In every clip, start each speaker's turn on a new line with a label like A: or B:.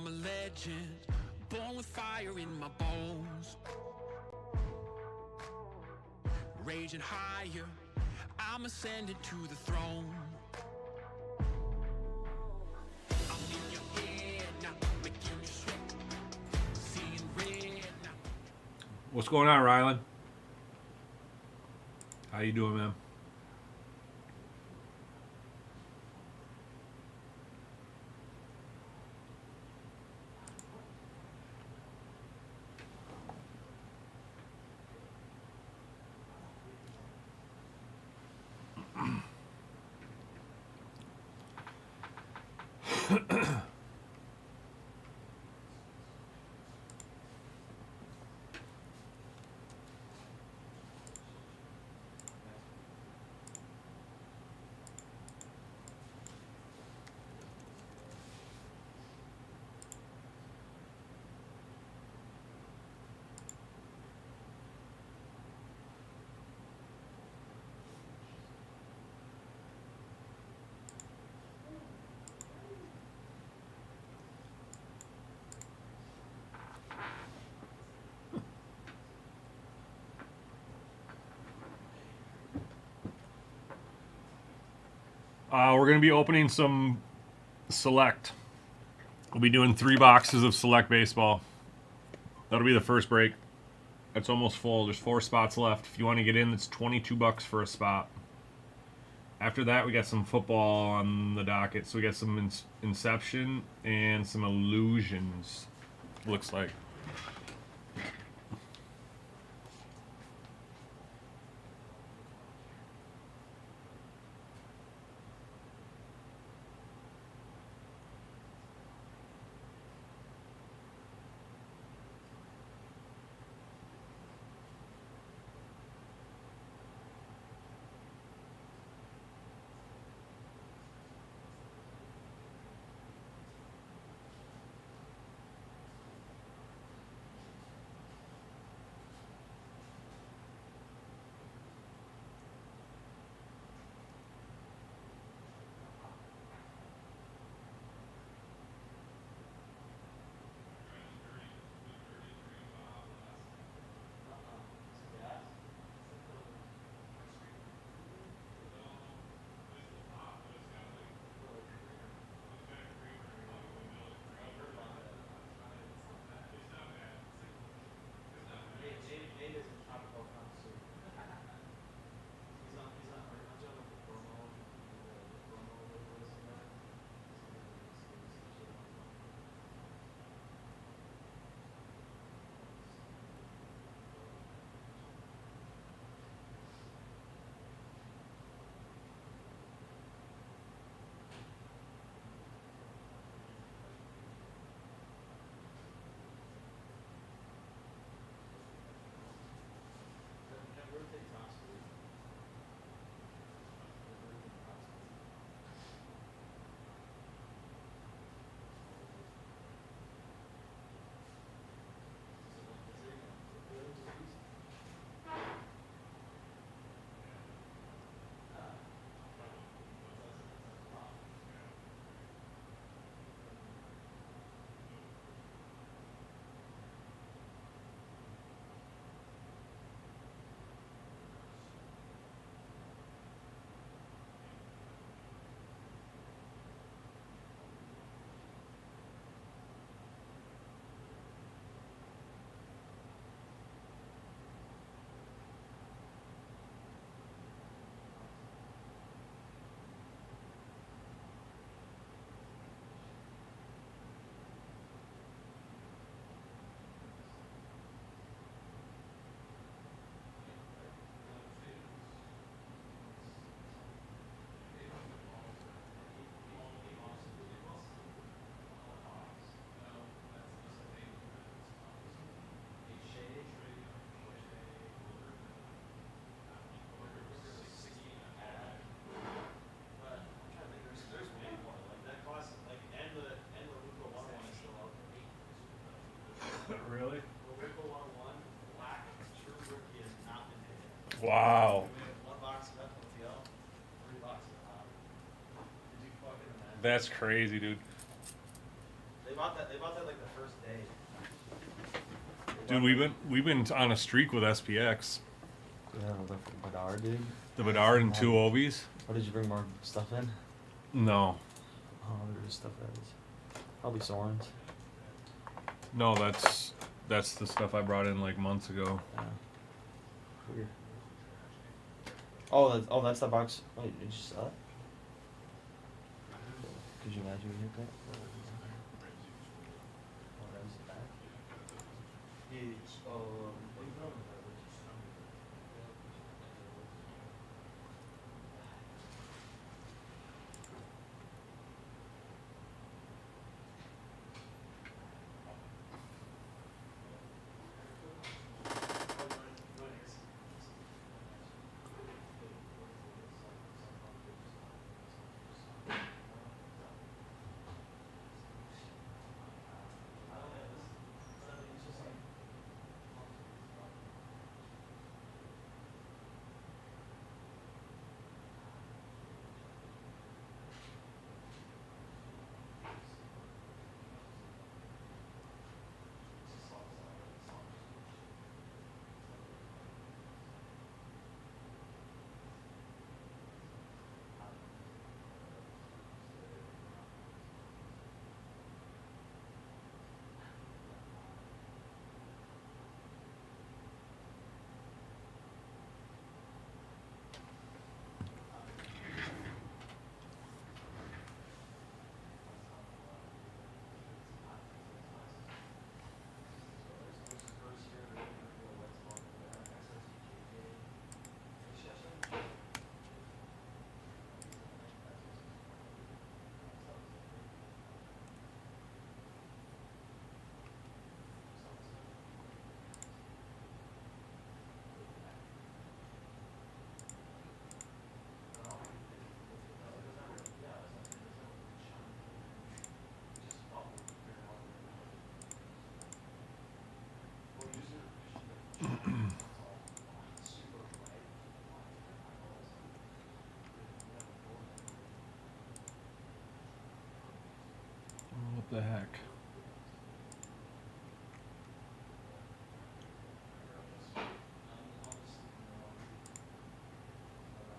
A: I'm a legend, born with fire in my bones. Raging higher, I'm ascending to the throne. I'm in your head now, making you sweat, seeing red now.
B: What's going on, Rylan? How you doing, man? We're going to be opening some Select. We'll be doing 3 boxes of Select Baseball. That'll be the first break. It's almost full. There's 4 spots left. If you want to get in, it's $22 for a spot. After that, we got some football on the docket. So we got some Inception and some Illusions, looks like. Really? Wow. That's crazy, dude.
C: They bought that like the first day.
B: Dude, we've been on a streak with SPX.
D: Yeah, the Bedard, dude.
B: The Bedard and two Obies.
D: Or did you bring more stuff in?
B: No,
D: Oh, there's stuff that is. Probably Sorens.
B: no, that's the stuff I brought in like months ago.
D: Yeah. Weird. Oh, that's the box. Wait, did you sell it? Could you imagine we hit that? Oh, that was the back.
B: What the heck?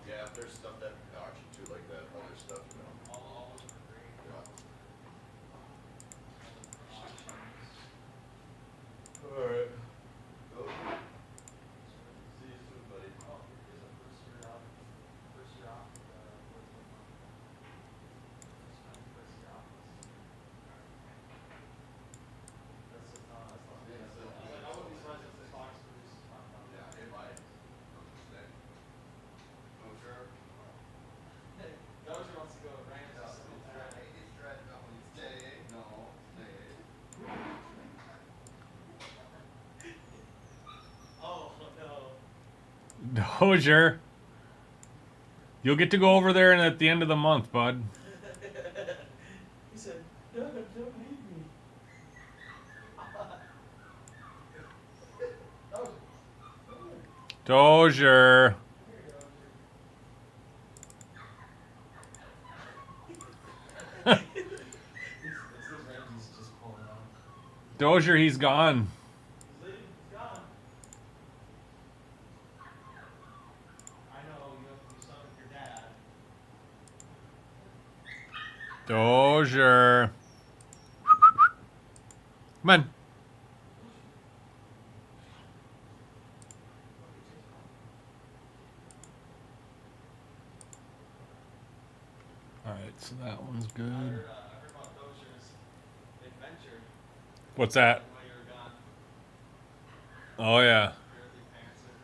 E: Yeah, if there's stuff that auction too, like that other stuff, you know. Yeah. Alright. See you soon, buddy. Yeah, it might. Stay. Oh, sure.
C: Dozier wants to go with Rangers.
E: No, stay. No, stay.
C: Oh no.
B: Dozier. You'll get to go over there and at the end of the month, bud.
C: He said, "No, don't leave me."
B: Dozier. Dozier, he's gone.
C: He's leaving. He's gone. I know you have to do something with your dad.
B: Dozier. Come on. All right, so that one's
C: I
B: good.
C: heard about Dozier's adventure
B: What's that?
C: while you were gone.
B: Oh yeah.
C: Apparently parents with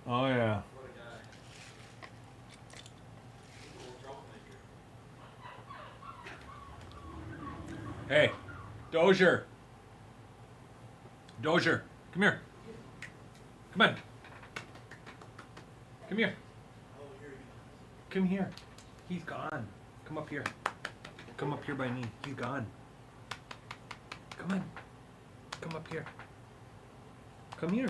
C: her.
B: Oh yeah.
C: What a guy. He's a little troublemaker.
B: Hey, Dozier. Dozier, come here. Come on. Come here.
C: Oh, here he goes.
B: Come here. He's gone. Come up here. Come up here by me. He's gone. Come on. Come up here. Come here.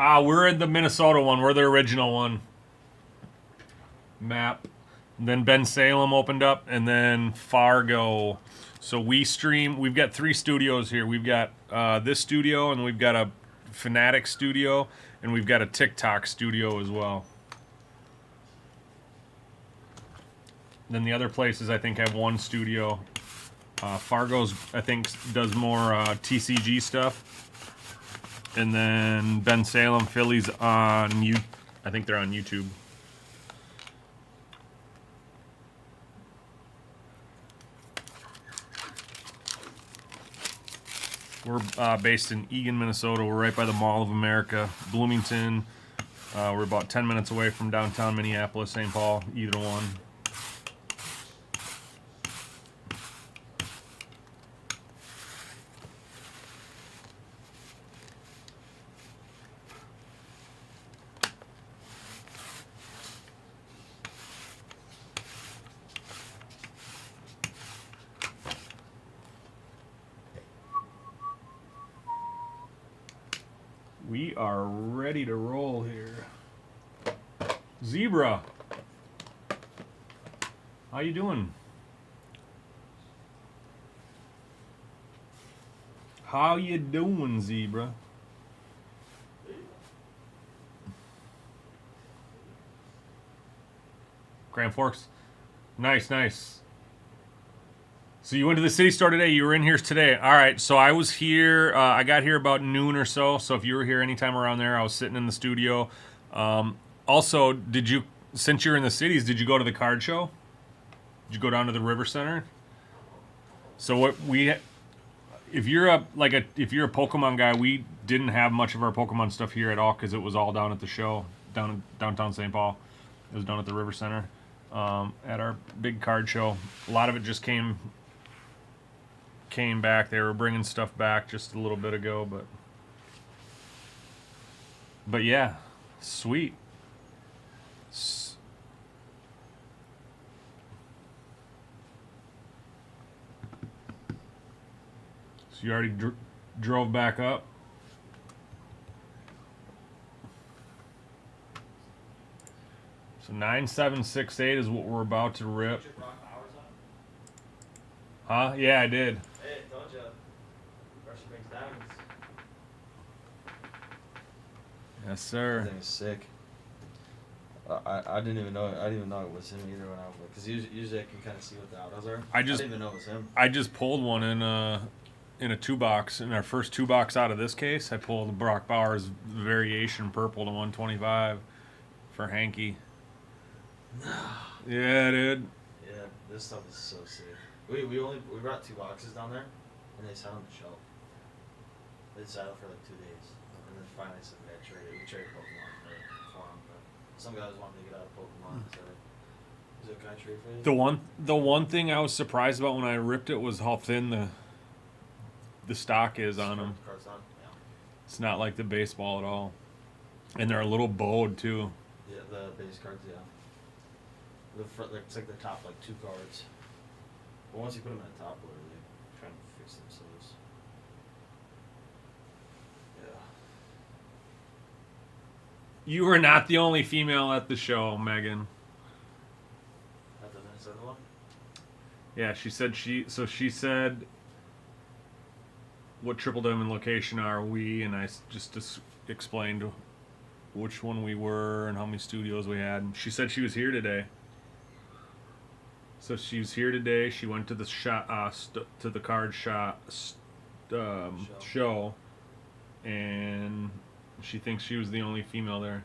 B: We're in the Minnesota one. We're the original one. Map. And then Ben Salem opened up, and then Fargo. So we stream. We've got 3 studios here. We've got this studio, and we've got a Fanatic studio, and we've got a TikTok studio as well. Then the other places, I think, have 1 studio. Fargo's, I think, does more TCG stuff. And then Ben Salem, Philly's on I think they're on YouTube. We're based in Eagan, Minnesota. We're right by the Mall of America. Bloomington. We're about 10 minutes away from downtown Minneapolis, St. Paul, either one. We are ready to roll here. Zebra. How you doing? How you doing, Zebra? Grand Forks. Nice, nice. So you went to the city store today. You were in here today. All right. So I was here. I got here about noon or so. So if you were here anytime around there, I was sitting in the studio. Also, did you, since you're in the cities, did you go to the card show? Did you go down to the River Center? So what if you're a Pokemon guy, we didn't have much of our Pokemon stuff here at all because it was all down at the show down in downtown St. Paul. It was down at the River Center at our big card show. A lot of it just came back. They were bringing stuff back just a little bit ago, but yeah, sweet. So you already drove back up? So 9768 is what we're about to rip.
C: Did you rock hours on?
B: Huh? Yeah, I did.
C: Hey, told ya. Russia makes diamonds.
B: Yes, sir.
D: That thing is sick. I didn't even know. I didn't even know it was him either when I was like, because usually I can kind of see what the autos are.
B: I
D: didn't even know it was him.
B: I just pulled one in a 2-box. In our first 2-box out of this case, I pulled the Brock Bowers variation purple to 125 for Hanky. Yeah, dude.
D: Yeah, this stuff is so sick. We brought 2 boxes down there, and they sat on the shelf. They sat out for like 2 days, and then finally said we traded. We traded Pokemon for them, but some guys wanted to get out of Pokemon. So, is it, can I trade for you?
B: The one thing I was surprised about when I ripped it was how thin the stock is on them.
D: Cards on? Yeah.
B: It's not like the baseball at all, and they're a little bowed too.
D: Yeah, the base cards, yeah. The front, it's like the top, like 2 cards. But once you put them at the top, literally, trying to fix themselves. Yeah.
B: You were not the only female at the show, Megan.
D: At the Minnesota one?
B: Yeah, she said, what Triple Diamond location are we? And I just explained which one we were and how many studios we had. And she said she was here today. So she was here today. She went to the to the card shop show, and she thinks she was the only female there.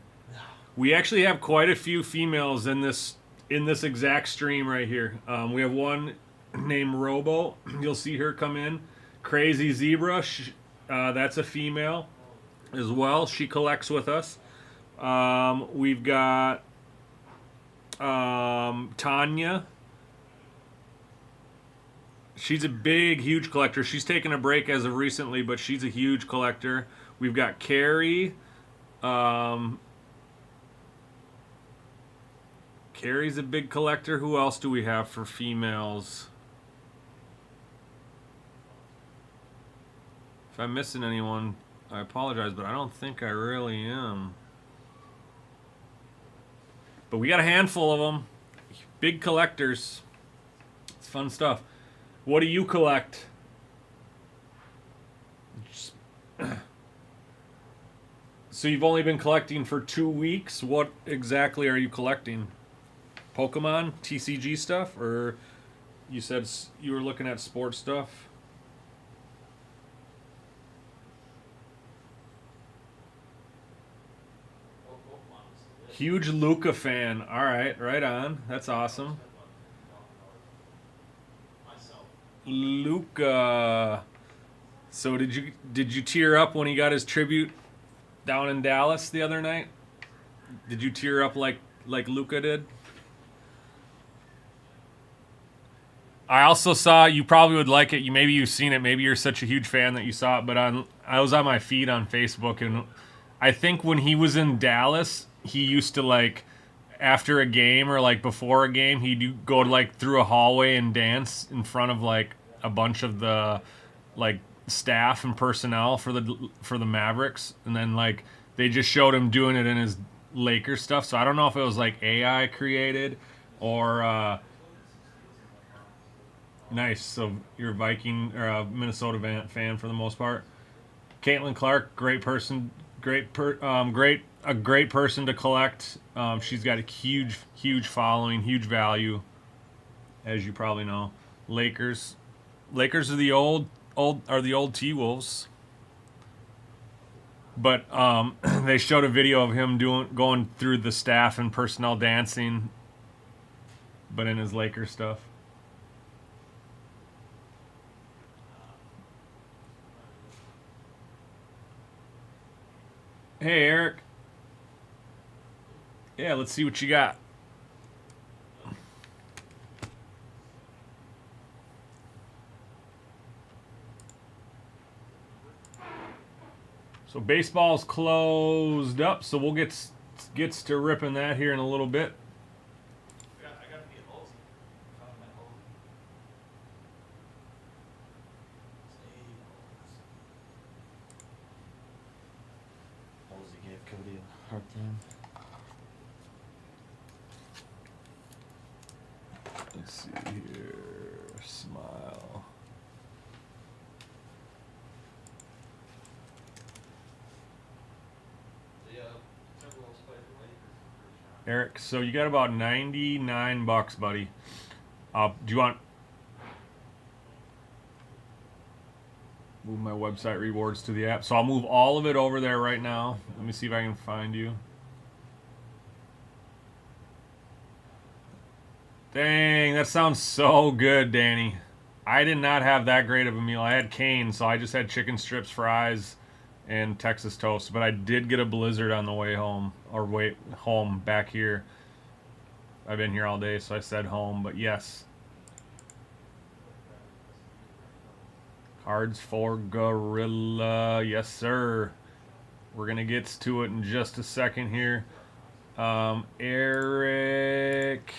B: We actually have quite a few females in this exact stream right here. We have one named Robo. You'll see her come in. Crazy Zebra. That's a female as well. She collects with us. We've got Tanya. She's a big, huge collector. She's taken a break as of recently, but she's a huge collector. We've got Carrie. Carrie's a big collector. Who else do we have for females? If I'm missing anyone, I apologize, but I don't think I really am. But we got a handful of them. Big collectors. It's fun stuff. What do you collect? So you've only been collecting for 2 weeks. What exactly are you collecting? Pokemon, TCG stuff, or you said you were looking at sports stuff? Huge Luca fan. All right, right on. That's awesome. Luca. So did you tear up when he got his tribute down in Dallas the other night? Did you tear up like Luca did? I also saw, you probably would like it. Maybe you've seen it. Maybe you're such a huge fan that you saw it. But I was on my feed on Facebook, and I think when he was in Dallas, he used to like after a game or like before a game, he'd go to like through a hallway and dance in front of like a bunch of the like staff and personnel for the Mavericks, and then like they just showed him doing it in his Lakers stuff. So I don't know if it was like AI created or nice. So you're a Viking or a Minnesota fan for the most part. Caitlin Clark, great person, great person to collect. She's got a huge following, huge value, as you probably know. Lakers are the old T-Wolves. But they showed a video of him going through the staff and personnel dancing, but in his Lakers stuff. Hey, Eric. Yeah, let's see what you got. So baseball's closed up, so we'll gets to ripping that here in a little bit.
C: I gotta be a Halsey. Found my
D: Halsey gave Cody a hard time.
B: Let's see here. Smile. Eric, so you got about $99, buddy. Do you want move my website rewards to the app? So I'll move all of it over there right now. Let me see if I can find you. Dang, that sounds so good, Danny. I did not have that great of a meal. I had cane, so I just had chicken strips, fries, and Texas toast. But I did get a blizzard on the way home, or home back here. I've been here all day, so I said home, but yes. Cards for Gorilla, yes sir. We're gonna get to it in just a second here. Eric.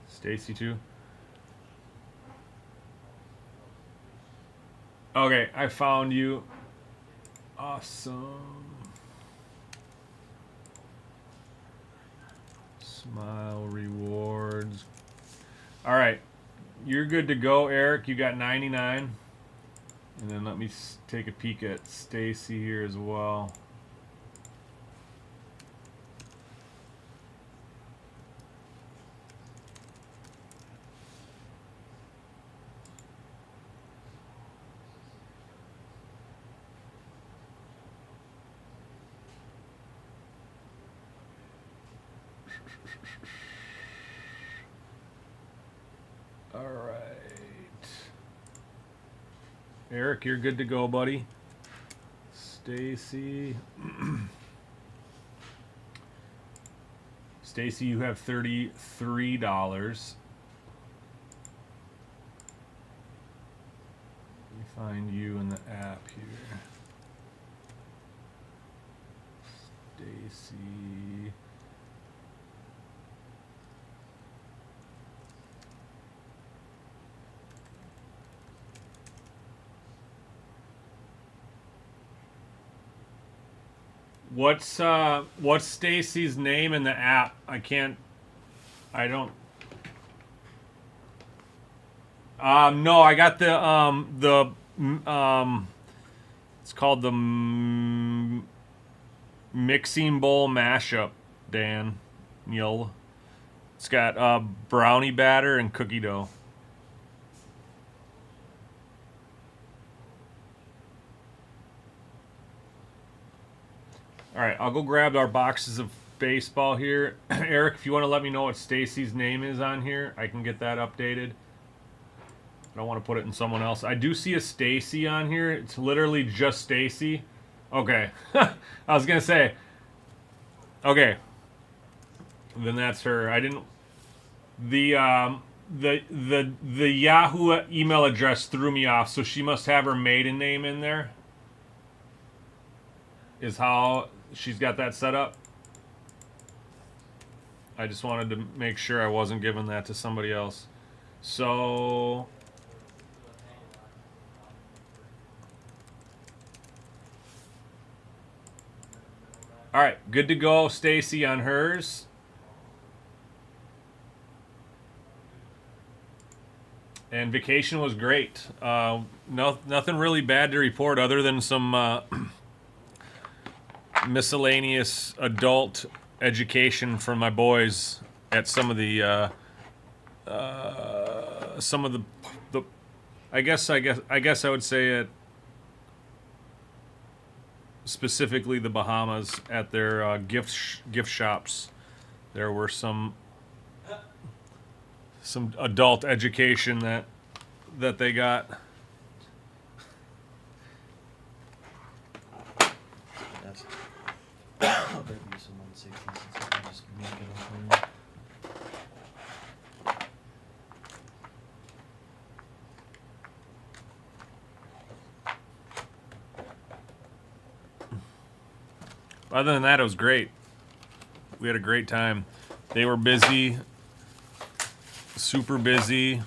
B: Stacy too. Okay, I found you. Awesome. Smile rewards. All right, you're good to go, Eric. You got 99. And then let me take a peek at Stacy here as well. All right. Eric, you're good to go, buddy. Stacy. Stacy, you have $33. Let me find you in the app here. Stacy. What's Stacy's name in the app? I don't. No, I got it's called the Mixing Bowl Mashup, Dan. It's got brownie batter and cookie dough. All right, I'll go grab our boxes of baseball here. Eric, if you want to let me know what Stacy's name is on here, I can get that updated. I don't want to put it in someone else. I do see a Stacy on here. It's literally just Stacy. Okay. I was going to say. Okay. Then that's her. I didn't the Yahoo email address threw me off, so she must have her maiden name in there. Is how she's got that set up. I just wanted to make sure I wasn't giving that to somebody else. So all right, good to go, Stacy, on hers. And vacation was great. Nothing really bad to report other than some miscellaneous adult education from my boys at some of the I guess I would say it specifically the Bahamas at their gift shops. There were some adult education that they got.
D: I'll grab you some 160 since I can just make it open.
B: Other than that, it was great. We had a great time. They were busy, super busy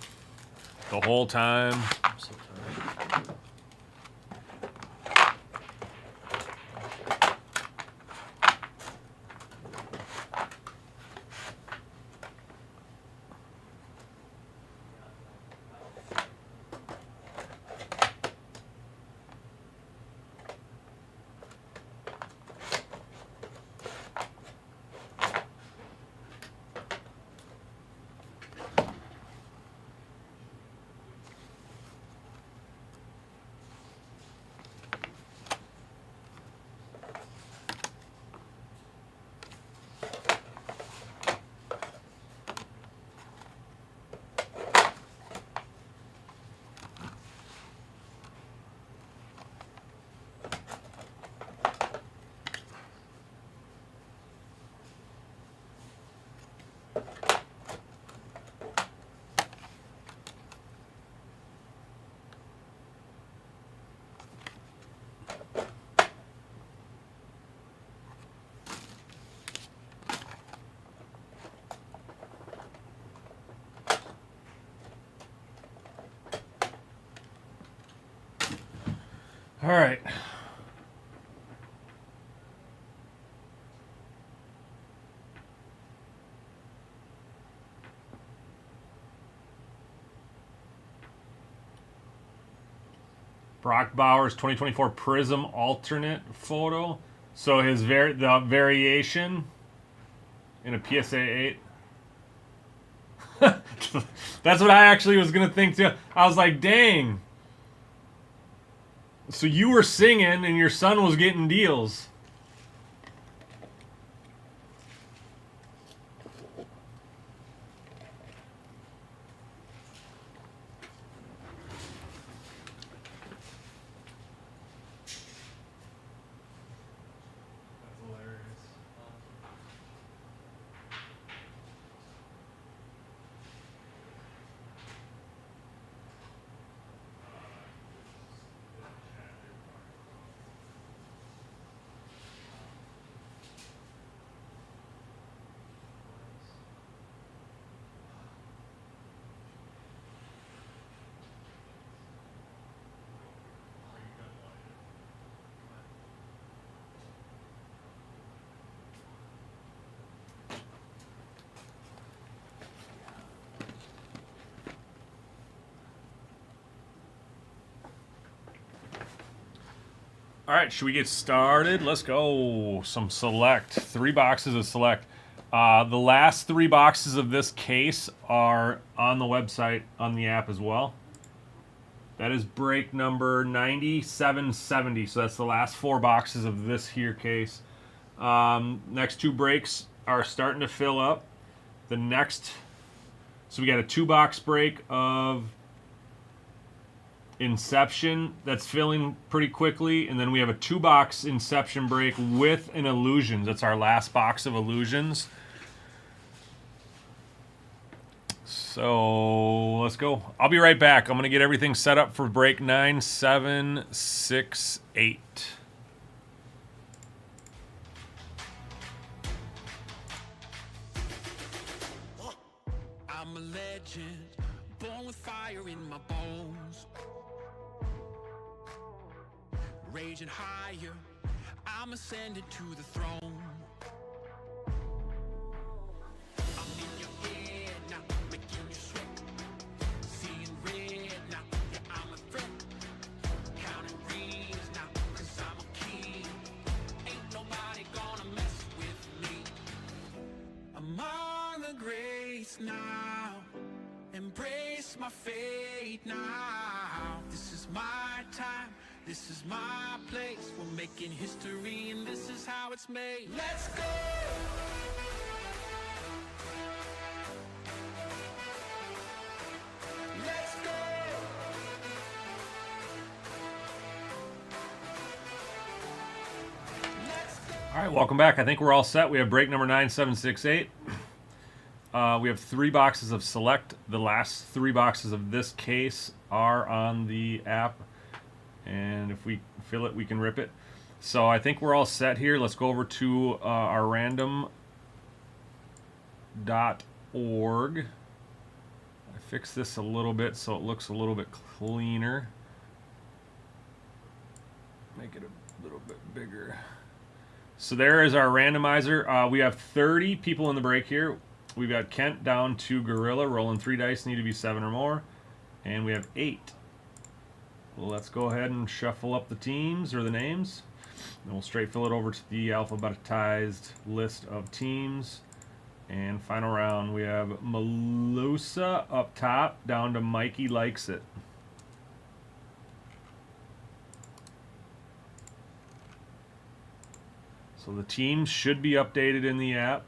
B: the whole time.
D: I'm so tired.
B: All right. Brock Bowers 2024 Prism alternate photo. So his the variation in a PSA 8. That's what I actually was gonna think too. I was like, dang. So you were singing and your son was getting deals. All right, should we get started? Let's go. Some select. 3 boxes of select. The last 3 boxes of this case are on the website, on the app as well. That is break number 9770. So that's the last 4 boxes of this here case. Next 2 breaks are starting to fill up. The next, so we got a 2-box break of Inception that's filling pretty quickly, and then we have a 2-box Inception break with an Illusions. That's our last box of Illusions. So let's go. I'll be right back. I'm gonna get everything set up for break 9768.
A: I'm a legend, born with fire in my bones. Raging higher, I'm ascended to the throne. I'm in your head now, making you sweat. Seeing red now, yeah, I'm a threat. Counting greens now, cause I'm a king. Ain't nobody gonna mess with me. Among the greats now, embrace my fate now. This is my time, this is my place. We're making history and this is how it's made. Let's go! Let's go! Let's go!
B: All right, welcome back. I think we're all set. We have break number 9768. We have 3 boxes of select. The last 3 boxes of this case are on the app, and if we fill it, we can rip it. So I think we're all set here. Let's go over to our random.org. I fixed this a little bit so it looks a little bit cleaner. Make it a little bit bigger. So there is our randomizer. We have 30 people in the break here. We've got Kent down to Gorilla, rolling 3 dice, need to be 7 or more. And we have 8. Well, let's go ahead and shuffle up the teams or the names. And we'll straight fill it over to the alphabetized list of teams. And final round, we have Melusa up top, down to Mikey Likes It. So the teams should be updated in the app.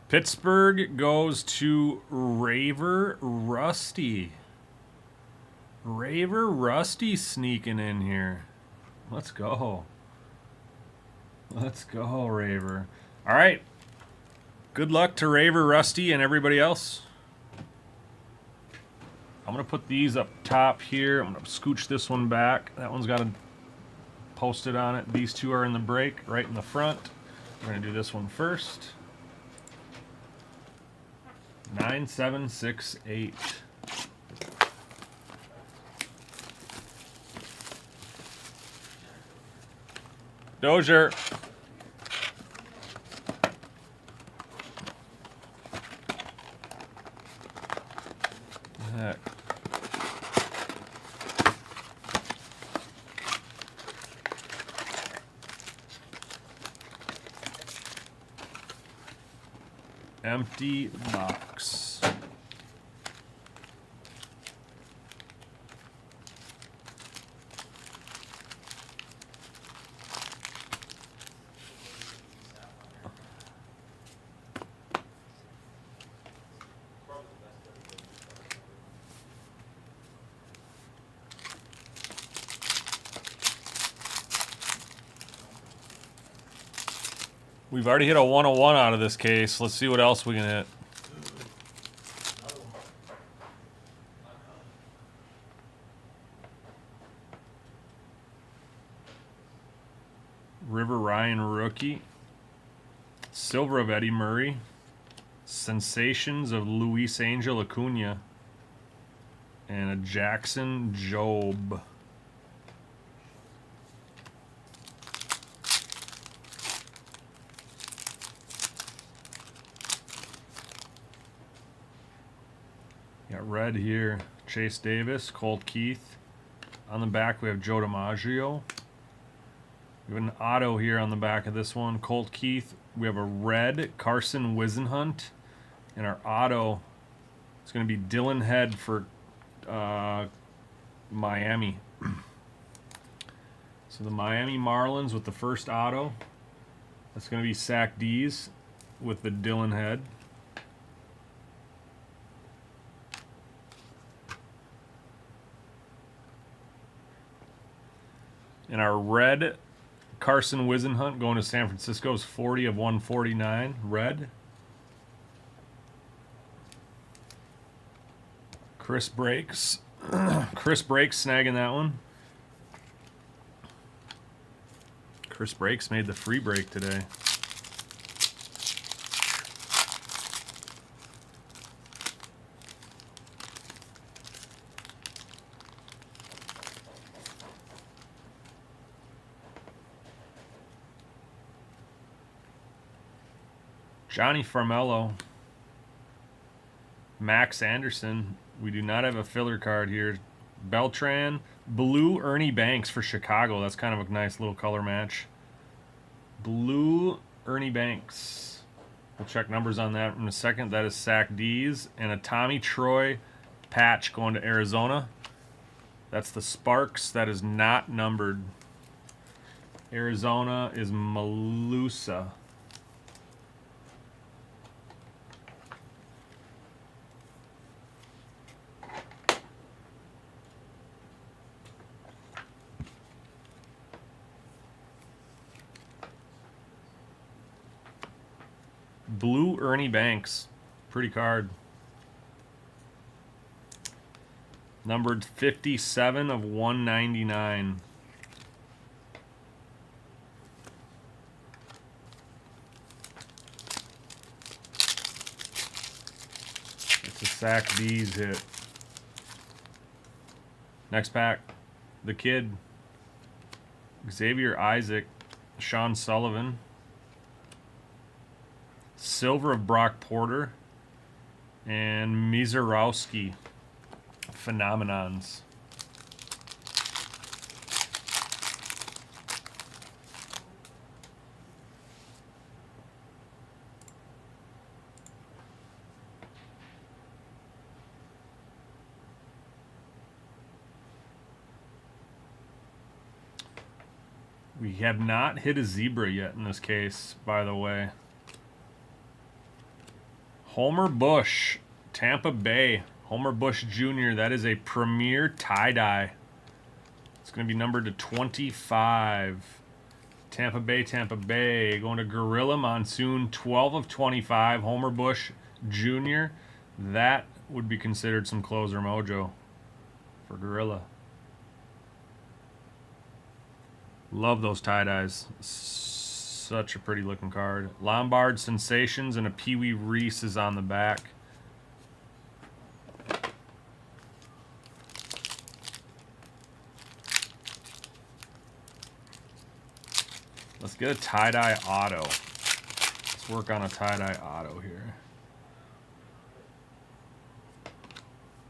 B: Pittsburgh goes to Raver Rusty. Raver Rusty sneaking in here. Let's go. Let's go, Raver. All right. Good luck to Raver Rusty and everybody else. I'm going to put these up top here. I'm going to scooch this one back. That one's got a post-it on it. These 2 are in the break, right in the front. We're going to do this one first. 9768. Dozier. Heck. Empty box. We've already hit a 101 out of this case. Let's see what else we can hit. River Ryan rookie. Silver of Eddie Murray. Sensations of Luis Angel Acuna. And a Jackson Jobe. Got red here. Chase Davis, Colt Keith. On the back, we have Joe DiMaggio. We have an auto here on the back of this one. Colt Keith. We have a red Carson Wisenhunt. And our auto is going to be Dylan Head for Miami. So the Miami Marlins with the first auto. That's going to be Sac Dees with the Dylan Head. And our red Carson Wisenhunt going to San Francisco is 40 of 149. Red. Chris Breaks. Chris Breaks snagging that one. Chris Breaks made the free break today. Johnny Farmello. Max Anderson. We do not have a filler card here. Beltran. Blue Ernie Banks for Chicago. That's kind of a nice little color match. Blue Ernie Banks. We'll check numbers on that in a second. That is Sac Dees. And a Tommy Troy patch going to Arizona. That's the Sparks. That is not numbered. Arizona is Malusa. Blue Ernie Banks. Pretty card. Numbered 57 of 199. It's a Sac D's hit. Next pack. The Kid. Xavier Isaac. Sean Sullivan. Silver of Brock Porter. And Mizarowski. Phenomenons. We have not hit a zebra yet in this case, by the way. Homer Bush, Tampa Bay. Homer Bush Jr., that is a premier tie-dye. It's going to be numbered to 25. Tampa Bay. Going to Gorilla Monsoon, 12 of 25. Homer Bush Jr., that would be considered some closer mojo for Gorilla. Love those tie-dyes. Such a pretty looking card. Lombard Sensations and a Pee Wee Reese is on the back. Let's get a tie-dye auto. Let's work on a tie-dye auto here.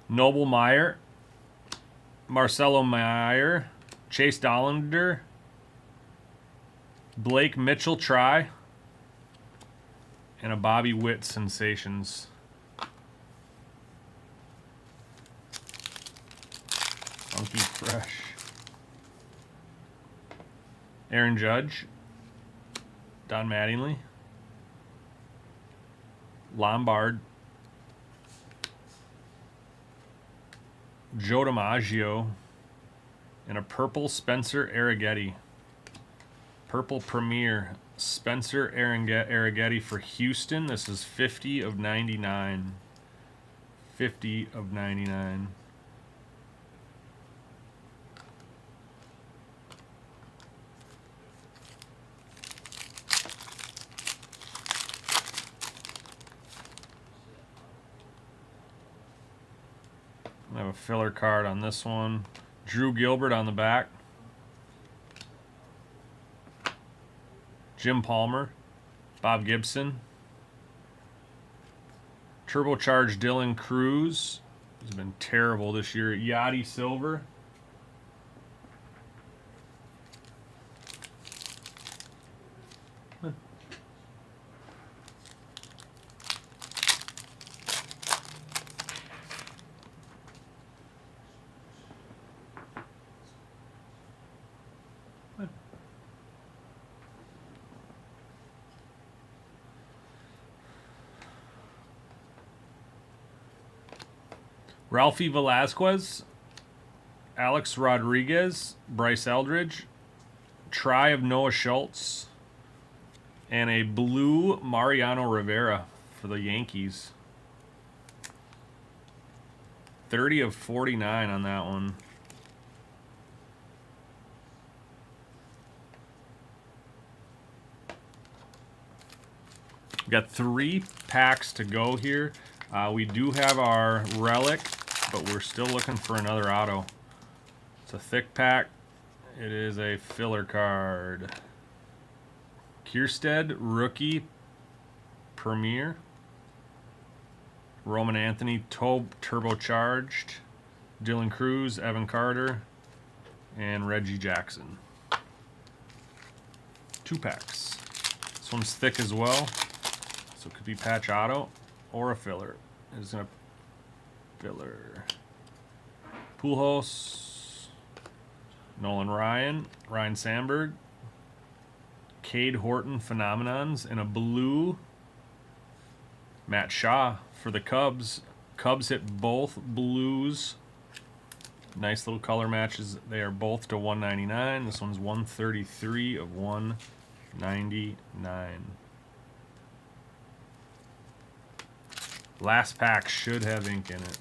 B: Noble Meyer. Marcelo Meyer. Chase Dollander. Blake Mitchell try. And a Bobby Witt Sensations. Funky Fresh. Aaron Judge. Don Mattingly. Lombard. Joe DiMaggio. And a purple Spencer Arrighetti. Purple Premier. Spencer Arrighetti for Houston. This is 50 of 99. 50 of 99. I have a filler card on this one. Drew Gilbert on the back. Jim Palmer. Bob Gibson. Turbocharged Dylan Cruz. He's been terrible this year. Yachty Silver. Ralphie Velasquez, Alex Rodriguez, Bryce Eldridge, try of Noah Schultz, and a blue Mariano Rivera for the Yankees. 30 of 49 on that one. We got 3 packs to go here. We do have our relic, but we're still looking for another auto. It's a thick pack. It is a filler card. Kierstead, rookie, Premier. Roman Anthony, turbocharged. Dylan Cruz, Evan Carter, and Reggie Jackson. 2 packs. This one's thick as well, so it could be patch auto or a filler. It's gonna filler. Pujols, Nolan Ryan, Ryan Sandberg, Cade Horton Phenomenons, and a blue Matt Shaw for the Cubs. Cubs hit both blues. Nice little color matches. They are both to 199. This one's 133 of 199. Last pack should have ink in it.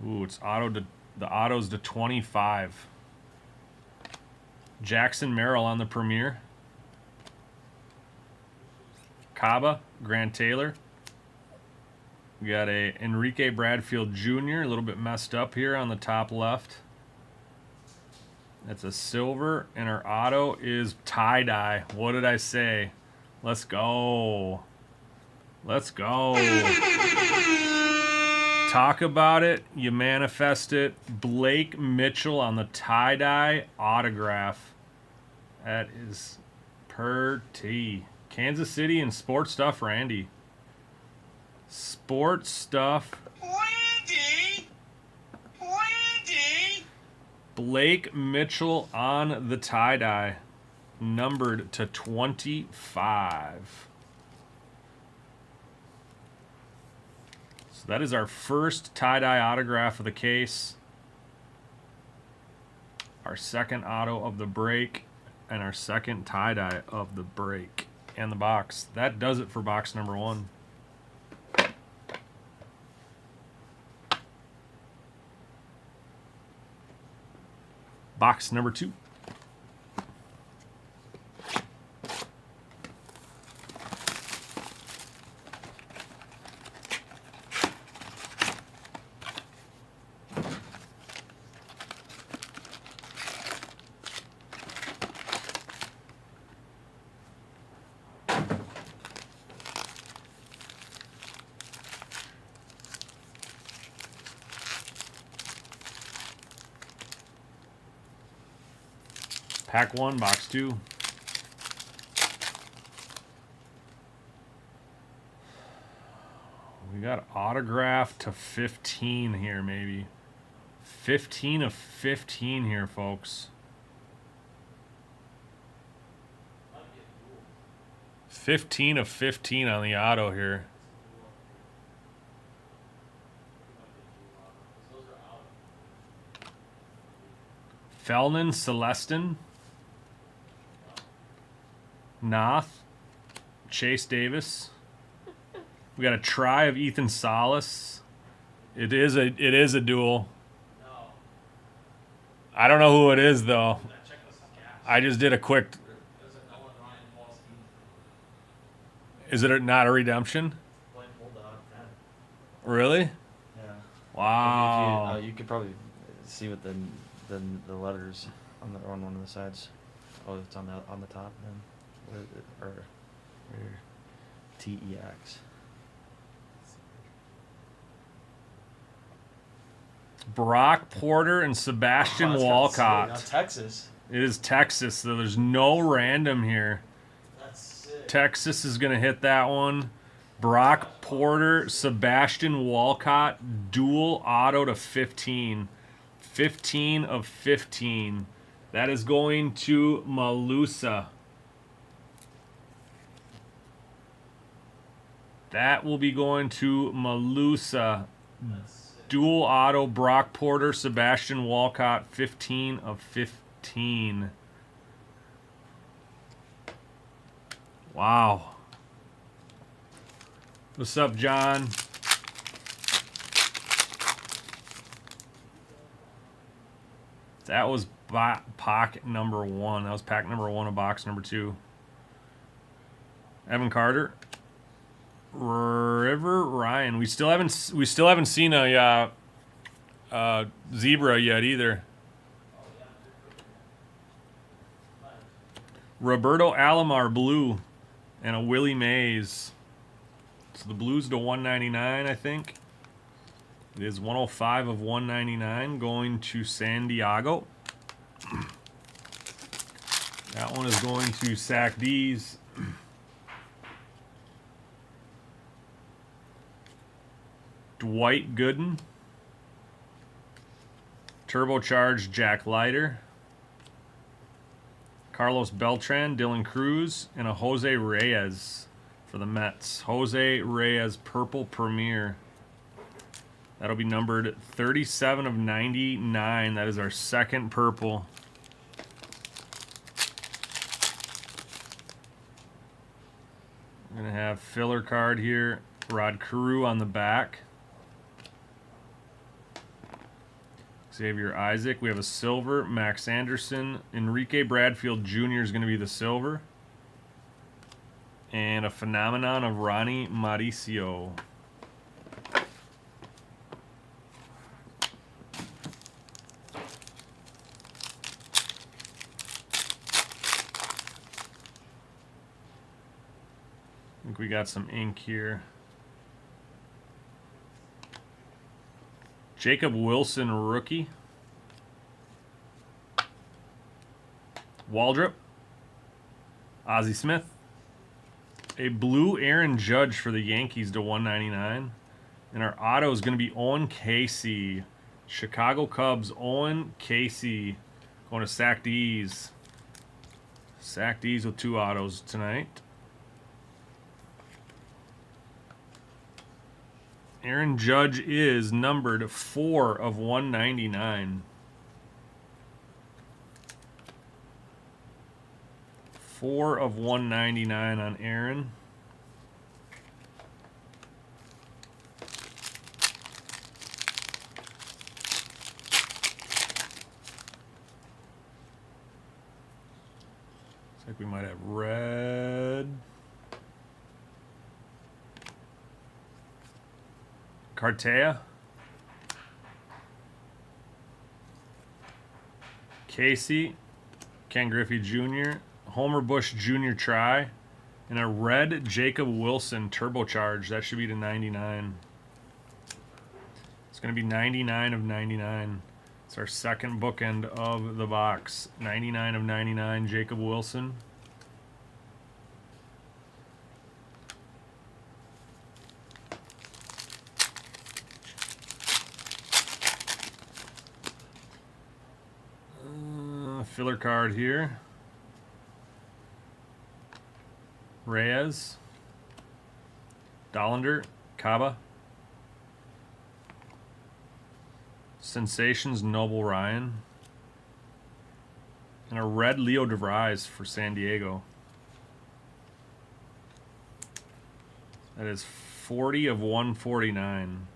B: Ooh, it's the auto's to 25. Jackson Merrill on the Premier. Caba, Grant Taylor. We got a Enrique Bradfield Jr., a little bit messed up here on the top left. That's a silver, and our auto is tie-dye. What did I say? Let's go. Let's go. Talk about it. You manifest it. Blake Mitchell on the tie-dye autograph. That is pretty. Kansas City and Sports Stuff, Randy. Sports Stuff.
A: Randy! Randy!
B: Blake Mitchell on the tie-dye. Numbered to 25. So that is our first tie-dye autograph of the case. Our second auto of the break. And our second tie-dye of the break. And the box. That does it for box number 1. Box number 2. Pack 1, box 2. We got autograph to 15 here, maybe. 15 of 15 here, folks. 15 of 15 on the auto here. Felnin Celestin. Noth, Chase Davis. We got a try of Ethan Salas. It is a duel.
C: No.
B: I don't know who it is though.
C: Check this gas.
B: I just did a quick.
C: There's a Nolan Ryan Walski.
B: Is it not a redemption?
D: Blind bulldog, 10.
B: Really?
D: Yeah.
B: Wow.
D: You could probably see what the the letters on one of the sides. Oh, it's on the top then. What is it? Or TEX.
B: Brock Porter and Sebastian
D: I was about to say,
B: Walcott.
D: now Texas.
B: It is Texas, so there's no random here.
D: That's sick.
B: Texas is going to hit that one. Brock Porter, Sebastian Walcott, dual auto to 15. 15 of 15. That is going to Malusa. That will be going to Malusa.
D: That's sick.
B: Dual auto, Brock Porter, Sebastian Walcott, 15 of 15. Wow. What's up, John? That was pack number 1. That was pack number 1 of box number 2. Evan Carter. River Ryan. We still haven't seen a zebra yet either. Roberto Alomar blue and a Willie Mays. So the blues to 199, I think. It is 105 of 199 going to San Diego. That one is going to Sack D's. Dwight Gooden. Turbocharged Jack Leiter. Carlos Beltran, Dylan Cruz, and a Jose Reyes for the Mets. Jose Reyes Purple Premier. That'll be numbered 37 of 99. That is our second purple. We're going to have filler card here. Rod Carew on the back. Xavier Isaac. We have a silver. Max Anderson. Enrique Bradfield Jr. is going to be the silver. And a phenomenon of Ronnie Mauricio. I think we got some ink here. Jacob Wilson, rookie. Waldrop. Ozzie Smith. A blue Aaron Judge for the Yankees to 199. And our auto is going to be Owen Casey. Chicago Cubs, Owen Casey. Going to Sack D's. Sack D's with 2 autos tonight. Aaron Judge is numbered 4 of 199. 4 of 199 on Aaron. Looks like we might have red. Cartea. Casey. Ken Griffey Jr. Homer Bush Jr. try. And a red Jacob Wilson turbocharge. That should be to 99. It's going to be 99 of 99. It's our second bookend of the box. 99 of 99 Jacob Wilson. Filler card here. Reyes. Dollander. Caba. Sensations, Noble Ryan. And a red Leo DeVries for San Diego. That is 40 of 149.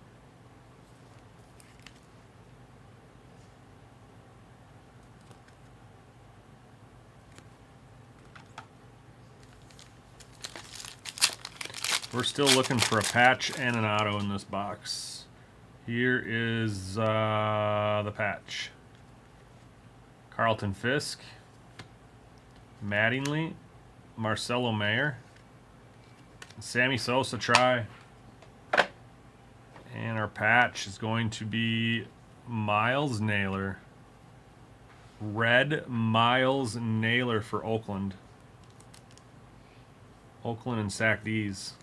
B: We're still looking for a patch and an auto in this box. Here is the patch. Carlton Fisk, Mattingly, Marcelo Mayer, Sammy Sosa try. And our patch is going to be Miles Naylor. Red Miles Naylor for Oakland. Oakland and Sack D's.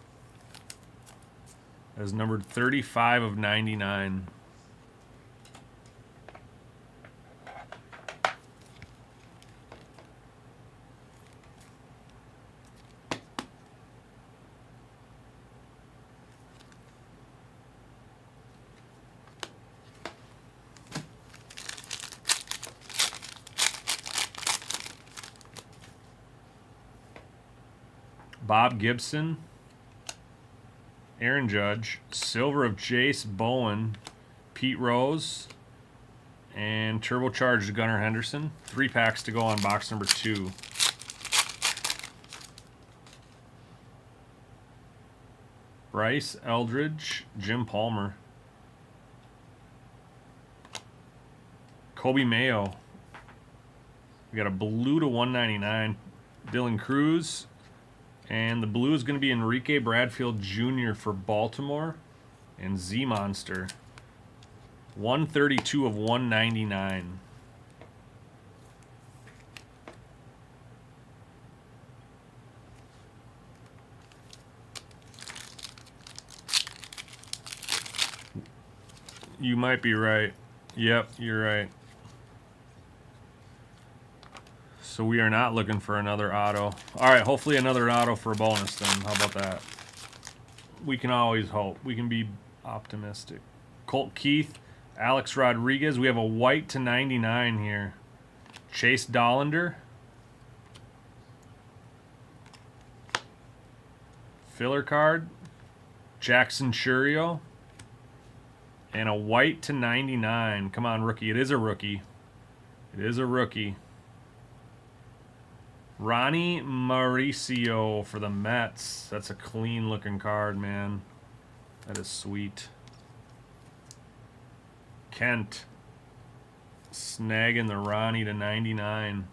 B: As numbered 35 of 99. Bob Gibson, Aaron Judge, silver of Jace Bowen, Pete Rose, and turbocharged Gunnar Henderson. 3 packs to go on box number 2. Bryce Eldridge, Jim Palmer, Kobe Mayo. We got a blue to 199, Dylan Cruz. And the blue is going to be Enrique Bradfield Jr. for Baltimore. And Z-Monster. 132 of 199. You might be right. Yep, you're right. So we are not looking for another auto. All right, hopefully another auto for a bonus then. How about that? We can always hope. We can be optimistic. Colt Keith, Alex Rodriguez. We have a white to 99 here. Chase Dollander. Filler card. Jackson Churio. And a white to 99. Come on, rookie. It is a rookie. It is a rookie. Ronnie Mauricio for the Mets. That's a clean looking card, man. That is sweet. Kent. Snagging the Ronnie to 99.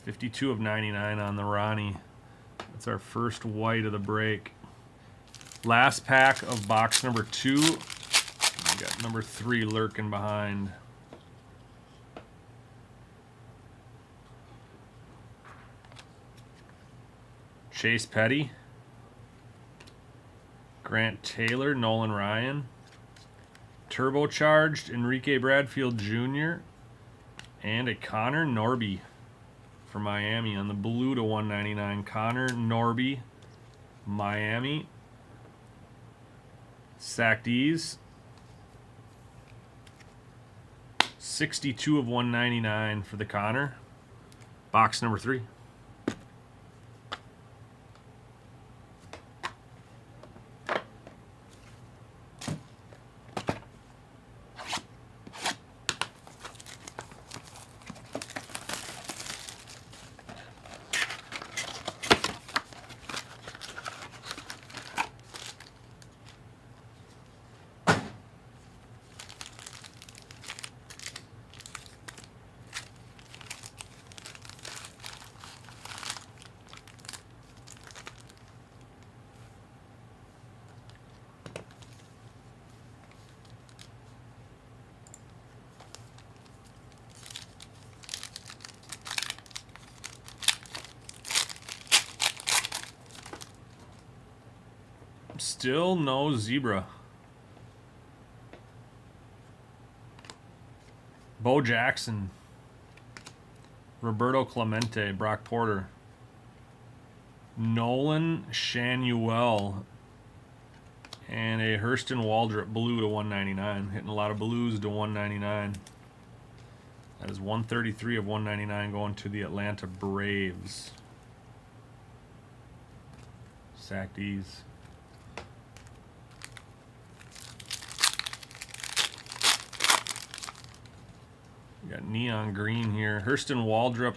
B: 52 of 99 on the Ronnie. That's our first white of the break. Last pack of box number 2. We got number 3 lurking behind. Chase Petty, Grant Taylor, Nolan Ryan, turbocharged Enrique Bradfield Jr., and a Connor Norby for Miami on the blue to 199. Connor Norby, Miami. Sack D's. 62 of 199 for the Connor. Box number 3. Still no zebra. Bo Jackson. Roberto Clemente. Brock Porter. Nolan Shanuel. And a Hurston Waldrop blue to 199. Hitting a lot of blues to 199. That is 133 of 199 going to the Atlanta Braves. Sack D's. We got neon green here. Hurston Waldrop.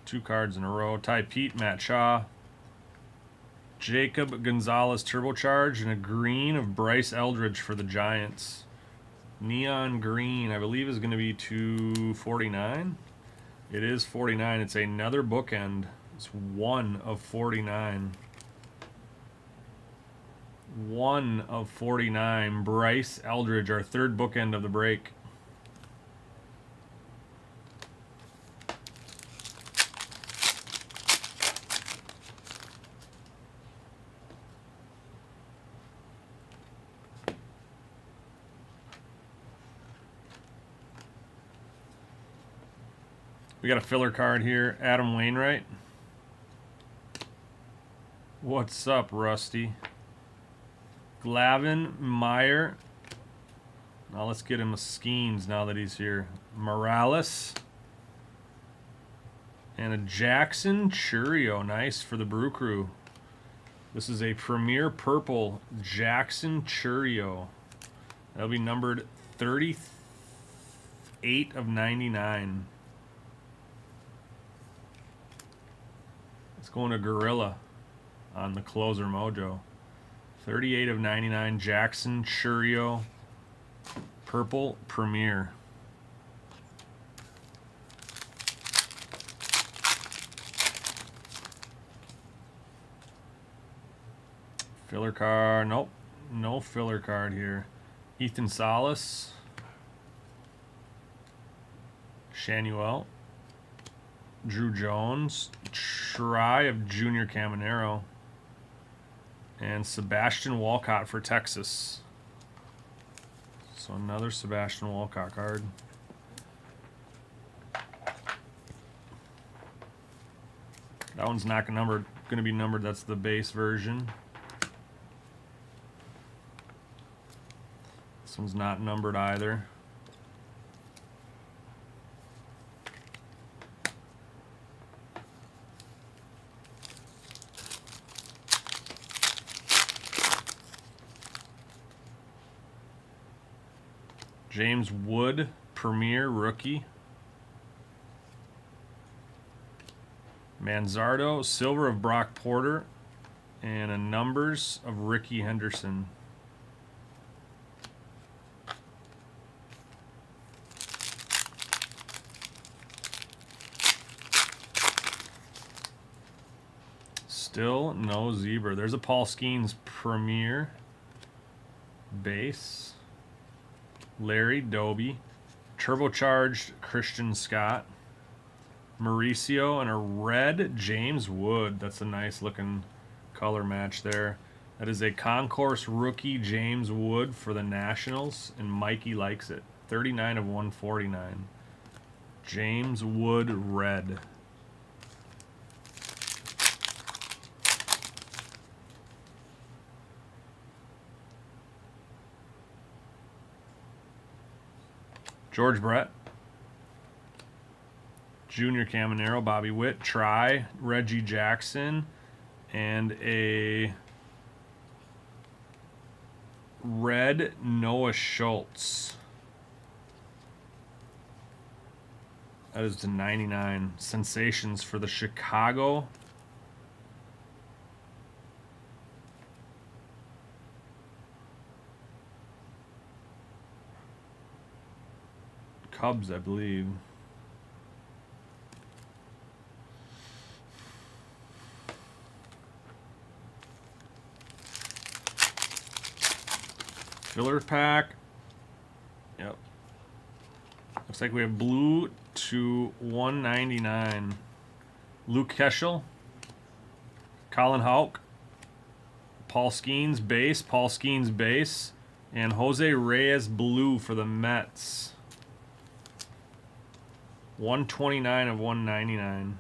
B: 2 cards in a row. Ty Pete, Matt Shaw. Jacob Gonzalez turbocharged, and a green of Bryce Eldridge for the Giants. Neon green, I believe, is going to be 249. It is 49. It's another bookend. It's 1 of 49. 1 of 49. Bryce Eldridge, our third bookend of the break. We got a filler card here. Adam Wainwright. What's up, Rusty? Glavin Meyer. Now let's get him a Skeens now that he's here. Morales. And a Jackson Churio. Nice for the Brew Crew. This is a Premier Purple Jackson Churio. That'll be numbered 38 of 99. It's going to Gorilla on the Closer Mojo. 38 of 99, Jackson Churio, Purple Premier. Filler card, nope, no filler card here. Ethan Salas, Shanuel, Drew Jones, try of Junior Caminero, and Sebastian Walcott for Texas. So another Sebastian Walcott card. That one's not going to be numbered. That's the base version. This one's not numbered either. James Wood, Premier Rookie. Manzardo, silver of Brock Porter, and a numbers of Ricky Henderson. Still no zebra. There's a Paul Skeens Premier base. Larry Doby, turbocharged Christian Scott, Mauricio, and a red James Wood. That's a nice looking color match there. That is a Concourse rookie James Wood for the Nationals, and Mikey likes it. 39 of 149. James Wood red. George Brett, Junior Caminero, Bobby Witt, try Reggie Jackson, and a red Noah Schultz. That is to 99. Sensations for the Chicago Cubs, I believe. Filler pack. Yep. Looks like we have blue to 199. Luke Keschel. Colin Houck. Paul Skeens base. And Jose Reyes blue for the Mets. 129 of 199.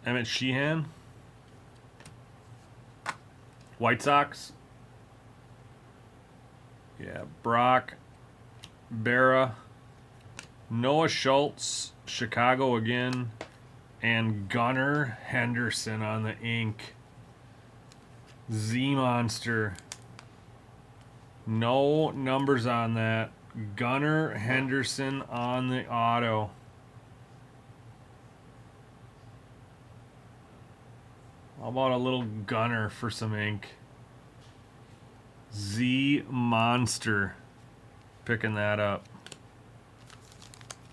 B: Emmett Sheehan. White Sox. Yeah, Brock. Berra. Noah Schultz, Chicago again, and Gunnar Henderson on the ink. Z Monster. No numbers on that. Gunnar Henderson on the auto. How about a little Gunner for some ink? Z Monster. Picking that up.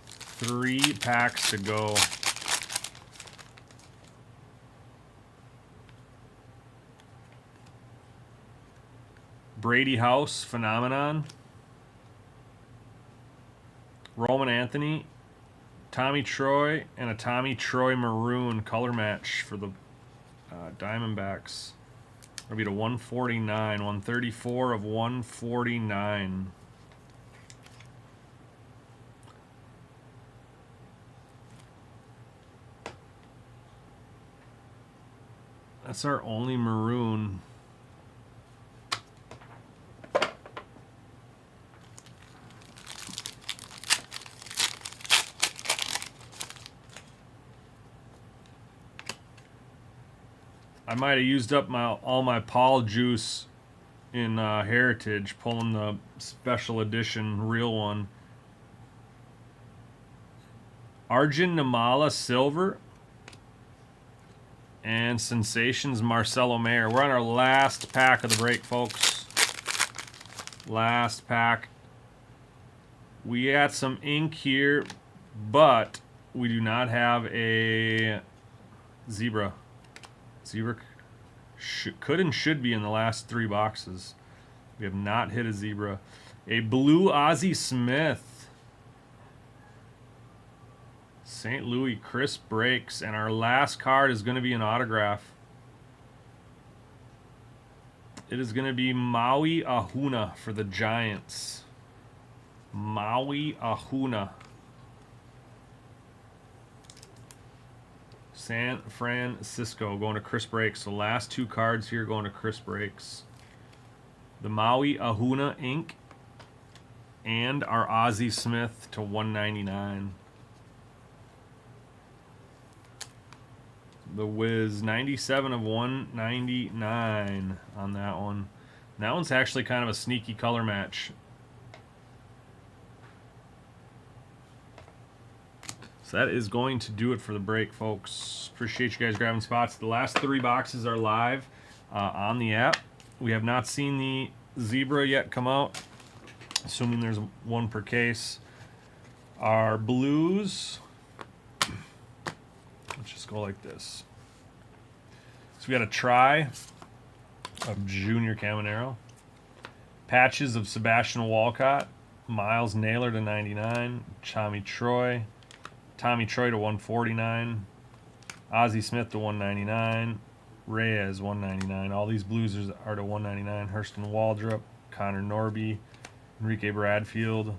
B: 3 packs to go. Brady House, Phenomenon. Roman Anthony, Tommy Troy, and a Tommy Troy Maroon color match for the Diamondbacks. That'll be to 149, 134 of 149. That's our only maroon. I might have used up all my Paul juice in Heritage, pulling the special edition real one. Arjun Namala Silver and Sensations Marcelo Mayer. We're on our last pack of the break, folks. Last pack. We got some ink here, but we do not have a zebra. Zebra could and should be in the last 3 boxes. We have not hit a zebra. A blue Ozzie Smith. St. Louis Chris breaks. And our last card is going to be an autograph. It is going to be Maui Ahuna for the Giants. Maui Ahuna. San Francisco going to Chris Breaks. The last 2 cards here going to Chris Breaks. The Maui Ahuna Inc. and our Ozzie Smith to 199. The Wiz 97 of 199 on that one. That one's actually kind of a sneaky color match. So that is going to do it for the break, folks. Appreciate you guys grabbing spots. The last 3 boxes are live on the app. We have not seen the zebra yet come out, assuming there's 1 per case. Our blues, let's just go like this. So we got a try of Junior Caminero. Patches of Sebastian Walcott. Miles Naylor to 99. Tommy Troy to 149. Ozzie Smith to 199. Reyes 199. All these blues are to 199. Hurston Waldrop, Connor Norby, Enrique Bradfield,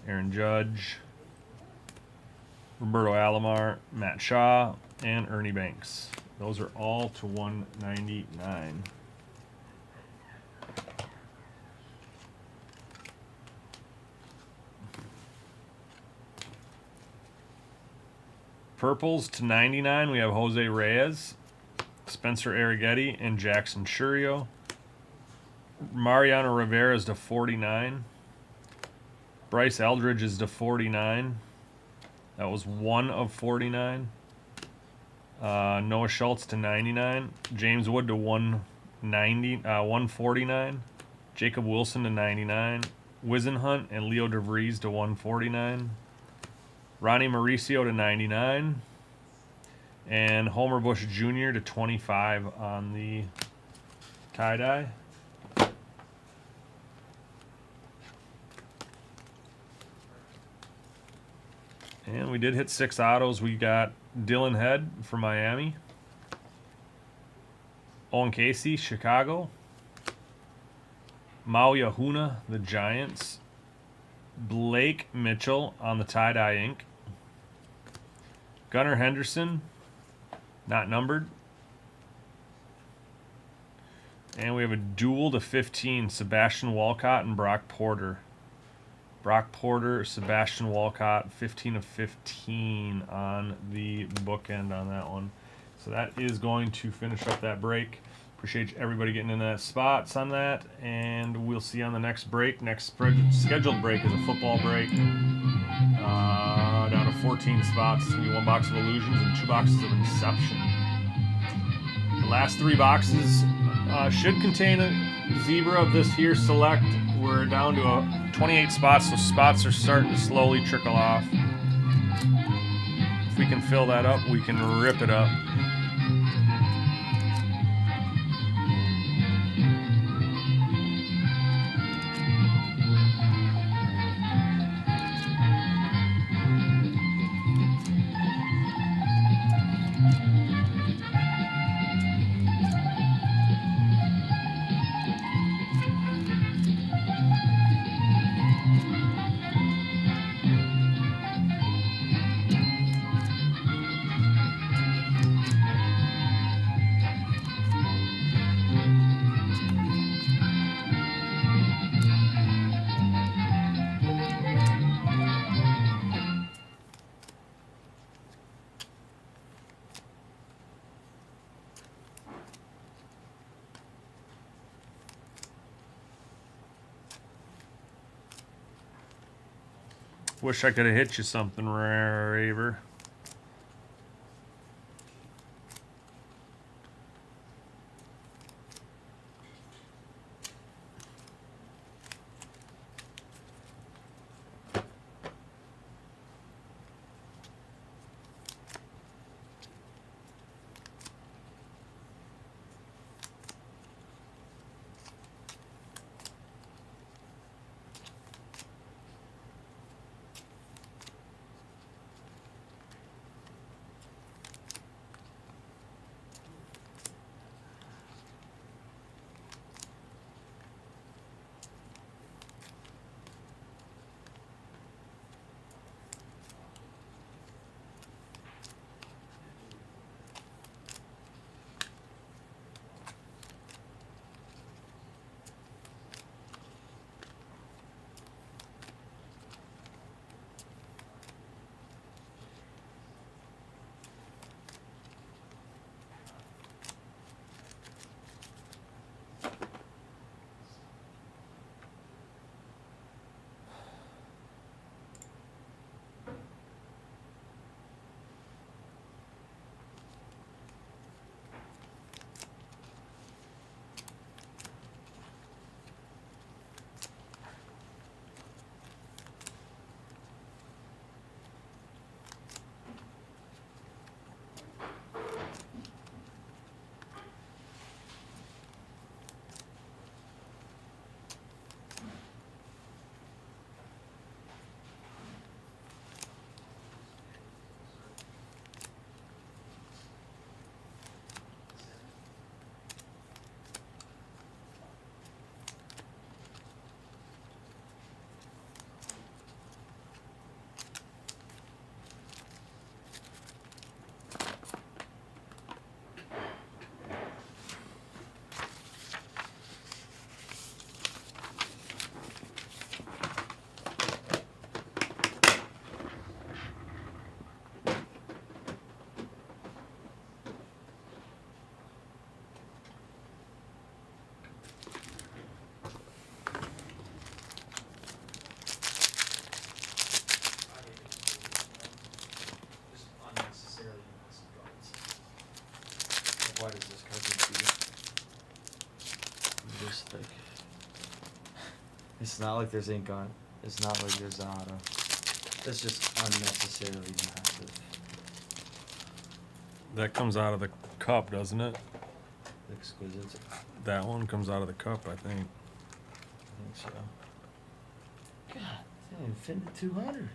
B: Aaron Judge, Roberto Alomar, Matt Shaw, and Ernie Banks. Those are all to 199. Purples to 99, we have Jose Reyes, Spencer Arrighetti, and Jackson Churio. Mariano Rivera is to 49. Bryce Eldridge is to 49. That was 1 of 49. Noah Schultz to 99. James Wood to 149. Jacob Wilson to 99. Wisenhunt and Leo DeVries to 149. Ronnie Mauricio to 99. And Homer Bush Jr. to 25 on the tie-dye. And we did hit 6 autos. We got Dylan Head for Miami. Owen Casey, Chicago. Maui Ahuna, the Giants. Blake Mitchell on the tie-dye ink. Gunnar Henderson, not numbered. And we have a dual to 15, Sebastian Walcott and Brock Porter. Brock Porter, Sebastian Walcott, 15 of 15 on the bookend on that one. So that is going to finish up that break. Appreciate everybody getting in that spots on that, and we'll see you on the next break. Next scheduled break is a football break. Down to 14 spots. It's gonna be 1 box of Illusions and 2 boxes of Inception. The last 3 boxes should contain a Zebra of this here select. We're down to 28 spots, so spots are starting to slowly trickle off. If we can fill that up, we can rip it up. Wish I could have hit you something, Raver.
D: Just unnecessarily messed guards. Why does this card need to be this thick? It's not like there's ink on it. It's not like there's an auto. It's just unnecessarily massive.
B: That comes out of the cup, doesn't it?
D: Exquisite.
B: That one comes out of the cup, I think.
D: I think so. God, it's not even fitting the 200.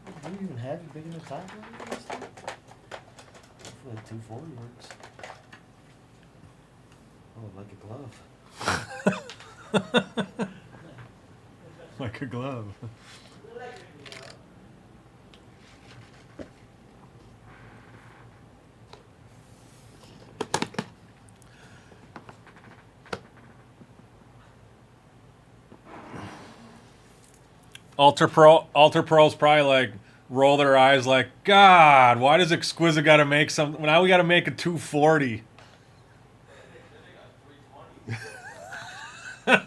D: Do you even have it big enough top line for this thing? Hopefully 240 works. Oh, like a glove.
B: Like a glove. Ultra Pro's probably like roll their eyes like, God, why does Exquisite got to make something? Now we got to make a 240.
D: Since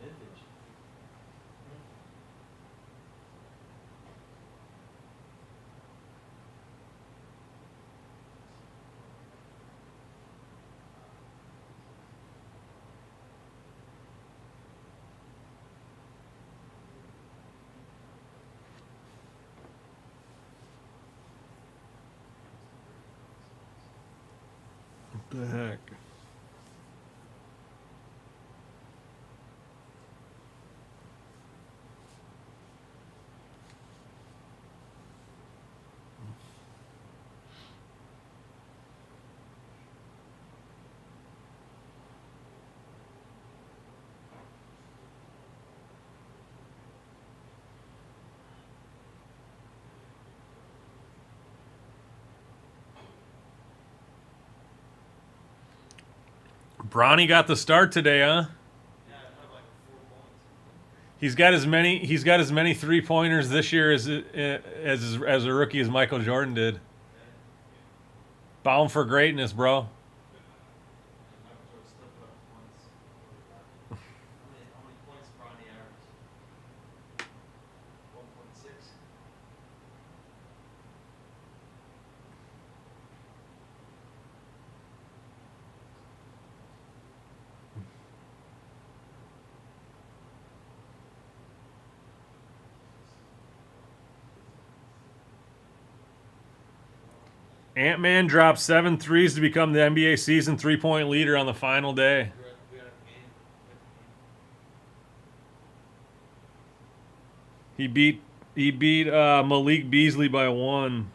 D: vintage.
B: What the heck? Bronny got the start today, huh?
D: Yeah, I have like 4 points.
B: He's got as many 3-pointers this year as a rookie as Michael Jordan did. Bound for greatness, bro.
D: Michael Jordan still put up points. How many points Bronny averaged? 1.6.
B: Ant-Man dropped 7 threes to become the NBA season 3-point leader on the final day.
D: We were at the game.
B: He beat Malik Beasley by 1.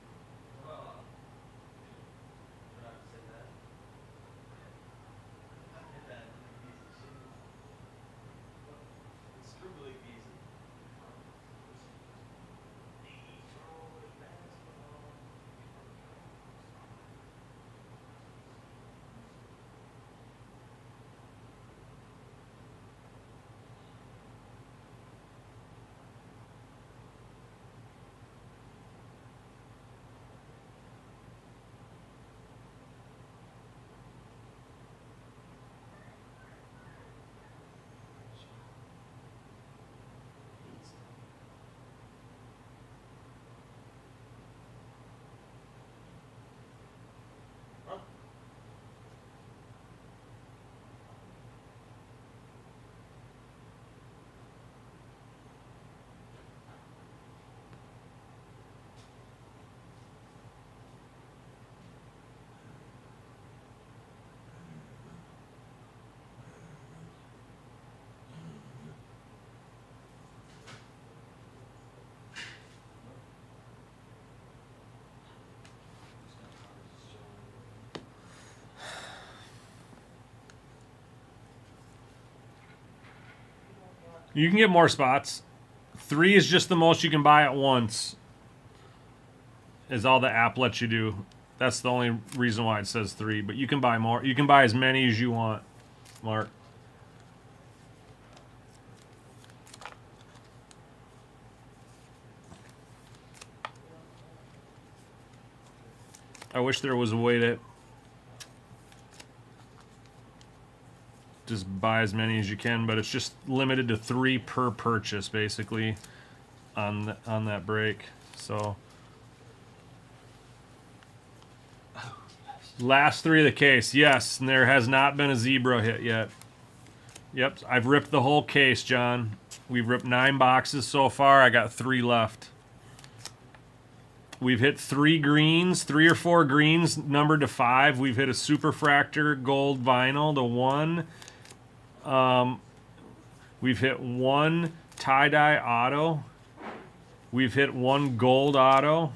B: You can get more spots. 3 is just the most you can buy at once. Is all the app lets you do. That's the only reason why it says 3. But you can buy more. You can buy as many as you want, Mark. I wish there was a way to just buy as many as you can, but it's just limited to 3 per purchase, basically, on that break. So, last 3 of the case, yes, and there has not been a zebra hit yet. Yep, I've ripped the whole case, John. We've ripped 9 boxes so far. I got 3 left. We've hit 3 greens, 3 or 4 greens numbered to 5. We've hit a Superfractor gold vinyl to 1. We've hit 1 tie-dye auto. We've hit 1 gold auto.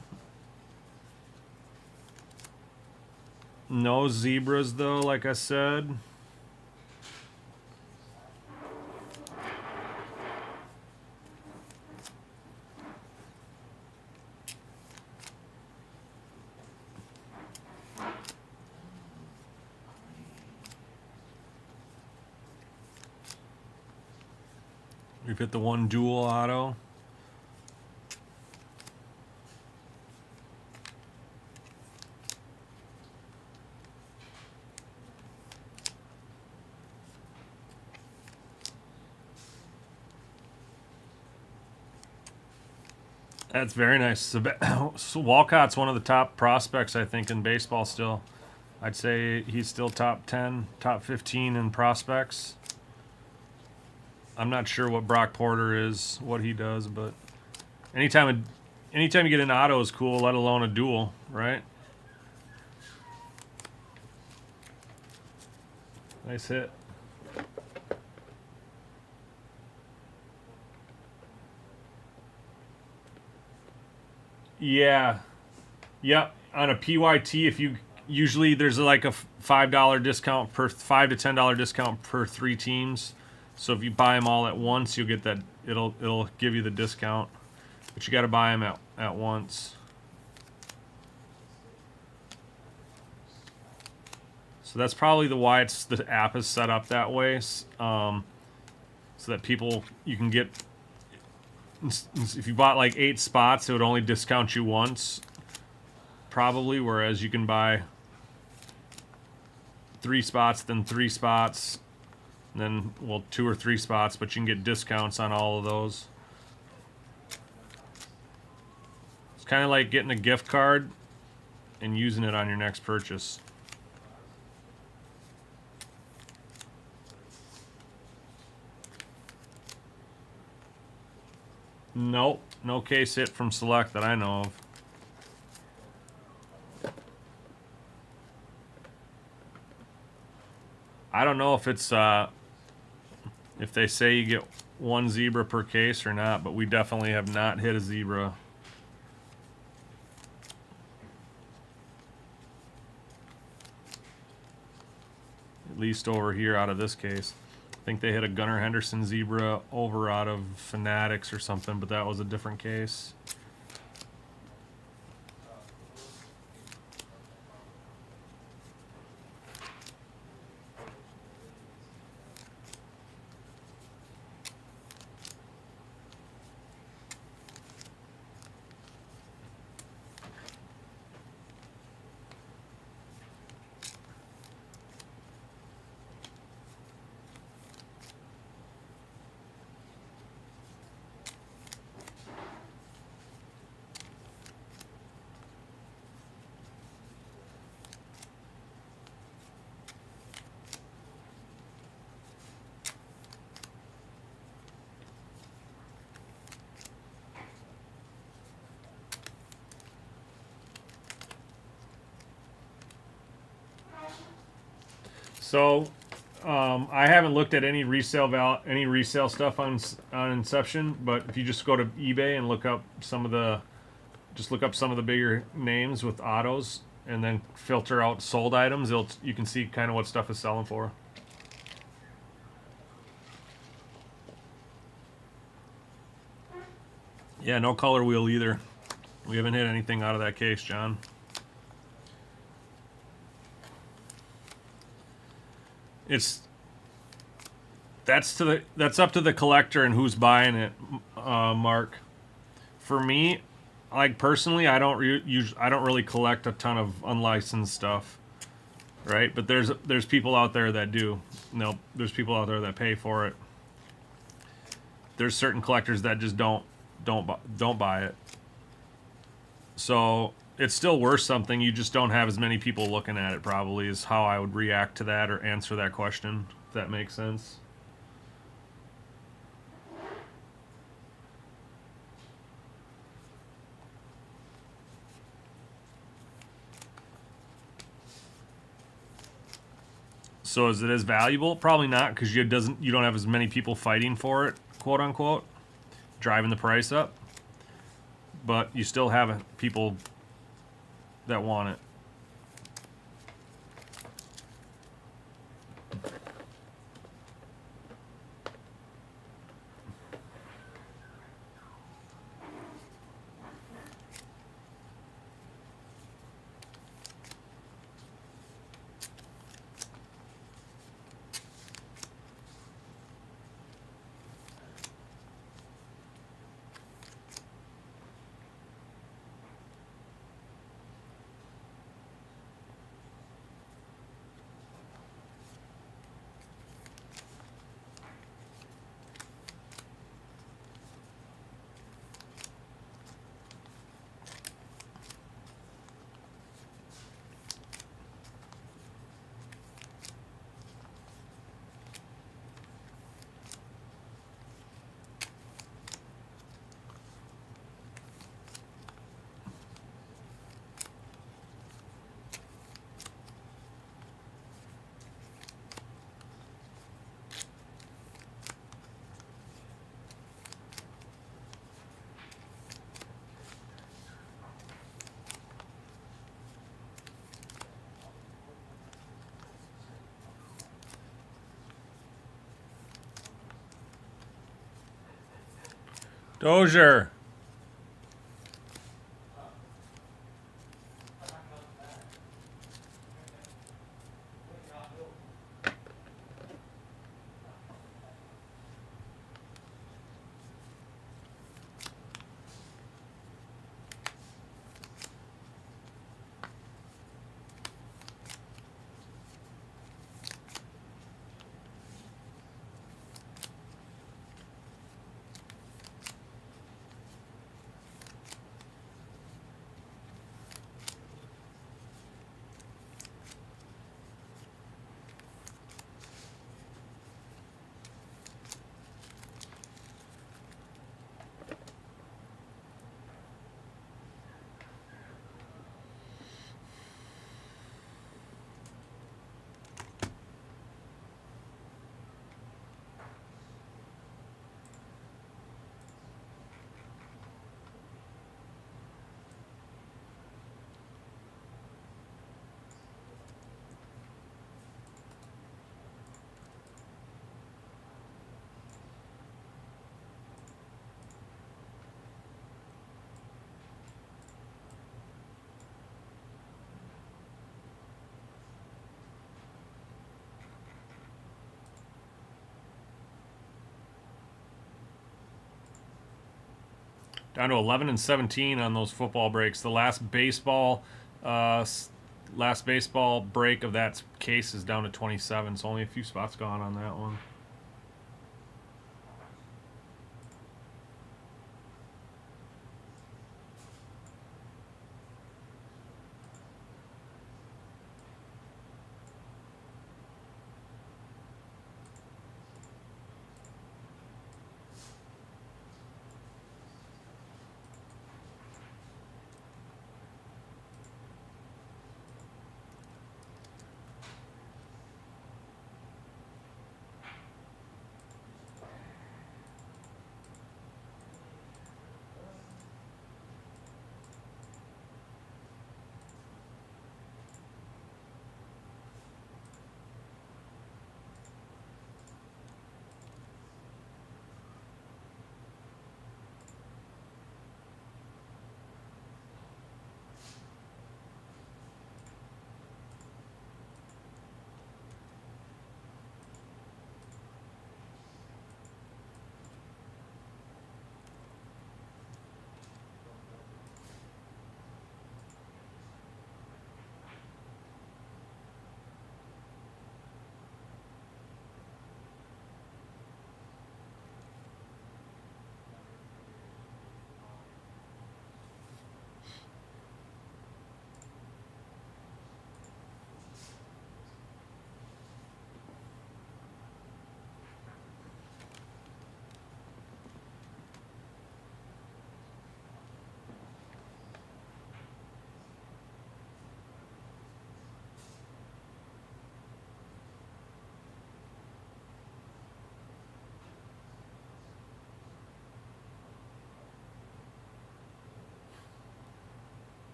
B: No zebras though, like I said. We've hit the 1 dual auto. That's very nice. So Walcott's one of the top prospects, I think, in baseball still. I'd say he's still top 10, top 15 in prospects. I'm not sure what Brock Porter is, what he does, but anytime you get an auto is cool, let alone a dual, right? Nice hit. Yeah. Yep. On a PYT, if you usually there's like a $5 discount per $5 to $10 discount per 3 teams. So if you buy them all at once, you'll get that. It'll give you the discount, but you got to buy them at once. So that's probably why the app is set up that way, so that you can get. If you bought like 8 spots, it would only discount you once, probably. Whereas you can buy 3 spots, then 3 spots. Then, well, 2 or 3 spots, but you can get discounts on all of those. It's kind of like getting a gift card and using it on your next purchase. Nope, no case hit from Select that I know of. I don't know if it's if they say you get 1 zebra per case or not, but we definitely have not hit a zebra. At least over here out of this case. I think they hit a Gunnar Henderson zebra over out of Fanatics or something, but that was a different case. So, I haven't looked at any resale stuff on Inception, but if you just go to eBay and look up some of the bigger names with autos, and then filter out sold items, you can see kind of what stuff is selling for. Yeah, no color wheel either. We haven't hit anything out of that case, John. That's up to the collector and who's buying it, Mark. For me, like personally, I don't really collect a ton of unlicensed stuff, right? But there's people out there that do. No, there's people out there that pay for it. There's certain collectors that just don't buy it. So it's still worth something. You just don't have as many people looking at it, probably, is how I would react to that or answer that question, if that makes sense. So is it as valuable? Probably not, because you don't have as many people fighting for it, quote unquote, driving the price up. But you still have people that want it. Dozier. Down to 11 and 17 on those football breaks. The last baseball break of that case is down to 27. So only a few spots gone on that one.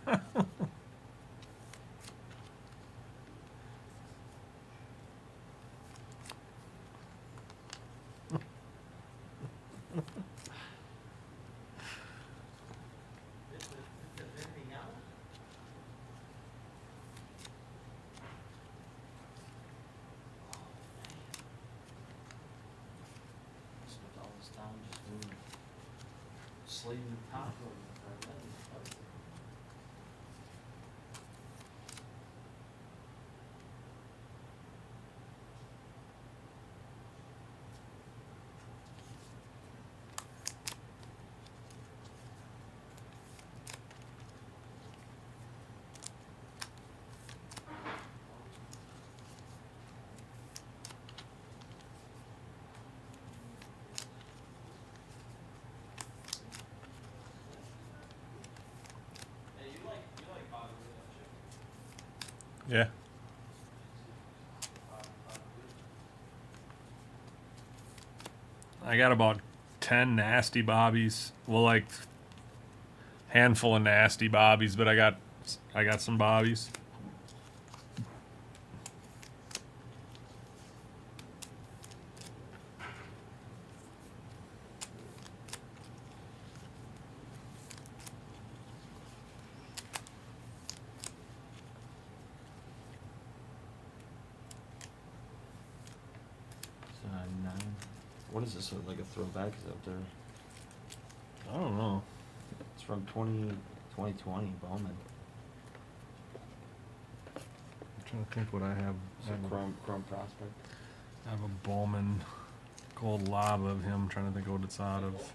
D: Is there anything else? Oh, man. Spent all this time just doing slating the top of it. Hey, you like Bobby, don't you?
B: Yeah. I got about 10 nasty bobbies. Well, like handful of nasty bobbies, but I got some bobbies.
D: What is this, like a throwback? Is up there?
B: I don't know.
D: It's from 2020 Bowman.
B: I'm trying to think what I have.
D: It's a Chrome prospect.
B: I have a Bowman gold lava of him. I'm trying to think what it's out of.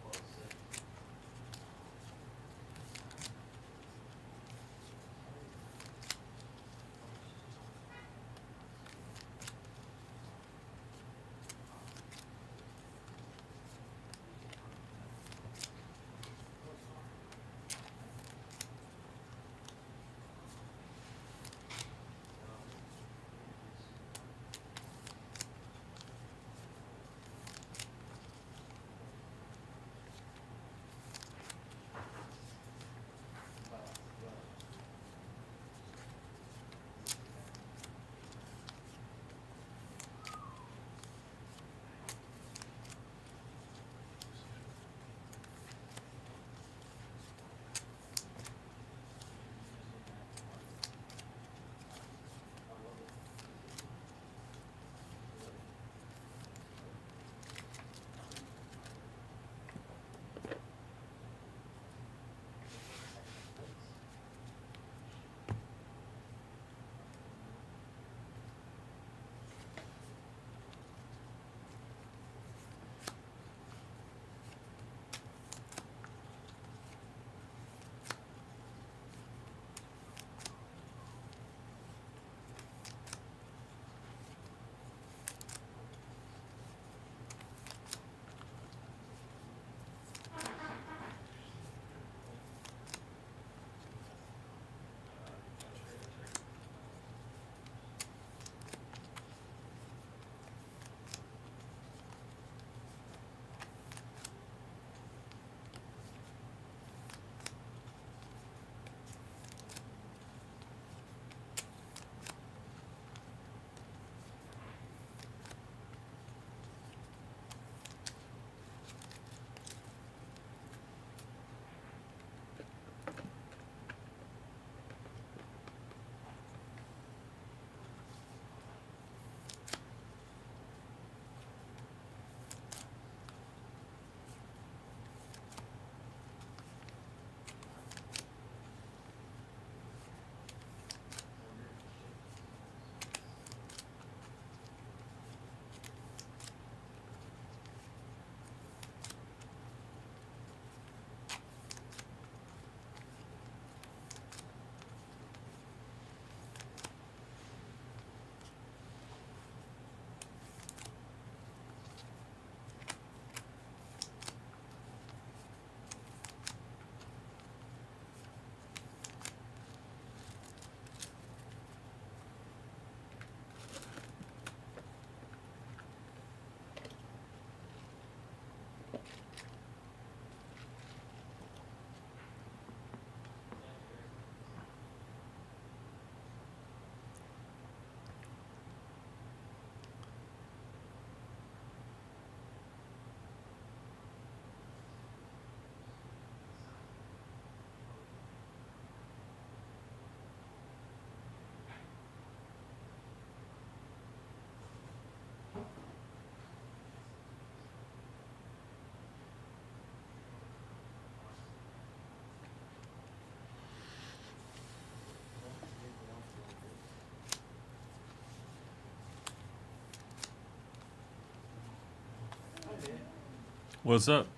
B: What's up?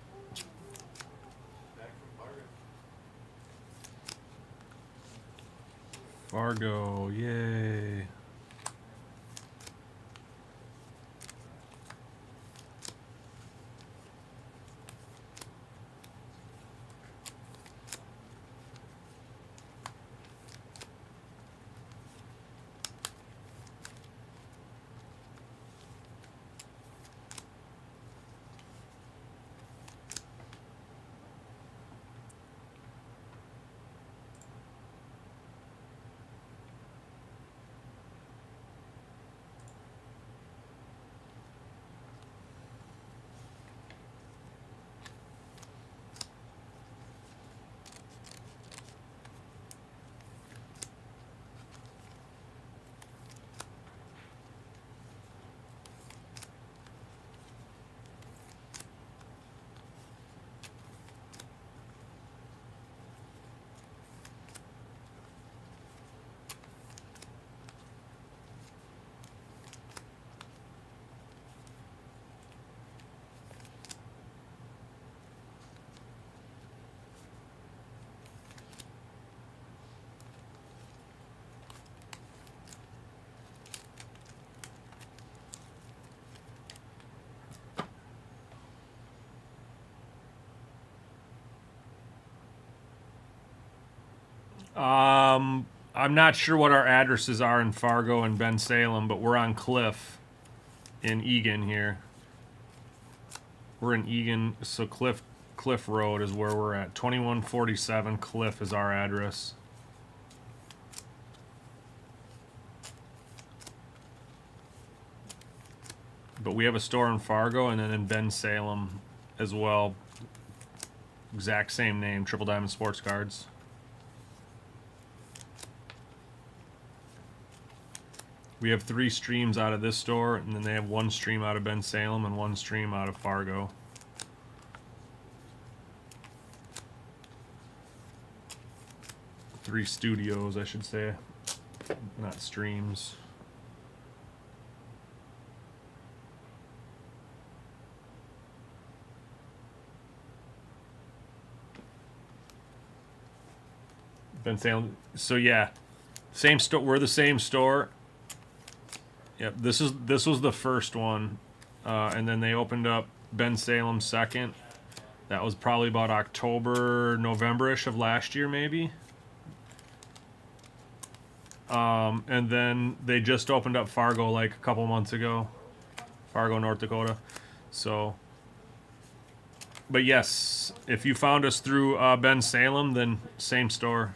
E: Back from Fargo.
B: Fargo, yay. I'm not sure what our addresses are in Fargo and Ben Salem, but we're on Cliff in Egan here. We're in Egan, so Cliff Road is where we're at. 2147 Cliff is our address. But we have a store in Fargo and then in Ben Salem as well. Exact same name, Triple Diamond Sports Cards. We have 3 streams out of this store, and then they have 1 stream out of Ben Salem and 1 stream out of Fargo. Three studios, I should say, not streams. Ben Salem. So yeah, same store. We're the same store. Yep. This was the first one, and then they opened up Ben Salem second. That was probably about October, November-ish of last year, maybe. And then they just opened up Fargo like a couple months ago. Fargo, North Dakota. So, but yes, if you found us through Ben Salem, then same store.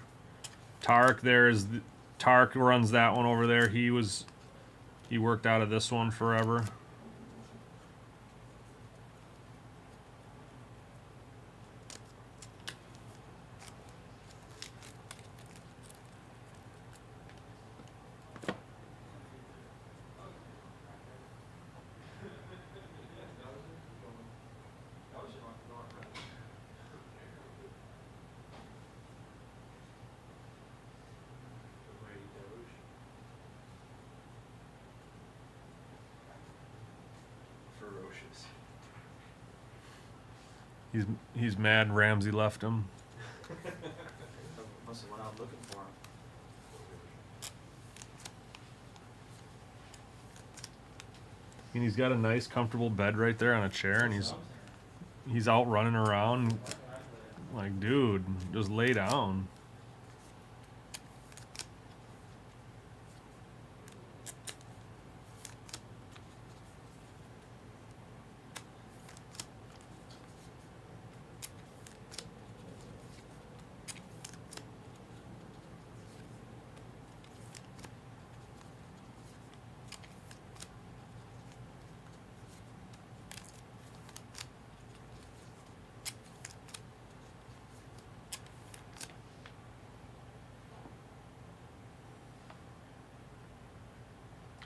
B: Tarek Tarek runs that one over there. He worked out of this one forever.
D: Ferocious.
B: He's mad Ramsey left him.
D: Must have went out looking for him.
B: And he's got a nice, comfortable bed right there on a chair, and he's out running around. Like, dude, just lay down.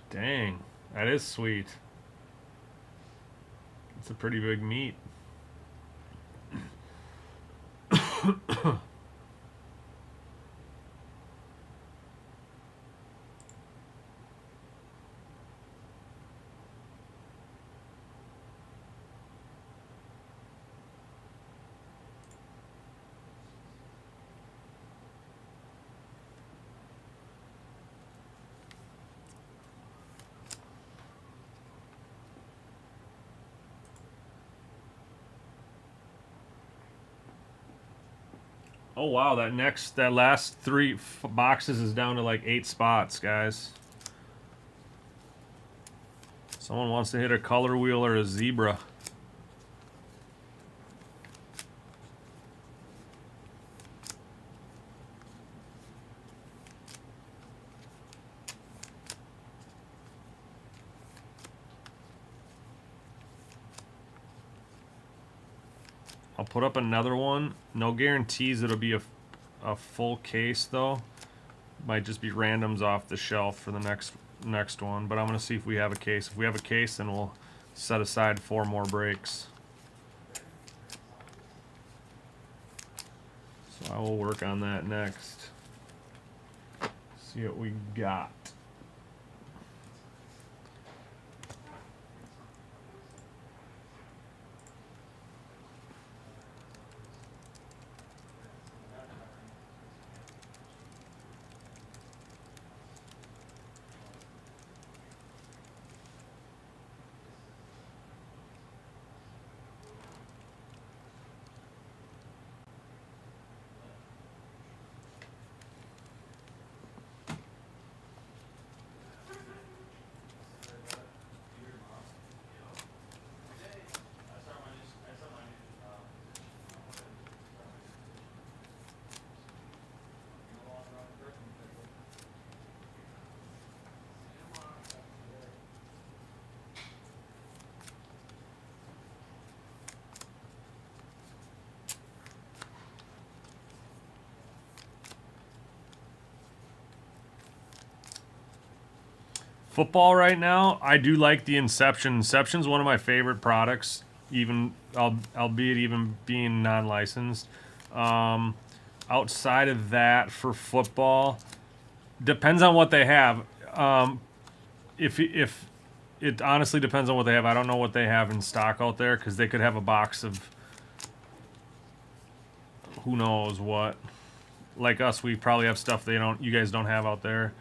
B: Dang, that is sweet. It's a pretty big meat. Oh wow, that last three boxes is down to like 8 spots, guys. Someone wants to hit a color wheel or a zebra. I'll put up another one. No guarantees it'll be a full case though. Might just be randoms off the shelf for the next one. But I'm gonna see if we have a case. If we have a case, then we'll set aside 4 more breaks. So I will work on that next. See what we got. Football right now, I do like the Inception. Inception's one of my favorite products, even albeit even being non-licensed. Outside of that, for football, depends on what they have. If it honestly depends on what they have. I don't know what they have in stock out there because they could have a box of who knows what. Like us, we probably have stuff you guys don't have out there.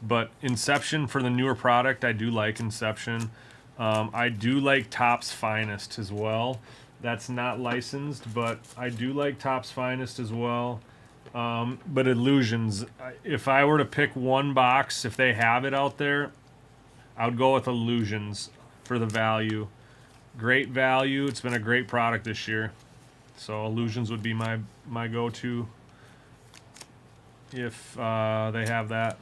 B: But Inception for the newer product, I do like Inception. I do like Topps Finest as well. That's not licensed, but I do like Topps Finest as well. But Illusions, if I were to pick one box, if they have it out there, I would go with Illusions for the value. Great value. It's been a great product this year. So Illusions would be my go-to if they have that.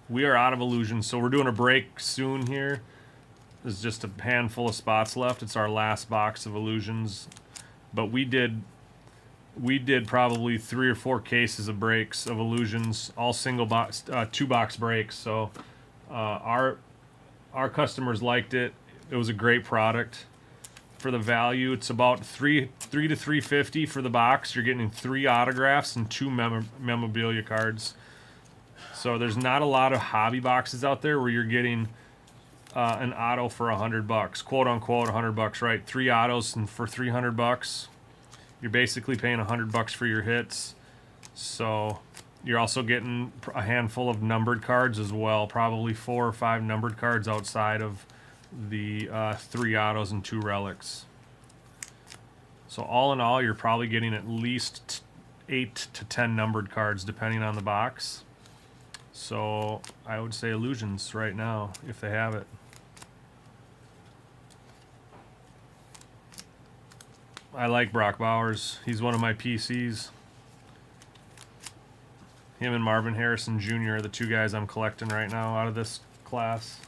B: We are out of Illusions, so we're doing a break soon here. There's just a handful of spots left. It's our last box of Illusions. But we did probably 3 or 4 cases of breaks of Illusions, all single box, 2-box breaks. So our customers liked it. It was a great product. For the value, it's about $3 to $3.50 for the box. You're getting 3 autographs and 2 memorabilia cards. So there's not a lot of hobby boxes out there where you're getting an auto for $100, quote unquote $100, right? 3 autos and for $300, you're basically paying $100 for your hits. So you're also getting a handful of numbered cards as well, probably 4 or 5 numbered cards outside of the 3 autos and 2 relics. So all in all, you're probably getting at least 8 to 10 numbered cards depending on the box. So I would say Illusions right now, if they have it. I like Brock Bowers. He's one of my PCs. Him and Marvin Harrison Jr. are the 2 guys I'm collecting right now out of this class.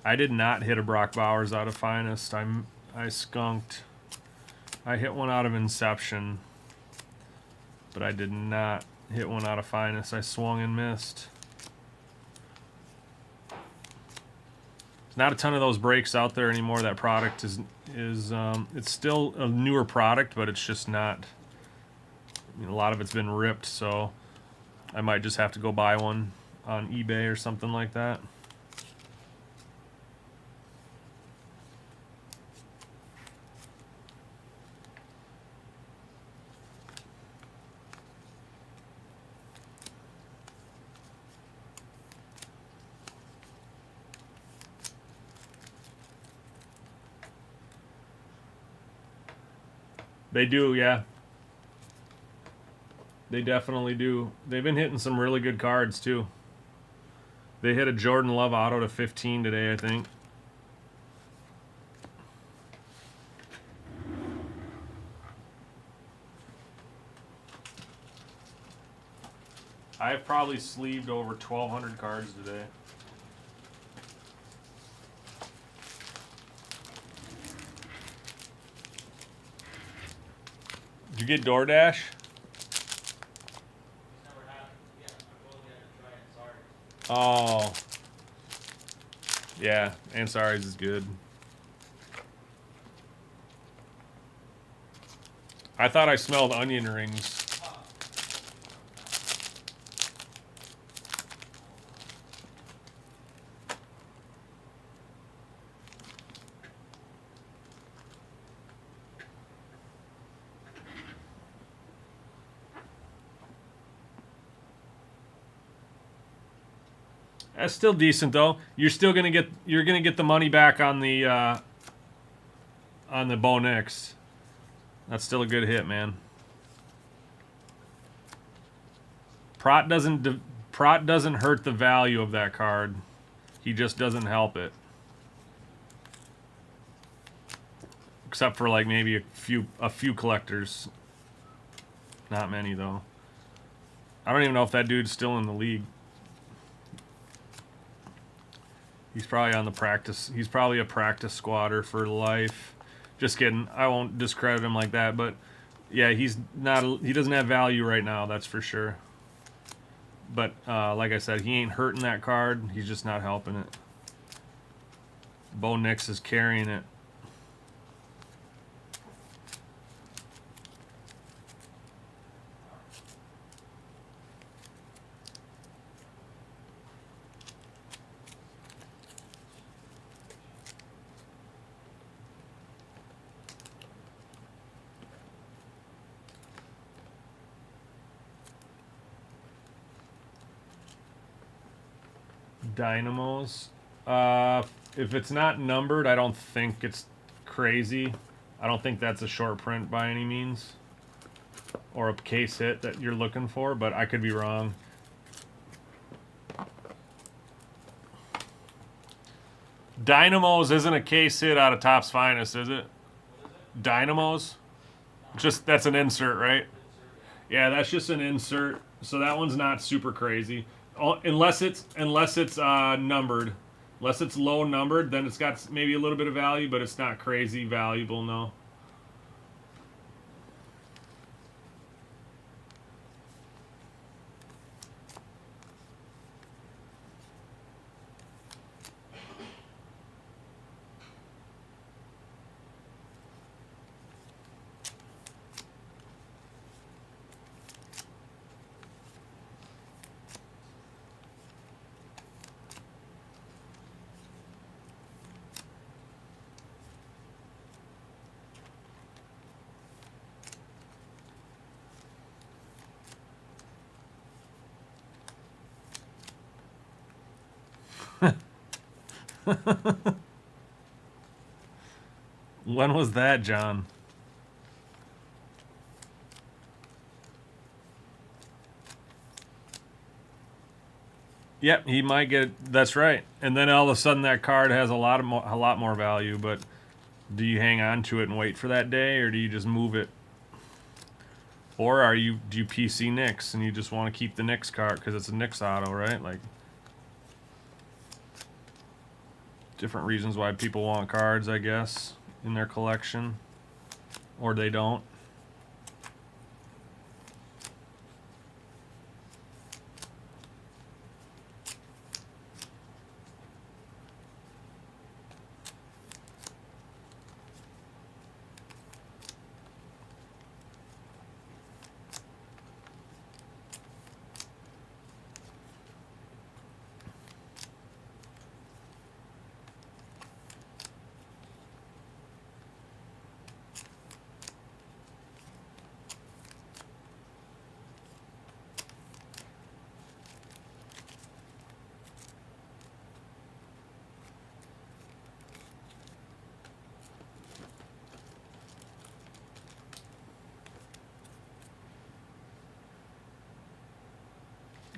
B: I did not hit a Brock Bowers out of Finest. I skunked. I hit one out of Inception, but I did not hit one out of Finest. I swung and missed. There's not a ton of those breaks out there anymore. That product is it's still a newer product, but it's just not. I mean, a lot of it's been ripped, so I might just have to go buy one on eBay or something like that. They do, yeah. They definitely do. They've been hitting some really good cards too. They hit a Jordan Love auto to 15 today, I think. I've probably sleeved over 1,200 cards today. Did you get DoorDash?
D: Never had it. Yeah, I'm going to try it. Sorry.
B: Oh. Yeah, Ansari's is good. I thought I smelled onion rings. That's still decent though. You're gonna get the money back on the Bo Nix. That's still a good hit, man. Prot doesn't hurt the value of that card. He just doesn't help it. Except for like maybe a few collectors. Not many though. I don't even know if that dude's still in the league. He's probably on the practice. He's probably a practice squatter for life. Just kidding. I won't discredit him like that, but yeah, he's not. He doesn't have value right now. That's for sure. But like I said, he ain't hurting that card. He's just not helping it. Bo Nix is carrying it. Dynamos. If it's not numbered, I don't think it's crazy. I don't think that's a short print by any means. Or a case hit that you're looking for, but I could be wrong. Dynamos isn't a case hit out of Topps Finest, is it? Dynamos? Just, that's an insert, right? Yeah, that's just an insert. So that one's not super crazy. Unless it's numbered. Unless it's low numbered, then it's got maybe a little bit of value, but it's not crazy valuable, no. When was that, John? Yep, he might get. That's right. And then all of a sudden, that card has a lot more value. But do you hang on to it and wait for that day, or do you just move it? Or do you PC Knicks and you just want to keep the Knicks card because it's a Knicks auto, right? Like, different reasons why people want cards, I guess, in their collection, or they don't.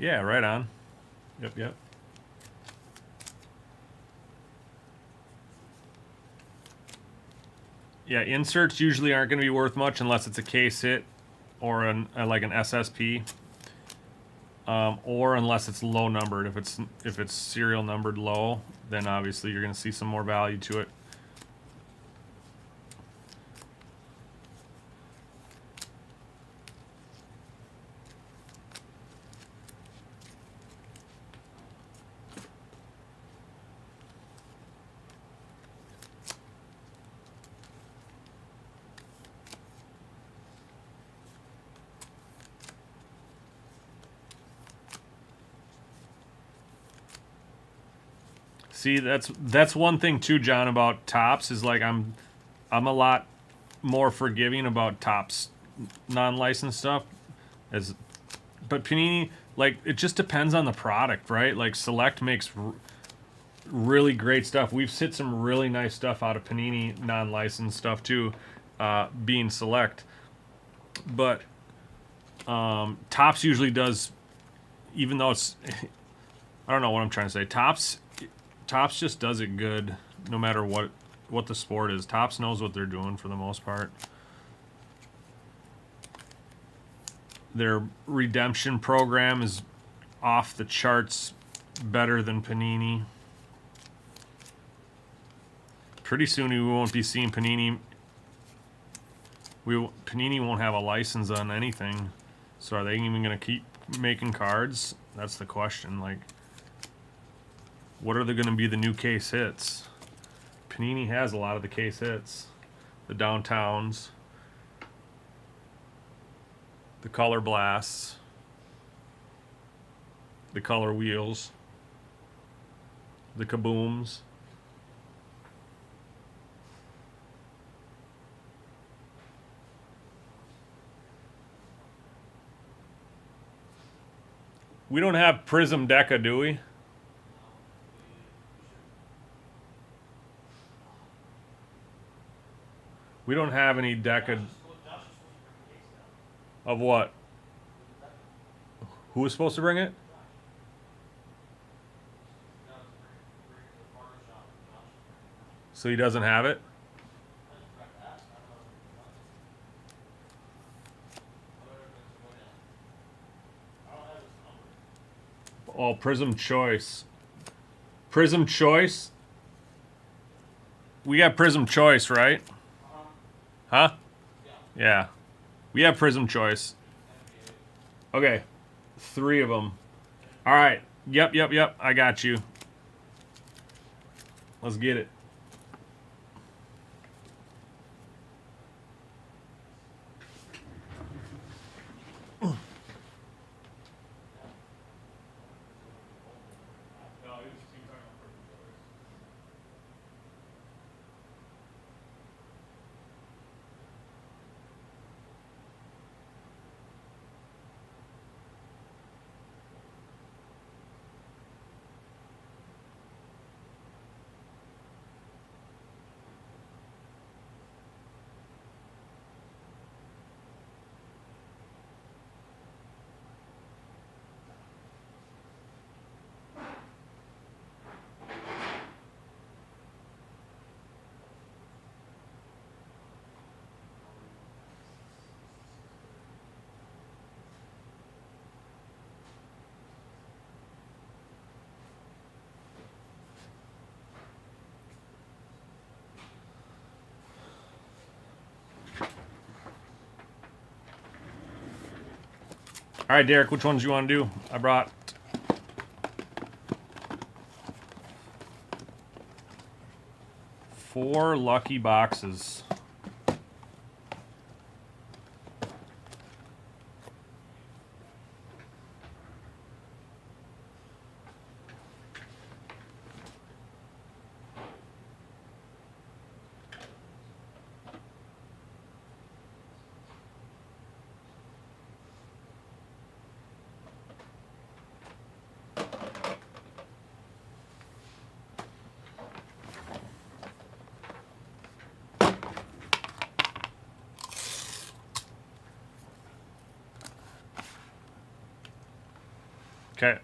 B: Yeah, right on. Yep, yep. Yeah, inserts usually aren't going to be worth much unless it's a case hit or like an SSP, or unless it's low numbered. If it's serial numbered low, then obviously you're going to see some more value to it. See, that's one thing too, John, about Topps is like I'm a lot more forgiving about Topps non-licensed stuff, but Panini, like, it just depends on the product, right? Like Select makes really great stuff. We've hit some really nice stuff out of Panini non-licensed stuff too, being Select, but Topps usually does, even though it's I don't know what I'm trying to say. Topps just does it good, no matter what the sport is. Topps knows what they're doing for the most part. Their redemption program is off the charts better than Panini. Pretty soon we won't be seeing Panini. Panini won't have a license on anything. So are they even going to keep making cards? That's the question. Like, what are they going to be the new case hits? Panini has a lot of the case hits. The Downtowns. The Color Blasts. The Color Wheels. The Kabooms. We don't have Prism Deca, do we? We don't have any Deca of what? Who was supposed to bring it? So he doesn't have it? Oh, Prism Choice. Prism Choice? We got Prism Choice, right? Huh? Yeah. We have Prism Choice. Okay. 3 of them. All right. Yep. I got you. Let's get it. All right, Derek, which ones do you want to do? I brought 4 lucky boxes. Okay.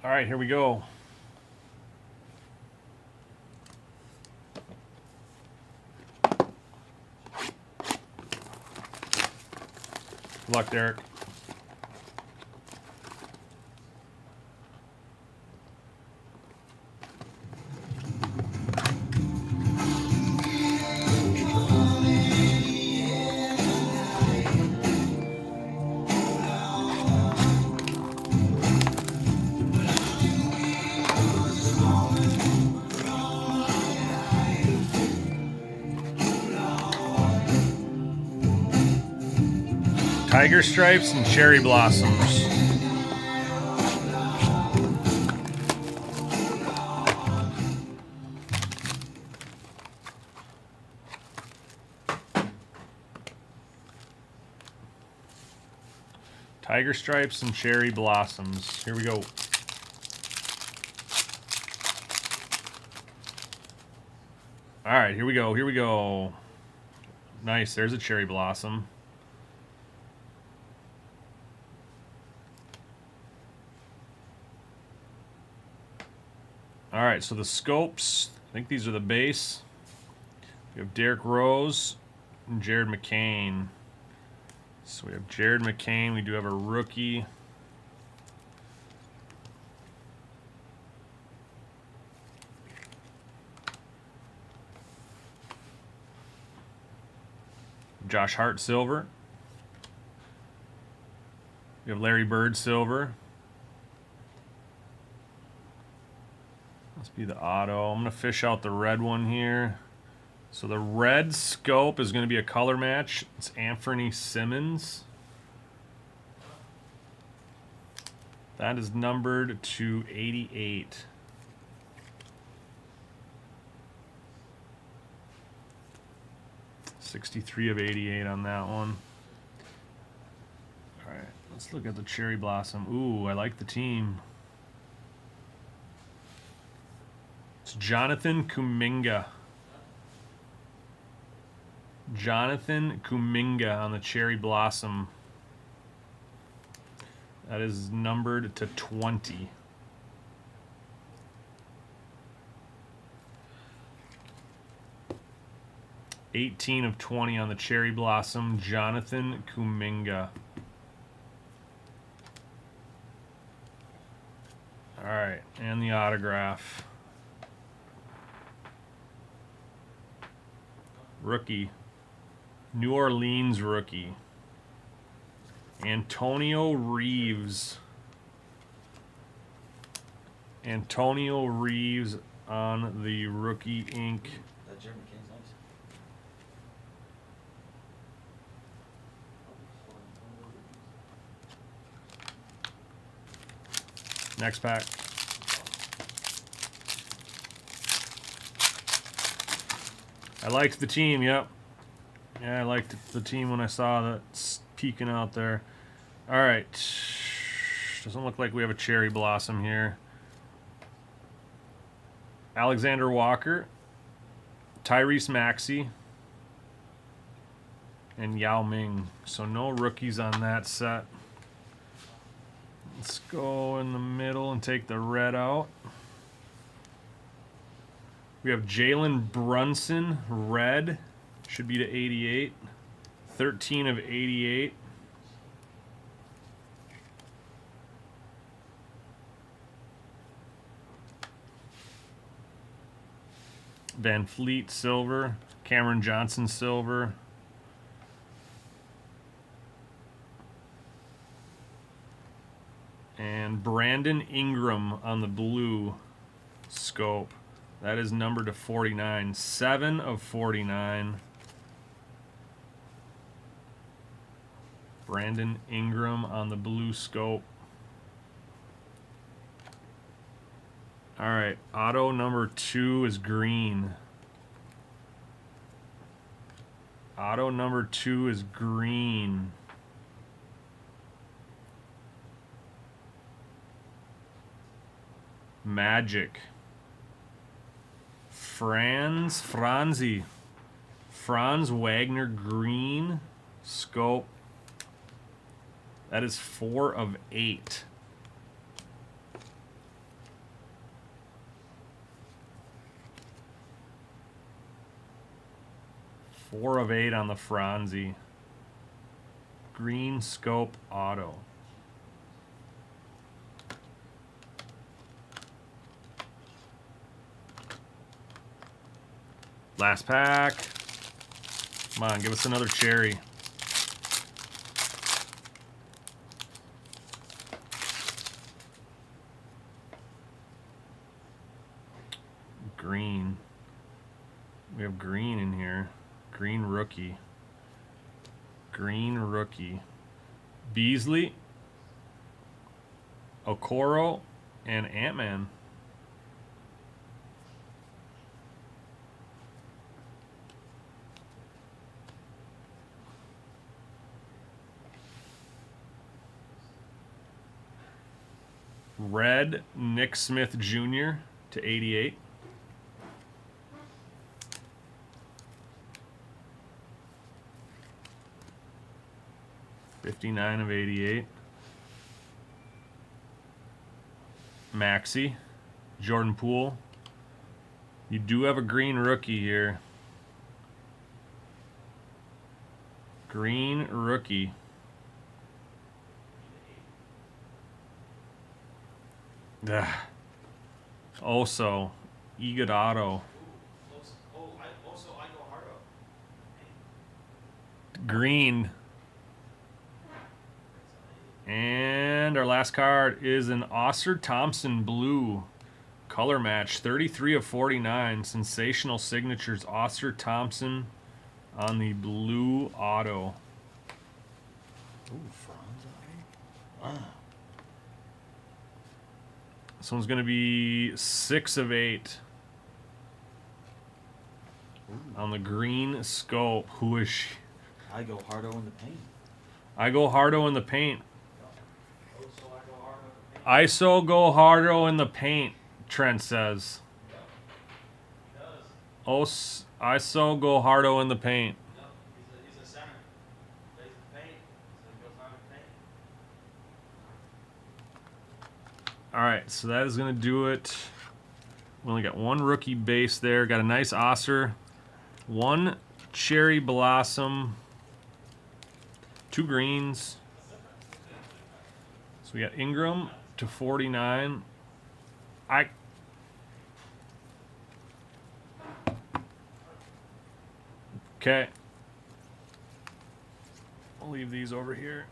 B: All right, here we go. Good luck, Derek. Tiger stripes and cherry blossoms. Tiger stripes and cherry blossoms. Here we go. All right, here we go. Here we go. Nice. There's a cherry blossom. All right, so the scopes, I think these are the base. We have Derek Rose and Jared McCain. So we have Jared McCain. We do have a rookie. Josh Hart silver. We have Larry Bird silver. Must be the auto. I'm going to fish out the red one here. So the red scope is going to be a color match. It's Anthony Simmons. That is numbered to 88. $63 of 88 on that one. All right, let's look at the cherry blossom. Ooh, I like the team. It's Jonathan Kuminga. Jonathan Kuminga on the cherry blossom. That is numbered to 20. $18 of 20 on the cherry blossom. Jonathan Kuminga. All right, and the autograph. Rookie. New Orleans rookie. Antonio Reeves. Antonio Reeves on the rookie ink.
D: That Jeremy McCain's nice.
B: Next pack. I liked the team, yep. Yeah, I liked the team when I saw that peeking out there. All right. Doesn't look like we have a cherry blossom here. Alexander Walker, Tyrese Maxey, and Yao Ming. So no rookies on that set. Let's go in the middle and take the red out. We have Jalen Brunson, red. Should be to 88. 13 of 88. Van Fleet, silver. Cameron Johnson, silver. And Brandon Ingram on the blue scope. That is numbered to 49. 7 of 49. Brandon Ingram on the blue scope. All right, auto number 2 is green. Auto number 2 is green. Magic. Franz Wagner green scope. That is 4 of 8. Four of 8 on the Franzi. Green scope auto. Last pack. Come on, give us another cherry. Green. We have green in here. Green rookie. Green rookie. Beasley, Okoro, and Ant-Man. Red, Nick Smith Jr. to 88. $59 of 88. Maxi, Jordan Poole. You do have a green rookie here. Green rookie. Also, Iguodala.
D: I go Hardo.
B: Green. And our last card is an Oscar Thompson blue color match, 33 of 49. Sensational signatures, Oscar Thompson on the blue auto.
D: Ooh, Franz. Wow.
B: This one's going to be 6 of 8 on the green scope. Who is she?
D: I go Hardo in the paint.
B: I go Hardo in the paint. ISO go Hardo in the paint, Trent says. ISO go Hardo in the paint.
D: He's a center. Plays the paint, so he goes on the paint.
B: Alright, so that is going to do it. We only got one rookie base there. Got a nice Oscar. One cherry blossom. 2 greens. So we got Ingram to 49. Okay. I'll leave these over here.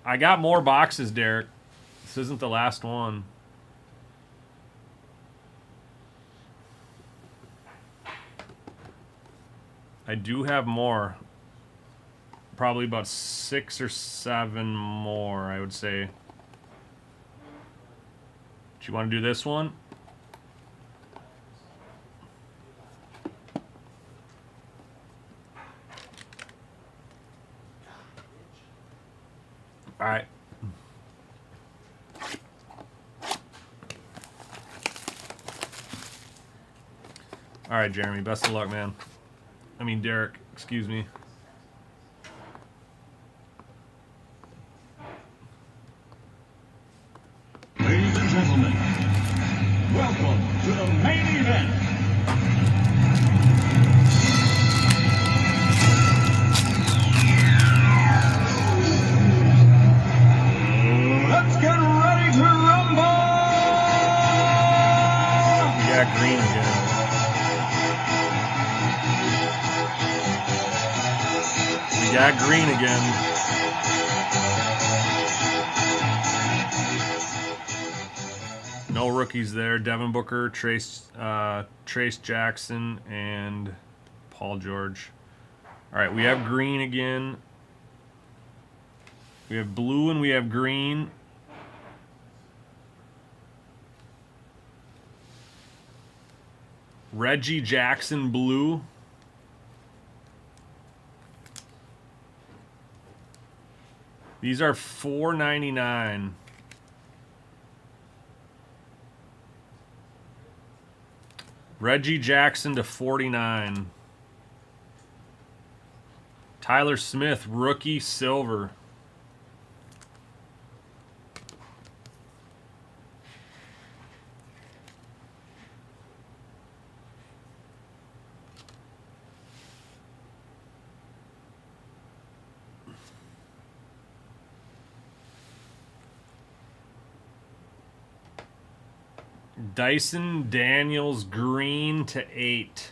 B: I got more boxes, Derek. This isn't the last one. I do have more. Probably about 6 or 7 more, I would say. Do you want to do this one? All right. All right, Jeremy. Best of luck, man. I mean, Derek. Excuse me.
F: Ladies and gentlemen, welcome to the main event. Let's get ready to rumble!
B: We got green again. We got green again. No rookies there. Devin Booker, Trace Jackson, and Paul George. All right, we have green again. We have blue and we have green. Reggie Jackson blue. These are $4.99. Reggie Jackson to 49. Tyler Smith, rookie silver. Dyson Daniels green to 8.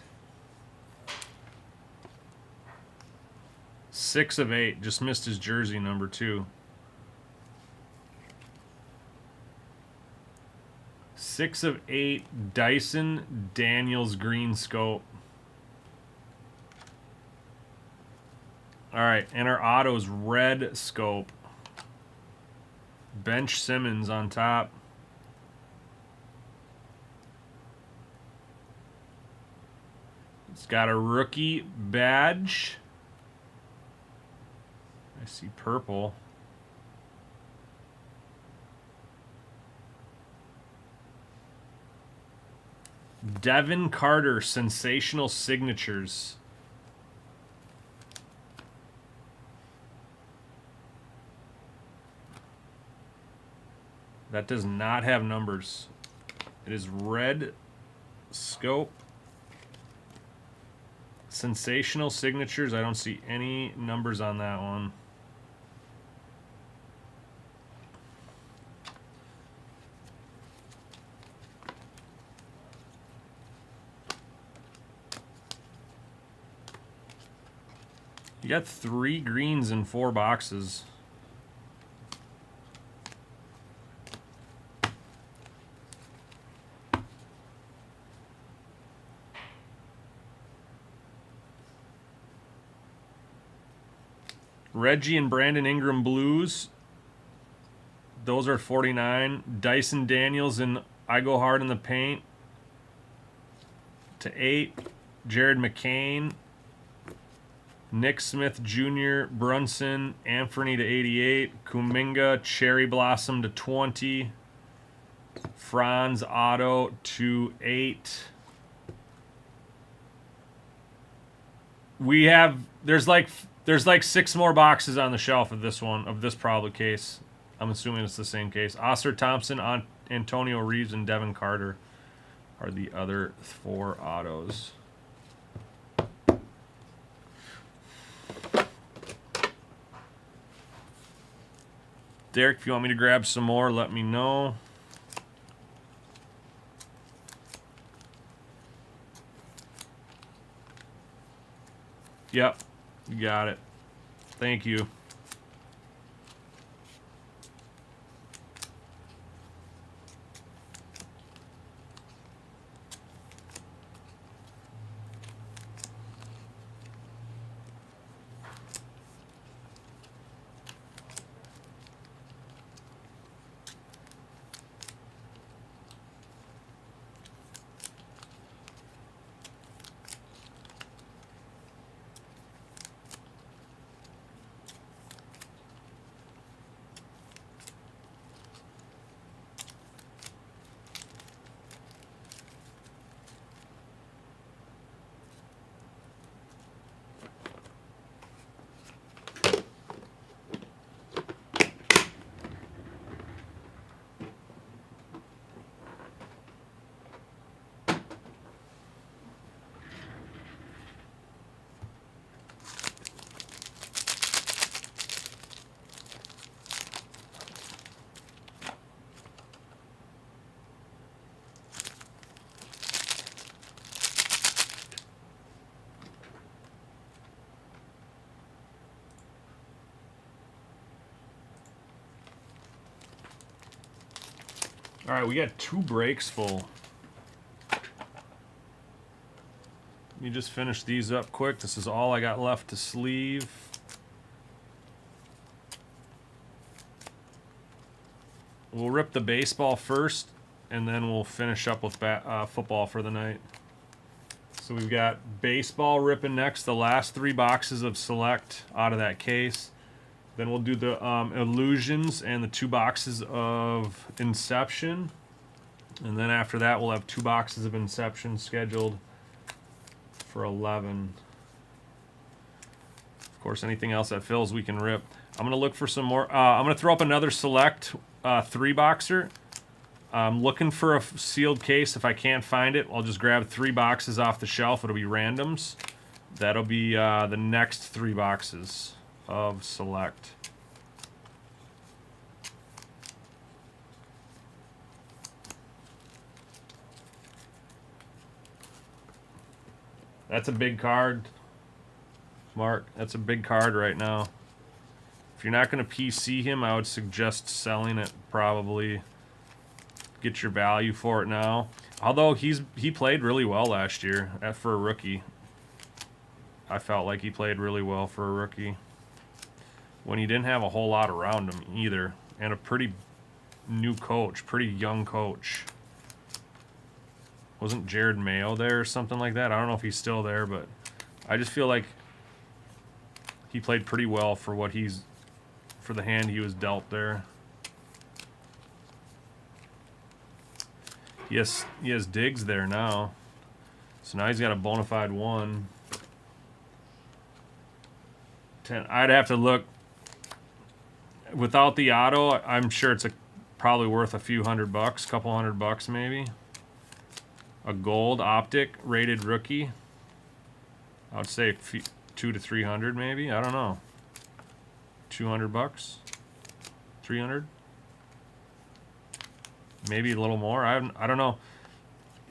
B: 6 of 8. Just missed his jersey number 2. 6 of 8. Dyson Daniels green scope. All right, and our auto's red scope. Bench Simmons on top. It's got a rookie badge. I see purple. Devin Carter, sensational signatures. That does not have numbers. It is red scope. Sensational signatures. I don't see any numbers on that one. You got 3 greens in 4 boxes. Reggie and Brandon Ingram blues. Those are 49. Dyson Daniels and I Go Hard in the Paint to 8. Jared McCain. Nick Smith Jr., Brunson, Anthony to 88. Kuminga, Cherry Blossom to 20. Franz Otto to 8. We have there's like 6 more boxes on the shelf of this one, of this probably case. I'm assuming it's the same case. Oscar Thompson, Antonio Reeves, and Devin Carter are the other 4 autos. Derek, if you want me to grab some more, let me know. Yep, you got it. Thank you. All right, we got 2 breaks full. Let me just finish these up quick. This is all I got left to sleeve. We'll rip the baseball first, and then we'll finish up with football for the night. So we've got baseball ripping next, the last 3 boxes of select out of that case. Then we'll do the illusions and the 2 boxes of Inception. And then after that, we'll have 2 boxes of Inception scheduled for 11. Of course, anything else that fills, we can rip. I'm going to look for some more. I'm going to throw up another select 3-boxer. I'm looking for a sealed case. If I can't find it, I'll just grab 3 boxes off the shelf. It'll be randoms. That'll be the next 3 boxes of select. That's a big card, Mark. That's a big card right now. If you're not going to PC him, I would suggest selling it probably. Get your value for it now. Although he played really well last year for a rookie. I felt like he played really well for a rookie. When he didn't have a whole lot around him either. And a pretty new coach, pretty young coach. Wasn't Jared Mayo there or something like that? I don't know if he's still there, but I just feel like he played pretty well for what for the hand he was dealt there. He has Diggs there now. So now he's got a bona fide 1. 10. I'd have to look. Without the auto, I'm sure it's probably worth a few $100, couple $100 maybe. A gold optic rated rookie. I would say 200 to 300 maybe. I don't know. $200, 300. Maybe a little more. I don't know.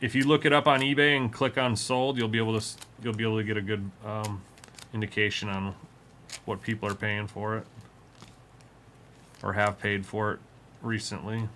B: If you look it up on eBay and click on sold, you'll be able to get a good indication on what people are paying for it or have paid for it recently.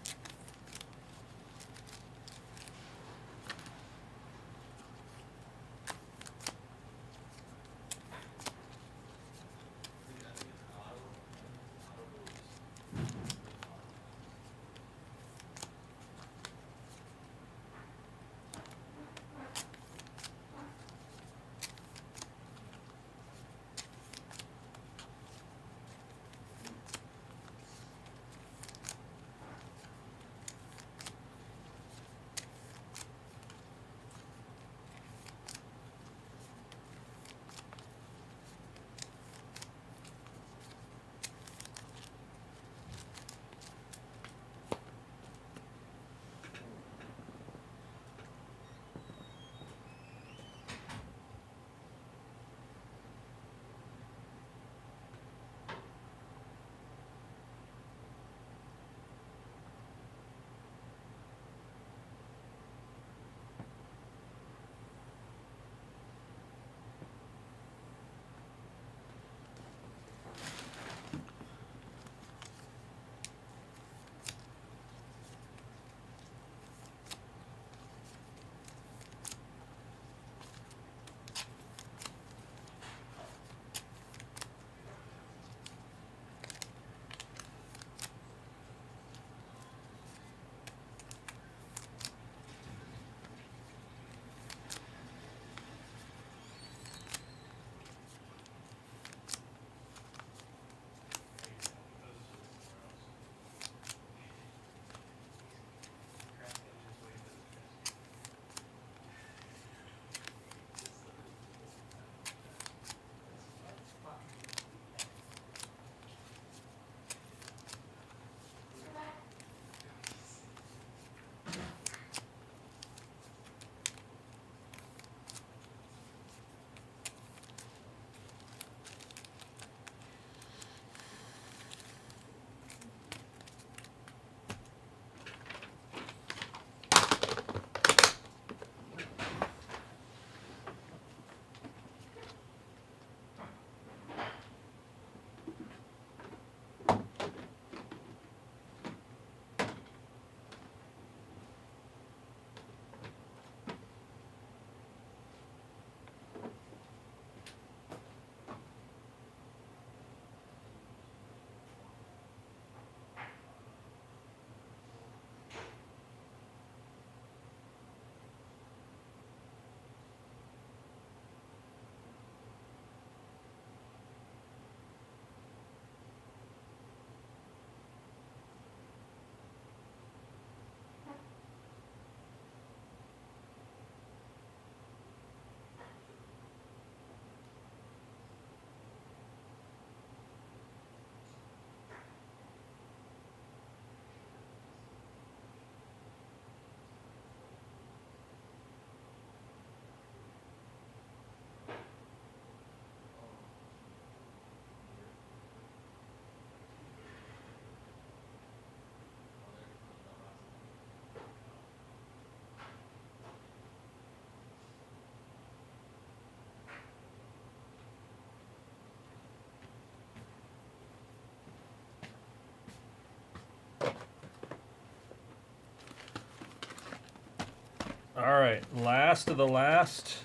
B: All right, last of the last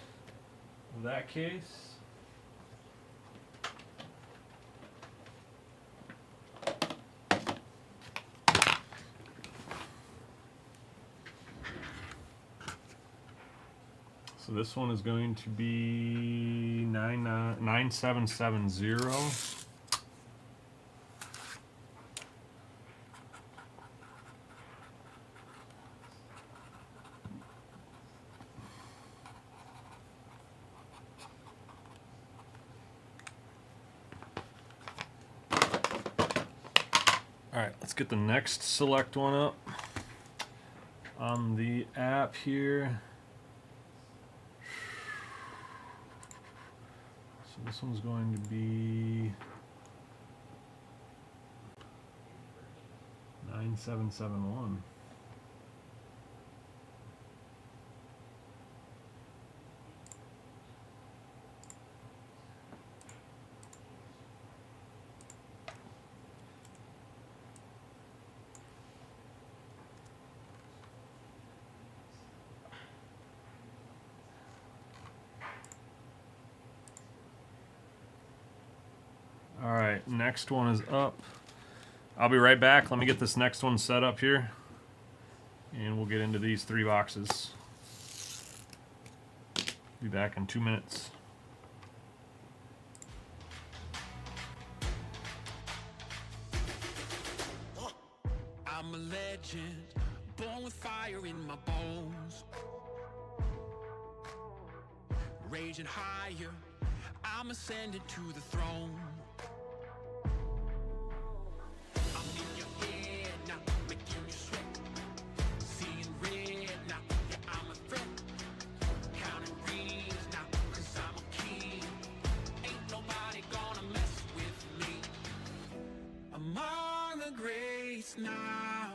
B: of that case. So this one is going to be 9770. All right, let's get the next select one up on the app here. So this one's going to be 9771. All right, next one is up. I'll be right back. Let me get this next one set up here, and we'll get into these 3 boxes. Be back in 2 minutes.
A: I'm a legend, born with fire in my bones. Raging higher, I'm ascended to the throne. I'm in your head now, making you sweat. Seeing red now, yeah, I'm a threat. Counting rings now, cause I'm a king. Ain't nobody gonna mess with me. Among the greats now,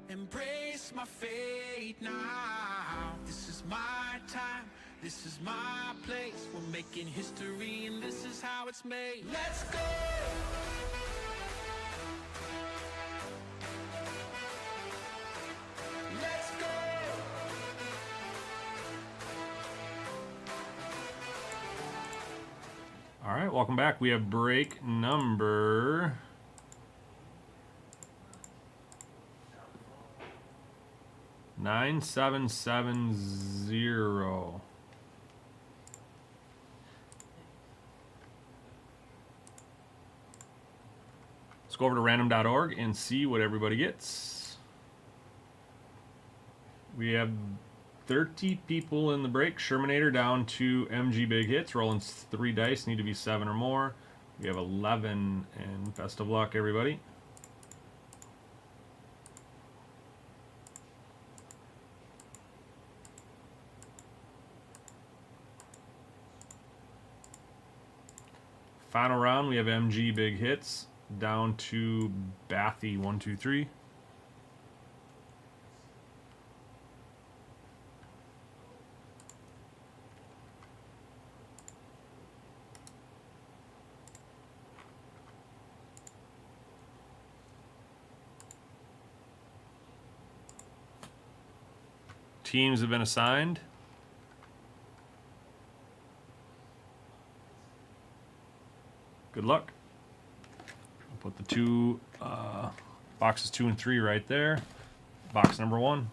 A: embrace my fate now. This is my time, this is my place. We're making history and this is how it's made. Let's go! Let's go!
B: All right, welcome back. We have break number 9770. Let's go over to random.org and see what everybody gets. We have 30 people in the break. Shermanator down to MG Big Hits. Rolling 3 dice. Need to be 7 or more. We have 11, and best of luck, everybody. Final round, we have MG Big Hits down to Bathy 1, 2, 3. Teams have been assigned. Good luck. I'll put the 2 boxes 2 and 3 right there. Box number 1.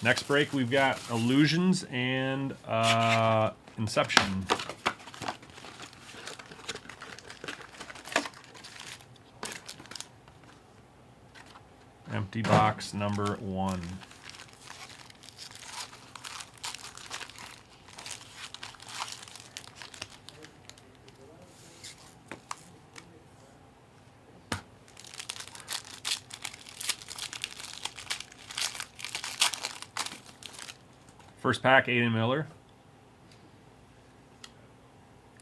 B: Next break, we've got Illusions and Inception. Empty box number 1. First pack, Aiden Miller,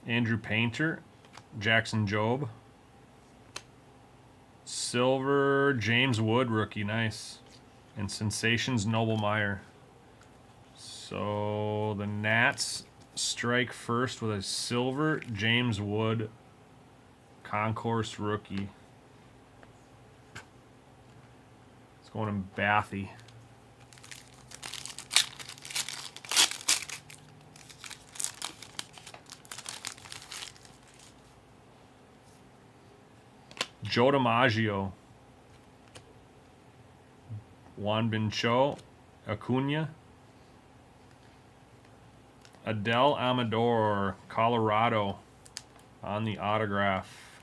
B: Andrew Painter, Jackson Jobe, Silver, James Wood, rookie, nice, and Sensations, Noble Meyer. So the Nats strike first with a silver, James Wood, Concourse rookie. It's going to Bathy. Joe DiMaggio. Juan Bincho. Acuna. Adele Amador, Colorado, on the autograph.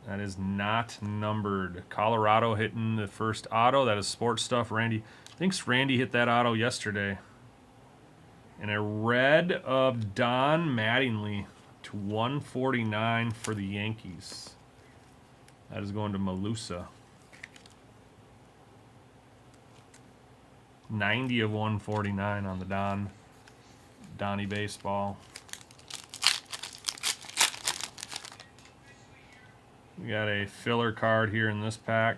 B: That is not numbered. Colorado hitting the first auto. That is sports stuff. Randy, I think Randy hit that auto yesterday. And a red of Don Mattingly to 149 for the Yankees. That is going to Malusa. 90 of 149 on the Donnie baseball. We got a filler card here in this pack.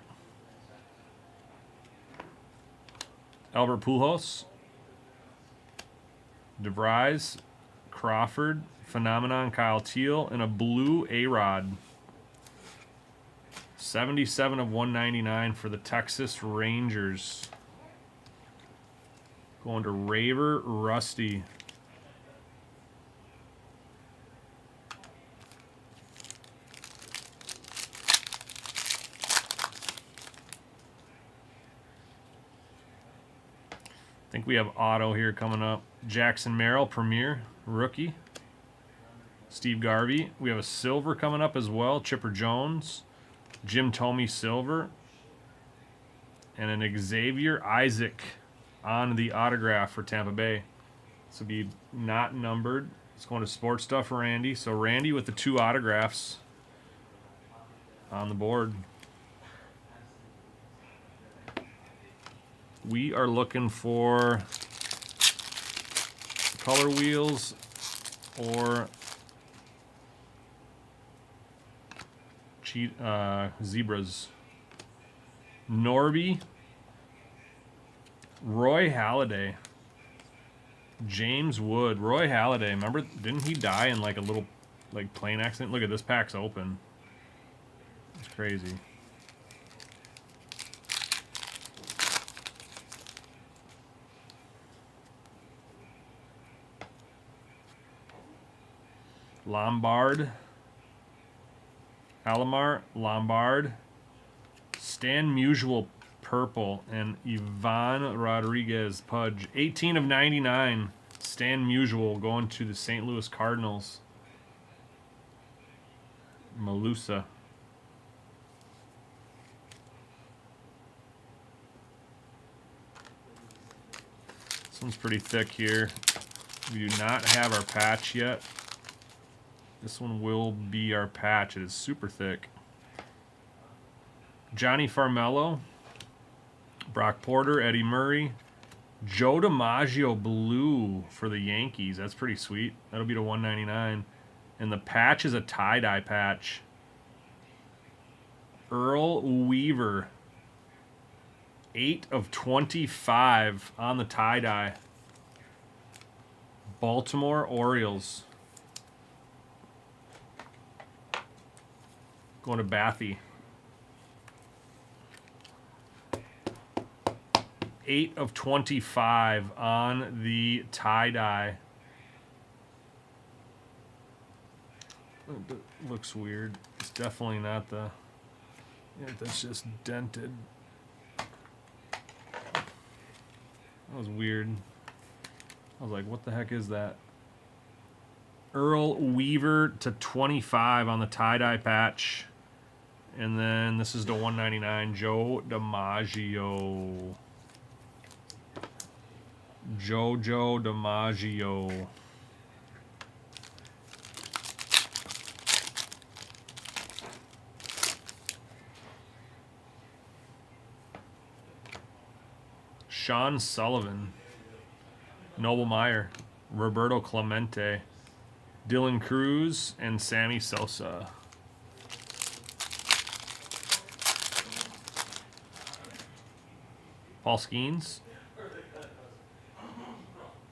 B: Albert Pujols, DeVries, Crawford, Phenomenon, Kyle Teal, and a blue A-Rod. 77 of 199 for the Texas Rangers. Going to Raver Rusty. I think we have auto here coming up. Jackson Merrill, Premier, rookie. Steve Garvey. We have a silver coming up as well. Chipper Jones. Jim Thome silver. And an Xavier Isaac on the autograph for Tampa Bay. This will be not numbered. It's going to Sports Stuff Randy. So Randy with the 2 autographs on the board. We are looking for color wheels or zebras. Norby. Roy Halladay. James Wood. Roy Halladay. Remember, didn't he die in like a little plane accident? Look at this, pack's open. It's crazy. Lombard. Alomar. Lombard. Stan Musial purple, and Ivan Rodriguez Pudge. 18 of 99. Stan Musial going to the St. Louis Cardinals. Malusa. This one's pretty thick here. We do not have our patch yet. This one will be our patch. It is super thick. Johnny Farmello. Brock Porter, Eddie Murray, Joe DiMaggio blue for the Yankees. That's pretty sweet. That'll be to 199. And the patch is a tie-dye patch. Earl Weaver. 8 of 25 on the tie-dye. Baltimore Orioles. Going to Bathy. 8 of 25 on the tie-dye. Looks weird. It's definitely not the... Yeah, that's just dented. That was weird. I was like, what the heck is that? Earl Weaver to 25 on the tie-dye patch. And then this is to 199. Joe DiMaggio. Jojo DiMaggio. Sean Sullivan. Noble Meyer. Roberto Clemente. Dylan Cruz and Sammy Sosa. Paul Skeens.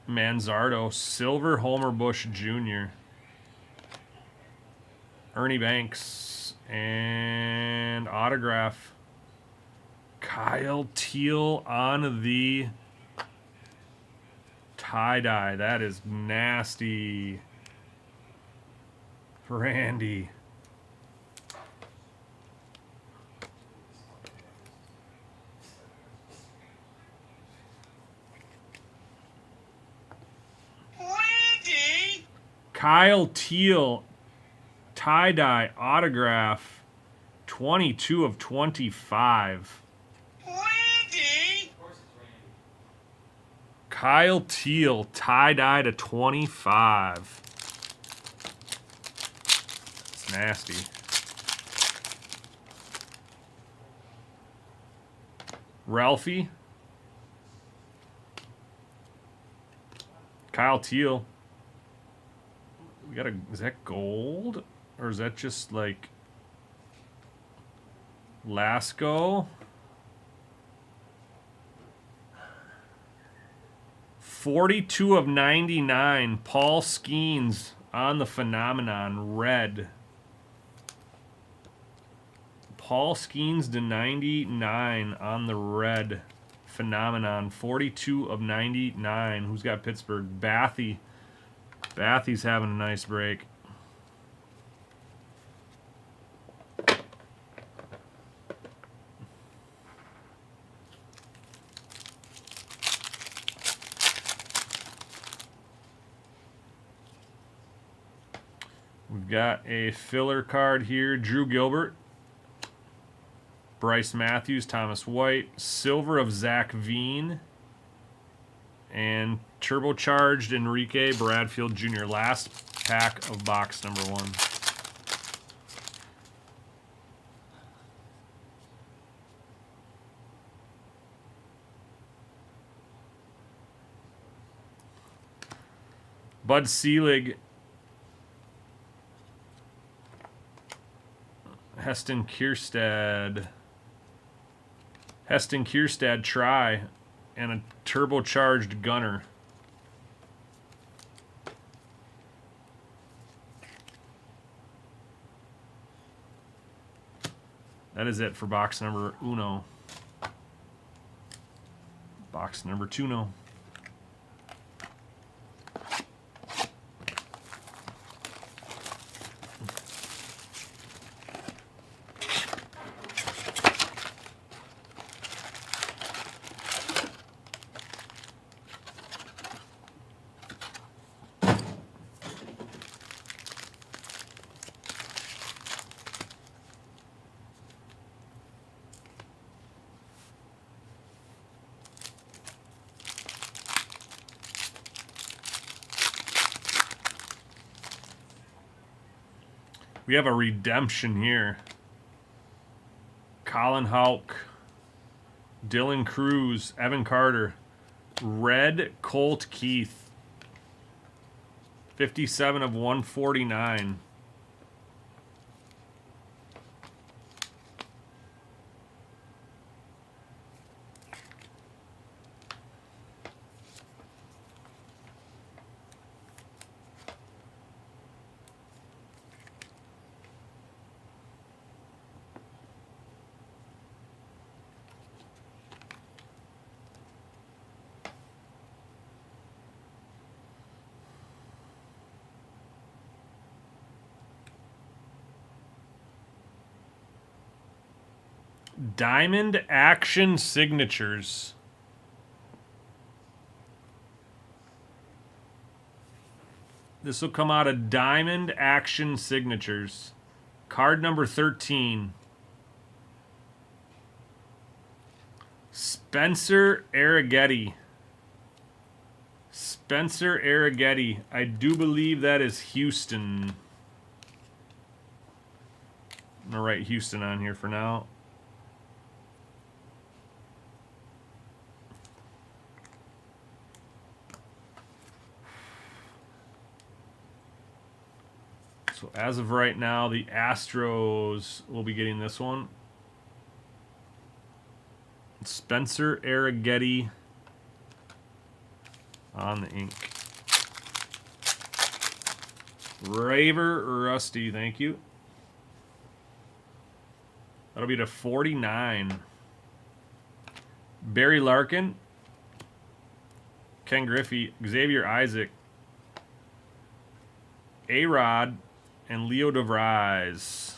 B: Manzardo, Silver Homer Bush Jr., Ernie Banks, And autograph. Kyle Teal on the tie-dye. That is nasty. For Andy.
F: Randy!
B: Kyle Teal tie-dye autograph 22 of 25.
F: Randy!
B: Kyle Teal tie-dye to 25. It's nasty. Ralphie. Kyle Teal. We got a, is that gold? Or is that just like Lasco? 42 of 99. Paul Skeens on the Phenomenon. Red. Paul Skeens to 99 on the red Phenomenon. 42 of 99. Who's got Pittsburgh? Bathy. Bathy's having a nice break. We've got a filler card here. Drew Gilbert. Bryce Matthews, Thomas White, silver of Zach Veen, and turbocharged Enrique Bradfield Jr. Last pack of box number 1. Bud Selig, Heston Kierstad. Heston Kierstad try, and a turbocharged Gunner. That is it for box number uno. Box number 2. We have a redemption here. Colin Houck, Dylan Cruz, Evan Carter, red Colt Keith, 57 of 149. Diamond Action Signatures. This will come out of Diamond Action Signatures. Card number 13. Spencer Arrighetti. Spencer Arrighetti. I do believe that is Houston. I'm going to write Houston on here for now. So as of right now, the Astros will be getting this one. Spencer Arrighetti on the ink. Raver Rusty, thank you. That'll be to 49. Barry Larkin, Ken Griffey, Xavier Isaac, A-Rod, and Leo DeVries.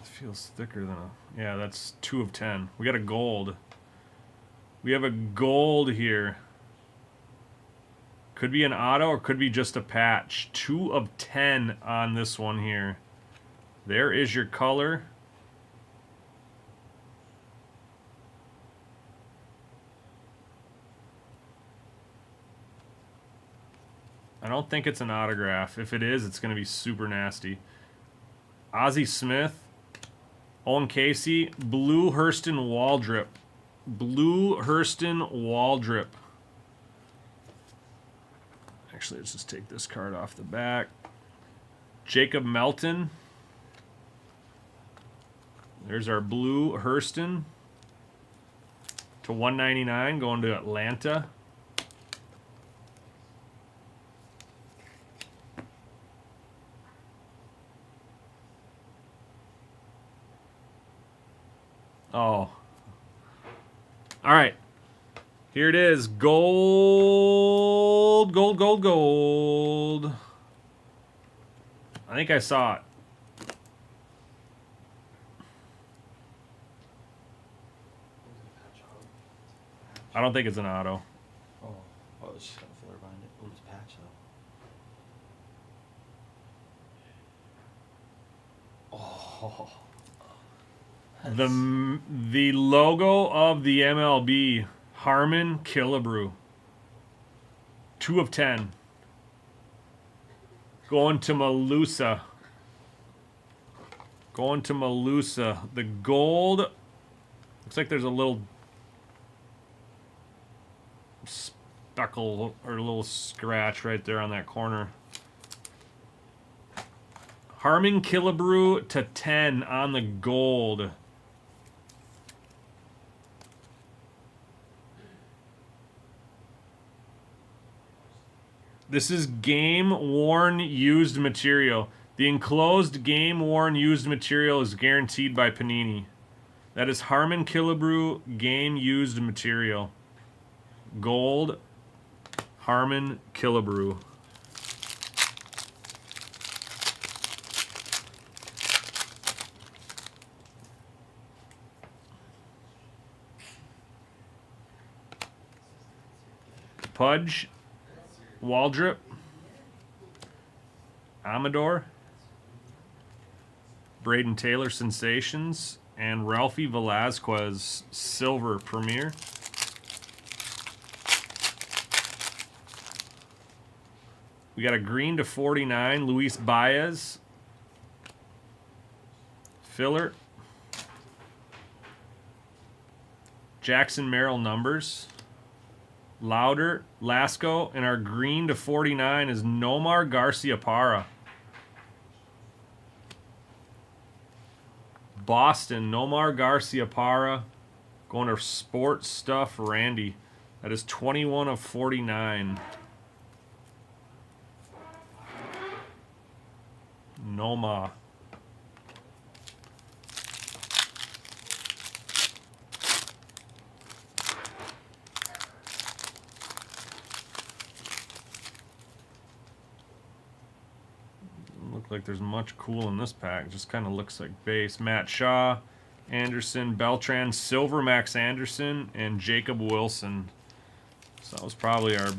B: Feels thicker than a... Yeah, that's 2 of 10. We got a gold. We have a gold here. Could be an auto or could be just a patch. 2 of 10 on this one here. There is your color. I don't think it's an autograph. If it is, it's going to be super nasty. Ozzie Smith. Owen Casey, Blue Hurston Waldrip. Blue Hurston Waldrip. Actually, let's just take this card off the back. Jacob Melton. There's our Blue Hurston. To 199, going to Atlanta. Oh. All right. Here it is. Gold, gold, gold, gold. I think I saw it. I don't think it's an auto.
D: Oh, I was just gonna filler bind it. Oh, it's a patch though. Oh.
B: The logo of the MLB, Harmon Killebrew. 2 of 10. Going to Malusa. Going to Malusa. The gold. Looks like there's a little speckle or a little scratch right there on that corner. Harmon Killebrew to 10 on the gold. This is game-worn used material. The enclosed game-worn used material is guaranteed by Panini. That is Harmon Killebrew game-used material. Gold, Harmon Killebrew. Pudge, Waldrip, Amador, Braden Taylor Sensations, and Ralphie Velazquez Silver Premier. We got a green to 49, Luis Baez. Filler. Jackson Merrill numbers. Louder, Lasco, and our green to 49 is Nomar Garciaparra. Boston, Nomar Garciaparra. Going to Sports Stuff Randy. That is 21 of 49. Noma. Look like there's much cool in this pack. Just kind of looks like base. Matt Shaw, Anderson, Beltran, Silver Max Anderson, and Jacob Wilson. So that was probably our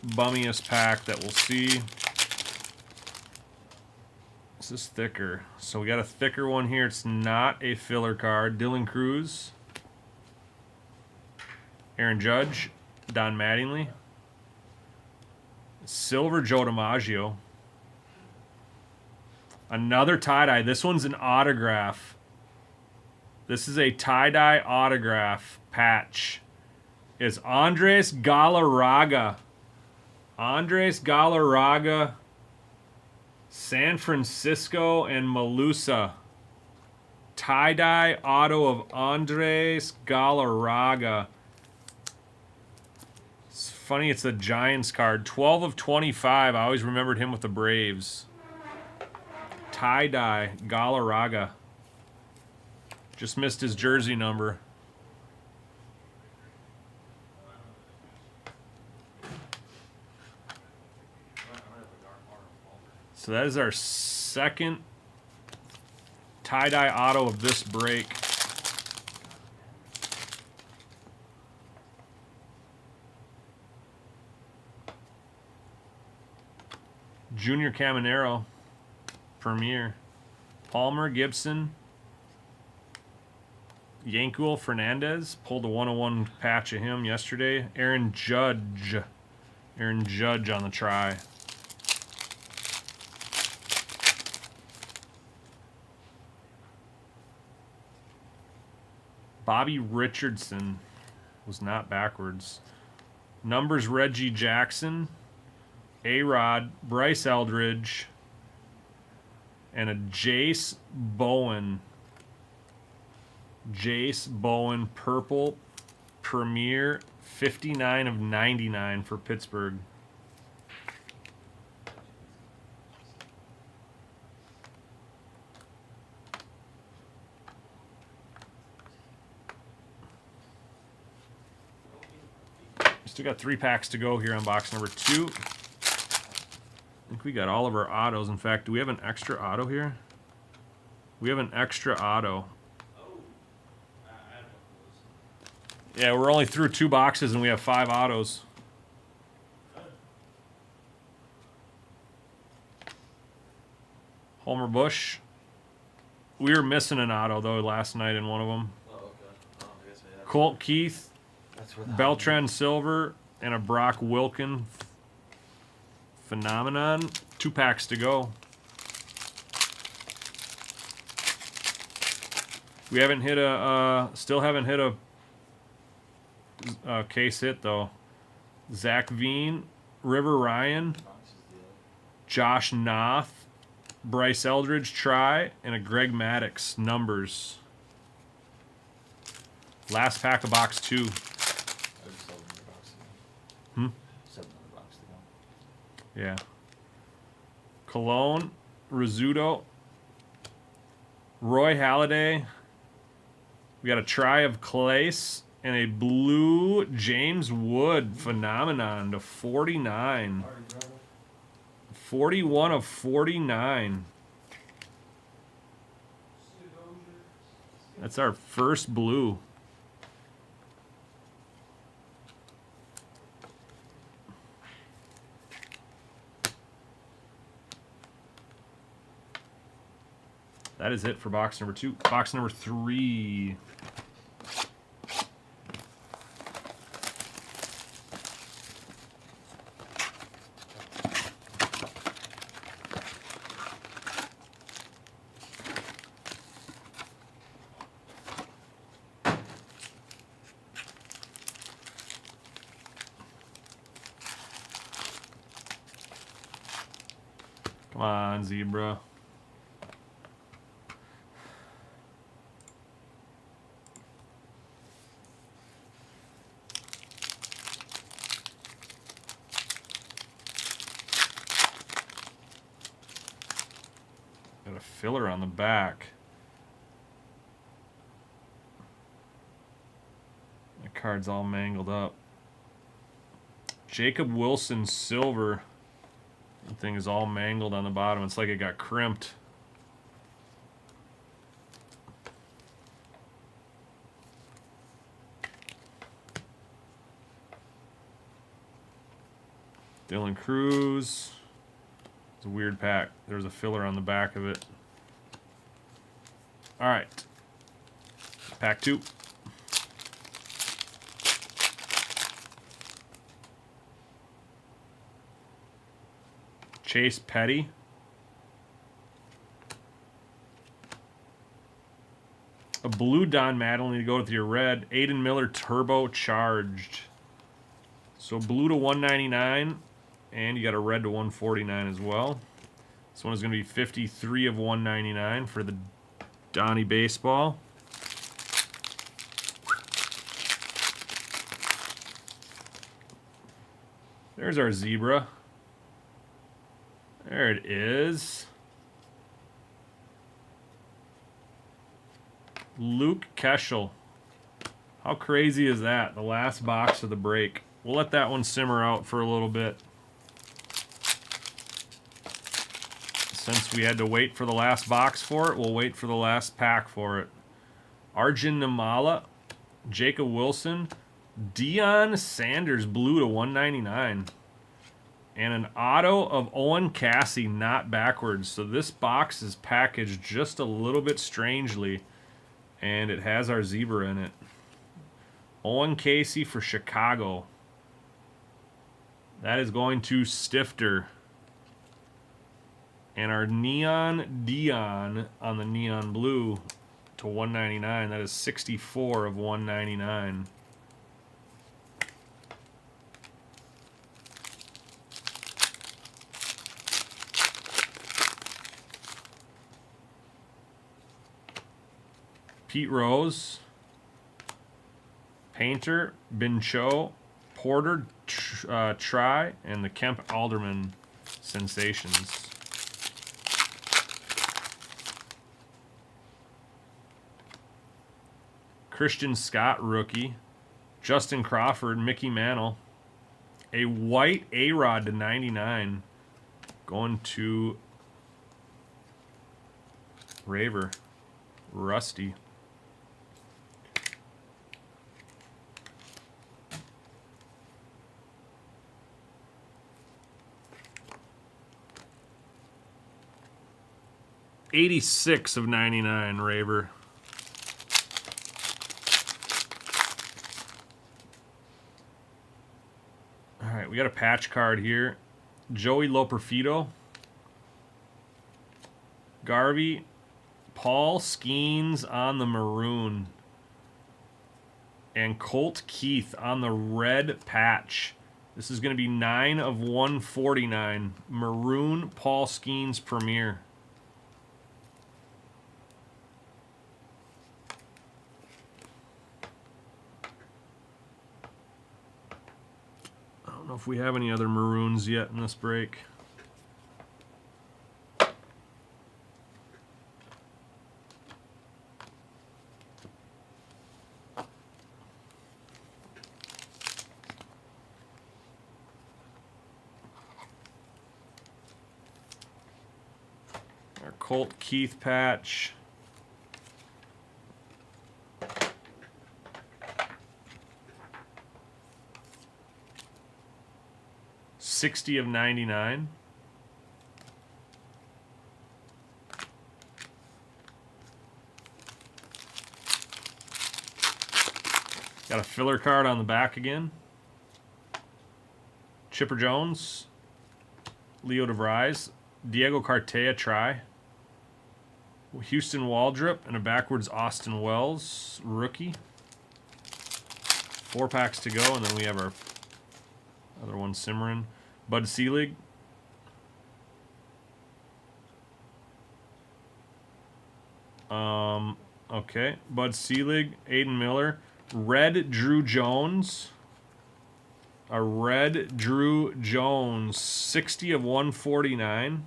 B: bummiest pack that we'll see. This is thicker. So we got a thicker one here. It's not a filler card. Dylan Cruz, Aaron Judge, Don Mattingly, Silver Joe DiMaggio. Another tie-dye. This one's an autograph. This is a tie-dye autograph patch. It's Andres Galarraga. Andres Galarraga, San Francisco and Malusa. Tie-dye auto of Andres Galarraga. It's funny, it's a Giants card. 12 of 25. I always remembered him with the Braves. Tie-dye Galarraga. Just missed his jersey number. So that is our second tie-dye auto of this break. Junior Caminero, Premier. Palmer, Gibson. Yankuel Fernandez, pulled a 101 patch of him yesterday. Aaron Judge on the try. Bobby Richardson was not backwards. Numbers Reggie Jackson, A-Rod, Bryce Eldridge, and a Jace Bowen. Jace Bowen, purple, Premier, 59 of 99 for Pittsburgh. Still got 3 packs to go here on box number 2. I think we got all of our autos. In fact, do we have an extra auto here? We have an extra auto. Yeah, we're only through 2 boxes and we have 5 autos. Homer Bush. We were missing an auto though last night in one of them.
D: Oh, okay. Oh, I guess we have.
B: Colt Keith,
D: That's where the
B: Beltran Silver, and a Brock Wilken Phenomenon. 2 packs to go. We haven't hit a, still haven't hit a case hit though. Zach Veen, River Ryan,
D: boxes deal.
B: Josh Noth, Bryce Eldridge try, and a Greg Maddux numbers. Last pack of box 2.
D: I just sold another box to go. 7 other box to go.
B: Yeah. Cologne, Rizzuto, Roy Halladay. We got a try of Clace and a blue James Wood Phenomenon to 49. 41 of 49. That's our first blue. That is it for box number 2. Box number 3. Come on, Zebra. Got a filler on the back. The card's all mangled up. Jacob Wilson Silver. The thing is all mangled on the bottom. It's like it got crimped. Dylan Cruz. It's a weird pack. There's a filler on the back of it. All right. Pack 2. Chase Petty. A blue Don Mattingly to go with your red. Aiden Miller Turbo Charged. So blue to 199. And you got a red to 149 as well. This one is going to be 53 of 199 for the Donnie Baseball. There's our zebra. There it is. Luke Keschel. How crazy is that? The last box of the break. We'll let that one simmer out for a little bit. Since we had to wait for the last box for it, we'll wait for the last pack for it. Arjun Namala, Jacob Wilson, Deion Sanders, blue to 199. And an auto of Owen Cassie, not backwards. So this box is packaged just a little bit strangely. And it has our zebra in it. Owen Casey for Chicago. That is going to Stifter. And our Neon Dion on the neon blue to 199. That is 64 of 199. Pete Rose, Painter, Bincho, Porter, Try, and the Kemp Alderman Sensations. Christian Scott, rookie. Justin Crawford, Mickey Mantle. A white A-Rod to 99. Going to Raver. Rusty. $86 of 99, Raver. All right, we got a patch card here. Joey Loperfido. Garvey. Paul Skeens on the maroon. And Colt Keith on the red patch. This is going to be 9 of 149. Maroon Paul Skeens Premier. I don't know if we have any other maroons yet in this break. Our Colt Keith patch. $60 of 99. Got a filler card on the back again. Chipper Jones, Leo DeVries, Diego Cartea Try, Houston Waldrop, and a backwards Austin Wells rookie. 4 packs to go, and then we have our other one simmering. Bud Selig. Okay. Bud Selig, Aiden Miller. Red Drew Jones. A red Drew Jones. 60 of 149.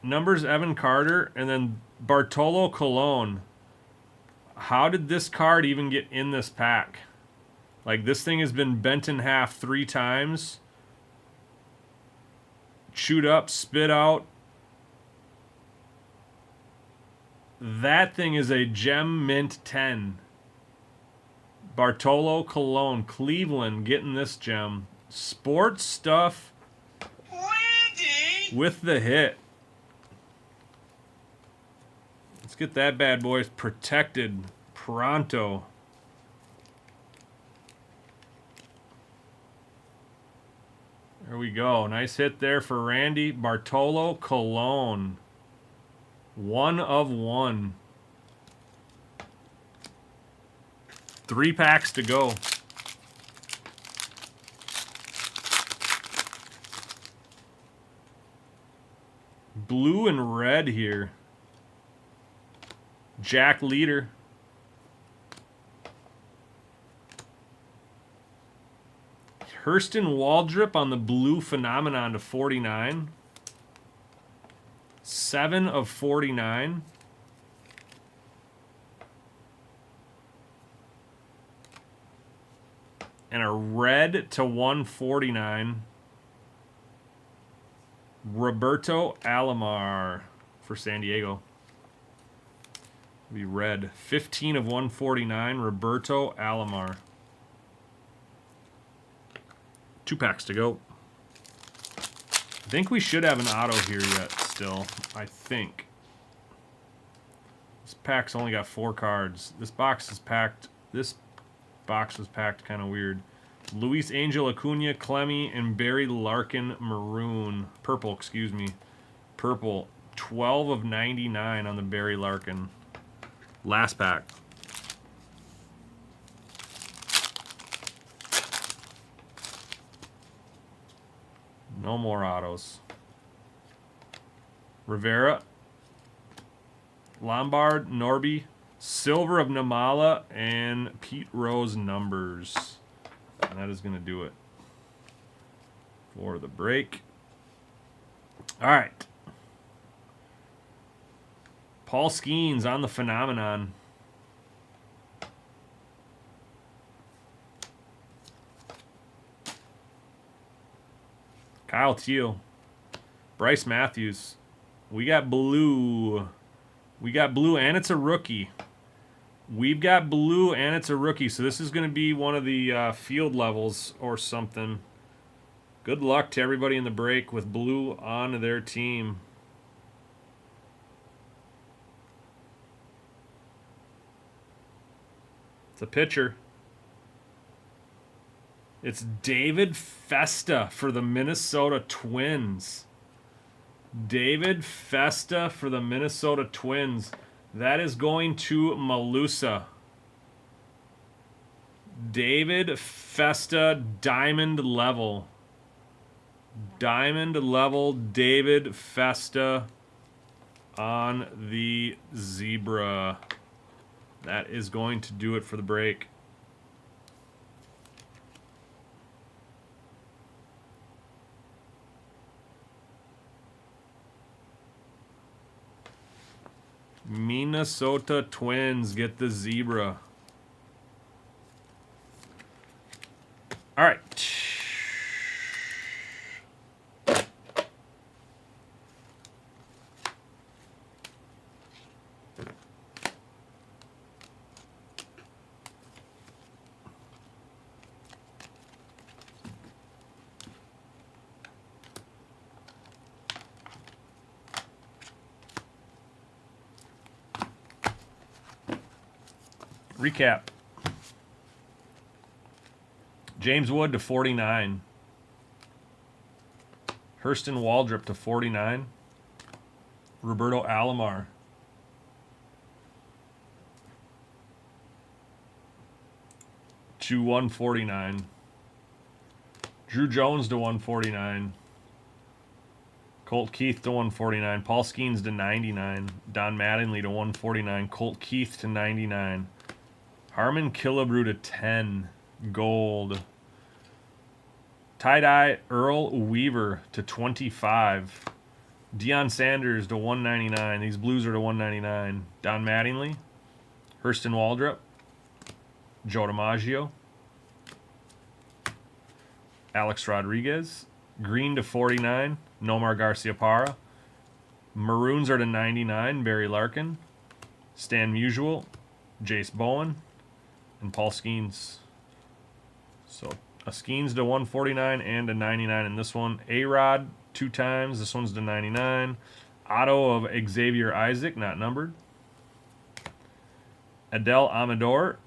B: Numbers Evan Carter. And then Bartolo Colon. How did this card even get in this pack? Like, this thing has been bent in half 3 times. Chewed up, spit out. That thing is a Gem Mint 10. Bartolo Colon, Cleveland, getting this gem. Sports stuff with the hit. Let's get that bad boy protected pronto. There we go. Nice hit there for Randy. Bartolo Colon. 1 of 1. 3 packs to go. blue and red here. Jack Leader. Hurston Waldrop on the blue Phenomenon to 49. 7 of 49. And a red to 149. Roberto Alomar for San Diego. Be red. 15 of 149. Roberto Alomar. 2 packs to go. I think we should have an auto here yet still. I think. This pack's only got 4 cards. This box is packed. This box was packed kind of weird. Luis Angel Acuna, Clemmy, and Barry Larkin Maroon. Purple, excuse me. Purple. 12 of 99 on the Barry Larkin. Last pack. No more autos. Rivera. Lombard, Norby. Silver of Namala, and Pete Rose numbers. And that is going to do it for the break. All right. Paul Skeens on the Phenomenon. Kyle Teal. Bryce Matthews. We got blue. We got blue, and it's a rookie. We've got blue, and it's a rookie. So this is going to be one of the field levels or something. Good luck to everybody in the break with blue on their team. It's a pitcher. It's David Festa for the Minnesota Twins. David Festa for the Minnesota Twins. That is going to Malusa. David Festa, diamond level. Diamond level David Festa on the Zebra. That is going to do it for the break. Minnesota Twins get the Zebra. All right. Recap. James Wood to 49. Hurston Waldrop to 49. Roberto Alomar. To 149. Drew Jones to 149. Colt Keith to 149. Paul Skeens to 99. Don Mattingly to 149. Colt Keith to 99. Harmon Killebrew to 10. Gold. Tie-dye Earl Weaver to 25. Deion Sanders to 199. These blues are to 199. Don Mattingly. Hurston Waldrop. Joe DiMaggio. Alex Rodriguez. Green to 49. Nomar Garciaparra. Maroons are to 99. Barry Larkin. Stan Musial. Jace Bowen. And Paul Skeens. So a Skeens to 149 and a 99 in this one. A-Rod 2 times. This one's to 99. Auto of Xavier Isaac, not numbered. Adele Amador,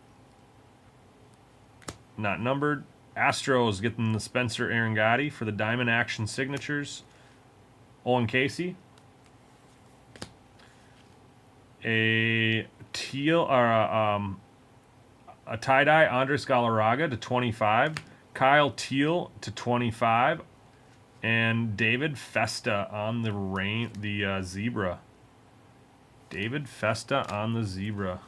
B: not numbered. Astros getting the Spencer Arengati for the Diamond Action signatures. Owen Casey. A teal or a tie-dye Andres Galarraga to 25. Kyle Teal to 25. And David Festa on the zebra. David Festa on the zebra.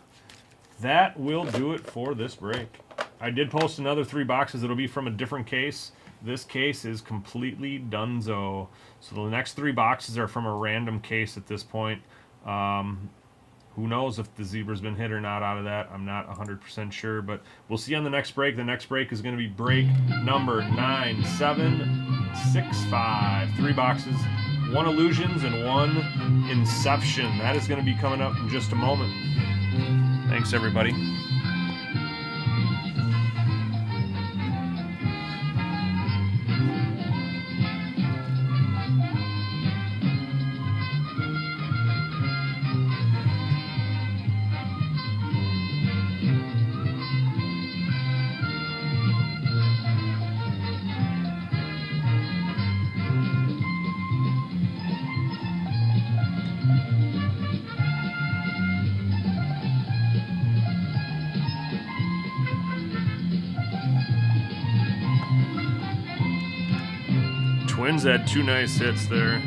B: That will do it for this break. I did post another 3 boxes. It'll be from a different case. This case is completely donezo. So the next 3 boxes are from a random case at this point. Who knows if the zebra's been hit or not out of that. I'm not 100% sure, but we'll see on the next break. The next break is going to be break number 9765. 3 boxes, 1 Illusions and 1 Inception. That is going to be coming up in just a moment. Thanks, everybody. Twins had 2 nice hits there.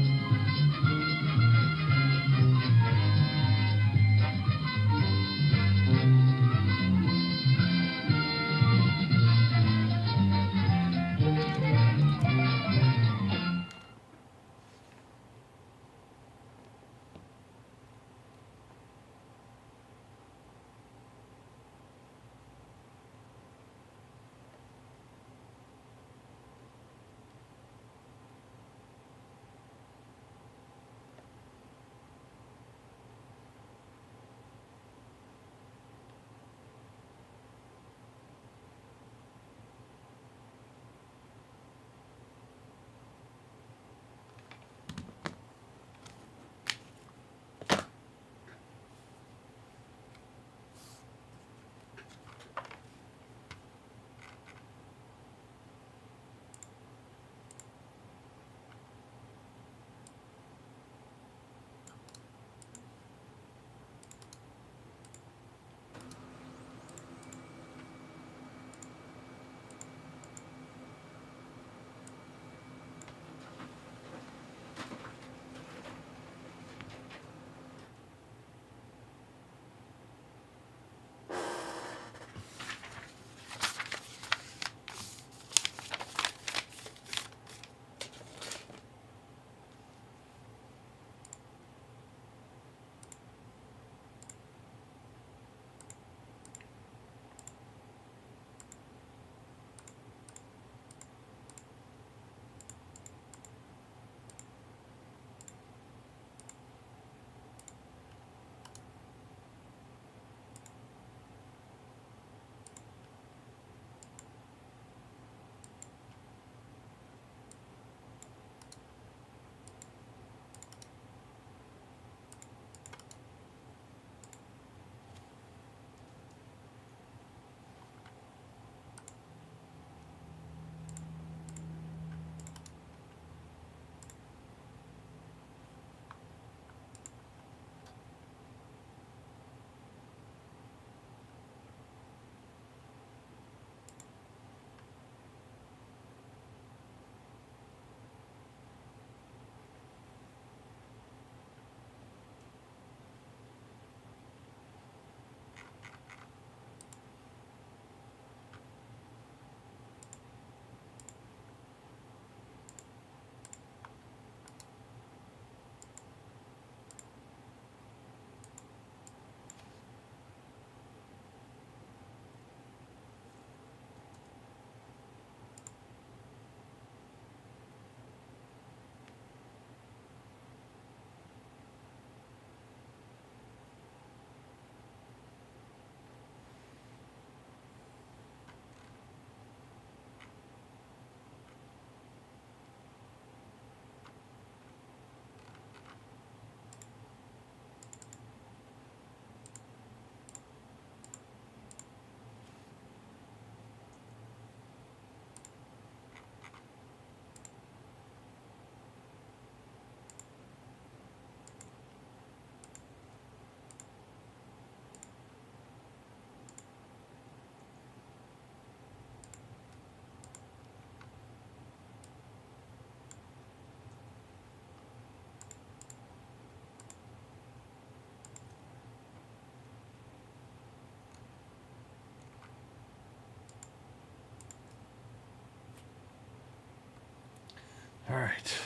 B: right.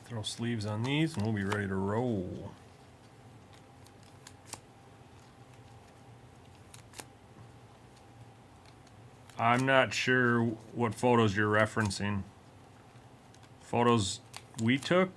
B: Throw sleeves on these and we'll be ready to roll. I'm not sure what photos you're referencing. Photos we took?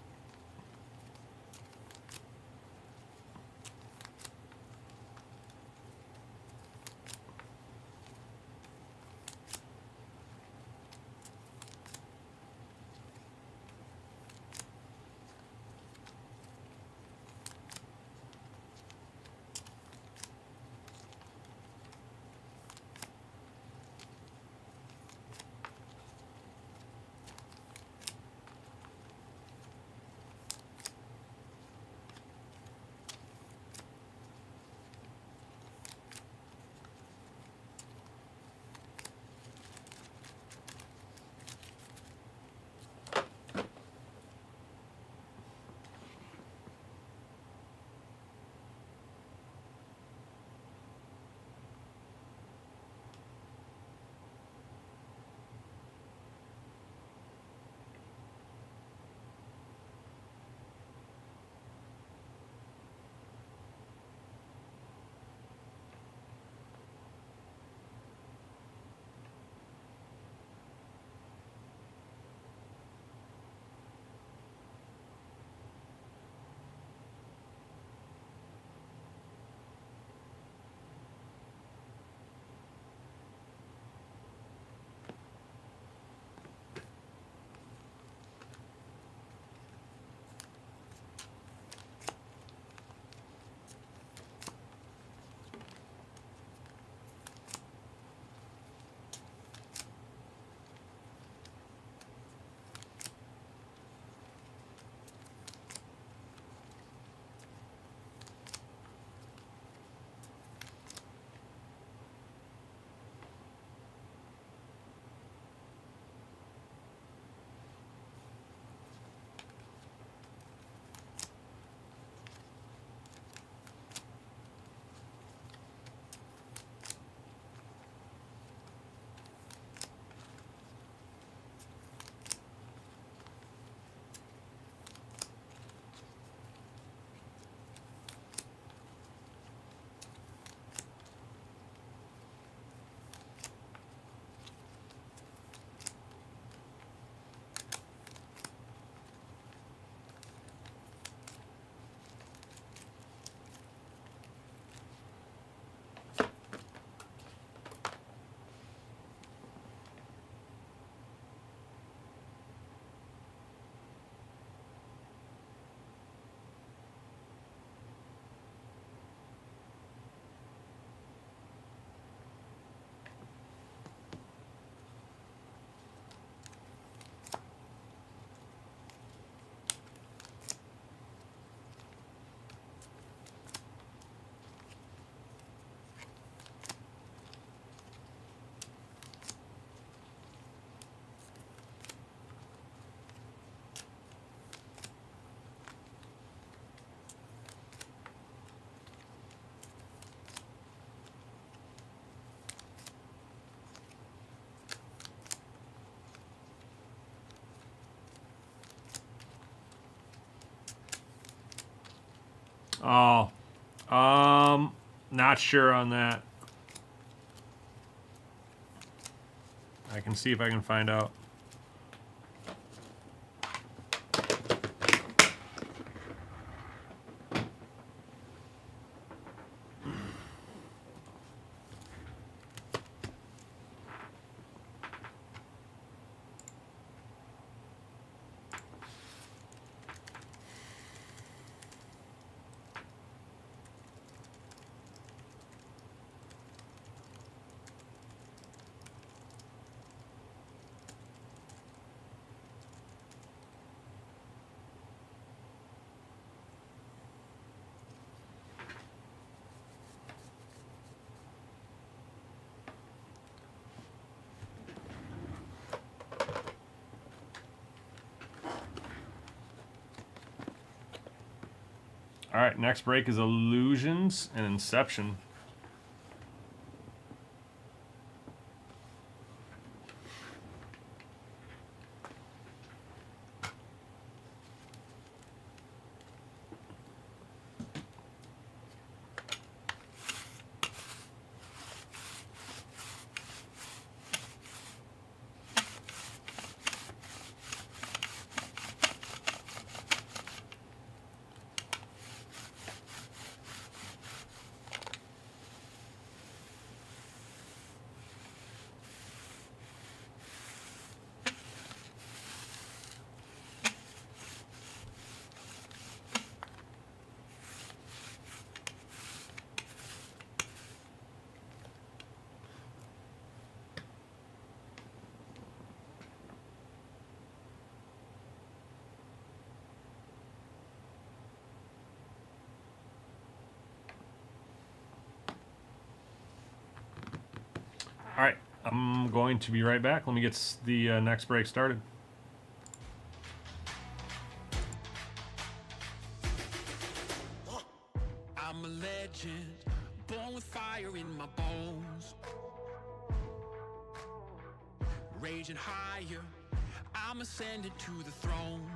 B: Oh, not sure on that. I can see if I can find out. All right, next break is Illusions and Inception. All right, I'm going to be right back. Let me get the next break started.
A: I'm a legend, born with fire in my bones. Raging higher, I'm ascending to the throne.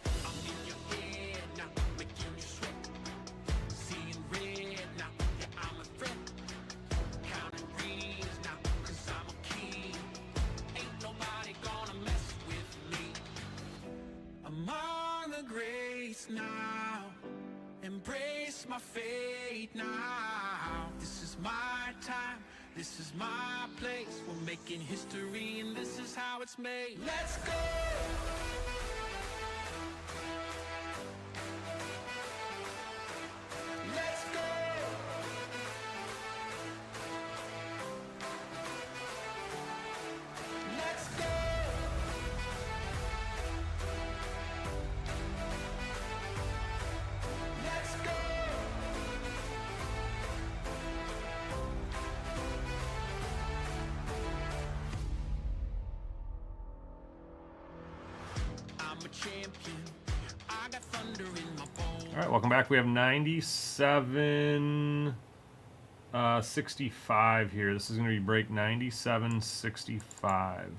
A: I'm in your head now, making you sweat. Seeing red now, yeah, I'm a threat. Counting rings now, cause I'm a king. Ain't nobody gonna mess with me. Among the greats now, embrace my fate now. This is my time, this is my place. We're making history and this is how it's made. Let's go! Let's go! Let's go! Let's go! I'm a champion. I got thunder in my bones.
B: All right, welcome back. We have 97 65 here. This is going to be break 9765.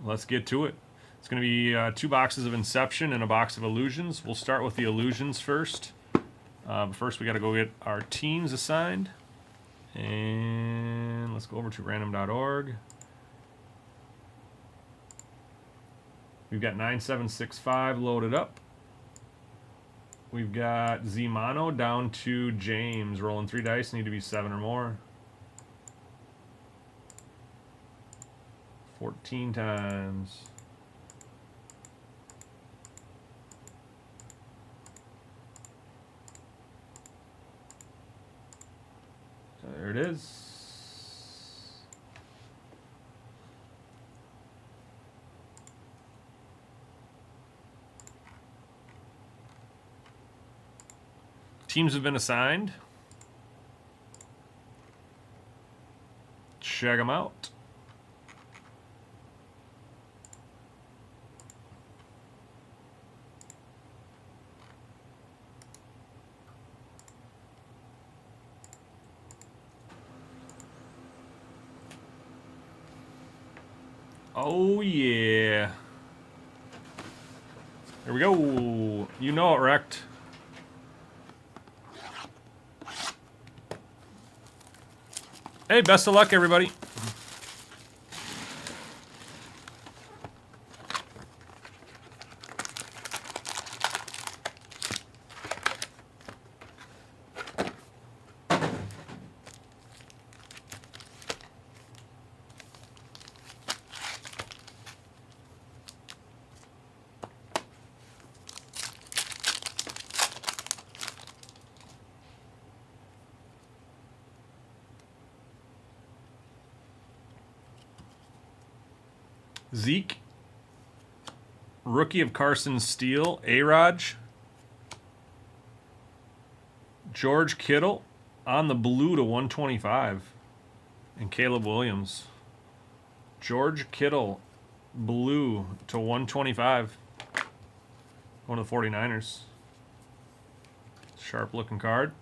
B: Let's get to it. It's going to be 2 boxes of Inception and a box of Illusions. We'll start with the Illusions first. But first, we got to go get our teams assigned. And let's go over to random.org. We've got 9765 loaded up. We've got Zimano down to James. Rolling 3 dice, need to be 7 or more. 14 times. There it is. Teams have been assigned. Check them out. Oh, yeah. Here we go. You know it, Wrecked. Hey, best of luck, everybody. Zeke, rookie of Carson Steele, A-Raj, George Kittle on the blue to 125, and Caleb Williams. George Kittle, blue to 125, one of the 49ers. Sharp looking card.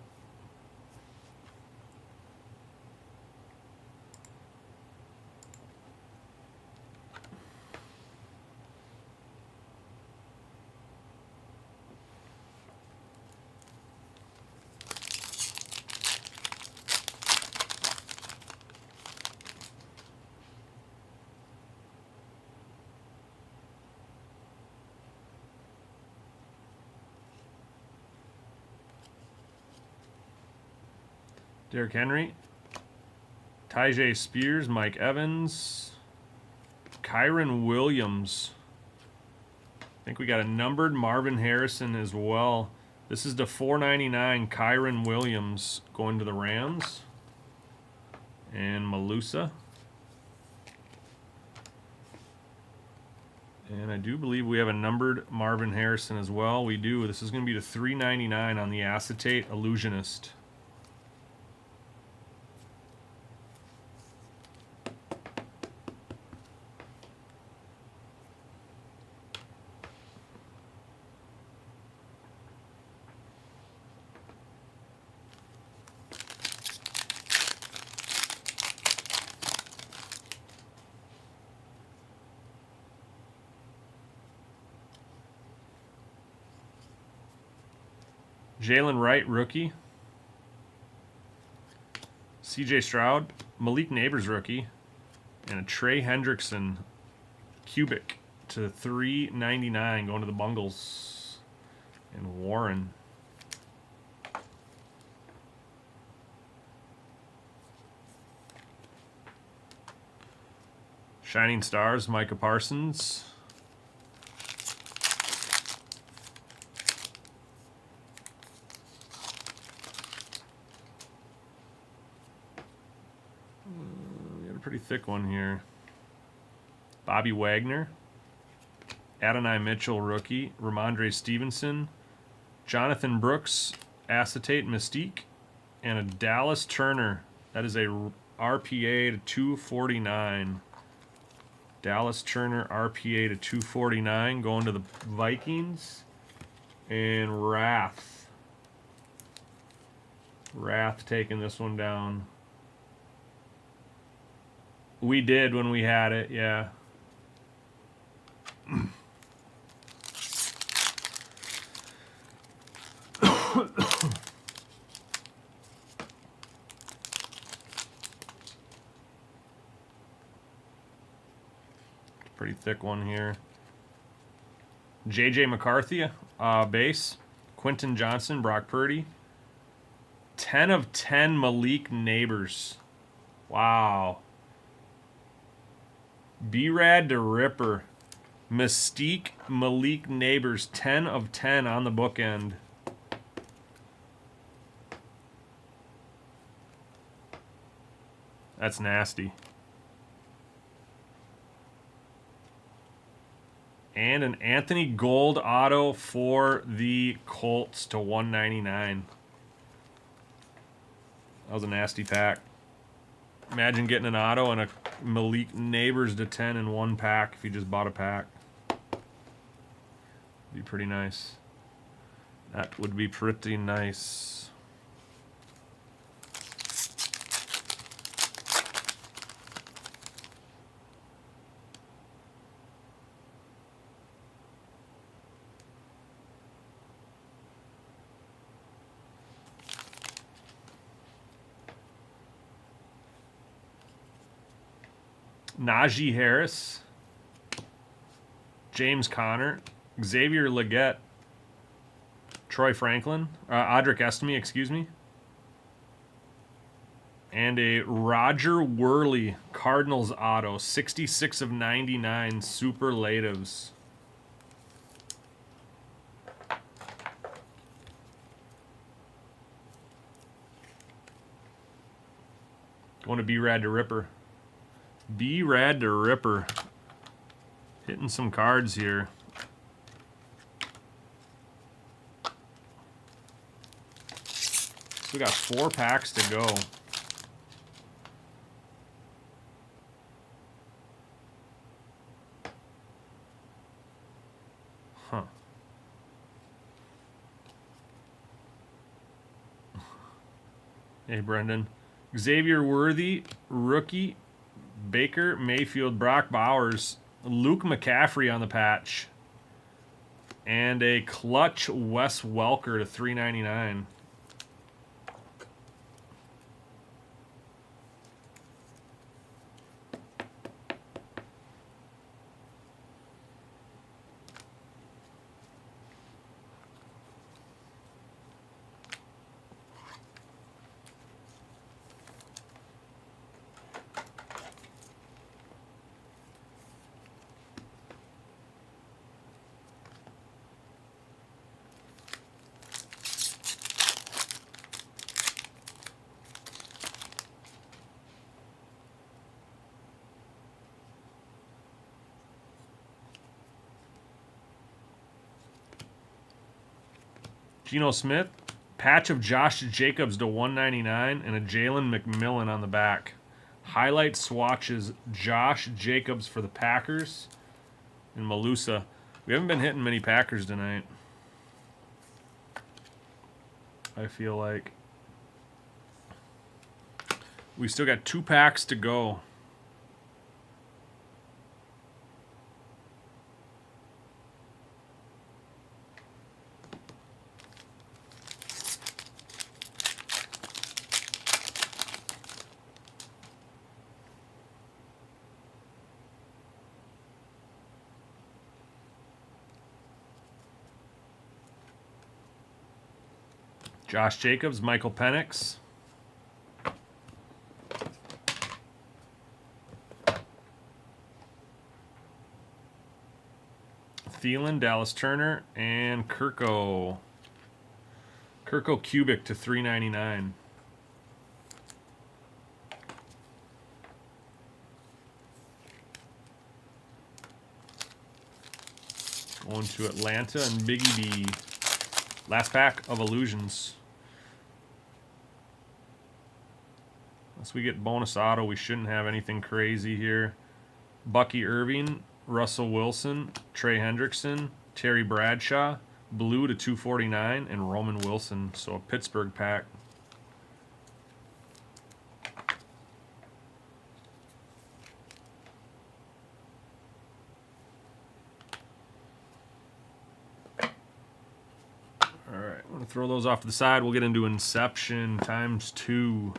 B: Derrick Henry, Tyjae Spears, Mike Evans, Kyron Williams. I think we got a numbered Marvin Harrison as well. This is the 499 Kyron Williams going to the Rams. And Malusa. And I do believe we have a numbered Marvin Harrison as well. We do. This is going to be to 399 on the Acetate Illusionist. Jalen Wright, rookie. CJ Stroud, Malik Neighbors, rookie. And a Trey Hendrickson, cubic to 399 going to the Bungles. And Warren. Shining Stars, Micah Parsons. We got a pretty thick one here. Bobby Wagner. Adonai Mitchell, rookie. Ramondre Stevenson. Jonathan Brooks, Acetate Mystique. And a Dallas Turner. That is a RPA to 249. Dallas Turner, RPA to 249. Going to the Vikings. And Wrath. Wrath taking this one down. We did when we had it, yeah. Pretty thick one here. JJ McCarthy, base. Quentin Johnson, Brock Purdy. 10 of 10 Malik Neighbors. Wow. B-Rad to Ripper. Mystique Malik Neighbors. 10 of 10 on the bookend. That's nasty. And an Anthony Gold auto for the Colts to 199. That was a nasty pack. Imagine getting an auto and a Malik Neighbors to 10 in one pack if you just bought a pack. Be pretty nice. That would be pretty nice. Najee Harris, James Conner, Xavier Legette, Troy Franklin, Audric Estime, excuse me, and a Roger Worley Cardinals auto, 66 of 99 superlatives. Going to B-Rad to Ripper. B-Rad to Ripper. Hitting some cards here. So we got 4 packs to go. Huh. Hey, Brendan. Xavier Worthy, rookie. Baker Mayfield, Brock Bowers, Luke McCaffrey on the patch, and a clutch Wes Welker to 399. Geno Smith. Patch of Josh Jacobs to 199 and a Jalen McMillan on the back. Highlight swatches Josh Jacobs for the Packers and Malusa. We haven't been hitting many Packers tonight. I feel like we still got 2 packs to go. Josh Jacobs, Michael Penix. Thielen, Dallas Turner, and Kirko. Kirko Cubic to 399. Going to Atlanta and Biggie B. Last pack of Illusions. Unless we get bonus auto, we shouldn't have anything crazy here. Bucky Irving, Russell Wilson, Trey Hendrickson, Terry Bradshaw, blue to 249, and Roman Wilson. So a Pittsburgh pack. Alright, I'm going to throw those off to the side. We'll get into Inception ×2.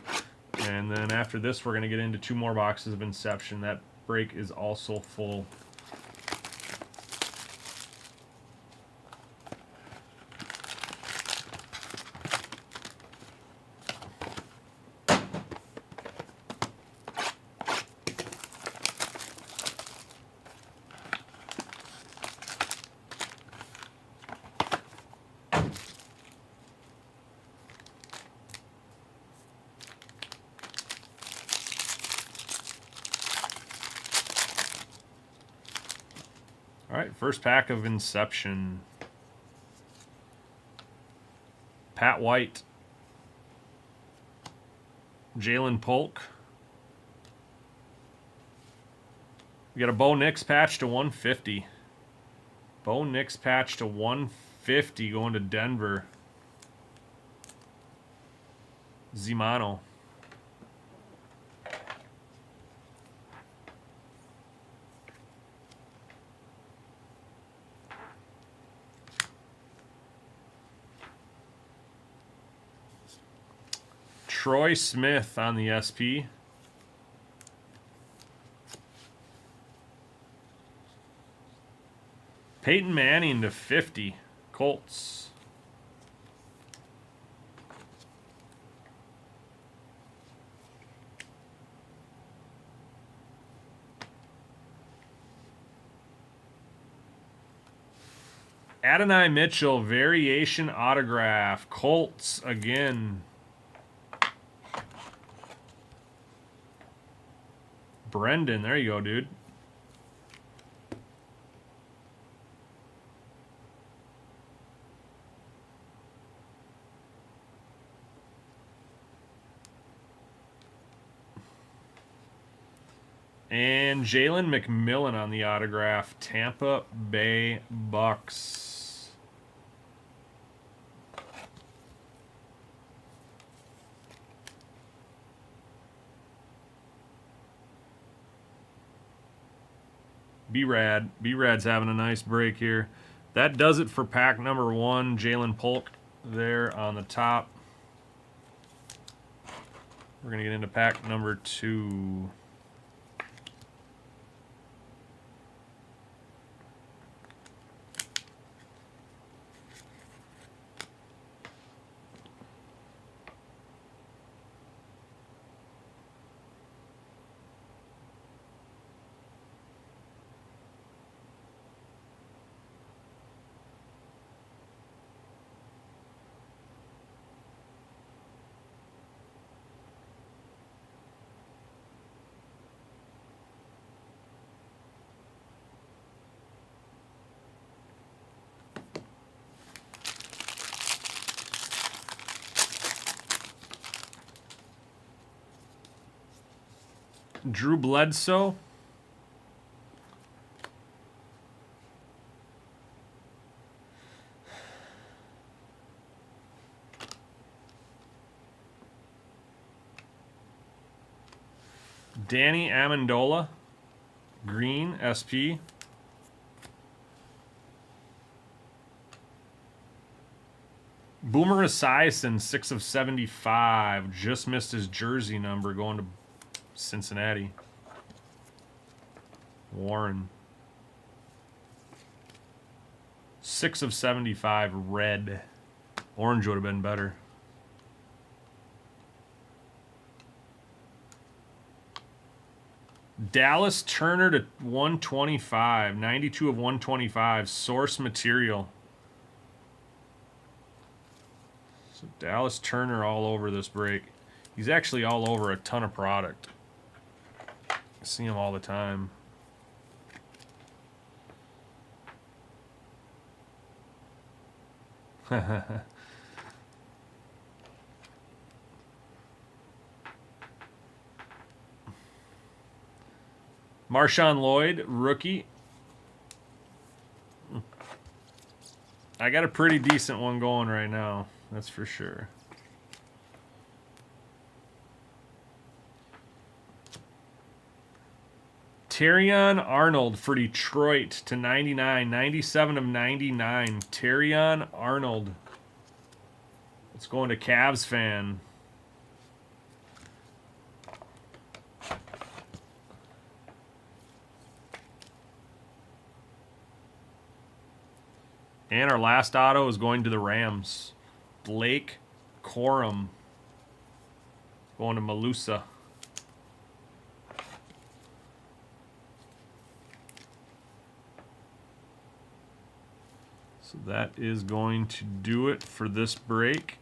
B: And then after this, we're going to get into 2 more boxes of Inception. That break is also full. All right, first pack of Inception. Pat White. Jalen Polk. We got a Bo Nix patch to 150. Bo Nix patch to 150 going to Denver. Zimano. Troy Smith on the SP. Peyton Manning to 50. Colts. Adonai Mitchell, variation autograph. Colts again. Brendan, there you go, dude. And Jalen McMillan on the autograph. Tampa Bay Bucks. B-Rad. B-Rad's having a nice break here. That does it for pack number 1. Jalen Polk there on the top. We're going to get into pack number 2. Drew Bledsoe. Danny Amendola, green, SP. Boomer Esiason, 6 of 75. Just missed his jersey number going to Cincinnati. Warren. 6 of 75, red. Orange would have been better. Dallas Turner to 125. 92 of 125. Source material. So Dallas Turner all over this break. He's actually all over a ton of product. I see him all the time. Marshawn Lloyd, rookie. I got a pretty decent one going right now. That's for sure. Terrion Arnold for Detroit to 99. 97 of 99. Terrion Arnold. It's going to Cavs fan. And our last auto is going to the Rams. Blake Corum. Going to Malusa. So that is going to do it for this break.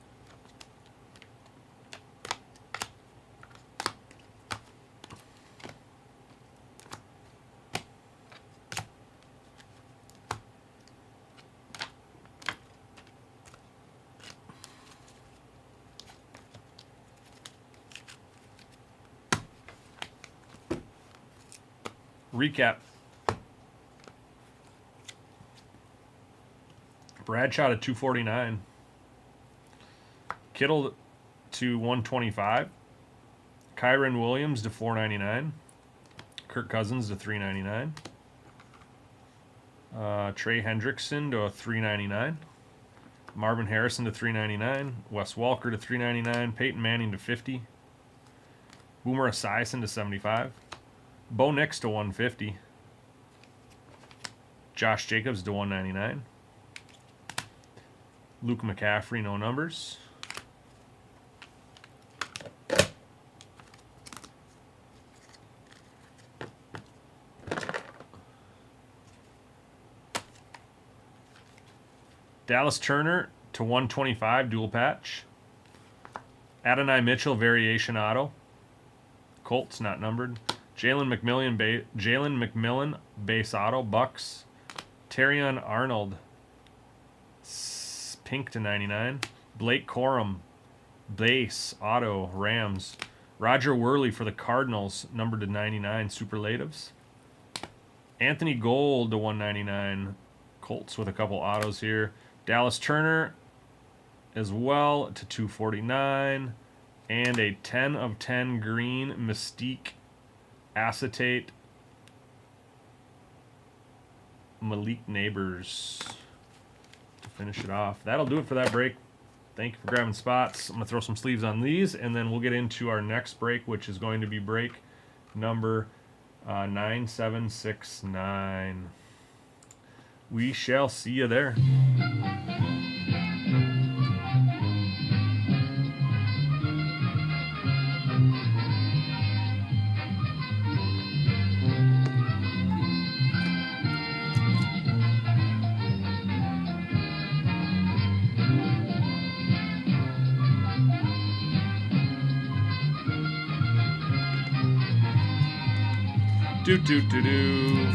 B: Recap. Bradshaw to 249. Kittle to 125. Kyron Williams to 499. Kirk Cousins to 399. Trey Hendrickson to 399. Marvin Harrison to 399. Wes Walker to 399. Peyton Manning to 50. Boomer Esiason to 75. Bo Nix to 150. Josh Jacobs to 199. Luke McCaffrey, no numbers. Dallas Turner to 125, dual patch. Adonai Mitchell, variation auto. Colts, not numbered. Jalen McMillan, base auto. Bucks. Terrion Arnold, pink to 99. Blake Corum, base auto. Rams. Roger Worley for the Cardinals, numbered to 99. Superlatives. Anthony Gold to 199. Colts with a couple autos here. Dallas Turner as well to 249. And a 10 of 10 green Mystique acetate Malik Neighbors to finish it off. That'll do it for that break. Thank you for grabbing spots. I'm going to throw some sleeves on these, and then we'll get into our next break, which is going to be break number 9769. We shall see you there. Do do do do.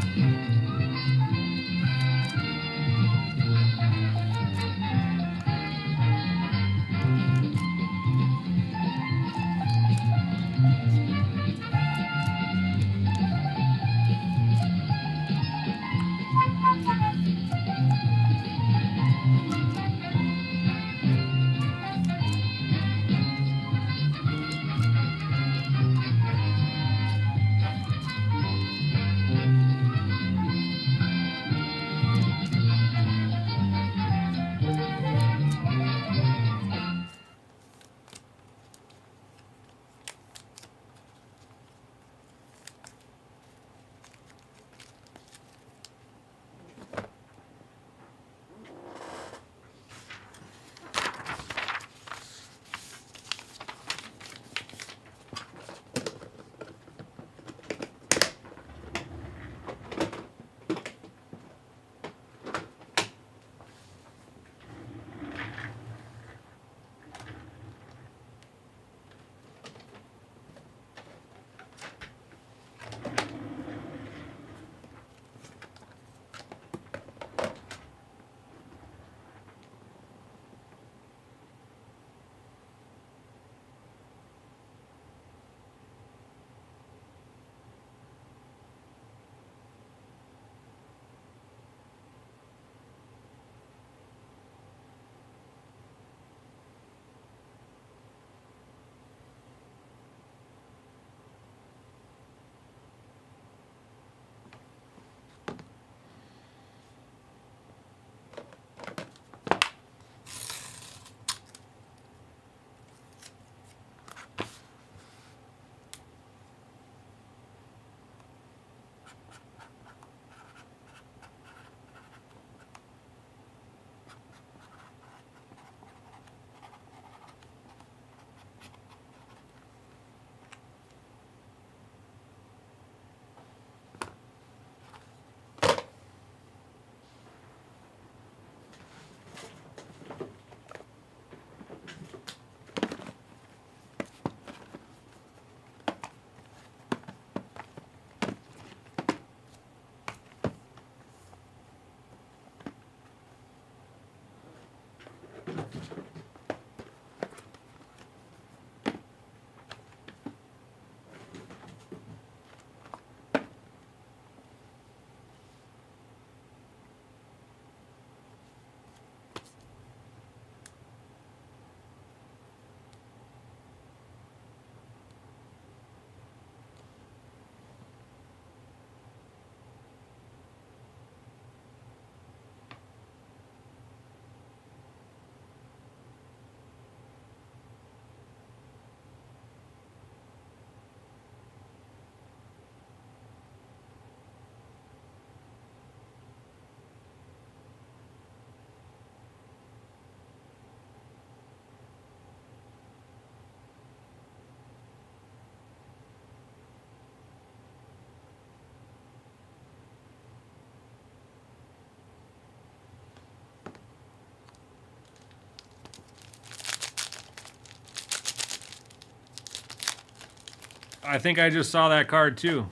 B: I think I just saw that card too.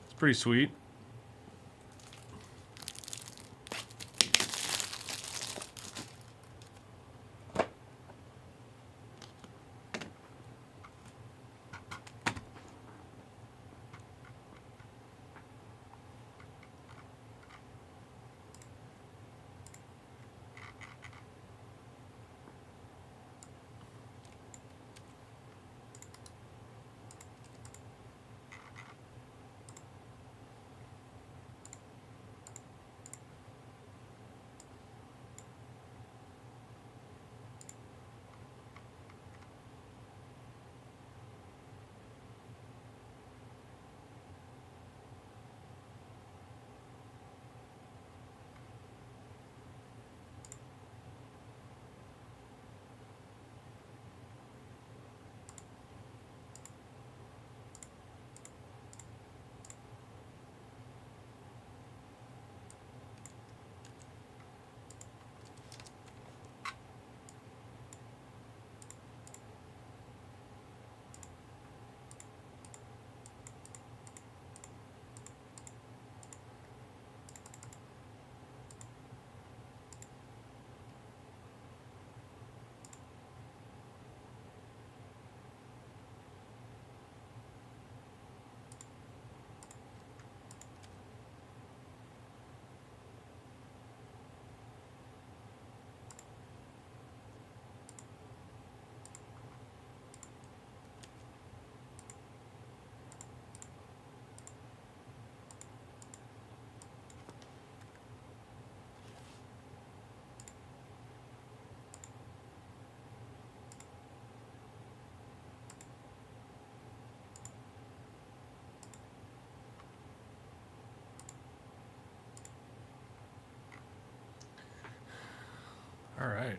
B: It's pretty sweet. All right.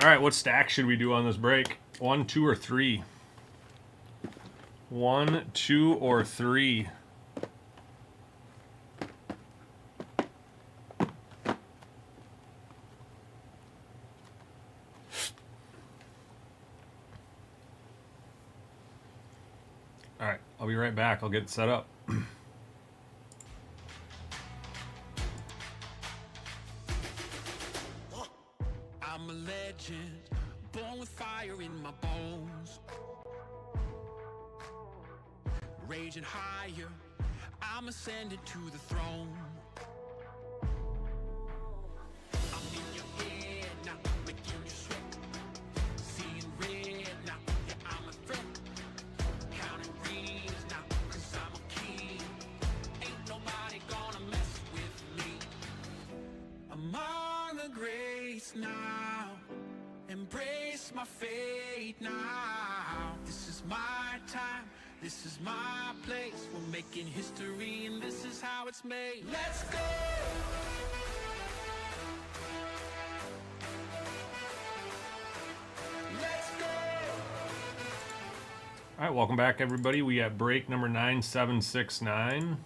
B: All right, what stack should we do on this break? 1, 2, or 3? 1, 2, or 3? All right, I'll be right back. I'll get it set up.
A: I'm a legend, born with fire in my bones. Raging higher, I'm ascending to the throne. I'm in your head now, making you sweat. Seeing red now, yeah, I'm a threat. Counting rings now, cause I'm a king. Ain't nobody gonna mess with me. Among the greats now, embrace my fate now. This is my time, this is my place. We're making history and this is how it's made. Let's go! Let's go!
B: All right, welcome back, everybody. We got break number 9769.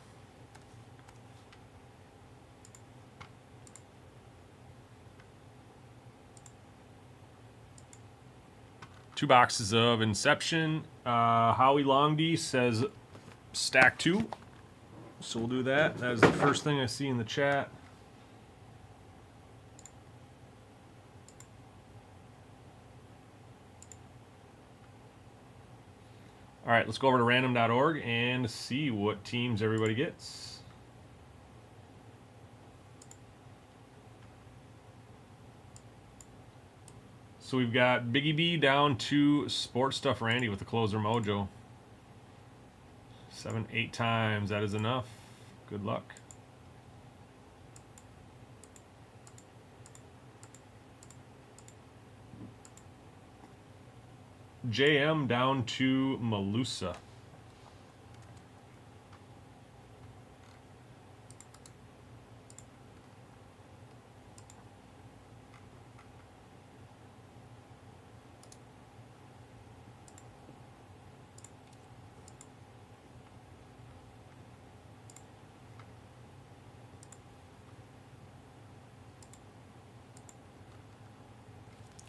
B: Two boxes of Inception. Howie Longdy says stack 2. So we'll do that. That is the first thing I see in the chat. All right, let's go over to random.org and see what teams everybody gets. So we've got Biggie B down to Sports Stuff Randy with the closer mojo. 7, 8 times. That is enough. Good luck. JM down to Malusa.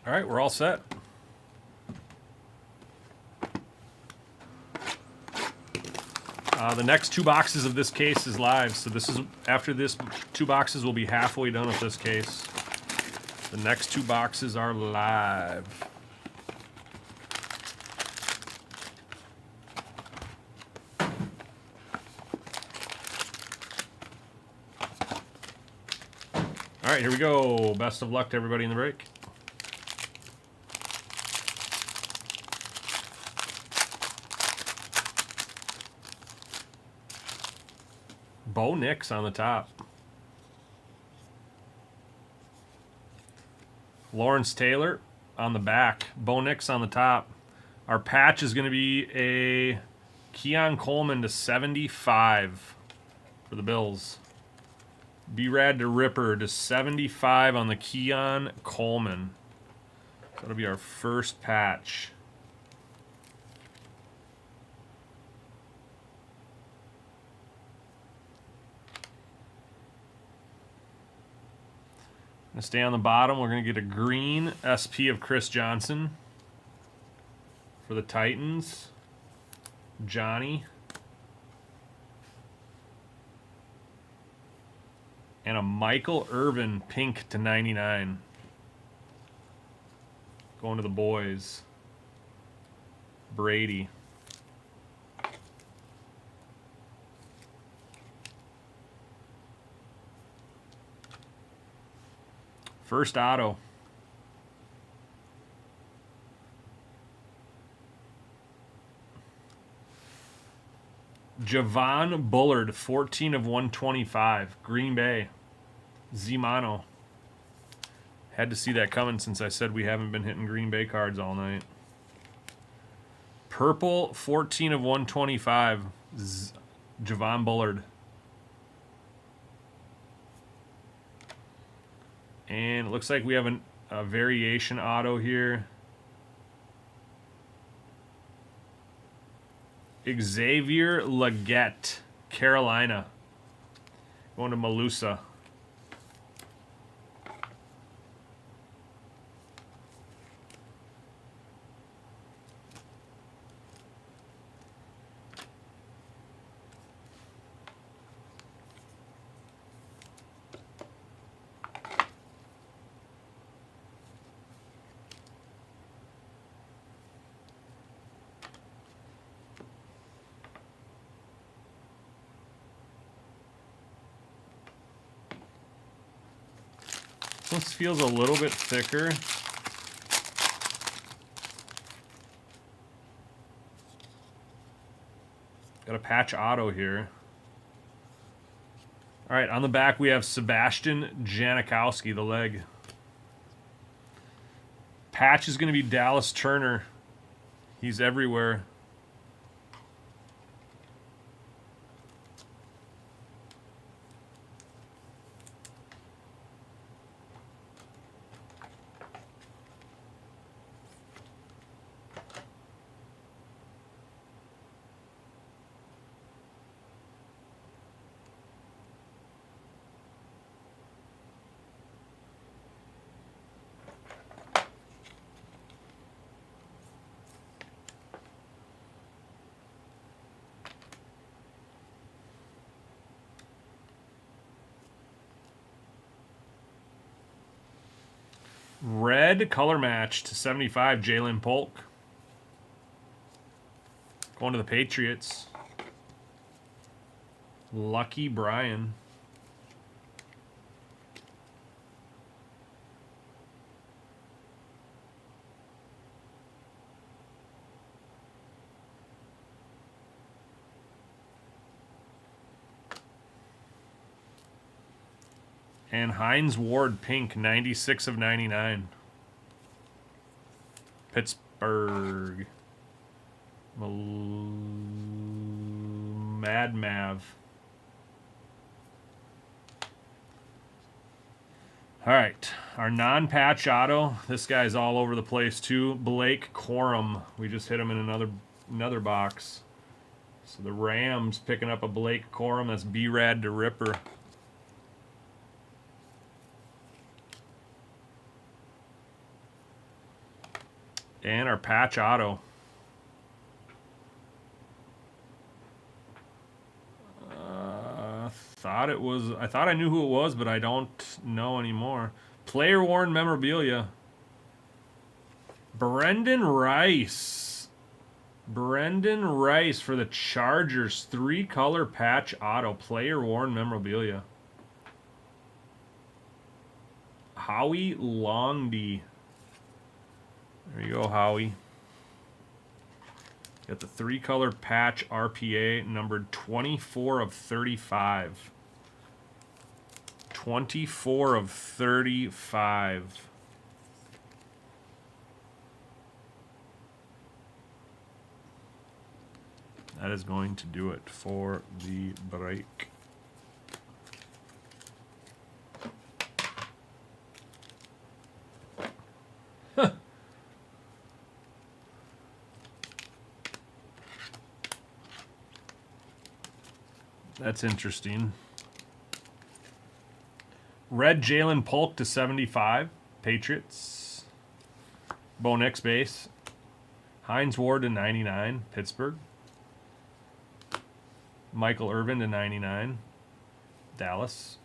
B: All right, we're all set. The next 2 boxes of this case is live, so this is after this 2 boxes will be halfway done with this case. The next 2 boxes are live. All right, here we go. Best of luck to everybody in the break. Bo Nix on the top. Lawrence Taylor on the back. Bo Nix on the top. Our patch is going to be a Keon Coleman to 75 for the Bills. B-Rad to Ripper to 75 on the Keon Coleman. So that'll be our first patch. Gonna stay on the bottom. We're gonna get a green SP of Chris Johnson for the Titans. Johnny. And a Michael Irvin pink to 99. Going to the boys. Brady. First auto. Javon Bullard, 14 of 125. Green Bay. Zimano. Had to see that coming since I said we haven't been hitting Green Bay cards all night. Purple, 14 of 125. Javon Bullard. And it looks like we have a variation auto here. Xavier Legette, Carolina. Going to Malusa. This feels a little bit thicker. Got a patch auto here. All right, on the back we have Sebastian Janikowski, the leg. Patch is going to be Dallas Turner. He's everywhere. Red color match to 75, Jalen Polk. Going to the Patriots. Lucky Brian. And Hines Ward pink, 96 of 99. Pittsburgh. Mad Mav. All right, our non-patch auto. This guy's all over the place too. Blake Corum. We just hit him in another box. So the Rams picking up a Blake Corum. That's B-Rad to Ripper. And our patch auto. I thought I knew who it was, but I don't know anymore. Player worn memorabilia. Brendan Rice. Brendan Rice for the Chargers. 3-color patch auto. Player worn memorabilia. Howie Longdy. There you go, Howie. Got the 3-color patch RPA, numbered 24 of 35. 24 of 35. That is going to do it for the break. That's interesting. Red Jalen Polk to 75. Patriots. Bo Nix base. Hines Ward to 99. Pittsburgh. Michael Irvin to 99. Dallas.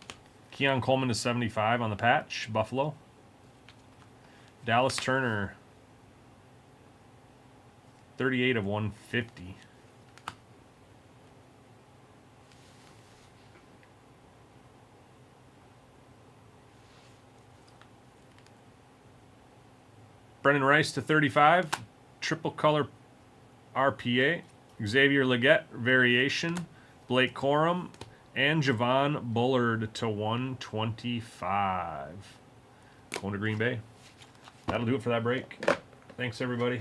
B: Keon Coleman to 75 on the patch. Buffalo. Dallas Turner. 38 of 150. Brendan Rice to 35, triple color RPA, Xavier Legette variation, Blake Corum, and Javon Bullard to 125. Going to Green Bay. That'll do it for that break. Thanks, everybody.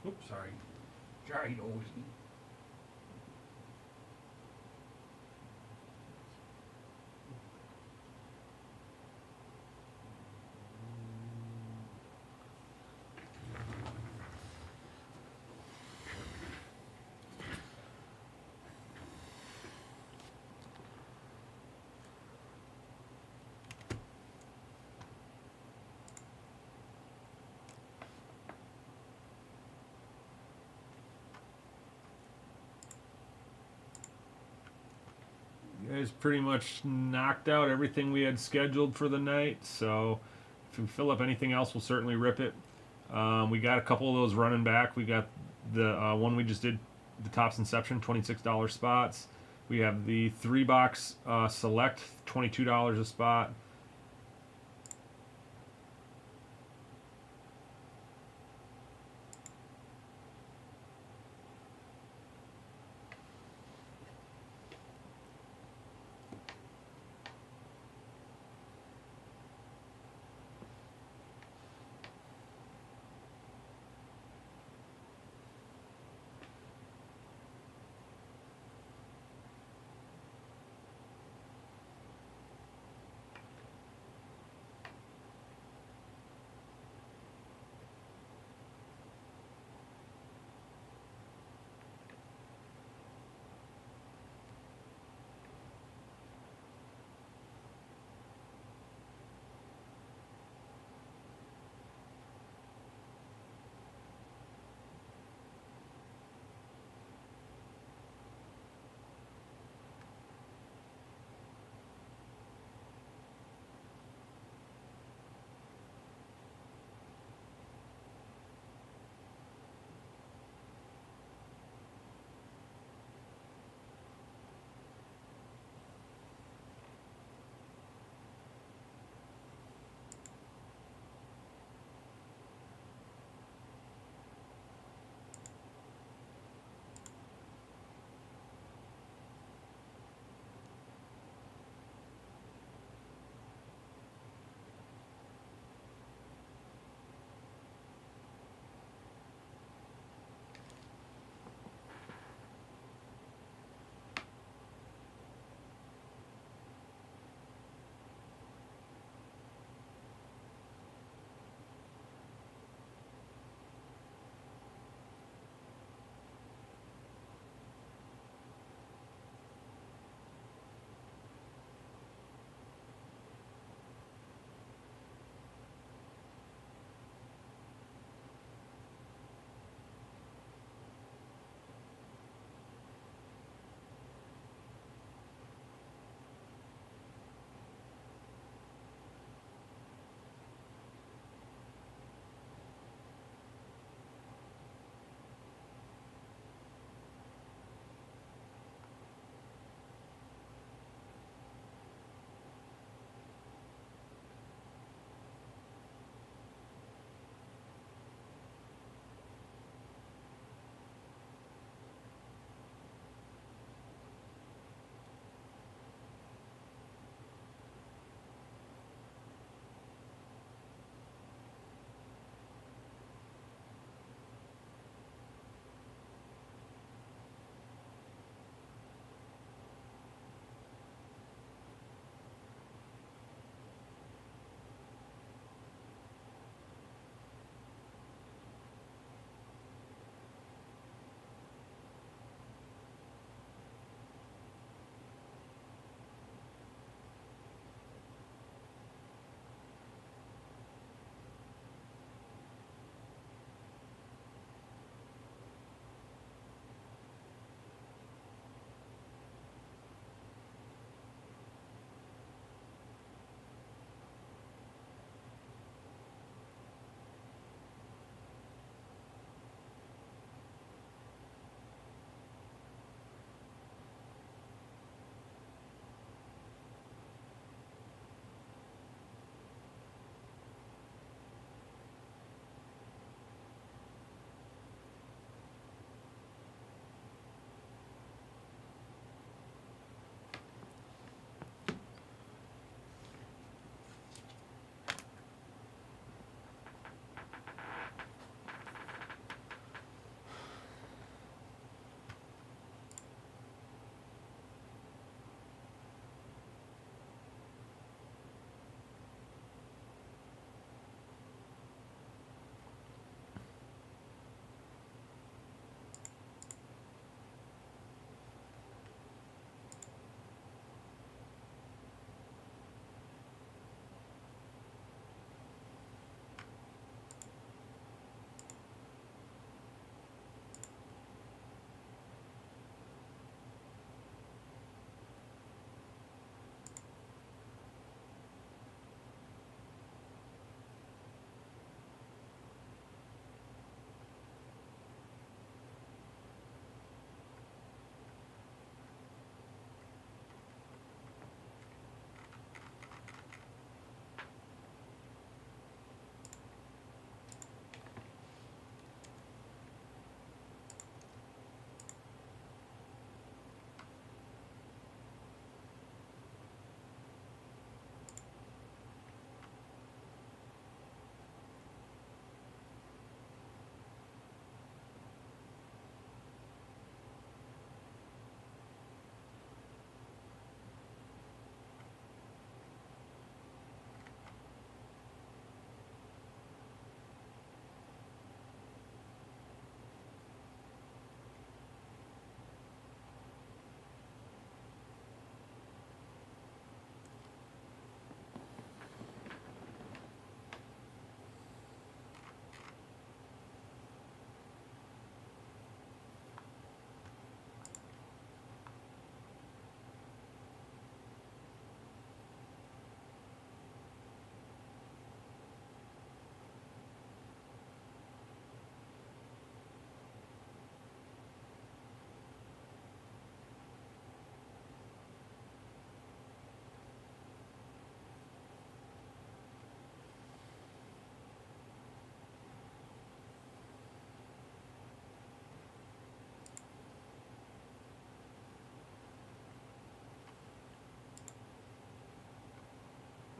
B: Oops, sorry. Sorry, Olsen. You guys pretty much knocked out everything we had scheduled for the night, so if we fill up anything else, we'll certainly rip it. We got a couple of those running back. We got the one we just did, the Topps Inception, $26 spots. We have the 3-box Select, $22 a spot.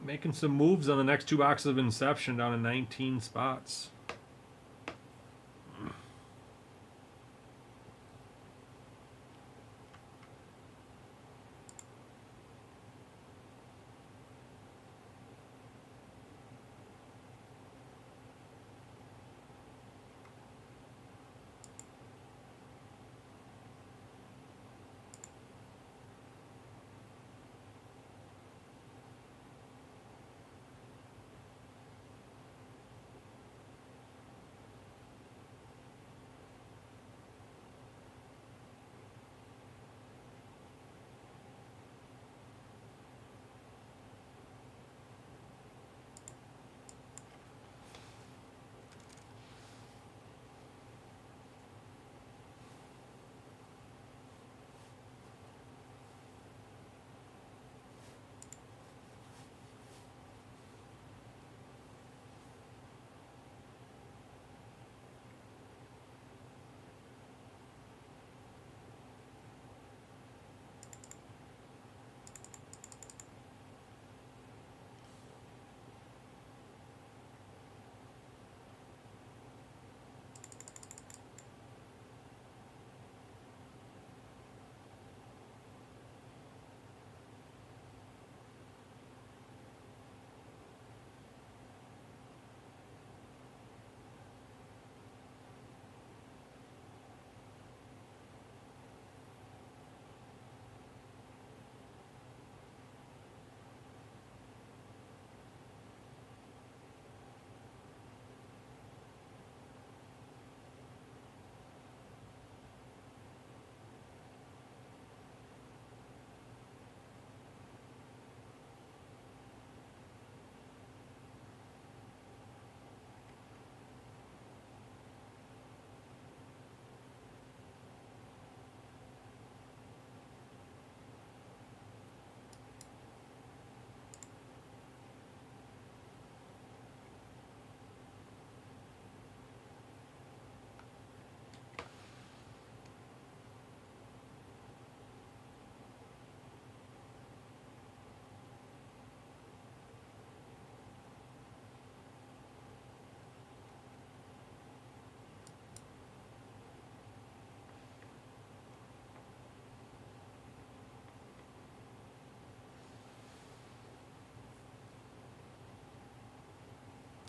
B: Making some moves on the next 2 boxes of Inception down to 19 spots.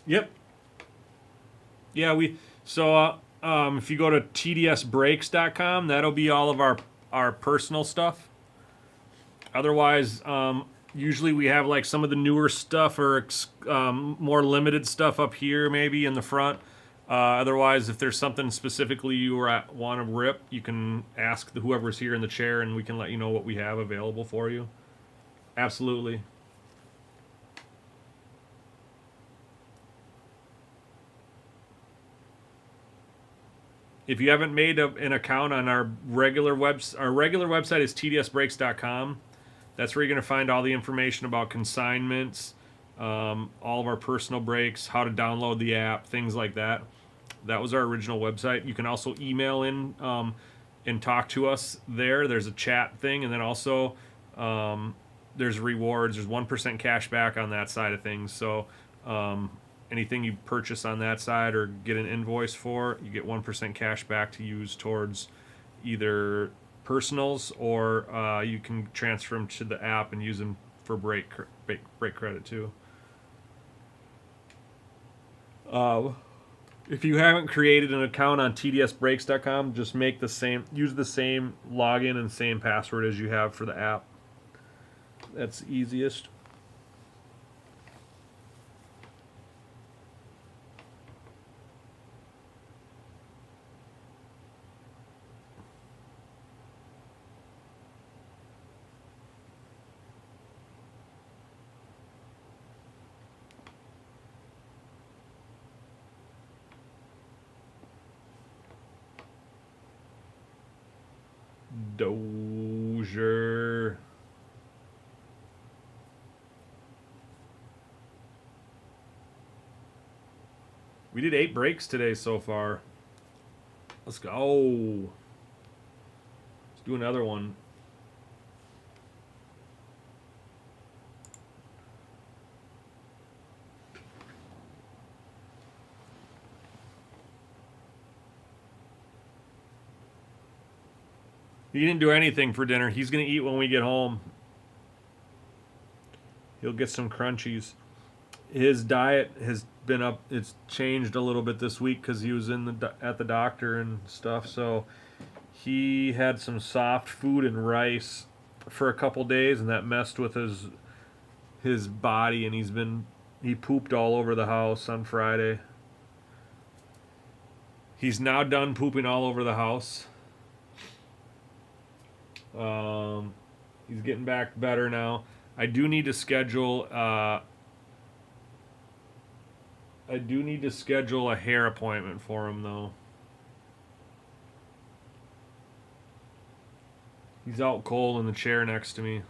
B: Yep. Yeah, if you go to tdsbreaks.com, that'll be all of our personal stuff. Otherwise, usually we have like some of the newer stuff or more limited stuff up here, maybe in the front. Otherwise, if there's something specifically you want to rip, you can ask whoever's here in the chair, and we can let you know what we have available for you. Absolutely. If you haven't made an account on our regular website is tdsbreaks.com. That's where you're going to find all the information about consignments, all of our personal breaks, how to download the app, things like that. That was our original website. You can also email in and talk to us there. There's a chat thing, and then also there's rewards. There's 1% cash back on that side of things. So anything you purchase on that side or get an invoice for, you get 1% cash back to use towards either personals, or you can transfer them to the app and use them for break credit too. If you haven't created an account on tdsbreaks.com, just use the same login and same password as you have for the app. That's easiest. Dozier. We did 8 breaks today so far. Let's go. Let's do another one. He didn't do anything for dinner. He's gonna eat when we get home. He'll get some crunchies. His diet has been up. It's changed a little bit this week because he was at the doctor and stuff. So he had some soft food and rice for a couple days, and that messed with his body. And he pooped all over the house on Friday. He's now done pooping all over the house. He's getting back better now. I do need to schedule. I do need to schedule a hair appointment for him though. He's out cold in the chair next to me.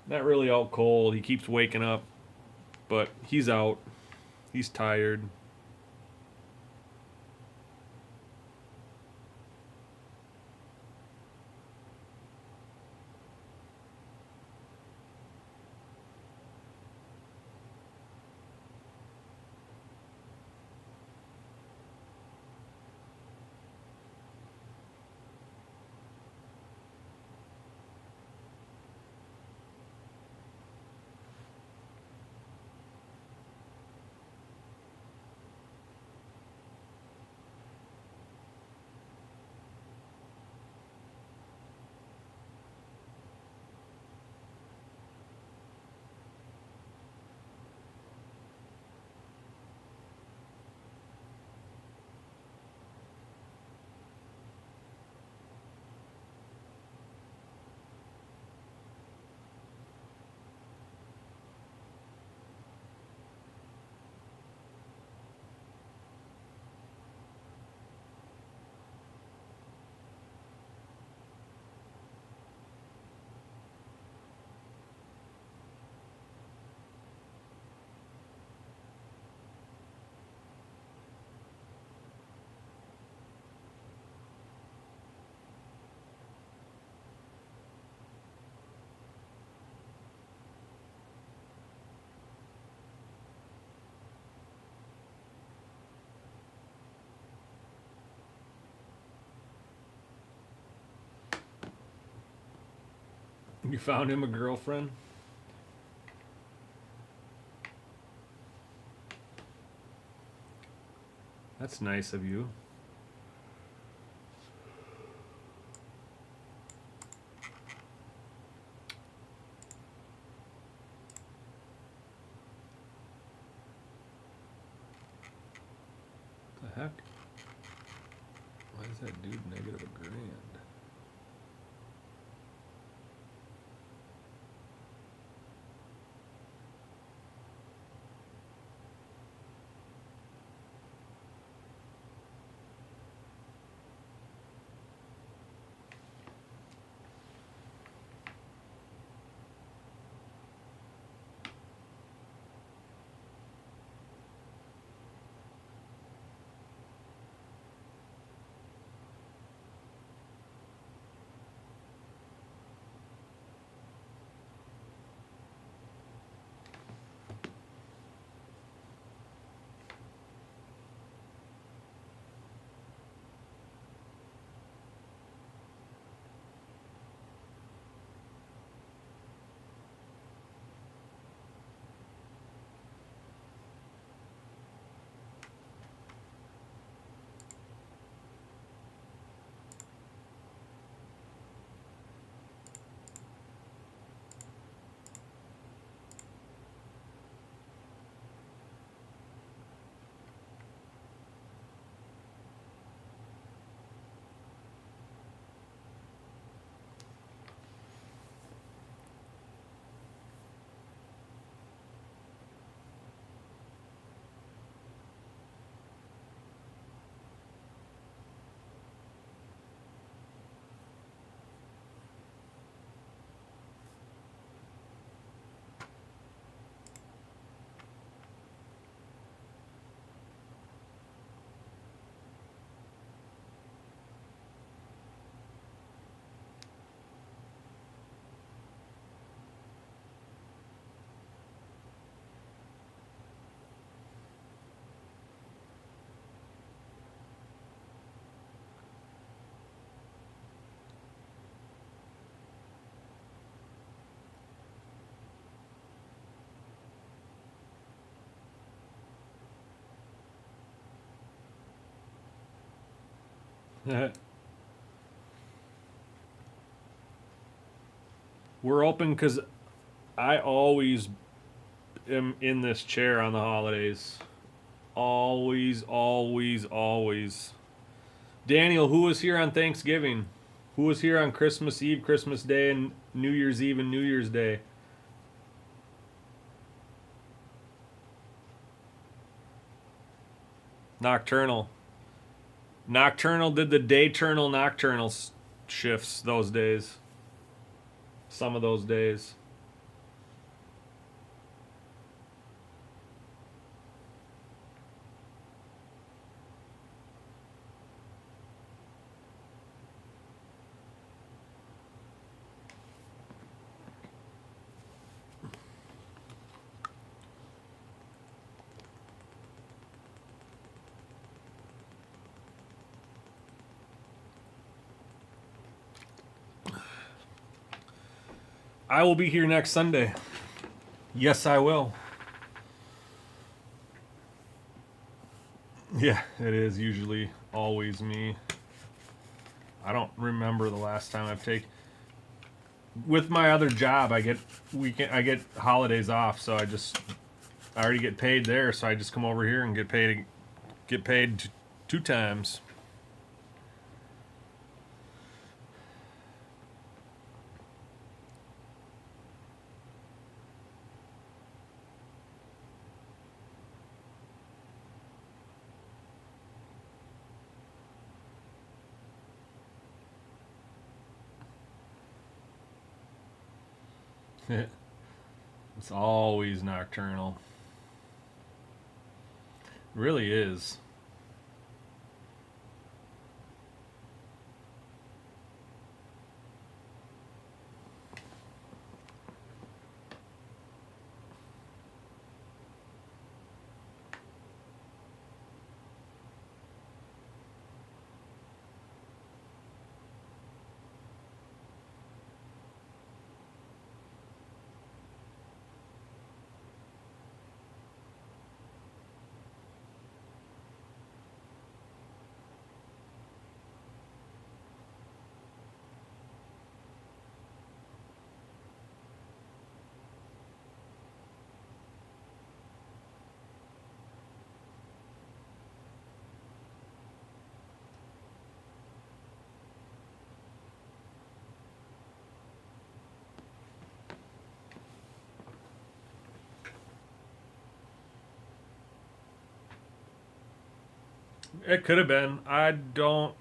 B: Not really out cold. He keeps waking up, but he's out. He's tired. You found him a girlfriend? That's nice of you. The heck? Why is that dude negative $1,000? We're open because I always am in this chair on the holidays. Always, always, always. Daniel, who was here on Thanksgiving? Who was here on Christmas Eve, Christmas Day, and New Year's Eve and New Year's Day? Nocturnal. Nocturnal did the dayturnal nocturnal shifts those days. Some of those days. I will be here next Sunday. Yes, I will. Yeah, it is usually always me. I don't remember the last time I've taken. With my other job, I get holidays off, so I already get paid there, so I just come over here and get paid two times. It's always nocturnal. It really is. It could have been. I don't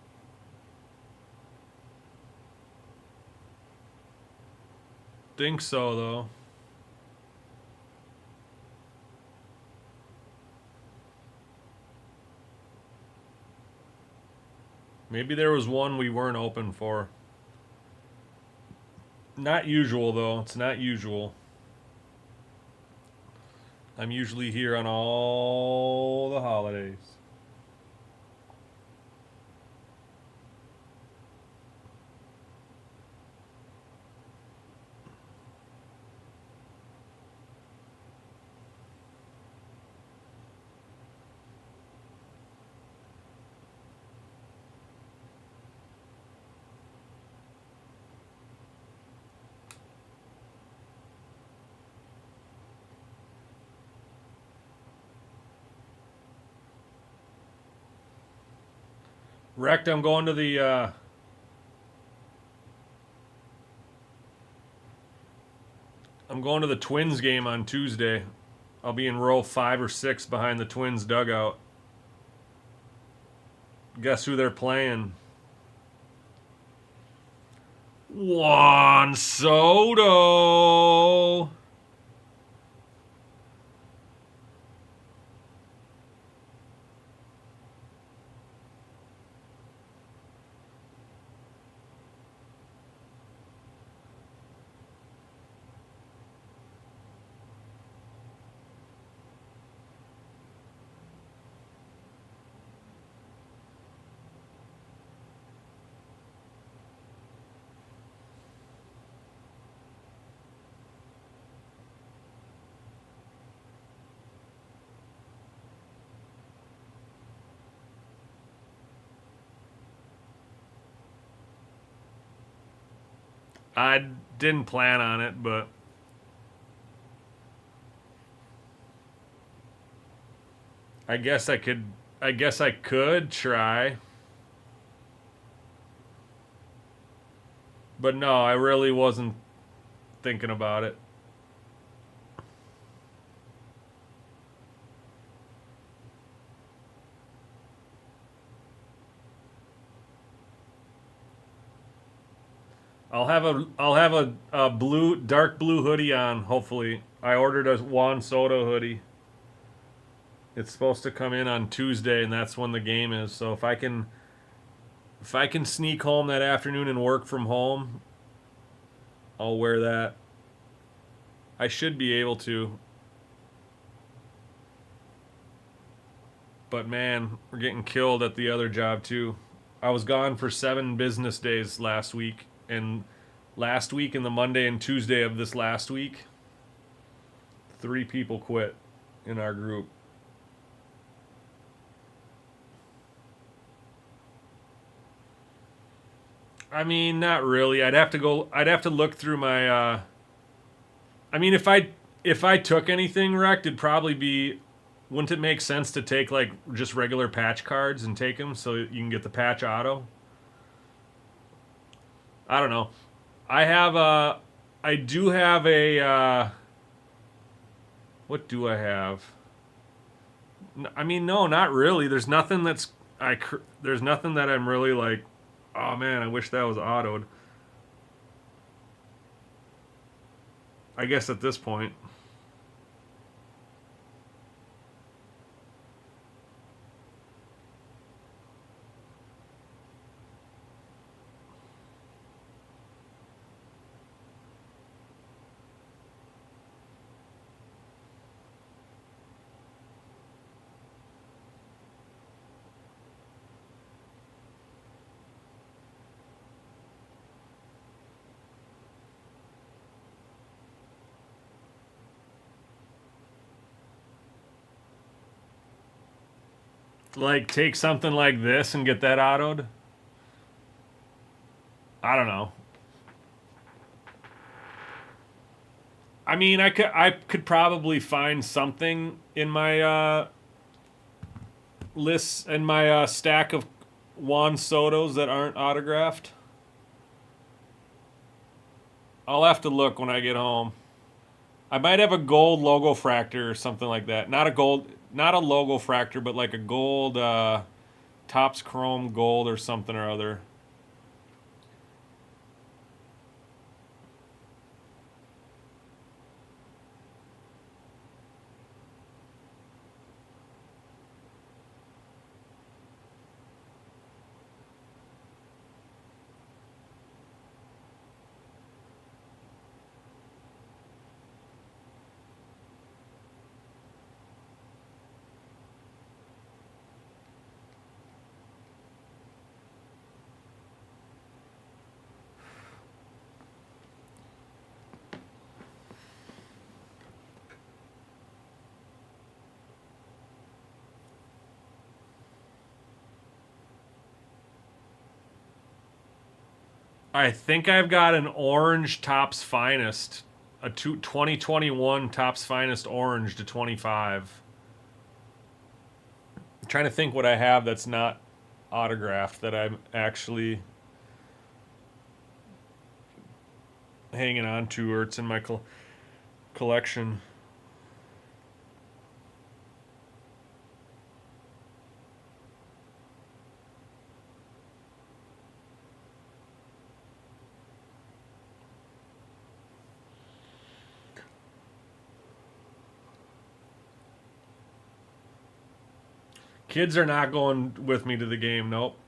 B: think so, though. Maybe there was one we weren't open for. Not usual, though. It's not usual. I'm usually here on all the holidays. Wrecked, I'm going to the Twins game on Tuesday. I'll be in row 5 or 6 behind the Twins dugout. Guess who they're playing? Juan Soto. I didn't plan on it, but I guess I could. I guess I could try. But no, I really wasn't thinking about it. I'll have a blue dark blue hoodie on, hopefully. I ordered a Juan Soto hoodie. It's supposed to come in on Tuesday, and that's when the game is. So if I can sneak home that afternoon and work from home, I'll wear that. I should be able to. But man, we're getting killed at the other job too. I was gone for 7 business days last week, and last week and the Monday and Tuesday of this last week, 3 people quit in our group. I mean, not really. I'd have to look through my I mean, if I took anything wrecked, it'd probably be, wouldn't it make sense to take like just regular patch cards and take them so you can get the patch auto? I don't know. I do have a what do I have? I mean, no, not really. There's nothing there's nothing that I'm really like, oh man, I wish that was autoed. I guess at this point. Like, take something like this and get that autoed? I don't know. I mean, I could probably find something in my lists and my stack of Juan Sotos that aren't autographed. I'll have to look when I get home. I might have a gold logo fractor or something like that. Not a logo fractor, but like a gold Topps Chrome gold or something or other. I think I've got an orange Topps Finest, a 2021 Topps Finest orange to 25. I'm trying to think what I have that's not autographed that I'm actually hanging on to, or it's in my collection. Kids are not going with me to the game, nope.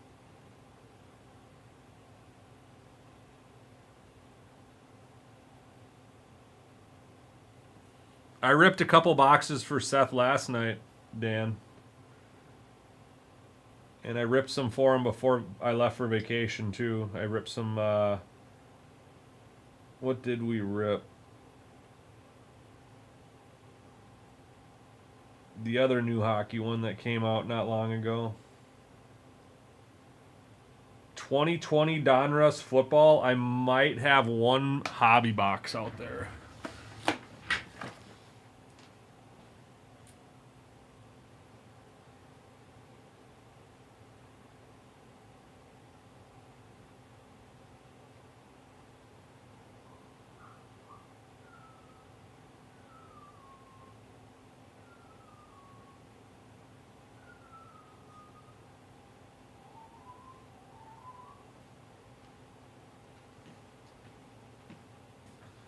B: I ripped a couple boxes for Seth last night, Dan. And I ripped some for him before I left for vacation, too. I ripped some, what did we rip? The other new hockey one that came out not long ago. 2020 Donruss football. I might have one hobby box out there.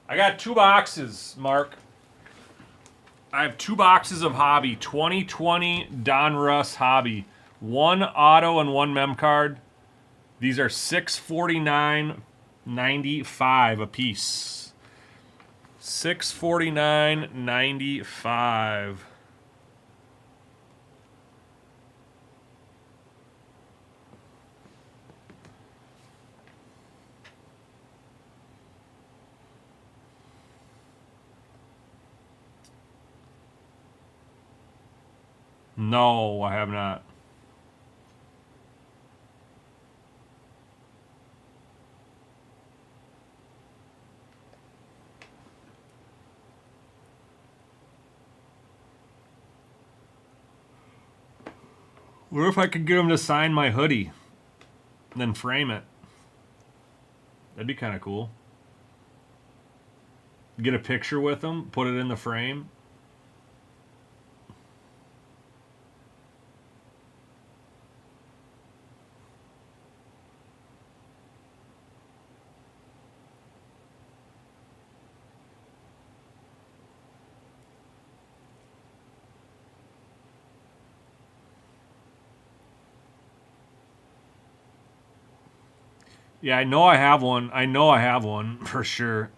B: I got 2 boxes, Mark. I have 2 boxes of hobby. 2020 Donruss hobby. 1 auto and 1 mem card. These are $649.95 a piece. $649.95. No, I have not. What if I could get him to sign my hoodie and then frame it? That'd be kind of cool. Get a picture with him, put it in the frame. Yeah, I know I have one. I know I have one for sure.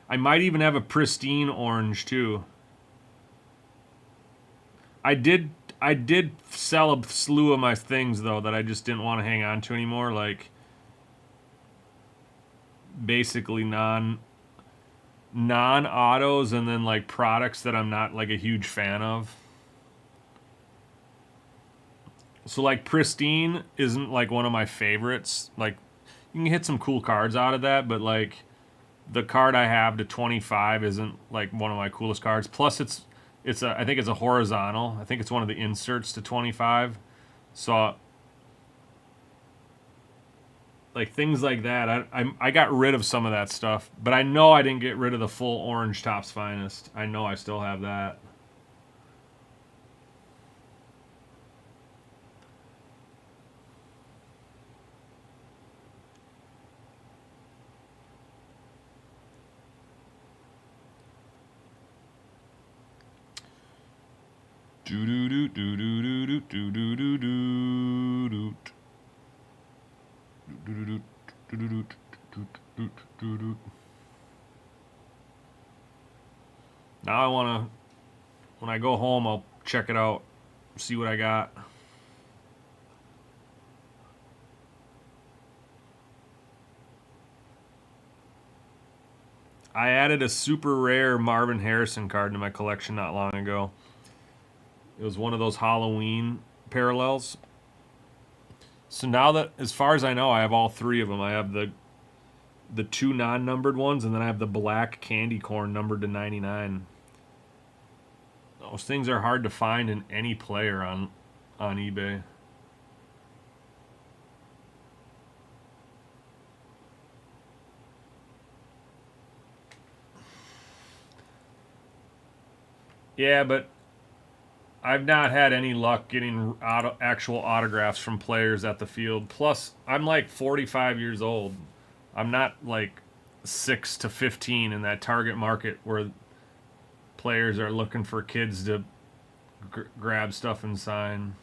B: I might even have a pristine orange too. I did sell a slew of my things though that I just didn't want to hang on to anymore, like basically non-autos and then like products that I'm not like a huge fan of. So like pristine isn't like one of my favorites. Like you can hit some cool cards out of that, but like the card I have to 25 isn't like one of my coolest cards. Plus I think it's a horizontal. I think it's one of the inserts to 25. So like things like that, I got rid of some of that stuff, but I know I didn't get rid of the full orange Topps Finest. I know I still have that. Now I want to, when I go home, I'll check it out, see what I got. I added a super rare Marvin Harrison card to my collection not long ago. It was one of those Halloween parallels. So now that, as far as I know, I have all 3 of them. I have the 2 non-numbered ones, and then I have the black candy corn numbered to 99. Those things are hard to find in any player on eBay. Yeah, but I've not had any luck getting actual autographs from players at the field. Plus, I'm like 45 years old. I'm not like 6 to 15 in that target market where players are looking for kids to grab stuff and sign.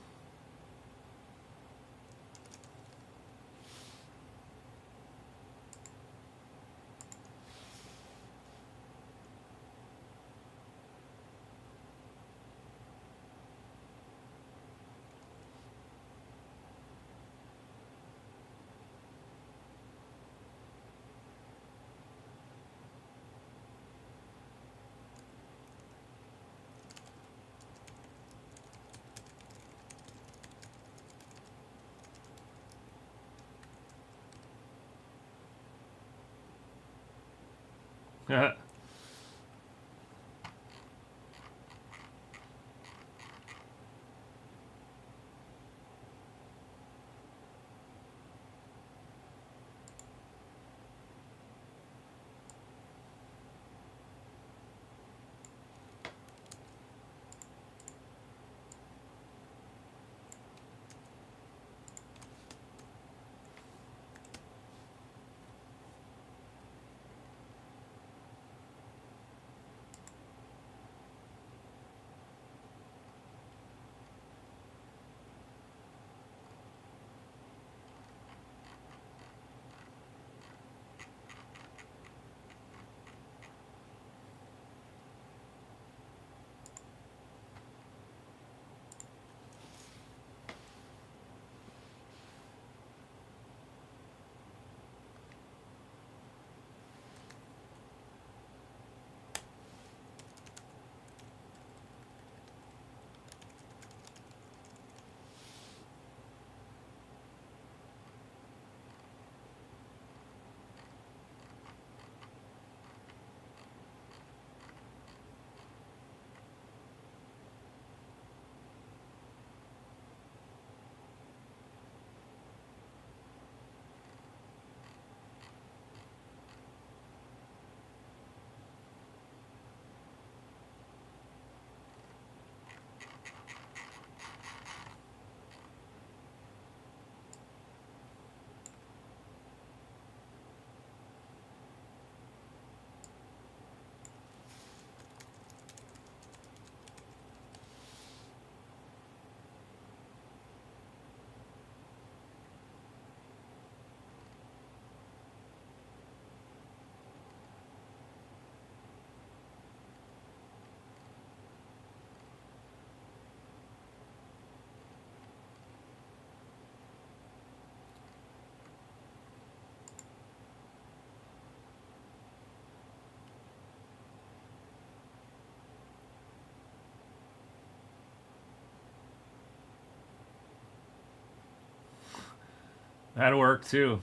B: That'll work too.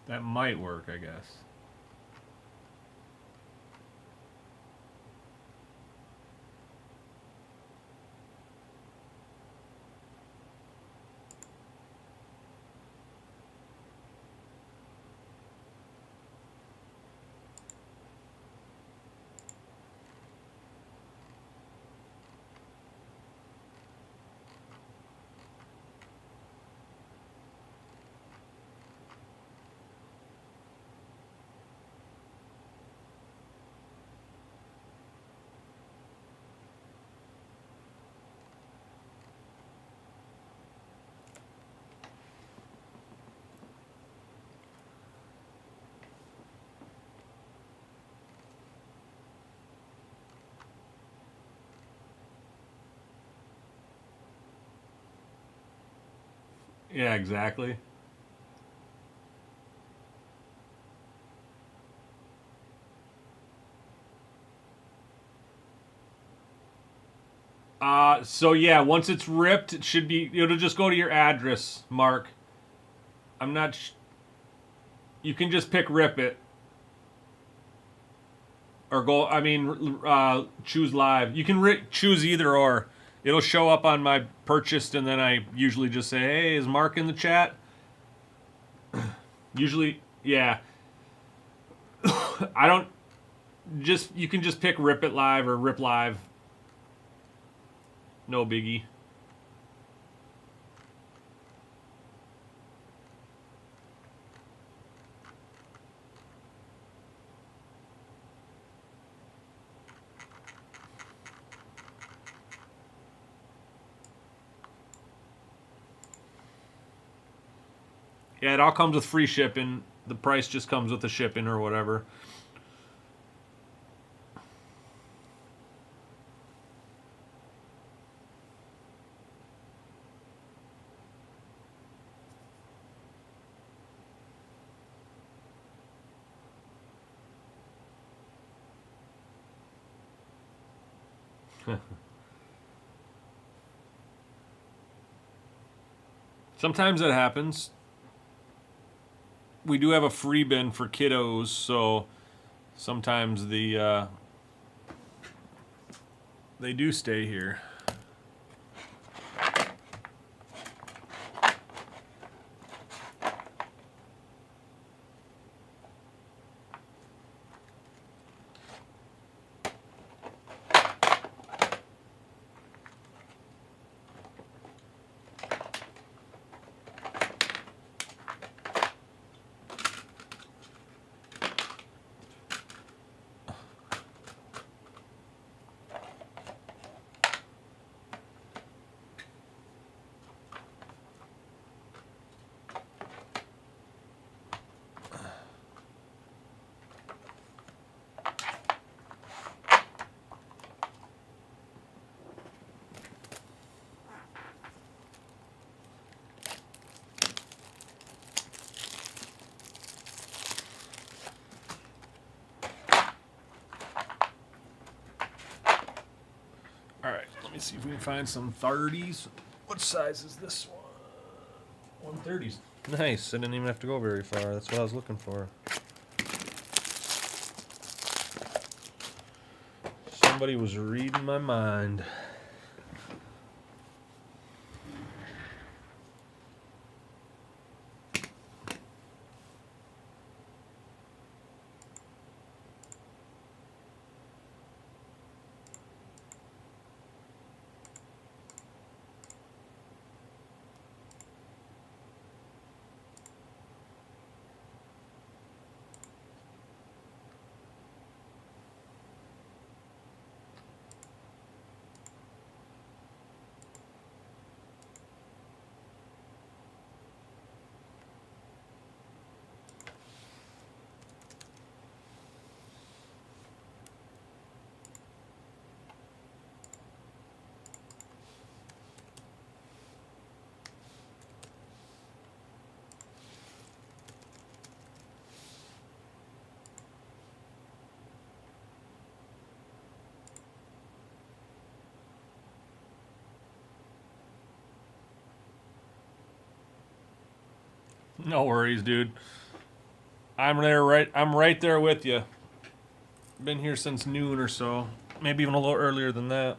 B: That might work, I guess. Yeah, exactly. So yeah, once it's ripped, it should be. It'll just go to your address, Mark. I'm not. You can just pick rip it or go. I mean, choose live. You can choose either or. It'll show up on my purchased, and then I usually just say, "Hey, is Mark in the chat?" Usually, yeah. I don't. Just you can just pick rip it live or rip live. No biggie. Yeah, it all comes with free shipping. The price just comes with the shipping or whatever. Sometimes that happens. We do have a free bin for kiddos, so sometimes they do stay here. All right, let me see if we can find some 30s. What size is this one? 130s. Nice. I didn't even have to go very far. That's what I was looking for. Somebody was reading my mind. No worries, dude. I'm right there with you. Been here since noon or so. Maybe even a little earlier than that.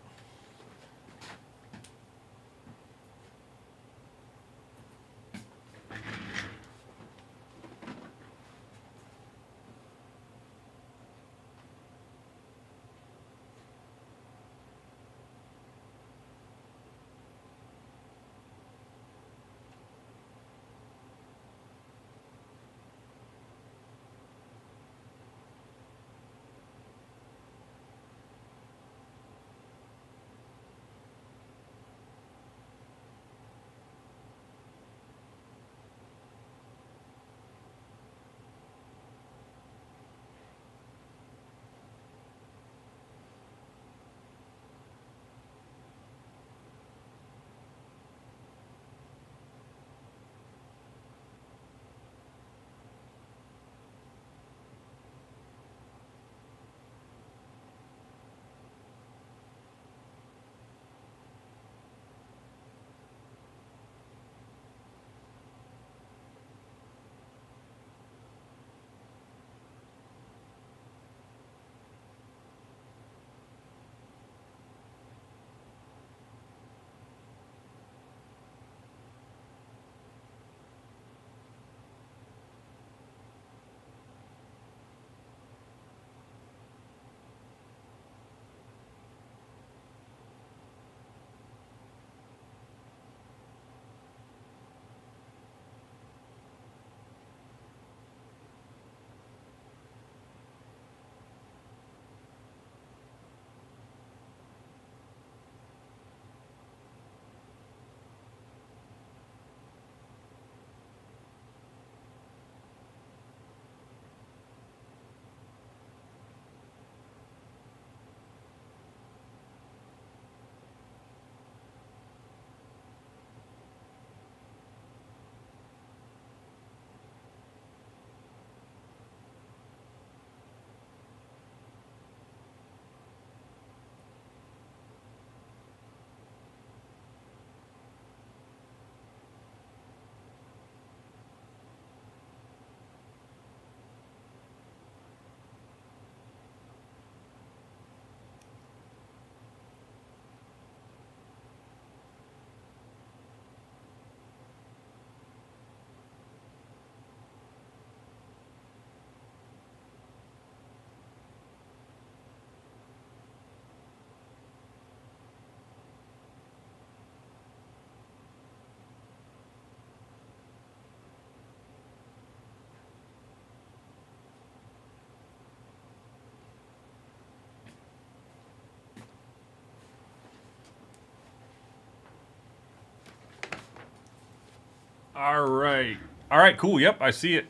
B: All right. All right, cool. Yep, I see it.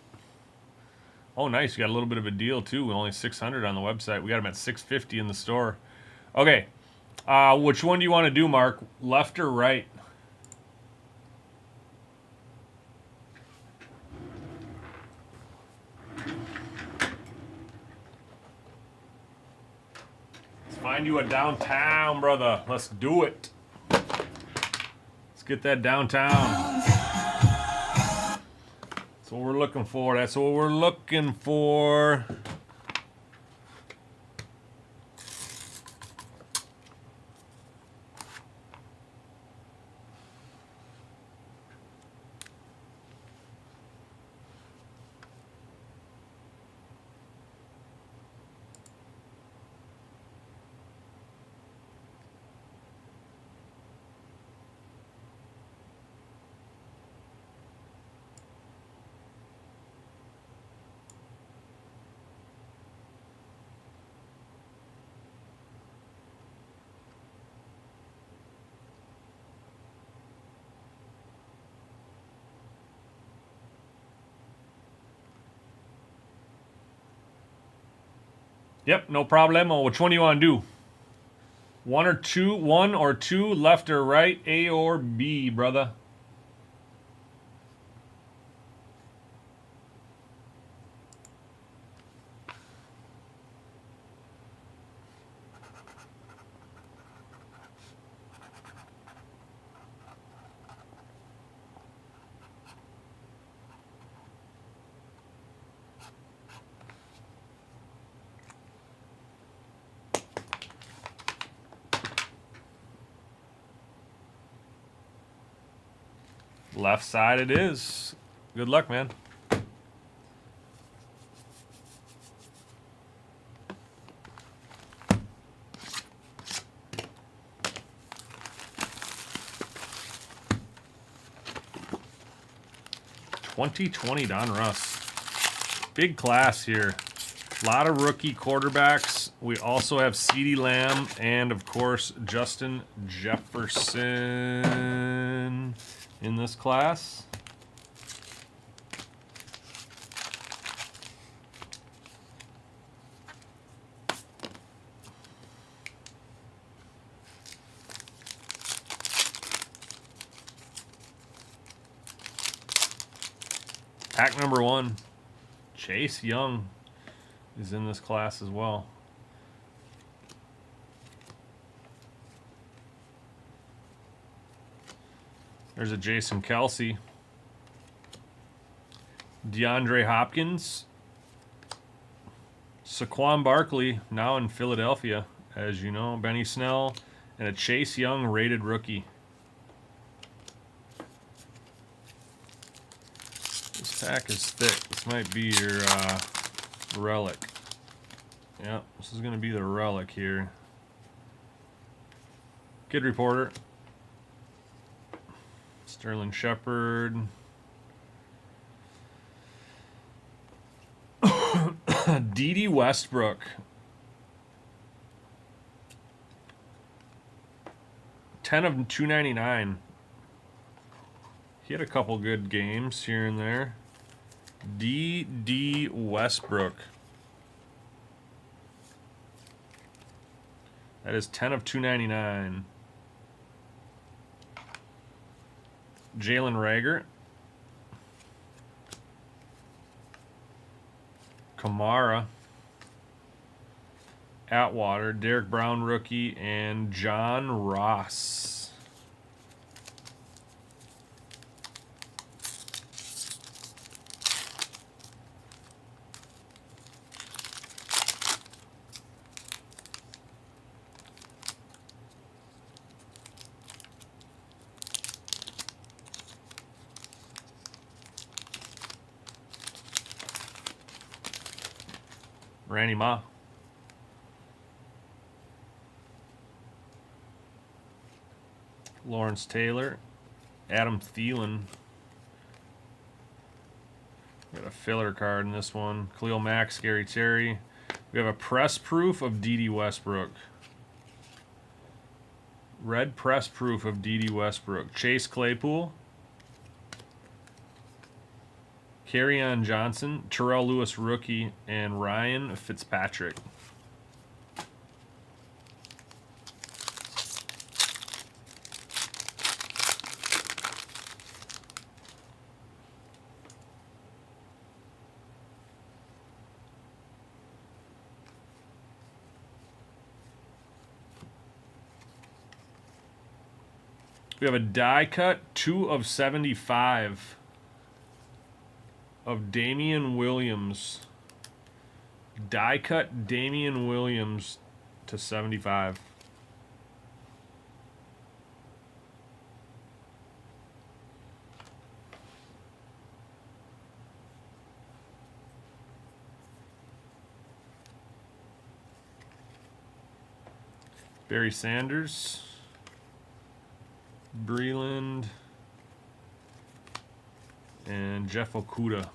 B: Oh, nice. You got a little bit of a deal, too. Only 600 on the website. We got them at 650 in the store. Okay. Which one do you want to do, Mark? Left or right? Let's find you a downtown, brother. Let's do it. Let's get that downtown. That's what we're looking for. That's what we're looking for. Yep, no problemo. Which one do you want to do? One or two, left or right, A or B, brother? Left side it is. Good luck, man. .2020 Don Russ. Big class here. A lot of rookie quarterbacks. We also have CeeDee Lamb and, of course, Justin Jefferson in this class. Pack number 1, Chase Young is in this class as well. There's a Jason Kelsey. DeAndre Hopkins. Saquon Barkley, now in Philadelphia, as you know. Benny Snell. And a Chase Young rated rookie. This pack is thick. This might be your relic. Yep, this is going to be the relic here. Kid Reporter. Sterling Shepard. D.D. Westbrook. 10 of 299. He had a couple good games here and there. D.D. Westbrook. That is 10 of 299. Jalen Reagor. Kamara. Atwater. Derek Brown rookie. And John Ross. Randy Ma. Lawrence Taylor. Adam Thielen. Got a filler card in this one. Khalil Mack, Scary Terry. We have a press proof of D.D. Westbrook. Red press proof of D.D. Westbrook. Chase Claypool. Kerryon Johnson, Terrell Lewis rookie, and Ryan Fitzpatrick. We have a die cut 2 of 75 of Damian Williams. Die cut Damian Williams to 75. Barry Sanders. Breland. And Jeff Okuda.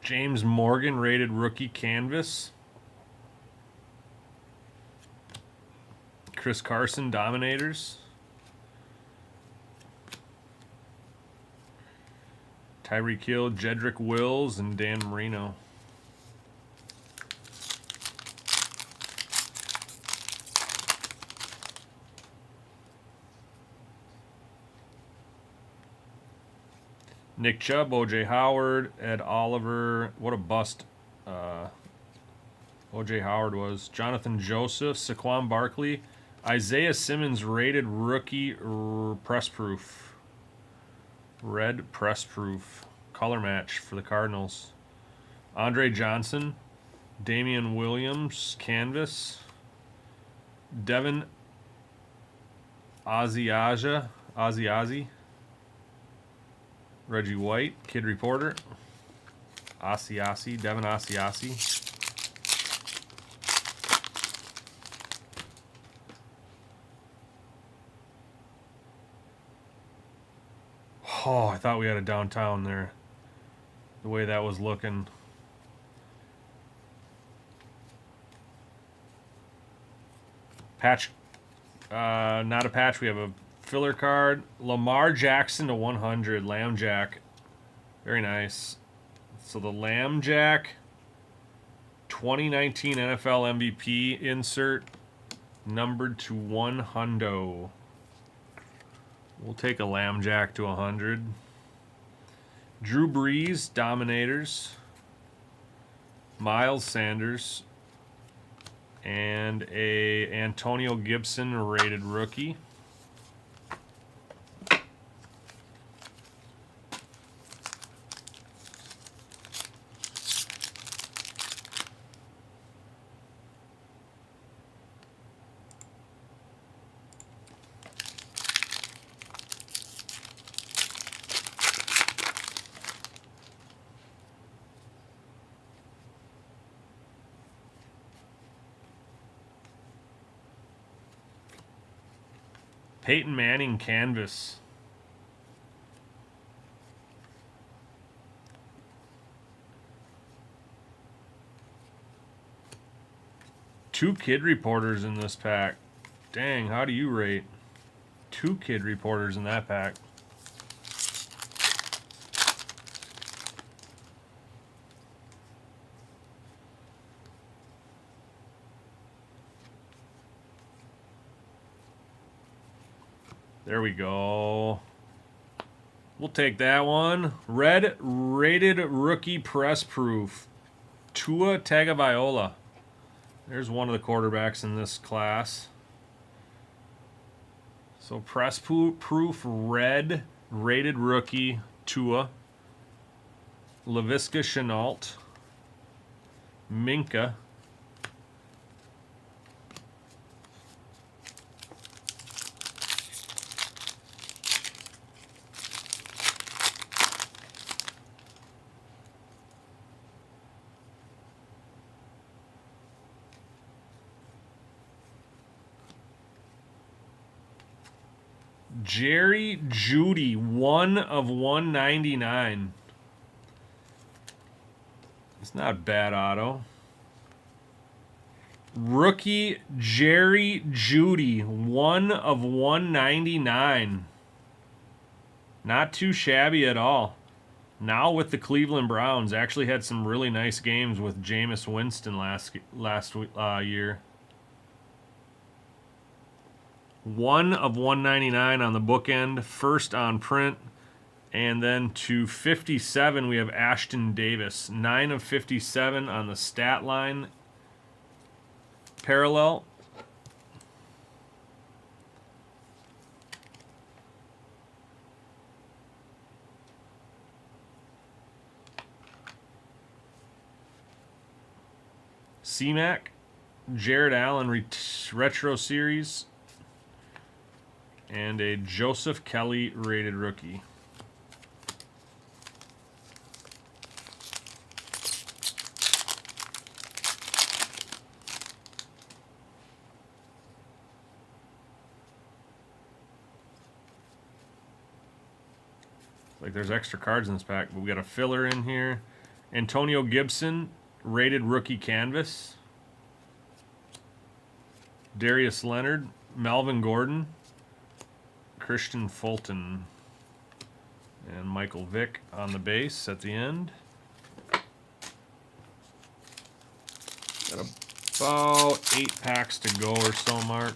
B: James Morgan rated rookie canvas. Chris Carson Dominators. Tyreek Hill, Jedrick Wills, and Dan Marino. Nick Chubb, O.J. Howard, Ed Oliver. What a bust O.J. Howard was. Jonathan Joseph, Saquon Barkley. Isaiah Simmons rated rookie press proof. Red press proof. Color match for the Cardinals. Andre Johnson. Damian Williams, canvas. Devin Asiasi. Reggie White, Kid Reporter. Devin Asiasi. Oh, I thought we had a downtown there. The way that was looking. Patch. Not a patch. We have a filler card. Lamar Jackson to 100. Lamb Jack. Very nice. So the Lamb Jack 2019 NFL MVP insert numbered to 100. We'll take a Lamb Jack to 100. Drew Brees Dominators. Miles Sanders. And a Antonio Gibson rated rookie. Peyton Manning canvas. Two Kid Reporters in this pack. Dang, how do you rate? Two Kid Reporters in that pack. There we go. We'll take that one. Red rated rookie press proof. Tua Tagovailoa. There's one of the quarterbacks in this class. So press proof red rated rookie Tua. Laviska Shenault. Minka. Jerry Judy, 1 of 199. It's not a bad auto. Rookie Jerry Judy, 1 of 199. Not too shabby at all. Now with the Cleveland Browns, actually had some really nice games with Jameis Winston last year. 1 of 199 on the bookend, first on print, and then to 57 we have Ashton Davis, 9 of 57 on the stat line parallel. C-Mac, Jared Allen Retro Series, and a Joseph Kelly rated rookie. Like there's extra cards in this pack, but we got a filler in here. Antonio Gibson, rated rookie canvas. Darius Leonard, Melvin Gordon, Christian Fulton, and Michael Vick on the base at the end. Got about 8 packs to go or so, Mark.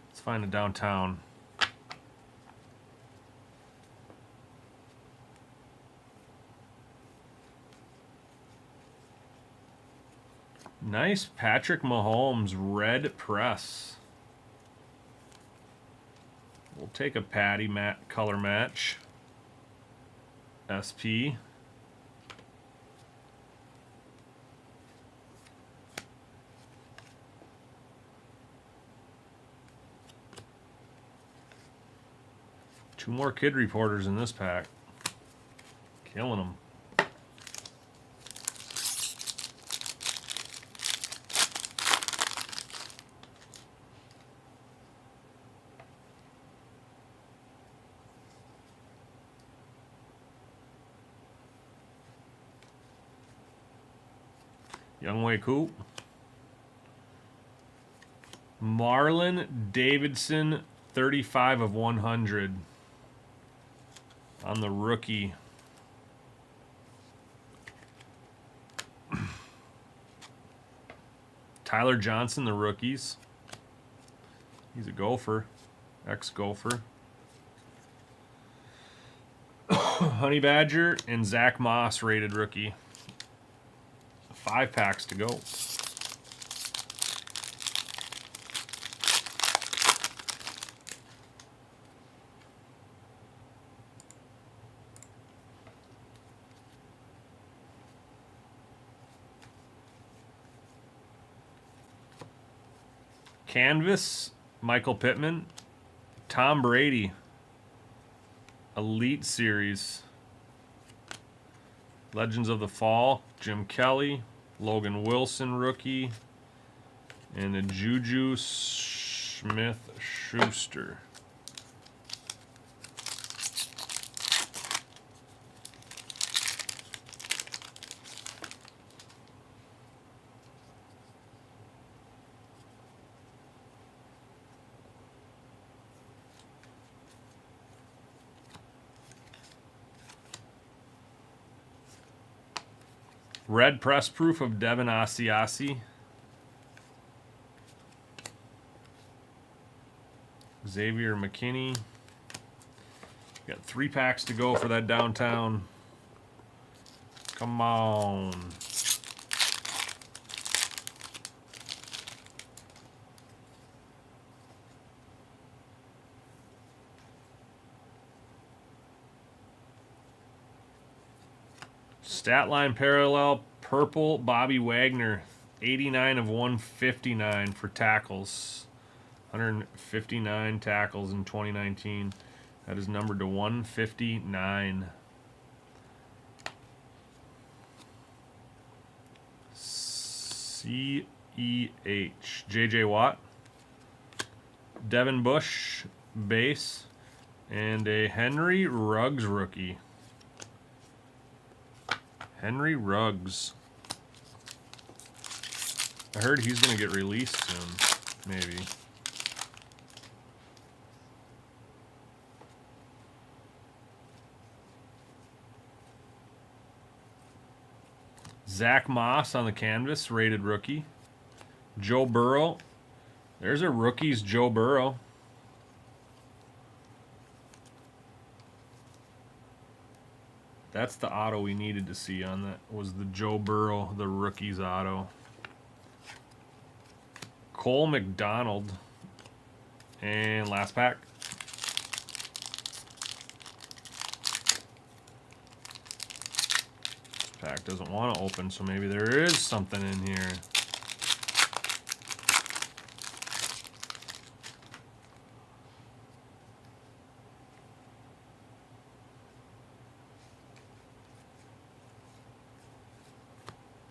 B: Let's find a downtown. Nice Patrick Mahomes red press. We'll take a Patty color match. SP. Two more kid reporters in this pack. Killing them. Younghoe Koo. Marlon Davidson, 35 of 100 on the rookie. Tyler Johnson, the rookies. He's a Gopher, ex-Gopher. Honey Badger and Zach Moss, rated rookie. 5 packs to go. Canvas, Michael Pittman. Tom Brady, Elite Series. Legends of the Fall, Jim Kelly. Logan Wilson, rookie. And a Juju Smith-Schuster. Red press proof of Devin Asiasi. Xavier McKinney. Got 3 packs to go for that downtown. Come on. Stat line parallel, purple Bobby Wagner, 89 of 159 for tackles. 159 tackles in 2019. That is numbered to 159. CEH. JJ Watt. Devin Bush, base. And a Henry Ruggs rookie. Henry Ruggs. I heard he's going to get released soon. Maybe. Zach Moss on the canvas, rated rookie. Joe Burrow. There's a rookie's Joe Burrow. That's the auto we needed to see on that, was the Joe Burrow, the rookie's auto. Cole McDonald. And last pack. Pack doesn't want to open, so maybe there is something in here.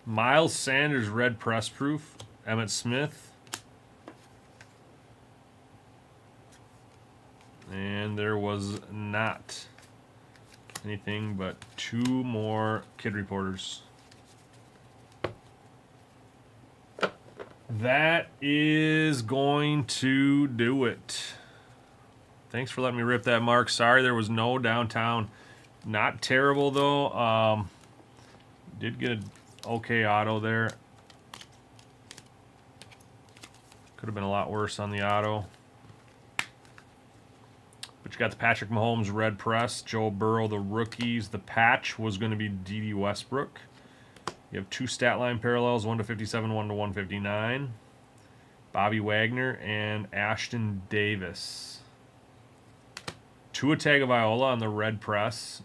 B: Miles Sanders, red press proof. Emmitt Smith. And there was not anything but 2 more kid reporters. That is going to do it. Thanks for letting me rip that, Mark. Sorry there was no downtown. Not terrible, though. Did get an okay auto there. Could have been a lot worse on the auto. But you got the Patrick Mahomes red press, Joe Burrow, the rookies. The patch was going to be D.D. Westbrook. You have 2 stat line parallels, 1 to 57, 1 to 159. Bobby Wagner and Ashton Davis. Tua Tagovailoa on the red press.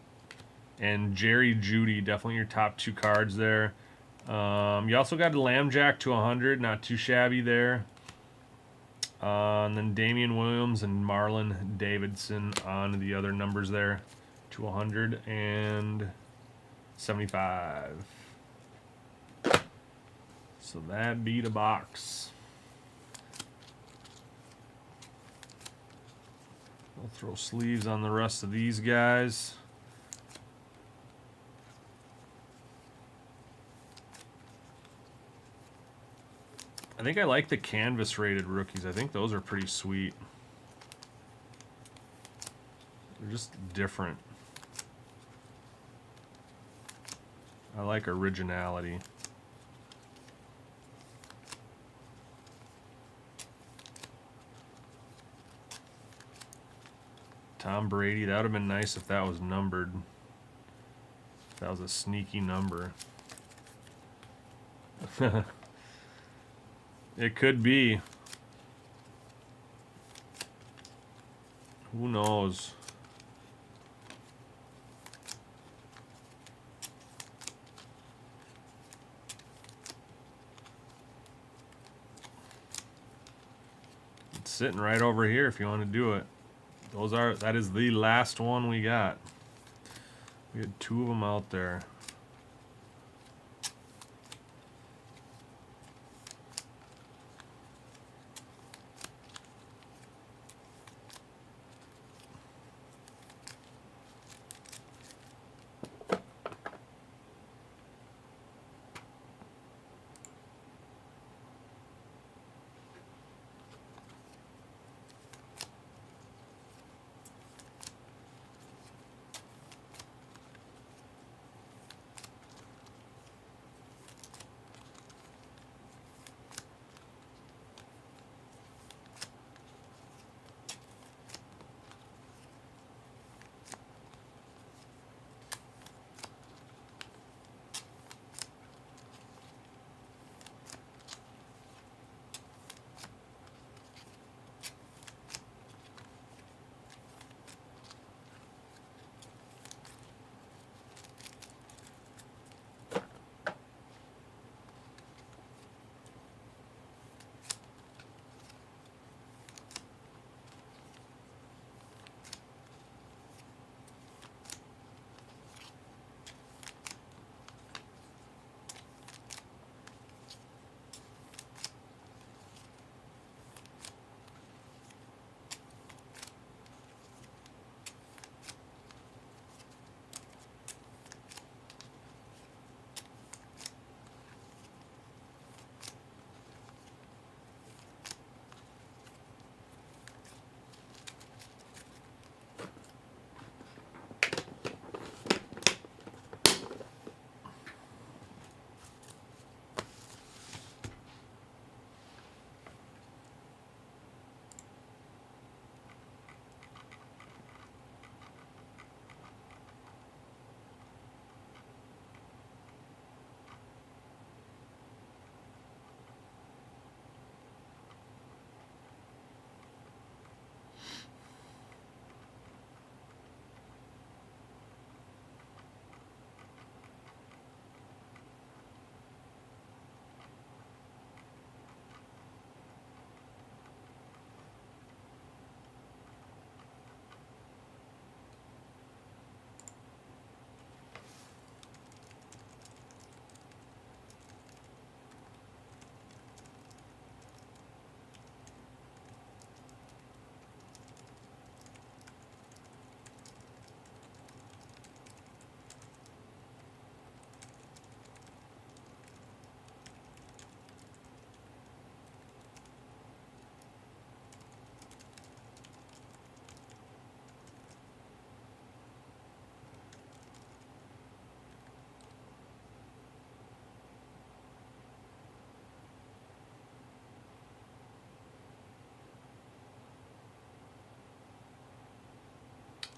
B: And Jerry Jeudy, definitely your top 2 cards there. You also got a Lambjack to 100, not too shabby there. And then Damian Williams and Marlon Davidson on the other numbers there to 175. So that beat a box. I'll throw sleeves on the rest of these guys. I think I like the canvas rated rookies. I think those are pretty sweet. They're just different. I like originality. Tom Brady, that would have been nice if that was numbered. If that was a sneaky number. It could be. Who knows? It's sitting right over here if you want to do it. That is the last one we got. We had 2 of them out there.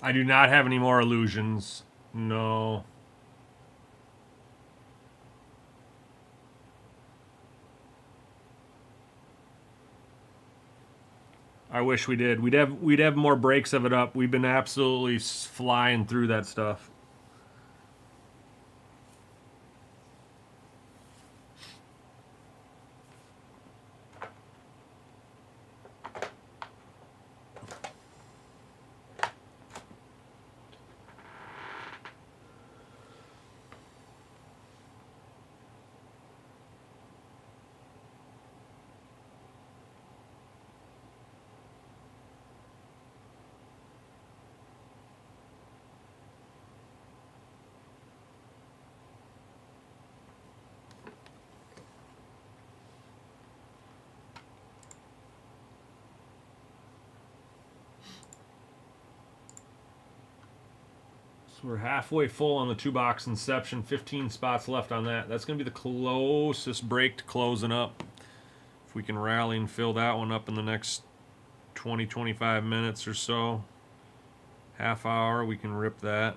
B: I do not have any more illusions. No. I wish we did. We'd have more breaks of it up. We've been absolutely flying through that stuff. We're halfway full on the 2-box Inception. 15 spots left on that. That's going to be the closest break to closing up. If we can rally and fill that one up in the next 20, 25 minutes or so. Half hour, we can rip that.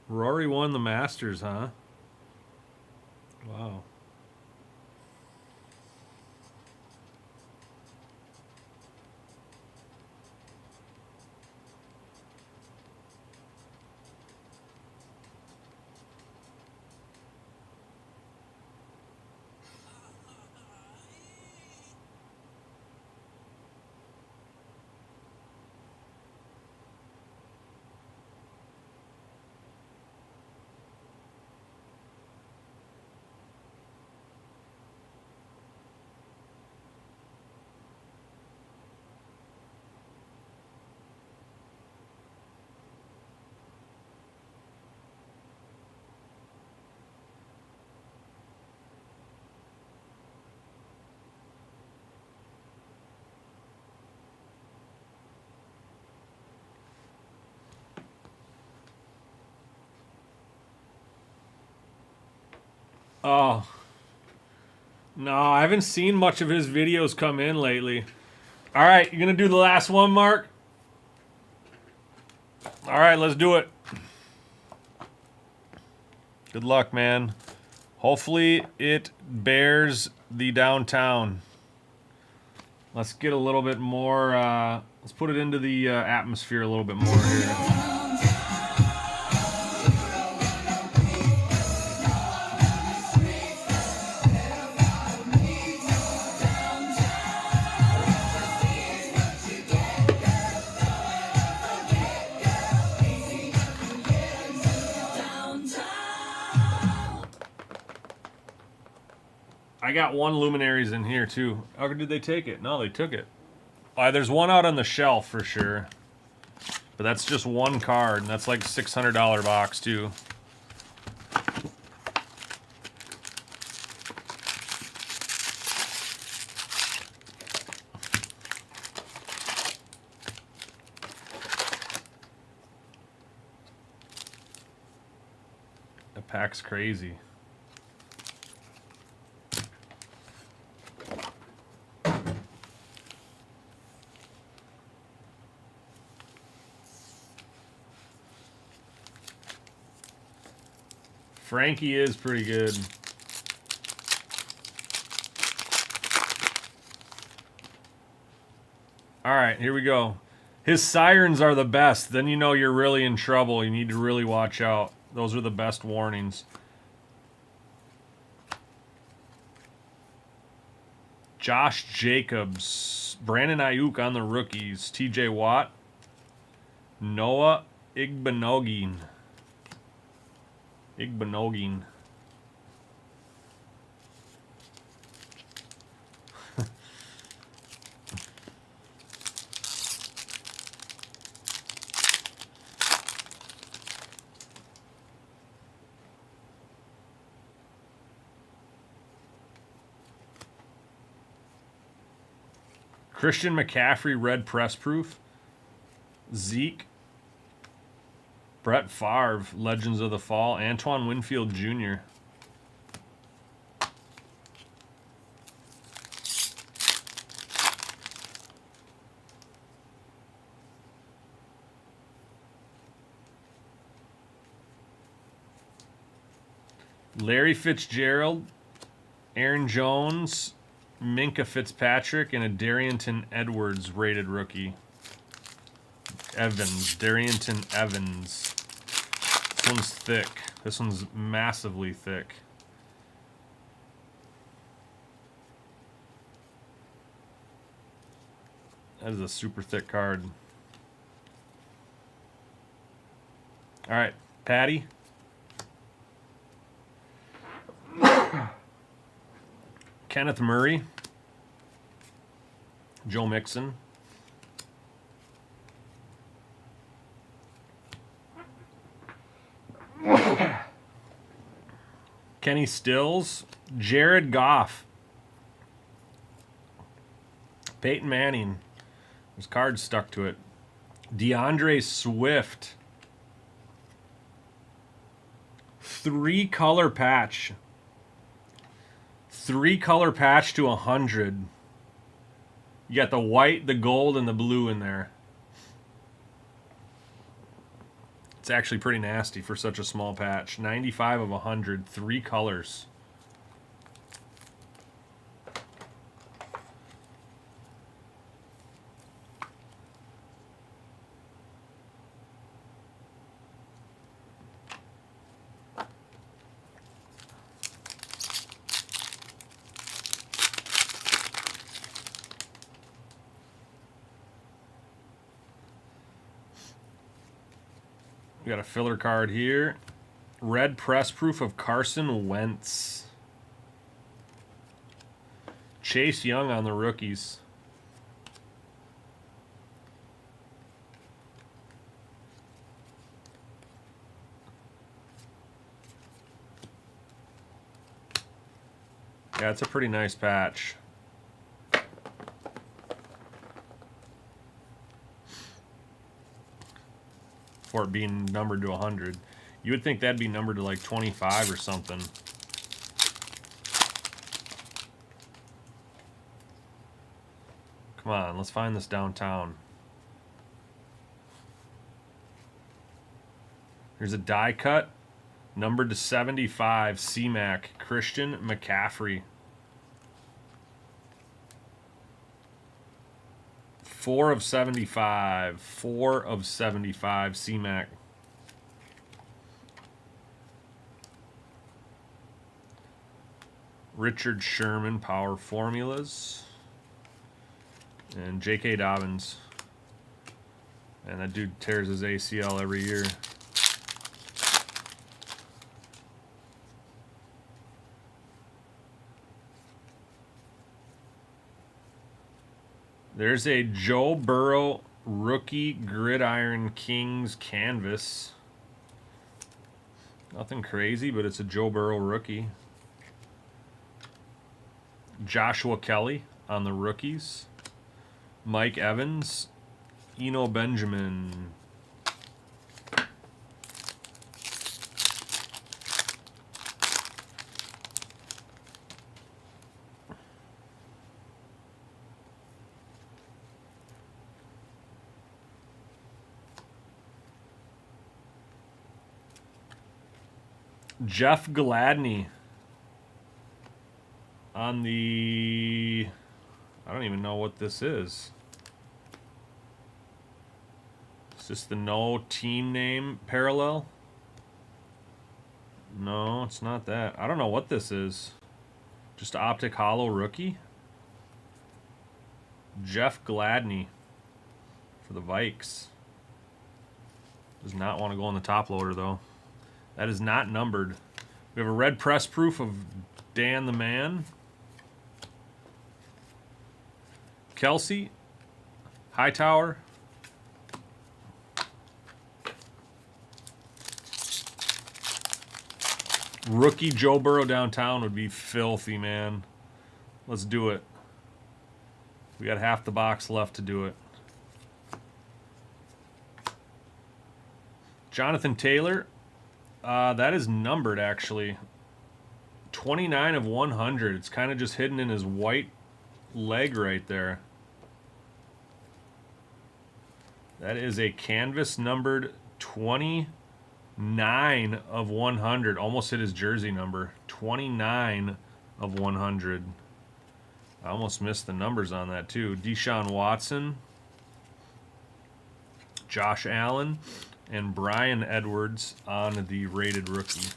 B: Rory won the Masters, huh? Wow. Oh. No, I haven't seen much of his videos come in lately. All right, you gonna do the last one, Mark? All right, let's do it. Good luck, man. Hopefully it bears the downtown. Let's get a little bit more, let's put it into the atmosphere a little bit more here. I got one Luminaries in here too. How did they take it? No, they took it. There's one out on the shelf for sure. But that's just one card, and that's like $600 box too. The pack's crazy. Frankie is pretty good. All right, here we go. His sirens are the best. Then you know you're really in trouble. You need to really watch out. Those are the best warnings. Josh Jacobs. Brandon Ayuk on the rookies. TJ Watt. Noah Igbenogin. Christian McCaffrey, red press proof. Zeke. Brett Favre, Legends of the Fall. Antoine Winfield Jr. Larry Fitzgerald, Aaron Jones, Minka Fitzpatrick, and a Darrynton Edwards rated rookie. Darrynton Evans. This one's thick. This one's massively thick. That is a super thick card. All right, Patty. Kenneth Murray. Joe Mixon. Kenny Stills. Jared Goff. Peyton Manning. There's cards stuck to it. DeAndre Swift. 3-color patch. 3-color patch to 100. You got the white, the gold, and the blue in there. It's actually pretty nasty for such a small patch. 95 of 100, 3 colors. We got a filler card here. Red press proof of Carson Wentz. Chase Young on the rookies. Yeah, it's a pretty nice patch. For it being numbered to 100. You would think that'd be numbered to like 25 or something. Come on, let's find this downtown. Here's a die cut, numbered to 75, C-Mac, Christian McCaffrey. 4 of 75. 4 of 75, C-Mac. Richard Sherman, Power Formulas. And J.K. Dobbins. And that dude tears his ACL every year. There's a Joe Burrow rookie Gridiron Kings canvas. Nothing crazy, but it's a Joe Burrow rookie. Joshua Kelly on the rookies. Mike Evans. Eno Benjamin. Jeff Gladney on the, I don't even know what this is. Is this the no team name parallel? No, it's not that. I don't know what this is. Just Optic Hollow rookie. Jeff Gladney for the Vikes. Does not want to go on the top loader though. That is not numbered. We have a red press proof of Dan the Man. Kelsey. Hightower. Rookie Joe Burrow downtown would be filthy, man. Let's do it. We got half the box left to do it. Jonathan Taylor. That is numbered, actually. 29 of 100. It's kind of just hidden in his white leg right there. That is a canvas numbered 29 of 100. Almost hit his jersey number. 29 of 100. I almost missed the numbers on that, too. Deshaun Watson. Josh Allen. And Brian Edwards on the rated rookie.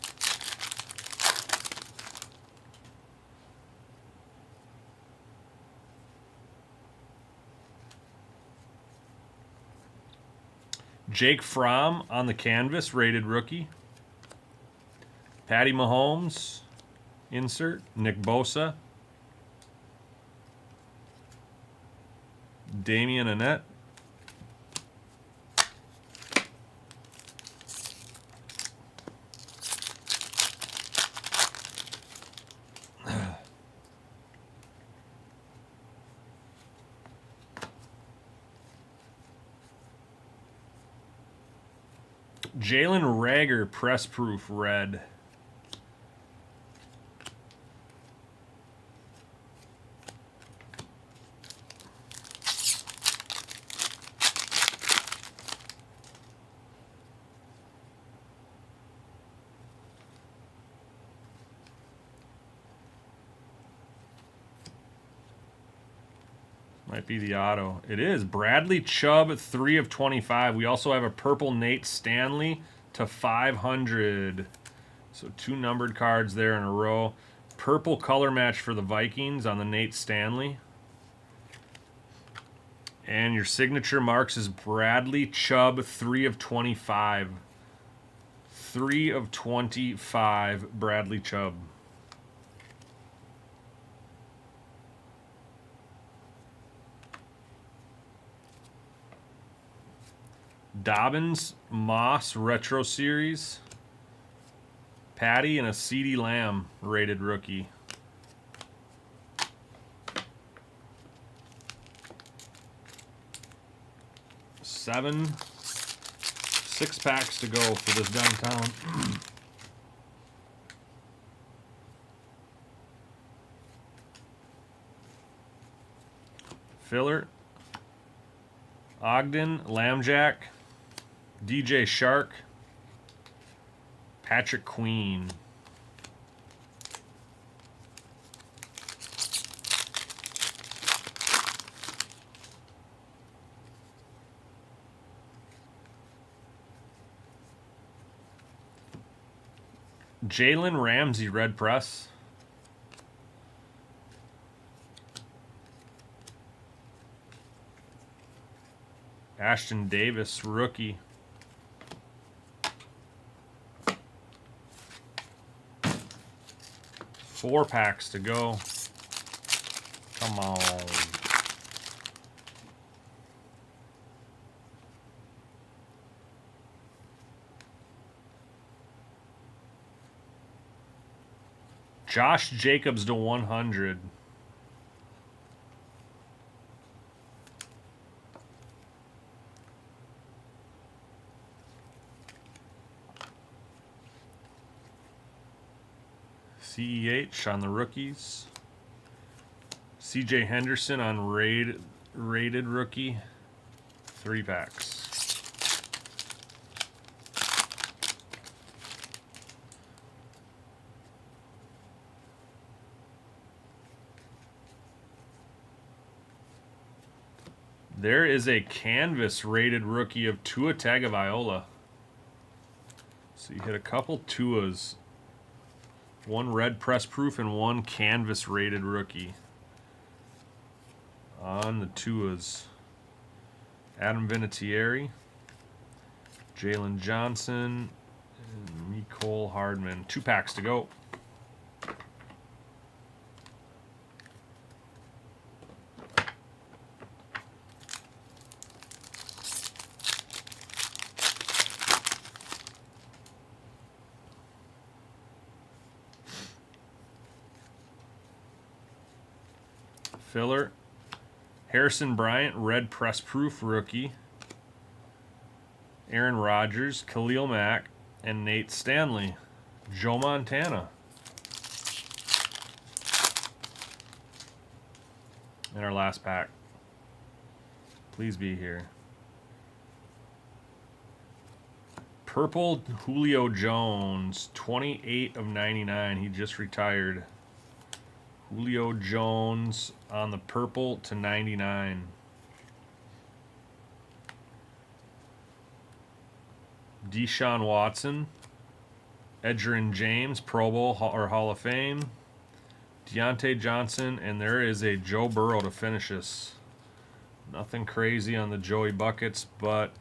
B: Jake Fromm on the canvas, rated rookie. Patty Mahomes, insert. Nick Bosa. Damian Annette. Jalen Rager, press proof red. Might be the auto. It is. Bradley Chubb, 3 of 25. We also have a purple Nate Stanley to 500. So 2 numbered cards there in a row. Purple color match for the Vikings on the Nate Stanley. And your signature marks is Bradley Chubb, 3 of 25. 3 of 25, Bradley Chubb. Dobbins, Moss, Retro Series. Patty and a CeeDee Lamb, rated rookie. Six packs to go for this downtown. Filler. Ogden, Lambjack, DJ Shark, Patrick Queen. Jalen Ramsey, red press. Ashton Davis, rookie. Four packs to go. Come on. Josh Jacobs to 100. CEH on the rookies. CJ Henderson on rated rookie. 3 packs. There is a canvas rated rookie of Tua Tagovailoa. So you hit a couple Tuas. One red press proof and one canvas rated rookie. On the Tuas. Adam Vinatieri. Jalen Johnson. And Mecole Hardman. 2 packs to go. Filler. Harrison Bryant, red press proof rookie. Aaron Rodgers, Khalil Mack, and Nate Stanley. Joe Montana. And our last pack. Please be here. Purple Julio Jones, 28 of 99. He just retired. Julio Jones on the purple to 99. Deshaun Watson. Edgerrin James, Pro Bowl or Hall of Fame. Deontay Johnson, and there is a Joe Burrow to finish us. Nothing crazy on the Joey buckets, but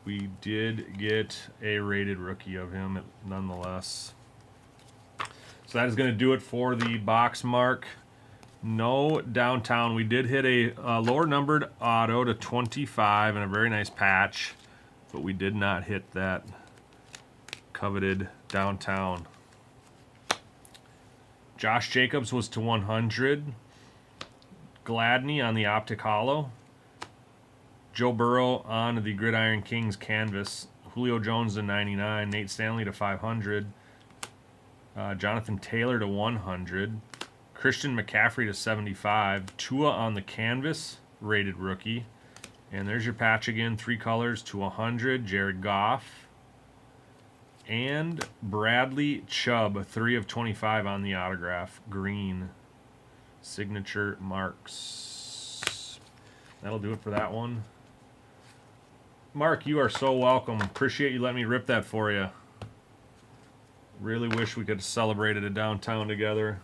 B: we did get a rated rookie of him nonetheless. So that is going to do it for the box mark. No downtown. We did hit a lower numbered auto to 25 and a very nice patch, but we did not hit that coveted downtown. Josh Jacobs was to 100. Gladney on the Optic Hollow. Joe Burrow on the Gridiron Kings canvas. Julio Jones to 99. Nate Stanley to 500. Jonathan Taylor to 100. Christian McCaffrey to 75. Tua on the canvas, rated rookie. And there's your patch again, 3 colors to 100. Jared Goff. And Bradley Chubb, 3 of 25 on the autograph. Green. Signature marks. That'll do it for that one. Mark, you are so welcome. Appreciate you letting me rip that for you. Really wish we could have celebrated a downtown together.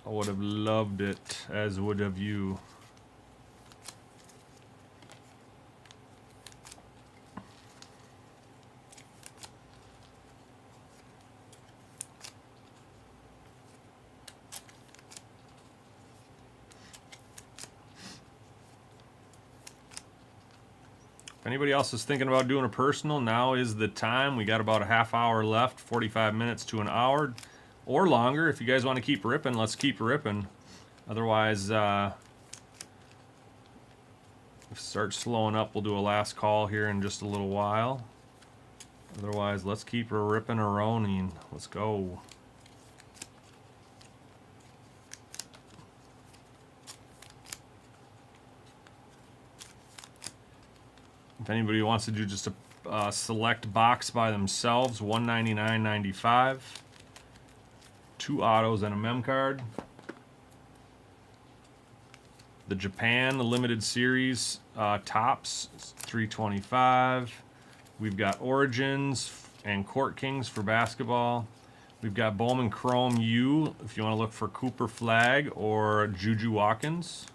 B: I would have loved it, as would have you. If anybody else is thinking about doing a personal, now is the time. We got about a half hour left, 45 minutes to an hour or longer. If you guys want to keep ripping, let's keep ripping. Otherwise, if it starts slowing up, we'll do a last call here in just a little while. Otherwise, let's keep her ripping and roning. Let's go. If anybody wants to do just a select box by themselves, $199.95. 2 autos and a mem card. The Japan, the limited series tops, $325. We've got Origins and Court Kings for basketball. We've got Bowman Chrome U if you want to look for Cooper Flag or Juju Watkins.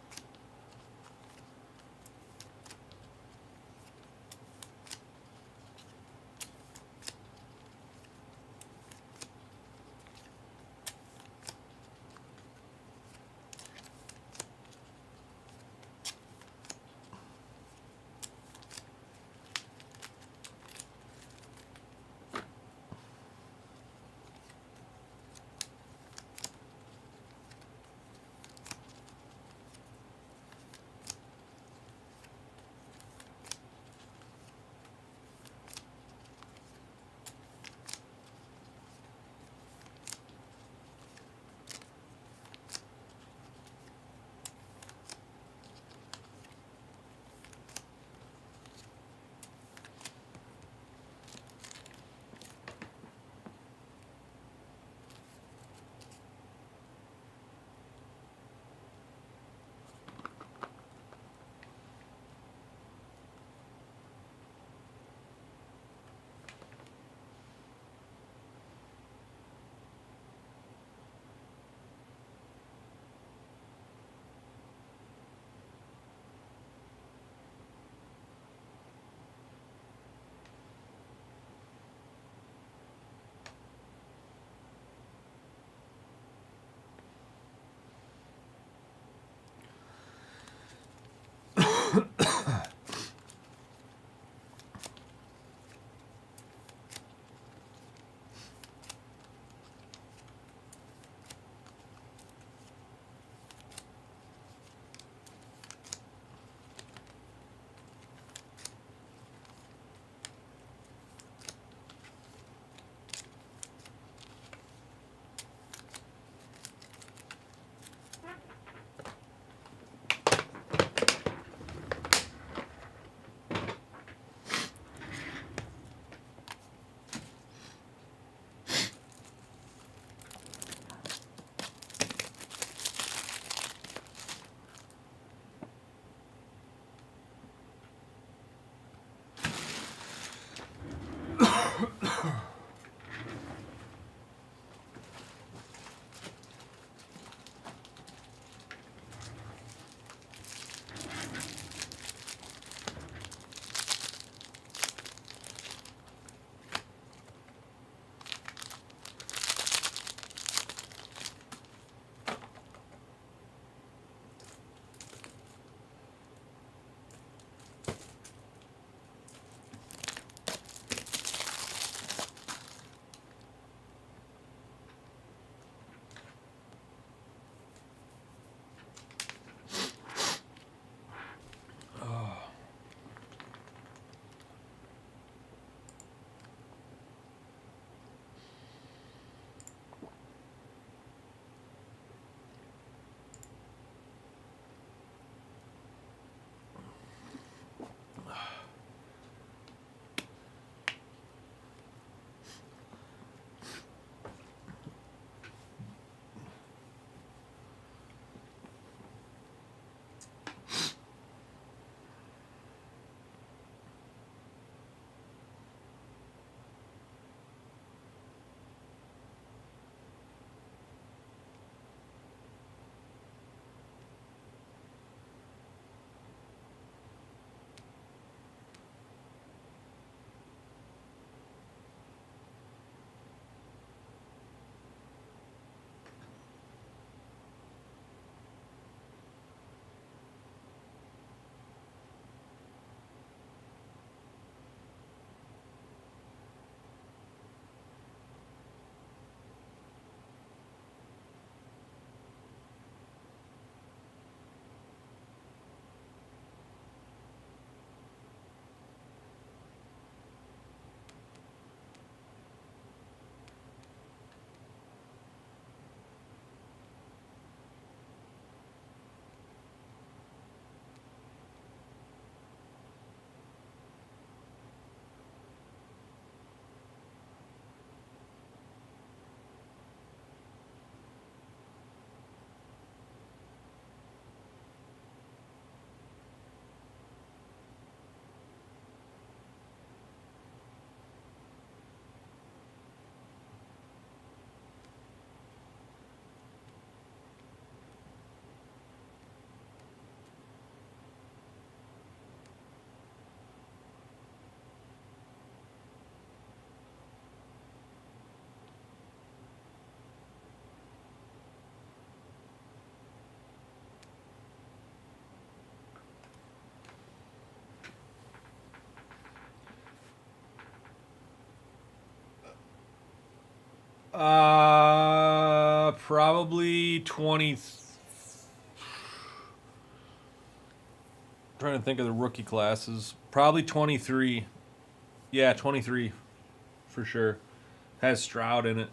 B: Probably 20. Trying to think of the rookie classes. Probably 23. Yeah, 23 for sure. Has Stroud in it.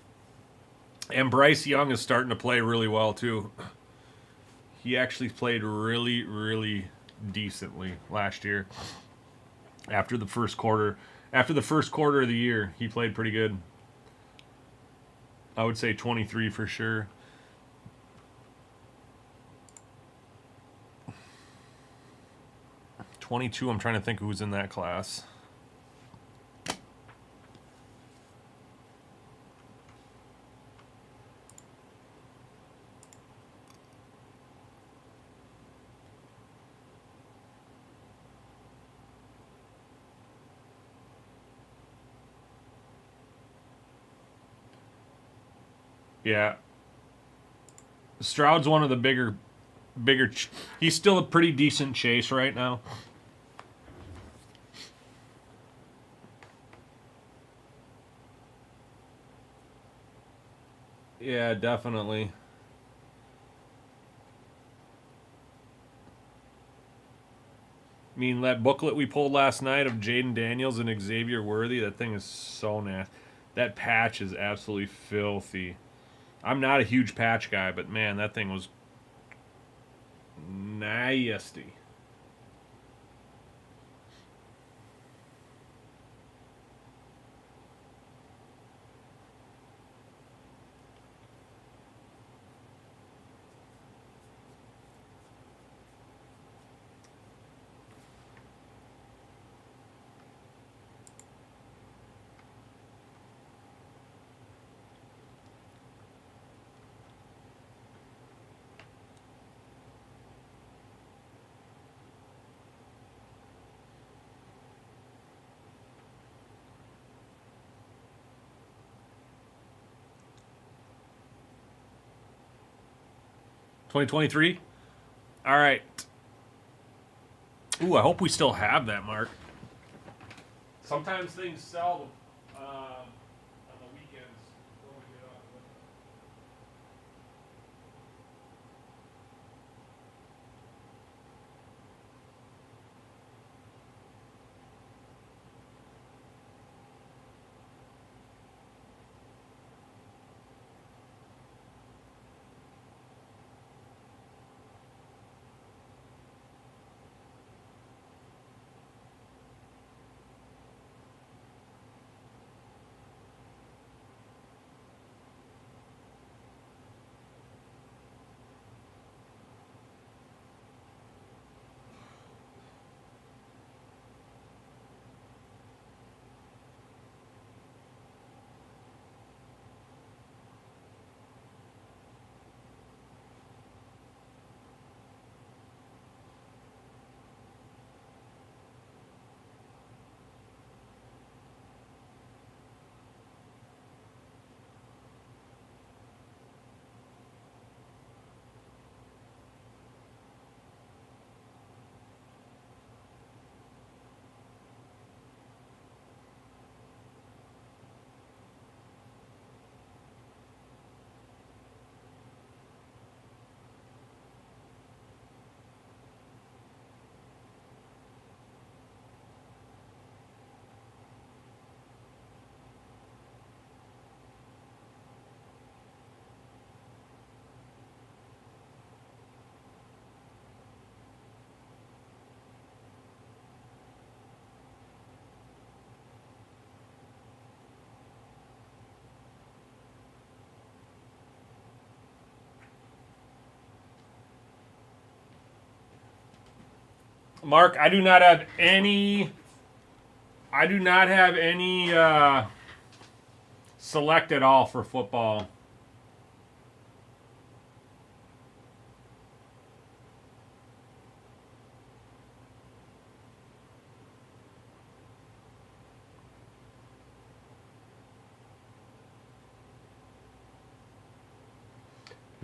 B: And Bryce Young is starting to play really well too. He actually played really, really decently last year. After the first quarter of the year, he played pretty good. I would say 23 for sure. '22, I'm trying to think who's in that class. Yeah. Stroud's one of the bigger. He's still a pretty decent chase right now. Yeah, definitely. I mean, that booklet we pulled last night of Jaden Daniels and Xavier Worthy, that thing is so nasty. That patch is absolutely filthy. I'm not a huge patch guy, but man, that thing was nasty. $2023? All right. Ooh, I hope we still have that, Mark. Sometimes things sell on the weekends. Mark, I do not have any. I do not have any select at all for football.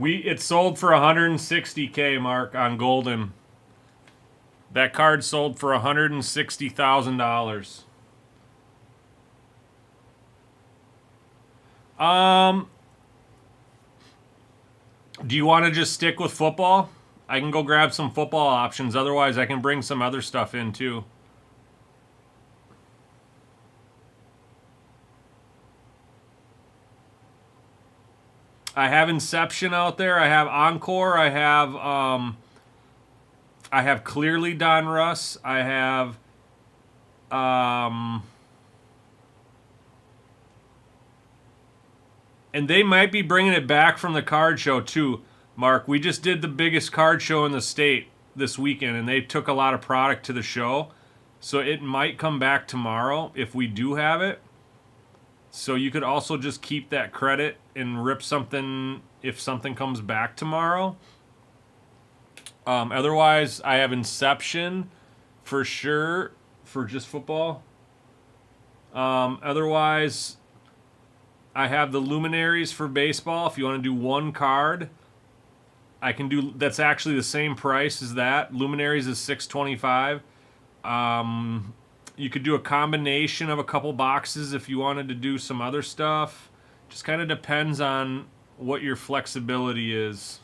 B: It sold for $160K, Mark, on Golden. That card sold for $160,000. Do you want to just stick with football? I can go grab some football options. Otherwise, I can bring some other stuff in too. I have Inception out there. I have Encore. I have Clearly Donruss. I have and they might be bringing it back from the card show too. Mark, we just did the biggest card show in the state this weekend, and they took a lot of product to the show. So it might come back tomorrow if we do have it. So you could also just keep that credit and rip something if something comes back tomorrow. Otherwise, I have Inception for sure for just football. Otherwise, I have the Luminaries for baseball. If you want to do one card, I can do. That's actually the same price as that. Luminaries is $625. You could do a combination of a couple boxes if you wanted to do some other stuff. Just kind of depends on what your flexibility is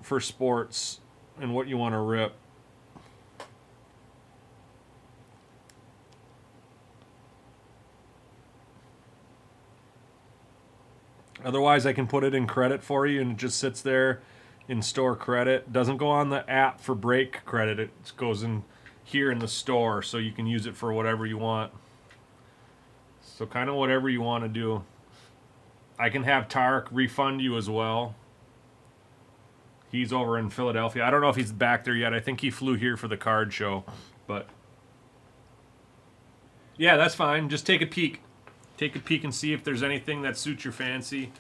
B: for sports and what you want to rip. Otherwise, I can put it in credit for you, and it just sits there in store credit. Doesn't go on the app for break credit. It goes in here in the store, so you can use it for whatever you want. So kind of whatever you want to do. I can have Tarek refund you as well. He's over in Philadelphia. I don't know if he's back there yet. I think he flew here for the card show. But yeah, that's fine. Just take a peek. Take a peek and see if there's anything that suits your fancy.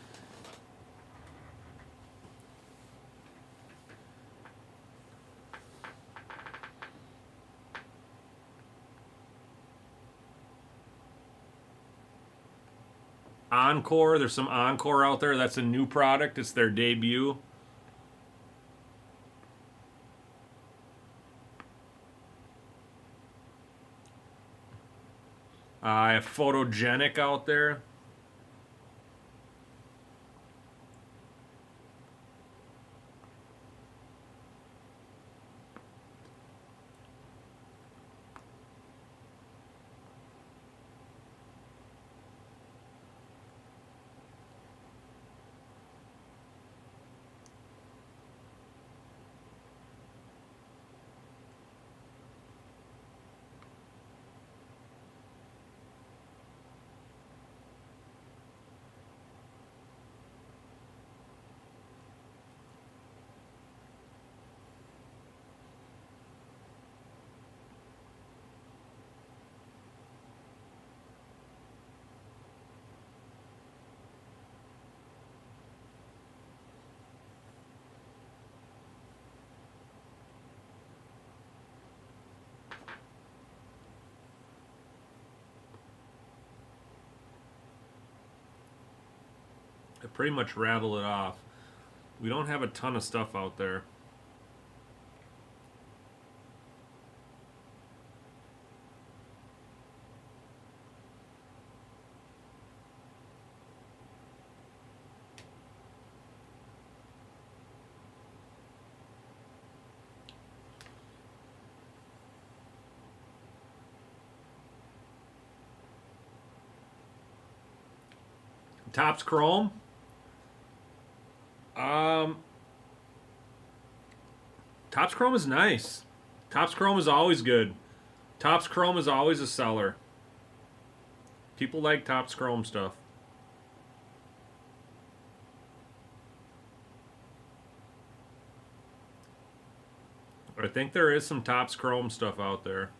B: Encore, there's some Encore out there. That's a new product. It's their debut. I have Photogenic out there. I pretty much rattle it off. We don't have a ton of stuff out there. Topps Chrome. Topps Chrome is nice. Topps Chrome is always good. Topps Chrome is always a seller. People like Topps Chrome stuff. I think there is some Topps Chrome stuff out there.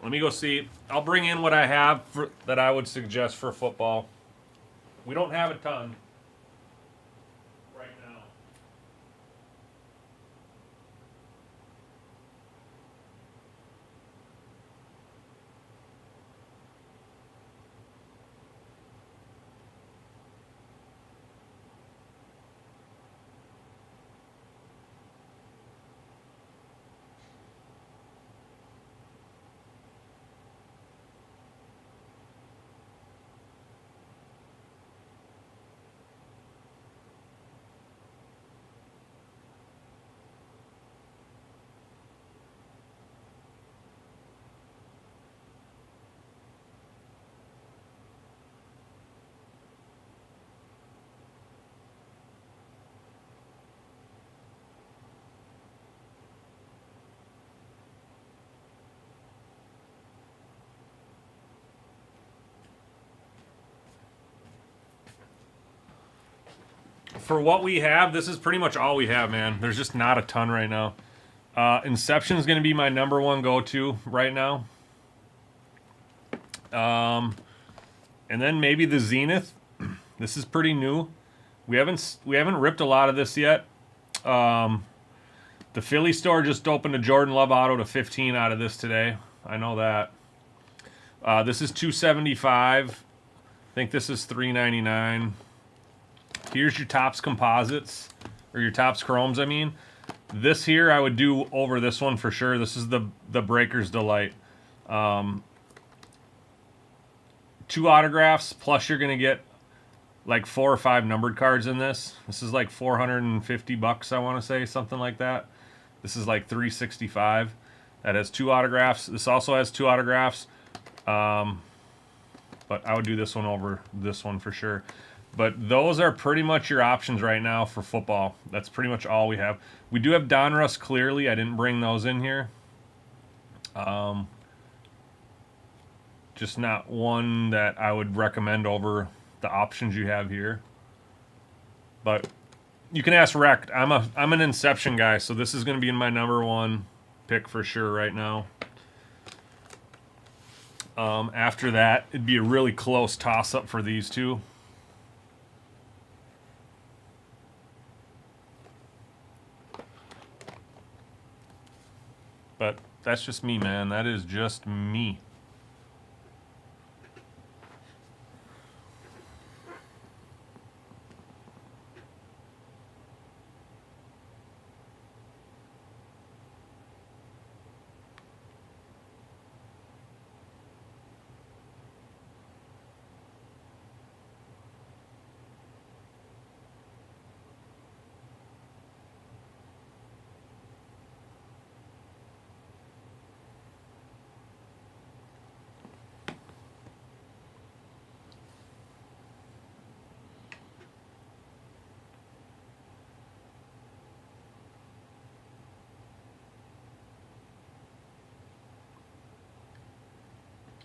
B: Let me go see. I'll bring in what I have that I would suggest for football. We don't have a ton right now. for what we have, this is pretty much all we have, man. There's just not a ton right now. Inception is going to be my number one go-to right now. And then maybe the Zenith. This is pretty new. We haven't ripped a lot of this yet. The Philly store just opened a Jordan Love auto to 15 out of this today. I know that. This is $275. I think this is $399. Here's your Topps composites, or your Topps chromes, I mean. This here I would do over this one for sure. This is the Breaker's Delight. 2 autographs, plus you're going to get like 4 or 5 numbered cards in this. This is like $450, I want to say, something like that. This is like $365. That has 2 autographs. This also has 2 autographs. But I would do this one over this one for sure. But those are pretty much your options right now for football. That's pretty much all we have. We do have Donruss Clearly. I didn't bring those in here. Just not one that I would recommend over the options you have here. But you can ask Rect. I'm an Inception guy, so this is going to be in my number one pick for sure right now. After that, it'd be a really close toss-up for these two. But that's just me, man. That is just me.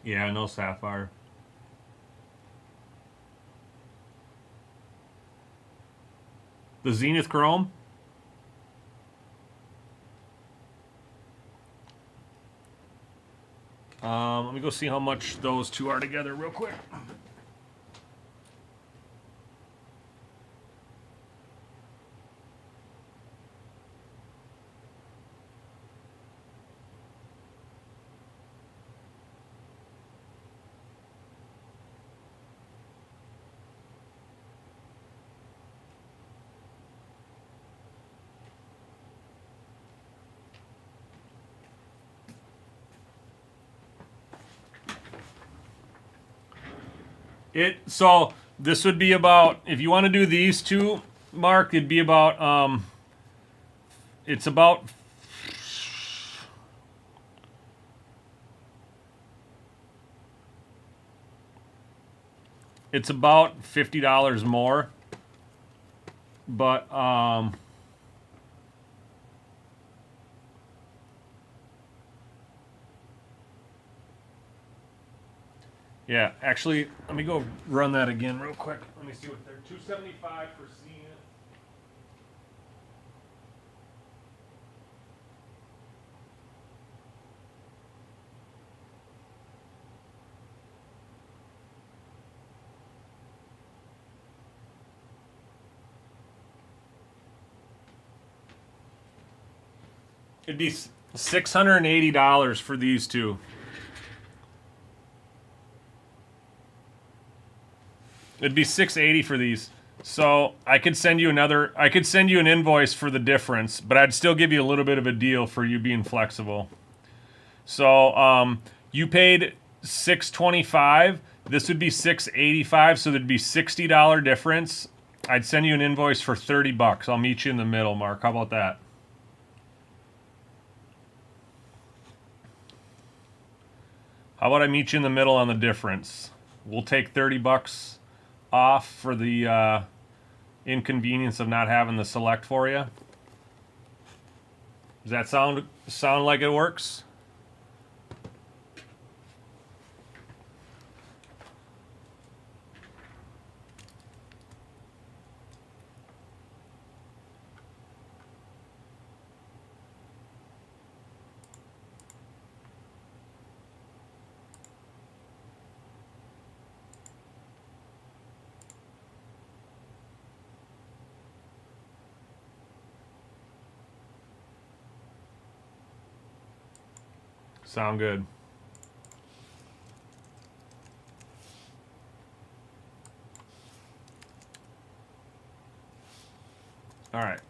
B: Yeah, no Sapphire. The Zenith Chrome. Let me go see how much those two are together real quick. So this would be about, if you want to do these two, Mark, it'd be about it's about $50 more. But yeah, actually, let me go run that again real quick. Let me see what they're $275 for seeing it. It'd be $680 for these two. It'd be $680 for these. So I could send you an invoice for the difference, but I'd still give you a little bit of a deal for you being flexible. So you paid $625. This would be $685, so there'd be $60 difference. I'd send you an invoice for $30. I'll meet you in the middle, Mark. How about that? How about I meet you in the middle on the difference? We'll take $30 off for the inconvenience of not having the select for you. Does that sound like it works? Sound good. All right.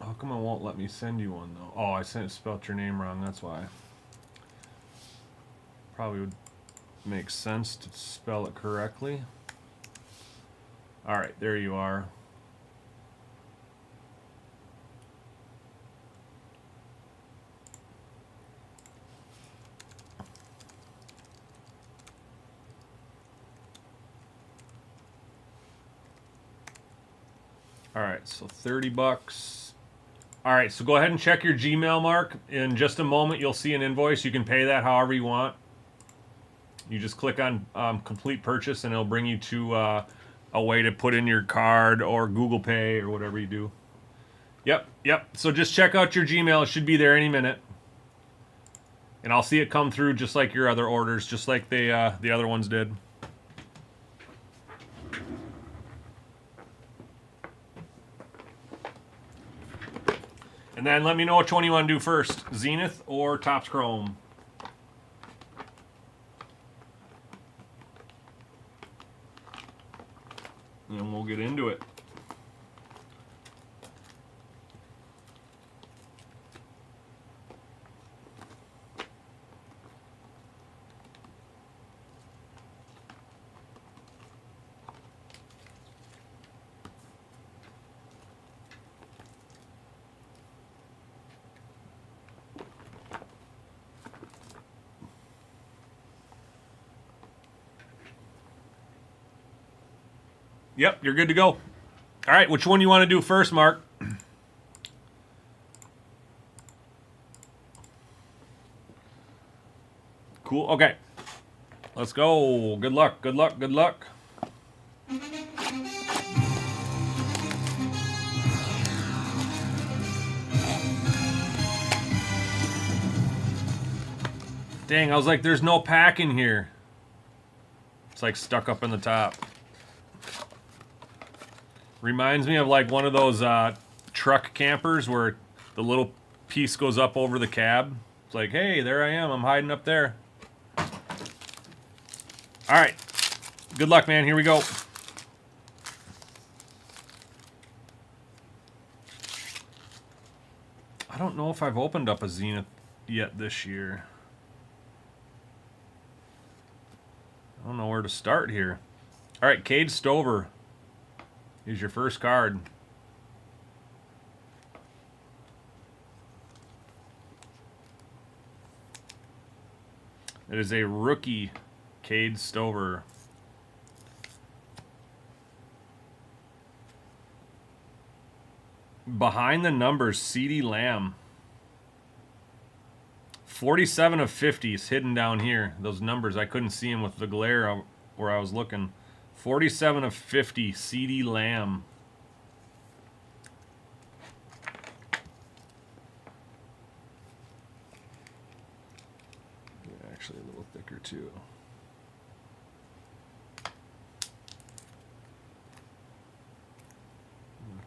B: How come it won't let me send you one though? Oh, I spelled your name wrong. That's why. Probably would make sense to spell it correctly. All right, there you are. All right, so 30 bucks. All right, so go ahead and check your Gmail, Mark. In just a moment, you'll see an invoice. You can pay that however you want. You just click on complete purchase, and it'll bring you to a way to put in your card or Google Pay or whatever you do. Yep. So just check out your Gmail. It should be there any minute. And I'll see it come through just like your other orders, just like the other ones did. And then let me know which one you want to do first, Zenith or Topps Chrome. And we'll get into it. Yep, you're good to go. All right, which one you want to do first, Mark? Cool. Okay. Let's go. Good luck. Good luck. Good luck. Dang, I was like, there's no pack in here. It's like stuck up in the top. Reminds me of like one of those truck campers where the little piece goes up over the cab. It's like, hey, there I am. I'm hiding up there. All right. Good luck, man. Here we go. I don't know if I've opened up a Zenith yet this year. I don't know where to start here. All right, Cade Stover. Here's your first card. It is a rookie Cade Stover. Behind the numbers, CeeDee Lamb. 47 of 50 is hidden down here. Those numbers, I couldn't see them with the glare where I was looking. 47 of 50, CeeDee Lamb. Actually, a little thicker too.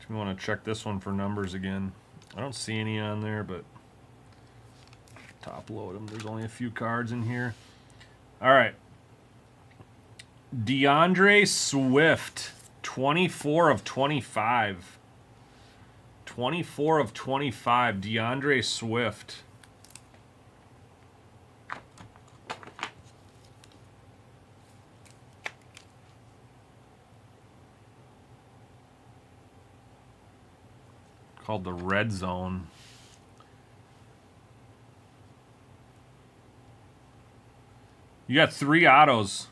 B: We want to check this one for numbers again. I don't see any on there, but top load them. There's only a few cards in here. All right. DeAndre Swift, 24 of 25. 24 of 25, DeAndre Swift. Called the Red Zone. You got 3 autos.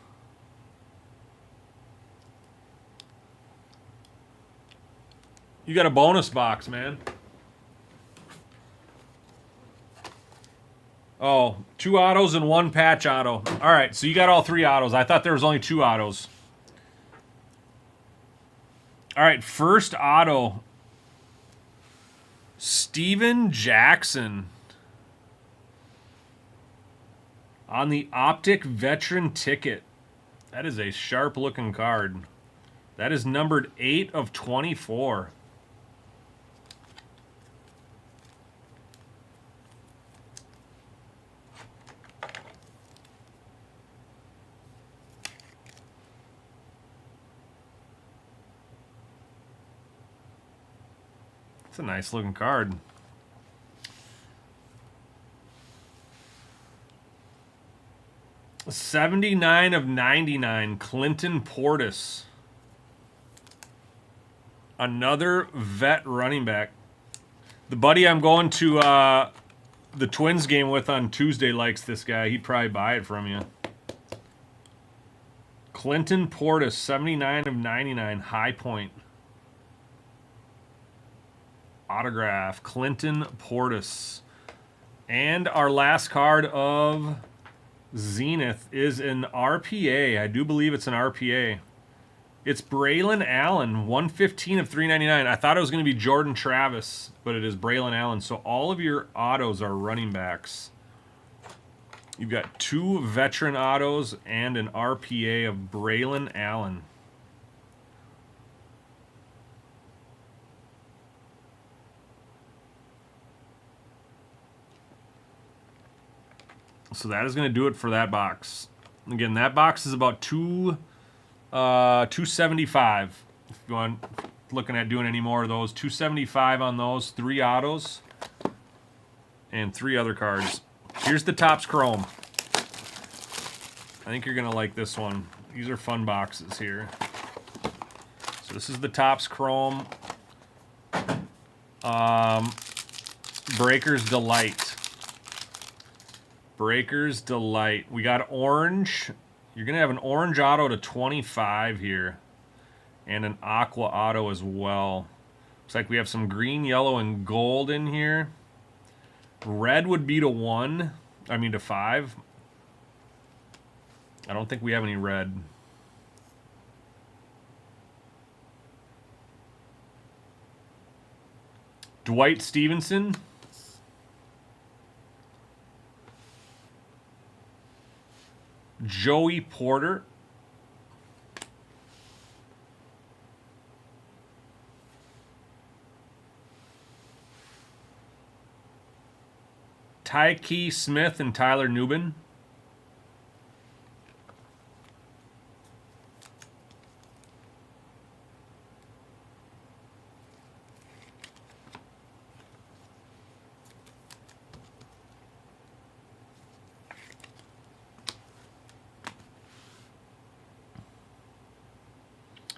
B: You got a bonus box, man. Oh, 2 autos and 1 patch auto. All right, so you got all 3 autos. I thought there was only 2 autos. All right, first auto. Steven Jackson. On the Optic Veteran ticket. That is a sharp-looking card. That is numbered 8 of 24. It's a nice looking card. /79/99, Clinton Portis. Another vet running back. The buddy I'm going to the Twins game with on Tuesday likes this guy. He'd probably buy it from you. Clinton Portis, /79/99, High Point. Autograph, Clinton Portis. And our last card of Zenith is an RPA. I do believe it's an RPA. It's Braylon Allen, 115/399. I thought it was going to be Jordan Travis, but it is Braylon Allen. So all of your autos are running backs. You've got 2 veteran autos and an RPA of Braylon Allen. So that is going to do it for that box. Again, that box is about $275. If you want looking at doing any more of those, $275 on those, 3 autos and 3 other cards. Here's the Topps Chrome. I think you're gonna like this one. These are fun boxes here. So this is the Topps Chrome. Breaker's Delight. Breaker's Delight. We got orange. You're going to have an orange auto to 25 here. And an aqua auto as well. Looks like we have some green, yellow, and gold in here. Red would be to 1. I mean to 5. I don't think we have any red. Dwight Stevenson. Joey Porter. Tyke Smith and Tyler Nubin.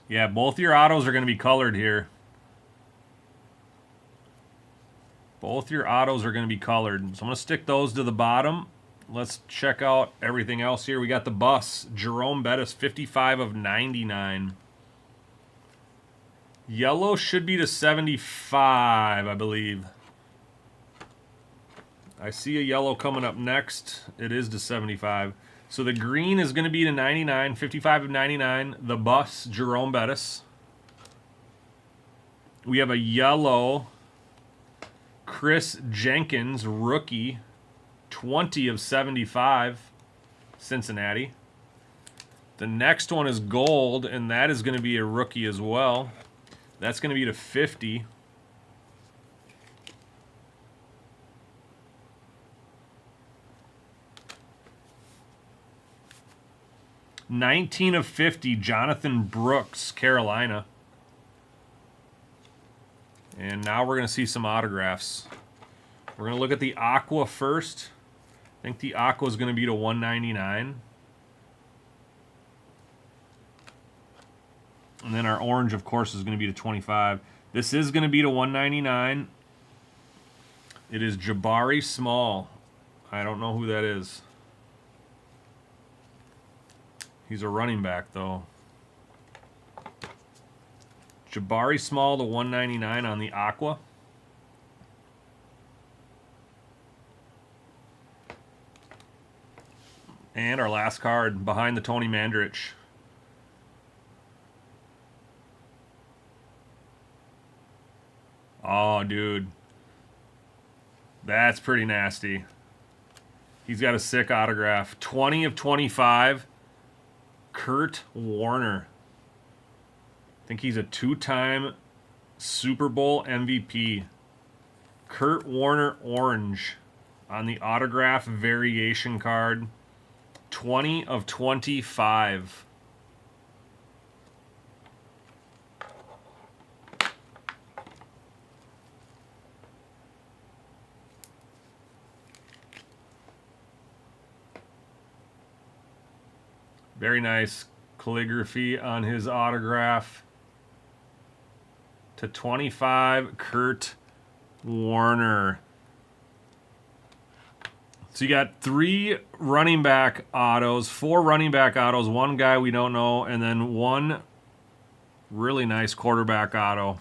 B: Yeah, both your autos are going to be colored here. Both your autos are going to be colored. So I'm going to stick those to the bottom. Let's check out everything else here. We got the bus. Jerome Bettis, 55/99. Yellow should be to 75, I believe. I see a yellow coming up next. It is to 75. So the green is going to be to 99, 55/99. The bus, Jerome Bettis. We have a yellow, Chris Jenkins, rookie, 20/75, Cincinnati. The next one is gold, and that is going to be a rookie as well. That's going to be to 50. (19/50), Jonathan Brooks, Carolina. And now we're going to see some autographs. We're going to look at the aqua first. I think the aqua is going to be to 199. And then our orange, of course, is going to be to 25. This is going to be to 199. It is Jabari Small. I don't know who that is. He's a running back, though. Jabari Small to 199 on the aqua. And our last card, behind the Tony Mandrich. Oh, dude. That's pretty nasty. He's got a sick autograph. 20/25. Kurt Warner. I think he's a 2-time Super Bowl MVP. Kurt Warner orange on the autograph variation card. 20/25. Very nice calligraphy on his autograph. /25, Kurt Warner. So you got 3 running back autos, 4 running back autos, 1 guy we don't know, and then 1 really nice quarterback auto.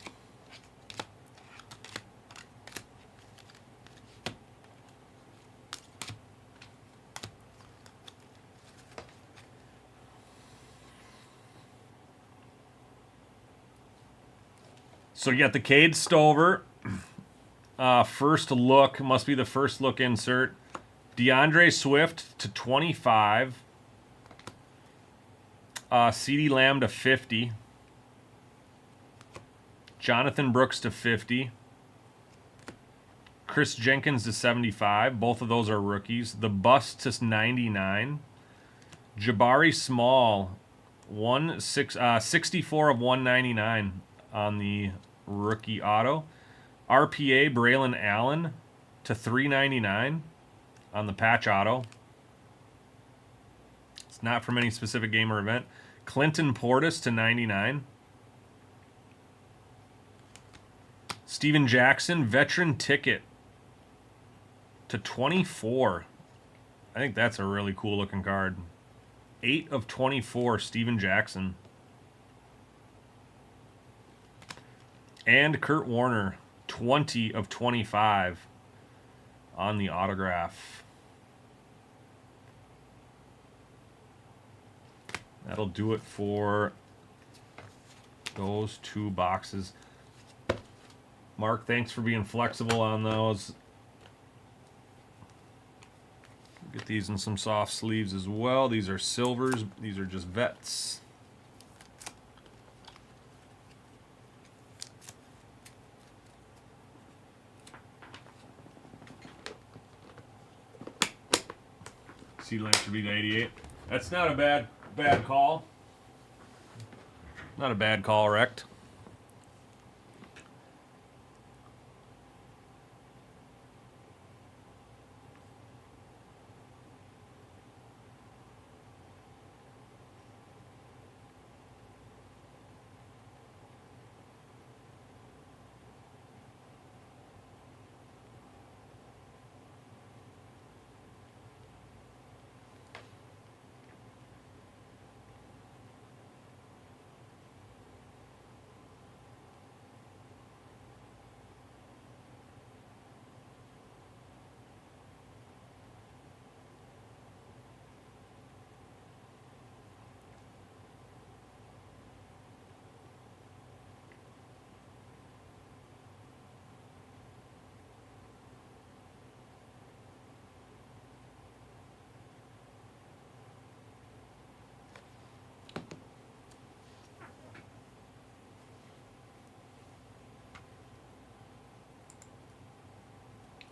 B: So you got the Cade Stover. First look, must be the first look insert. DeAndre Swift /25. CeeDee Lamb /50. Jonathan Brooks /50. Chris Jenkins /75. Both of those are rookies. The Bust /99. Jabari Small 64 of 199 on the rookie auto. RPA Braylon Allen /399 on the patch auto. It's not from any specific game or event. Clinton Portis /99. Steven Jackson veteran ticket /24. I think that's a really cool looking card. 8 of 24, Steven Jackson. And Kurt Warner, 20 of 25 on the autograph. That'll do it for those 2 boxes. Mark, thanks for being flexible on those. Get these in some soft sleeves as well. These are silvers. These are just vets. Seed length should be to 88. That's not a bad call. Not a bad call, Rect.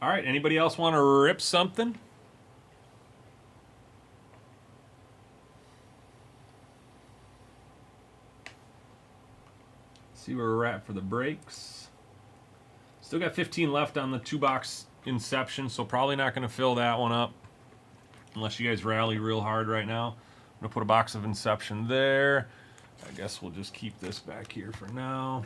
B: All right, anybody else want to rip something? See where we're at for the breaks. Still got 15 left on the 2-box Inception, so probably not going to fill that one up unless you guys rally real hard right now. I'm going to put a box of Inception there. I guess we'll just keep this back here for now.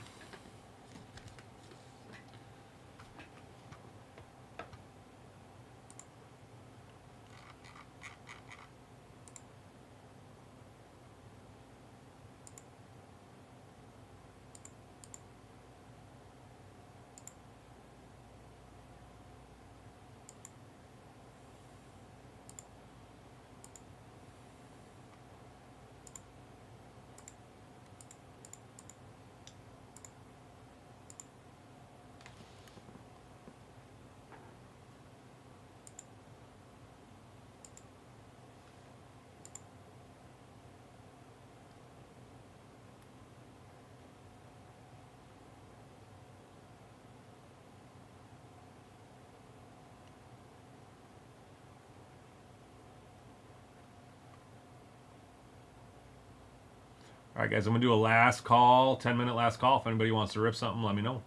B: All right, guys, I'm going to do a last call, 10-minute last call. If anybody wants to rip something, let me know.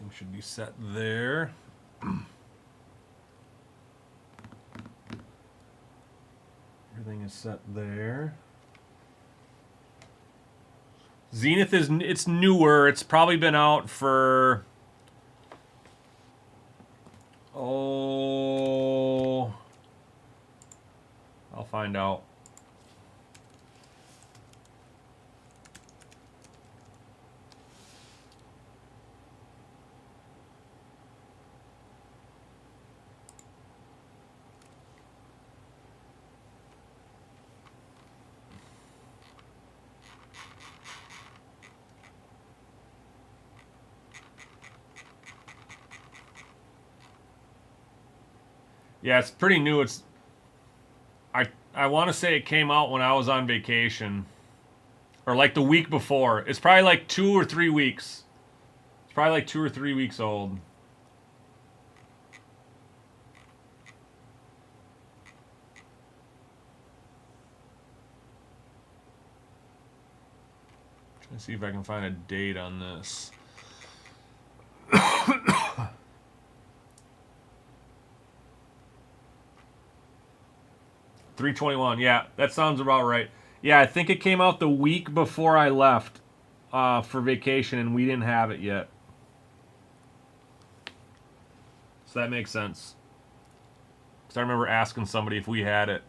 B: Everything should be set there. everything is set there. Zenith it's newer. It's probably been out for I'll find out. Yeah, it's pretty new. I want to say it came out when I was on vacation, or like the week before. It's probably like 2 or 3 weeks. It's probably like 2 or 3 weeks old. Trying to see if I can find a date on this. 3/21. Yeah, that sounds about right. Yeah, I think it came out the week before I left for vacation, and we didn't have it yet. So that makes sense. Because I remember asking somebody if we had it.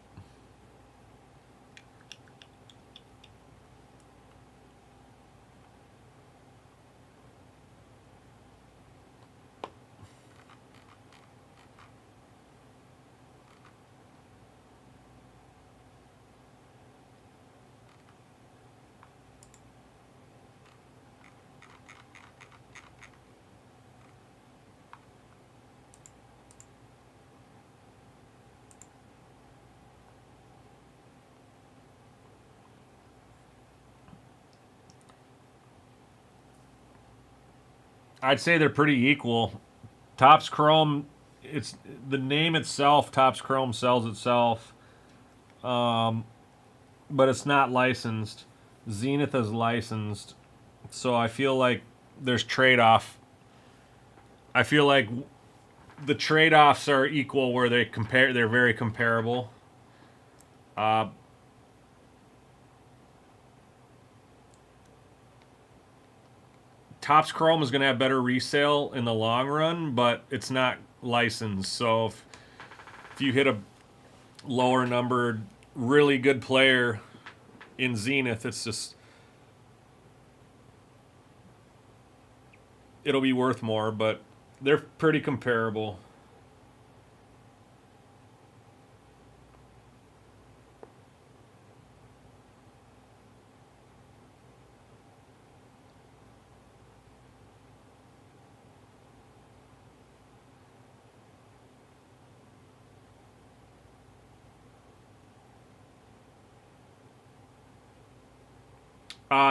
B: I'd say they're pretty equal. Topps Chrome, it's the name itself. Topps Chrome sells itself, but it's not licensed. Zenith is licensed, so I feel like there's trade-off. I feel like the trade-offs are equal where they compare. They're very comparable. Topps Chrome is going to have better resale in the long run, but it's not licensed. So if you hit a lower numbered, really good player in Zenith, it's just it'll be worth more, but they're pretty comparable.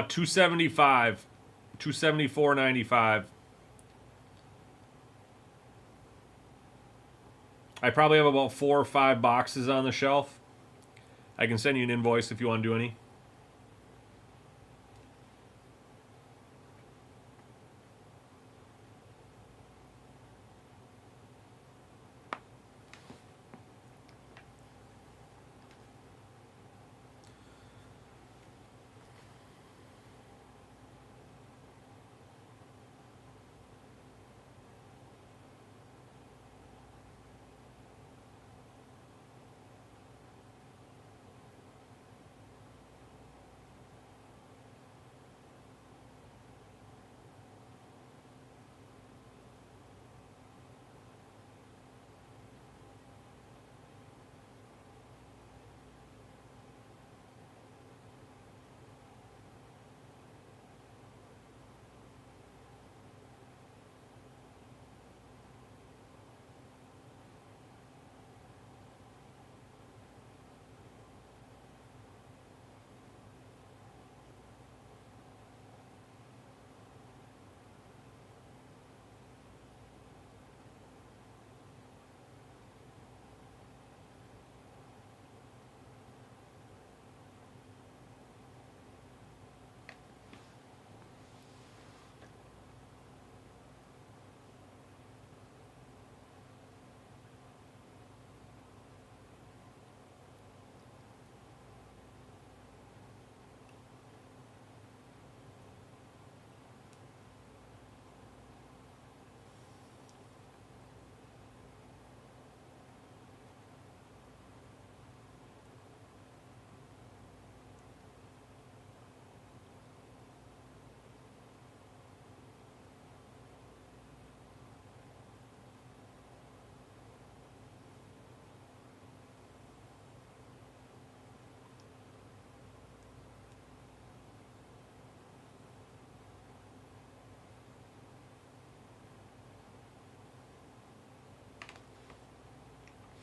B: $275, $274.95. I probably have about 4 or 5 boxes on the shelf. I can send you an invoice if you want to do any.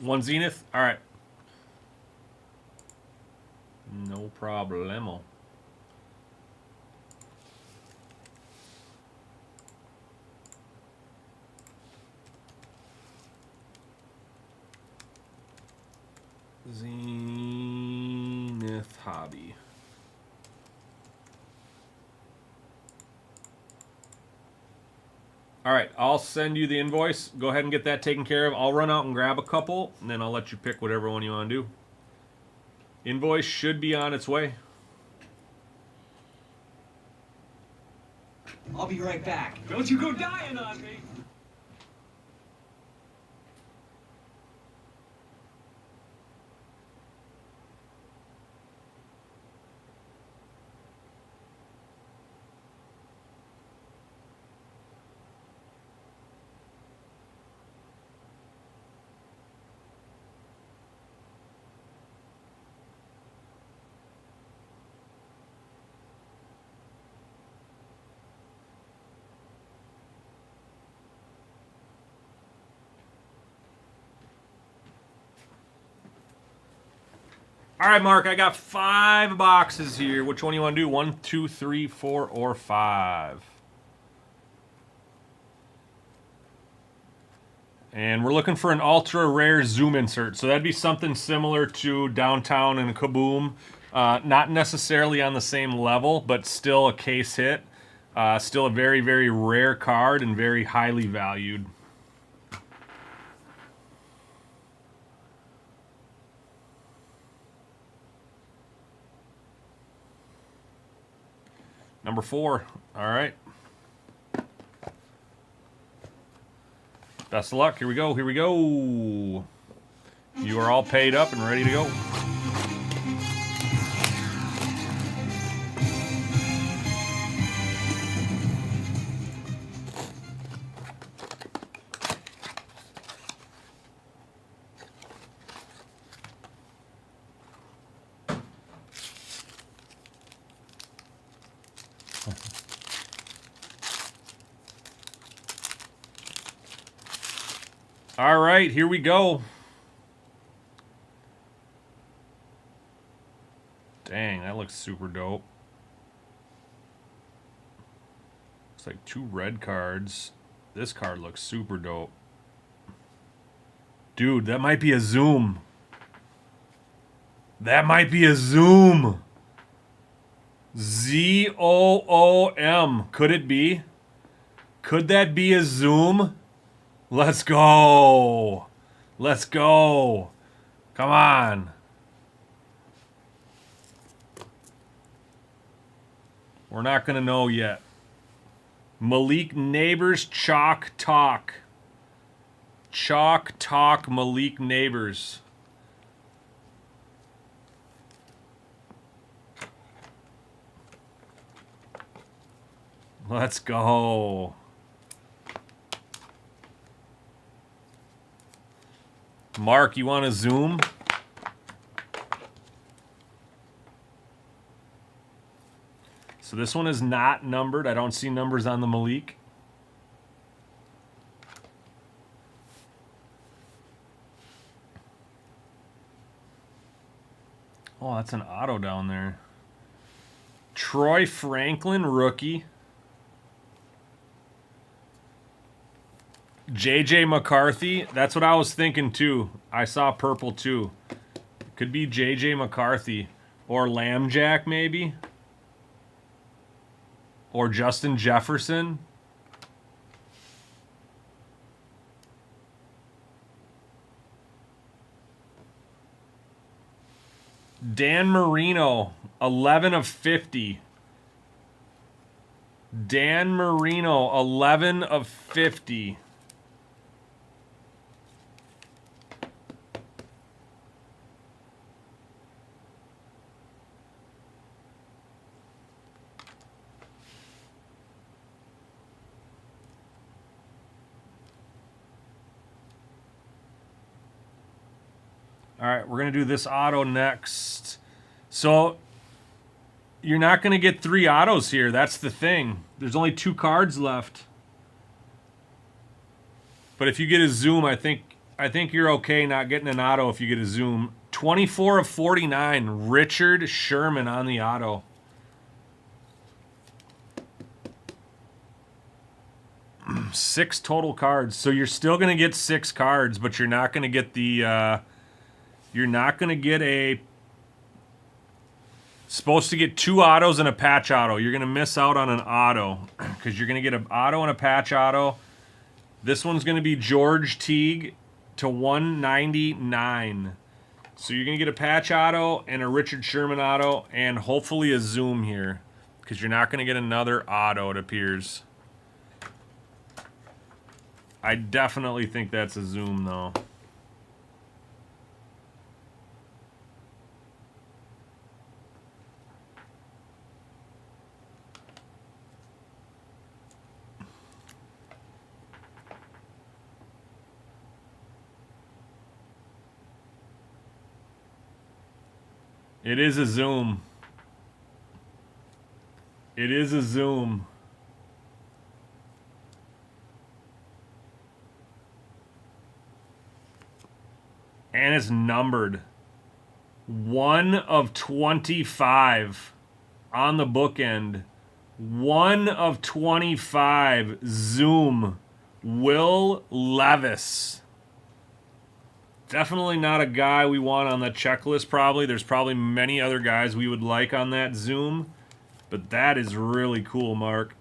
B: 1 Zenith? All right. No problemo. Zenith Hobby. All right, I'll send you the invoice. Go ahead and get that taken care of. I'll run out and grab a couple, and then I'll let you pick whatever one you want to do. Invoice should be on its way.
G: I'll be right back. Don't you go dying on me.
B: All right, Mark, I got 5 boxes here. Which one you want to do? 1, 2, 3, 4, or 5? And we're looking for an ultra rare zoom insert. So that'd be something similar to Downtown and Kaboom. Not necessarily on the same level, but still a case hit. Still a very, very rare card and very highly valued. Number 4. All right. Best of luck. Here we go. Here we go. You are all paid up and ready to go. All right, here we go. Dang, that looks super dope. Looks like 2 red cards. This card looks super dope. Dude, that might be a zoom. That might be a zoom. Z-O-O-M. Could it be? Could that be a zoom? Let's go. Let's go. Come on. We're not going to know yet. Malik Neighbors Chalk Talk. Chalk Talk Malik Neighbors. Let's go. Mark, you want to zoom? So this one is not numbered. I don't see numbers on the Malik. Oh, that's an auto down there. Troy Franklin, rookie. JJ McCarthy, that's what I was thinking too. I saw purple too. Could be JJ McCarthy or Lambjack maybe. Or Justin Jefferson. Dan Marino, 11 of 50. Dan Marino, 11 of 50. All right, we're going to do this auto next. So you're not going to get 3 autos here. That's the thing. There's only 2 cards left. But if you get a zoom, I think I think you're okay not getting an auto if you get a zoom. 24 of 49, Richard Sherman on the auto. Six total cards. So you're still going to get 6 cards, but you're not going to get the... you're not going to get a... Supposed to get 2 autos and a patch auto. You're going to miss out on an auto because you're going to get an auto and a patch auto. This one's going to be George Teague to 199. So you're going to get a patch auto and a Richard Sherman auto and hopefully a zoom here because you're not going to get another auto, it appears. I definitely think that's a zoom, though. It is a zoom. It is a zoom. And it's numbered. 1 of 25 on the bookend. 1 of 25. Zoom. Will Levis. Definitely not a guy we want on the checklist, probably. There's probably many other guys we would like on that zoom. But that is really cool, Mark.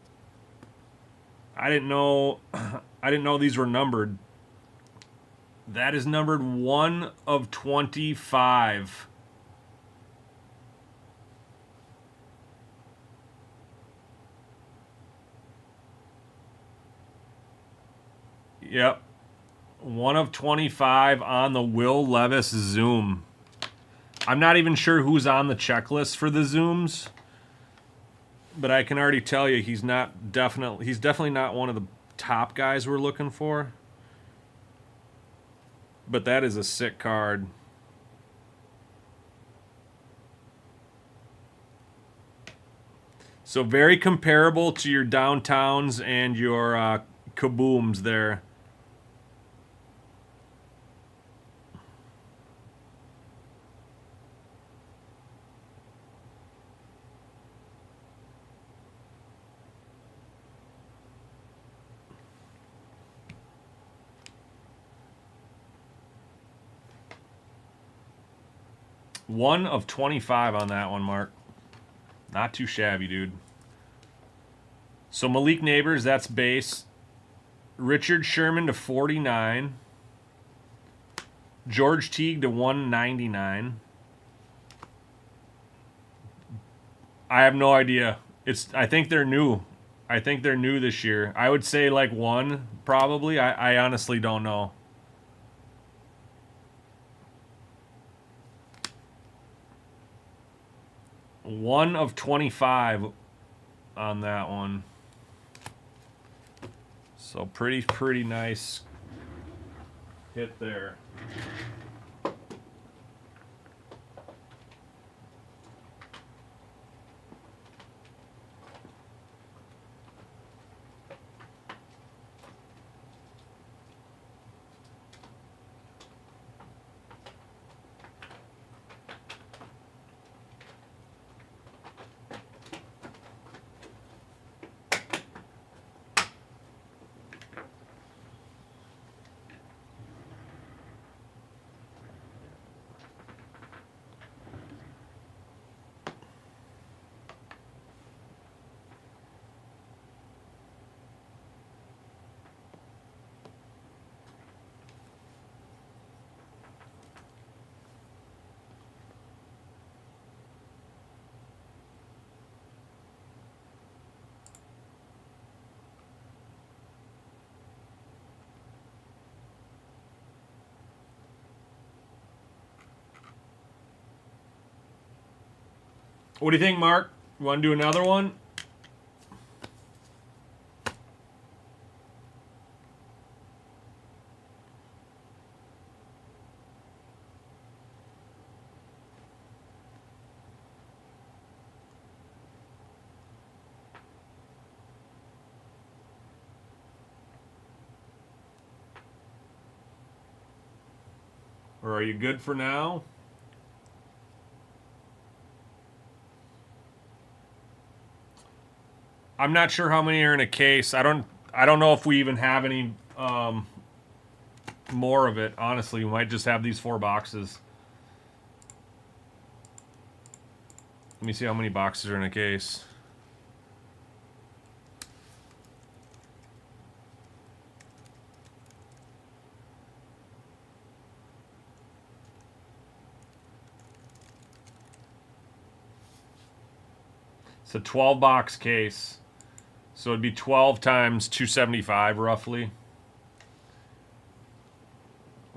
B: I didn't know these were numbered. That is numbered 1 of 25. Yep. 1 of 25 on the Will Levis zoom. I'm not even sure who's on the checklist for the zooms, but I can already tell you he's definitely not one of the top guys we're looking for. But that is a sick card. So very comparable to your downtowns and your kabooms there. One of 25 on that one, Mark. Not too shabby, dude. So Malik Neighbors, that's base. Richard Sherman to 49. George Teague to 199. I have no idea. I think they're new. I think they're new this year. I would say like 1, probably. I honestly don't know. One of 25 on that one. So pretty nice hit there. What do you think, Mark? You want to do another one? Or are you good for now? I'm not sure how many are in a case. I don't know if we even have any more of it. Honestly, we might just have these 4 boxes. Let me see how many boxes are in a case. It's a 12 box case. So it'd be 12 times 275 roughly.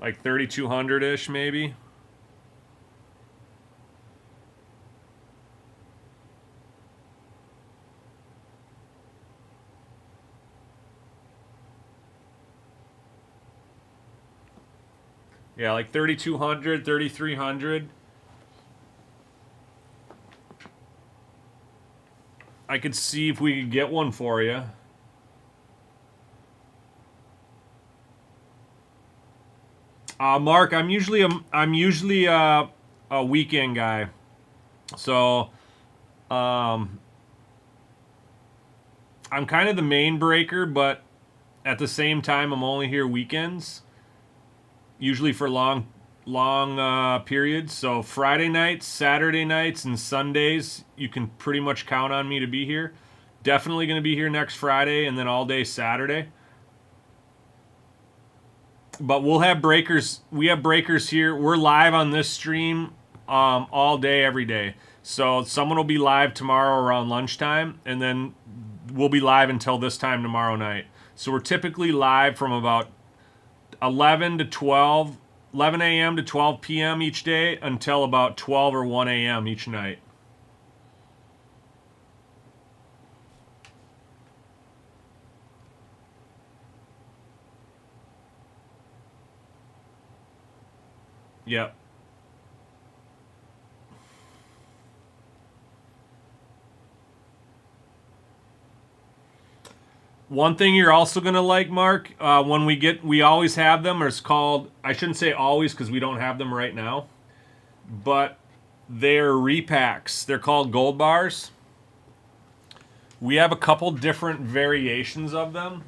B: Like 3,200-ish maybe. Yeah, like 3,200, 3,300. I could see if we could get one for you. Mark, I'm usually a weekend guy, so I'm kind of the main breaker, but at the same time, I'm only here weekends, usually for long periods. So Friday nights, Saturday nights, and Sundays, you can pretty much count on me to be here. Definitely going to be here next Friday, and then all day Saturday. But we'll have breakers. We have breakers here. We're live on this stream all day, every day. So someone will be live tomorrow around lunchtime, and then we'll be live until this time tomorrow night. So we're typically live from about 11 a.m. to 12 p.m. each day until about 12 or 1 a.m. each night. Yep. One thing you're also going to like, Mark, when we always have them, or it's called, I shouldn't say always because we don't have them right now, but they're repacks. They're called gold bars. We have a couple different variations of them.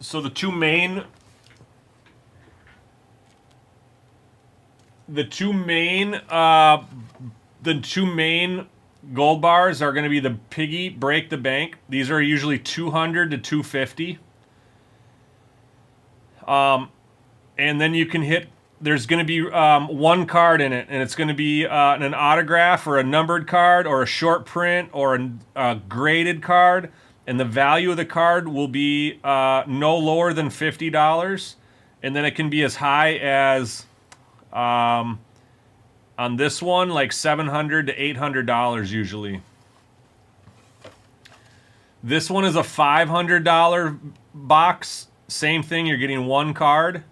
B: So the two main gold bars are going to be the Piggy Break the Bank. These are usually 200 to 250. And then you can hit. There's going to be one card in it, and it's going to be an autograph or a numbered card or a short print or a graded card. And the value of the card will be no lower than $50. And then it can be as high as, on this one, like $700 to $800 usually. This one is a $500 box. Same thing, you're getting one card.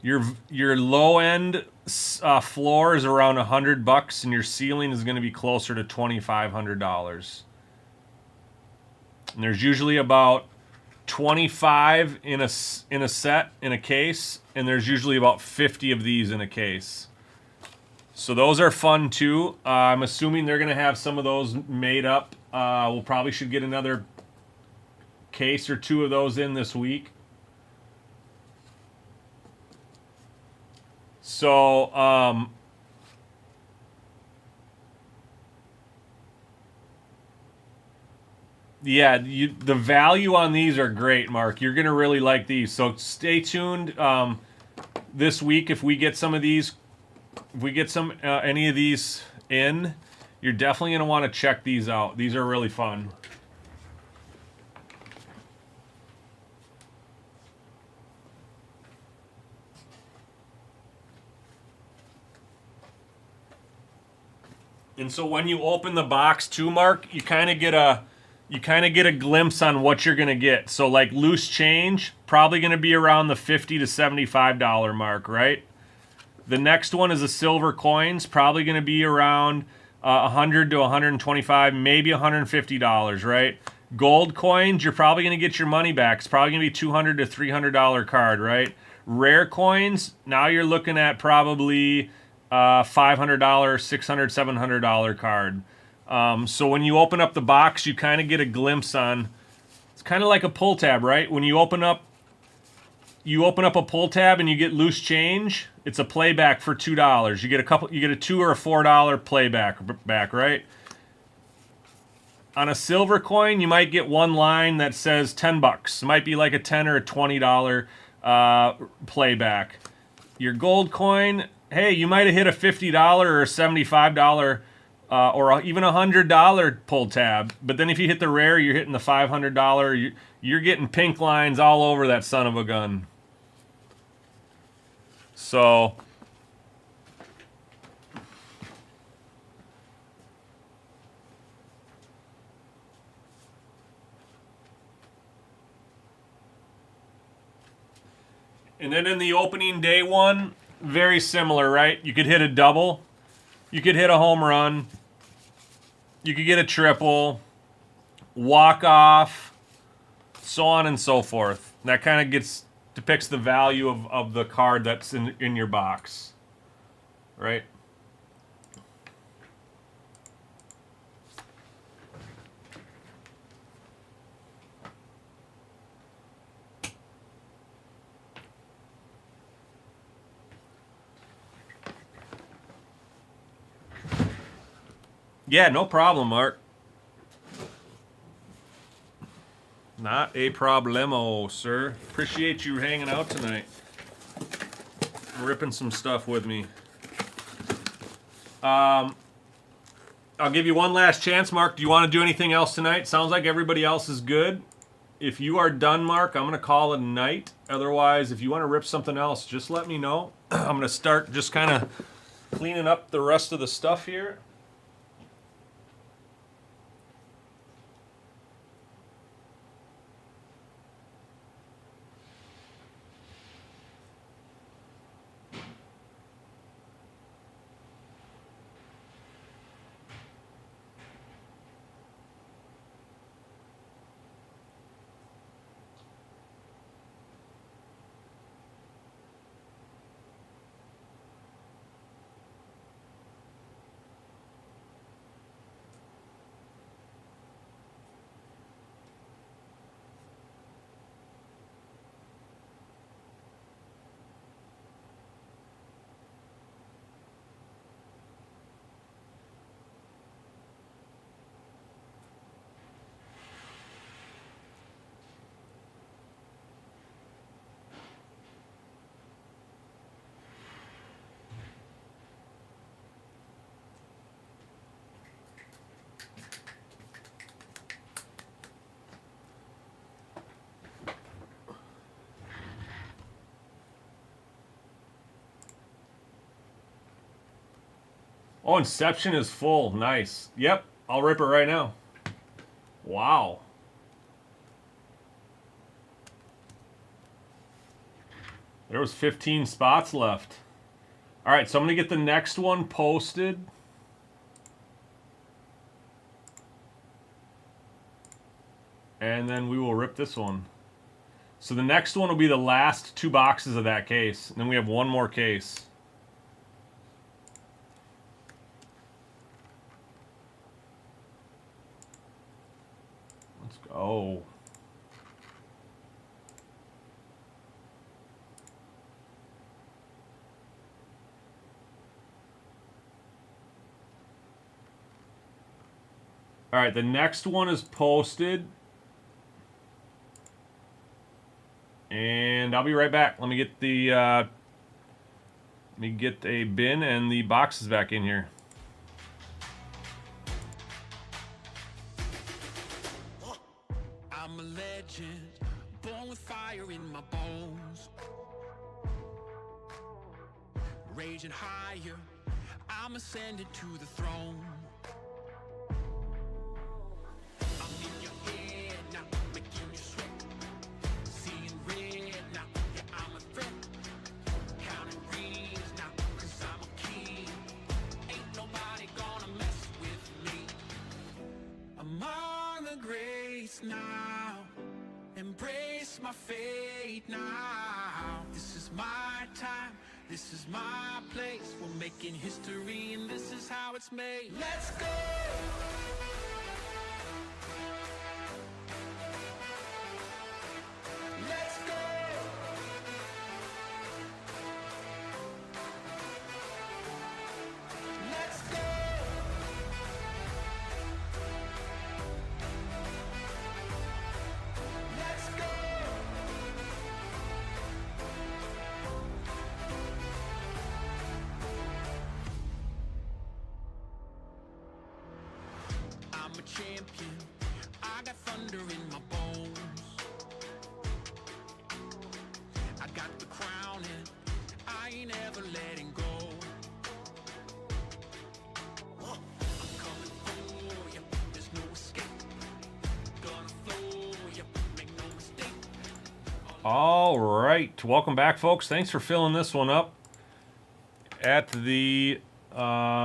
B: Your low end floor is around $100, and your ceiling is going to be closer to $2,500. And there's usually about 25 in a set, in a case, and there's usually about 50 of these in a case. So those are fun too. I'm assuming they're going to have some of those made up. We'll probably should get another case or two of those in this week. So, yeah, the value on these are great, Mark. You're going to really like these. So stay tuned this week if we get some of these. If we get any of these in, you're definitely going to want to check these out. These are really fun. And so when you open the box too, Mark, you kind of get you kind of get a glimpse on what you're going to get. So like loose change, probably going to be around the $50 to $75 mark, right? The next one is a silver coins, probably going to be around $100 to $125, maybe $150, right? Gold coins, you're probably going to get your money back. It's probably going to be $200 to $300 card, right? Rare coins, now you're looking at probably $500, $600, $700 card. So when you open up the box, you kind of get a glimpse on. It's kind of like a pull tab, right? When you open up a pull tab and you get loose change. It's a playback for $2. You get a $2 or a $4 playback back, right? On a silver coin, you might get one line that says $10. It might be like a $10 or a $20 playback. Your gold coin, hey, you might have hit a $50 or a $75 or even a $100 pull tab. But then if you hit the rare, you're hitting the $500. You're getting pink lines all over that son of a gun. So and then in the opening day one, very similar, right? You could hit a double, you could hit a home run, you could get a triple, walk off, so on and so forth. That kind of depicts the value of the card that's in your box, right? Yeah, no problem, Mark. Not a problemo, sir. Appreciate you hanging out tonight. Ripping some stuff with me. I'll give you one last chance, Mark. Do you want to do anything else tonight? Sounds like everybody else is good. If you are done, Mark, I'm going to call it a night. Otherwise, if you want to rip something else, just let me know. I'm going to start just kind of cleaning up the rest of the stuff here. Oh, Inception is full. Nice. Yep, I'll rip it right now. Wow. There was 15 spots left. All right, so I'm going to get the next one posted. And then we will rip this one. So the next one will be the last 2 boxes of that case. And then we have one more case. Let's go. All right, the next one is posted. And I'll be right back. Let me get the a bin and the boxes back in here.
A: I'm a legend, born with fire in my bones. Raging higher, I'm ascended to the throne. I'm in your face now. Embrace my fate now. This is my time, this is my place. We're making history and this is how it's made. Let's go! Let's go! Let's go! Let's go! I'm a champion. I got thunder in my bones. I got the crown and I ain't ever letting go. I'm coming for you. There's no escape. Gonna flow you. Make no mistake.
B: All right, welcome back, folks. Thanks for filling this one up at the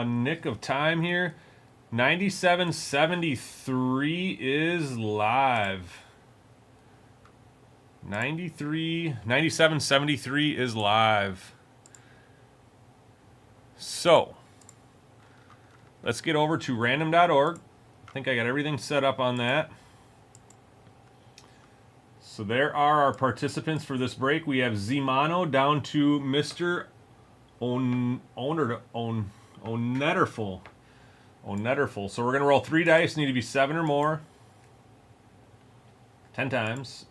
B: nick of time here. 9773 is live. 9773 is live. So, let's get over to random.org. I think I got everything set up on that. So there are our participants for this break. We have Zimano down to Mr. Onetterful. So we're going to roll 3 dice. Need to be 7 or more. 10 times.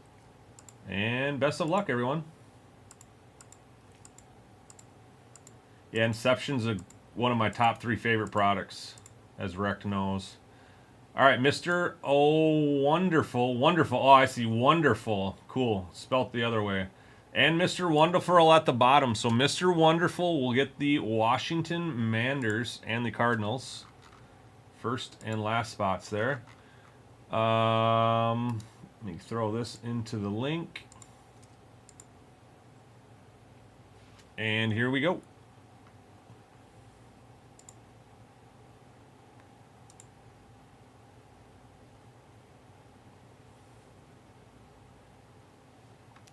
B: And best of luck, everyone. Yeah, Inception's one of my top 3 favorite products, as Rec knows. All right, Mr. Wonderful. Oh, I see. Wonderful. Cool. Spelt the other way. And Mr. Wonderful at the bottom. So Mr. Wonderful will get the Washington Manders and the Cardinals. First and last spots there. Let me throw this into the link. And here we go.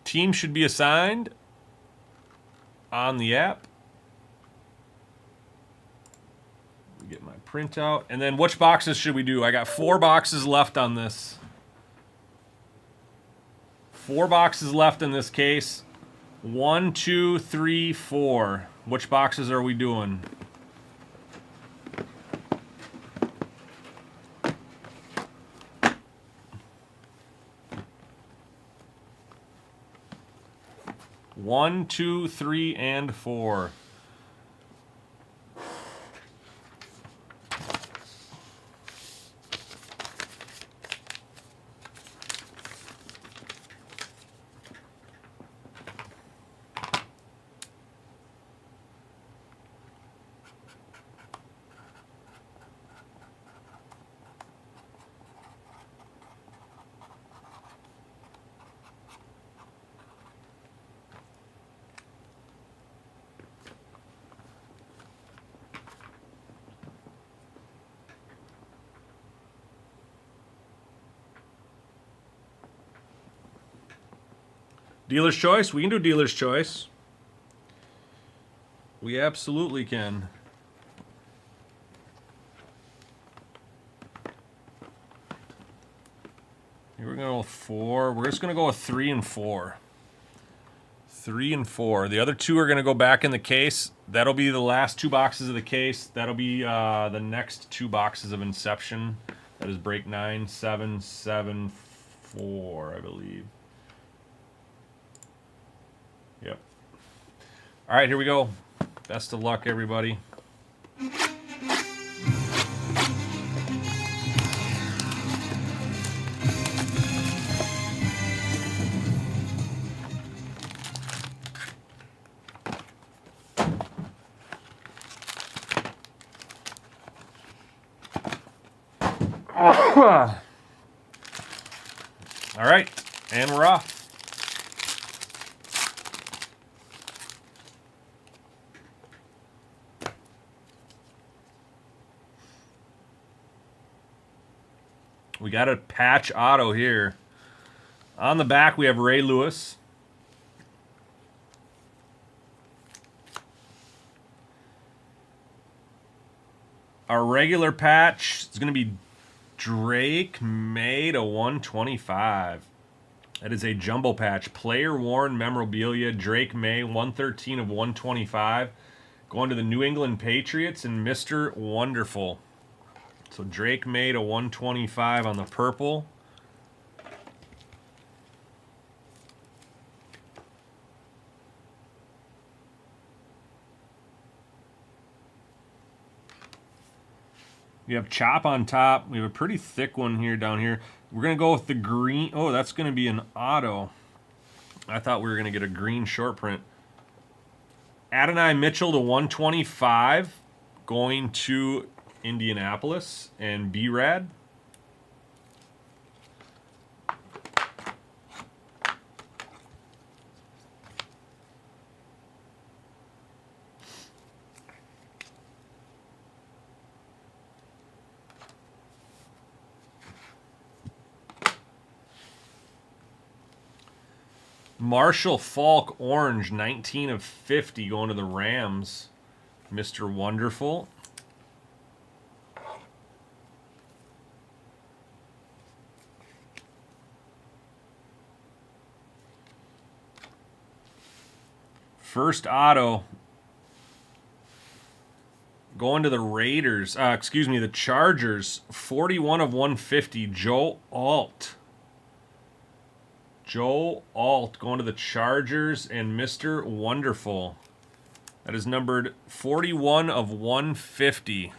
B: Team should be assigned on the app. Get my printout. And then which boxes should we do? I got 4 boxes left on this. 4 boxes left in this case. 1, 2, 3, 4. Which boxes are we doing? One, 2, 3, and 4. Dealer's choice? We can do dealer's choice. We absolutely can. Here we're going to go with 4. We're just going to go with 3 and 4. 3 and 4. The other 2 are going to go back in the case. That'll be the last 2 boxes of the case. That'll be the next 2 boxes of Inception. That is break 9774, I believe. Yep. All right, here we go. Best of luck, everybody. All right, and we're off. We got a patch auto here. On the back, we have Ray Lewis. Our regular patch is going to be Drake May to 125. That is a jumbo patch. Player worn memorabilia, Drake May, 113 of 125. Going to the New England Patriots and Mr. Wonderful. So Drake May to 125 on the purple. We have Chop on top. We have a pretty thick one here down here. We're going to go with the green. Oh, that's going to be an auto. I thought we were going to get a green short print. Adonai Mitchell to 125. Going to Indianapolis and B-Rad. Marshall Falk orange, 19 of 50, going to the Rams. Mr. Wonderful. First auto. Going to the Raiders. The Chargers. 41 of 150, Joe Alt. Joe Alt going to the Chargers and Mr. Wonderful. That is numbered 41 of 150.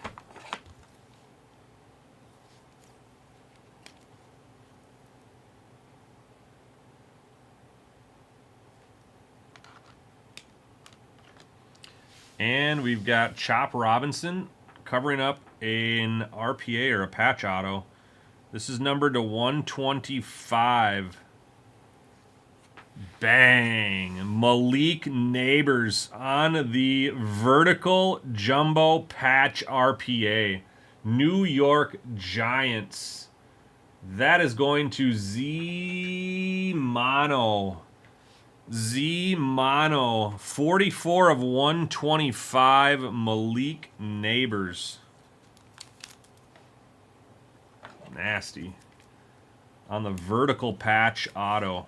B: And we've got Chop Robinson covering up an RPA or a patch auto. This is numbered to 125. Bang! Malik Neighbors on the vertical jumbo patch RPA. New York Giants. That is going to Z-Mono. Z-Mono. 44 of 125, Malik Neighbors. Nasty. On the vertical patch auto.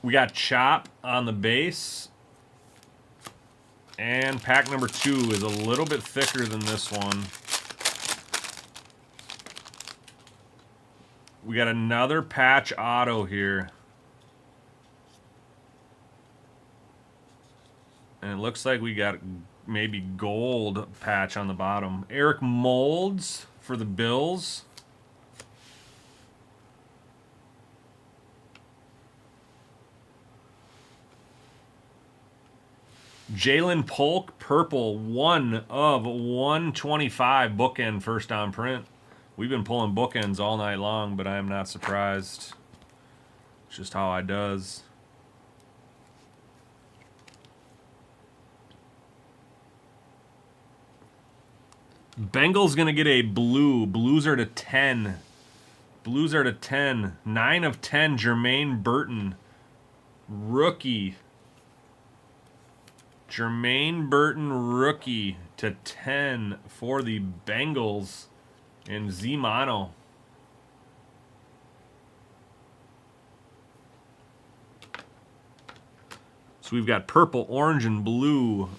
B: We got Chop on the base. And pack number 2 is a little bit thicker than this one. We got another patch auto here. And it looks like we got maybe gold patch on the bottom. Eric Moulds for the Bills. Jalen Polk, purple, 1 of 125, bookend first on print. We've been pulling bookends all night long, but I am not surprised. It's just how I does. Bengals going to get a blue. Blues are to 10. Blues are to 10. 9 of 10, Jermaine Burton. Rookie. Jermaine Burton, rookie, to 10 for the Bengals in Z-Mono. So we've got purple, orange, and blue.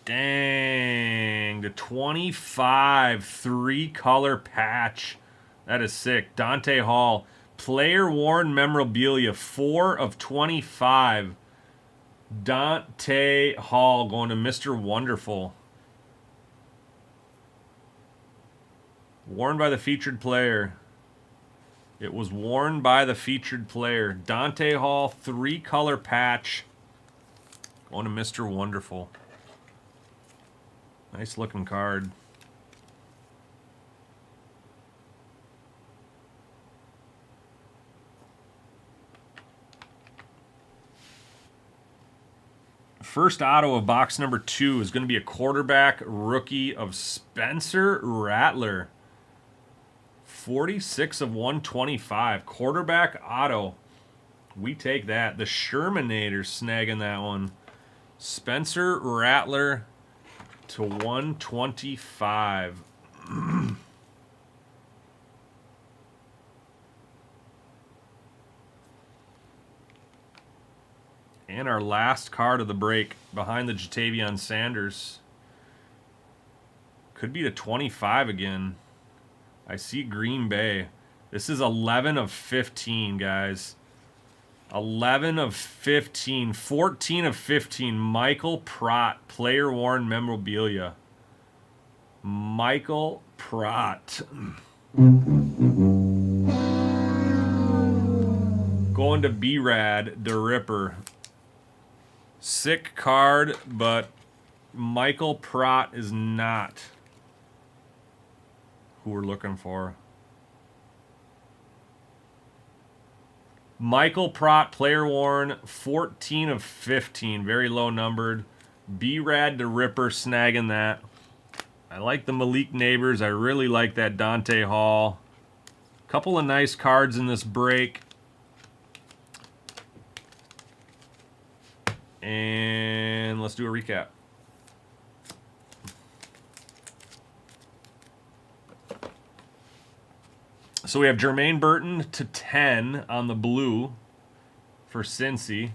B: Dang, the 25 3-color patch. That is sick. Dante Hall, player worn memorabilia, 4 of 25. Dante Hall going to Mr. Wonderful. Worn by the featured player. It was worn by the featured player. Dante Hall, 3-color patch. Going to Mr. Wonderful. Nice looking card. First auto of box number 2 is going to be a quarterback rookie of Spencer Rattler. 46 of 125. Quarterback auto. We take that. The Shermanator snagging that one. Spencer Rattler to 125. And our last card of the break behind the Jatavion Sanders. Could be to 25 again. I see Green Bay. This is 11 of 15, guys. 11 of 15. 14 of 15. Michael Pratt. Player worn memorabilia. Michael Pratt. Going to B-Rad, the Ripper. Sick card, but Michael Pratt is not who we're looking for. Michael Pratt, player worn, 14 of 15. Very low numbered. B-Rad the Ripper snagging that. I like the Malik Neighbors. I really like that Dante Hall. Couple of nice cards in this break. And let's do a recap. So we have Jermaine Burton to 10 on the blue for Cincy.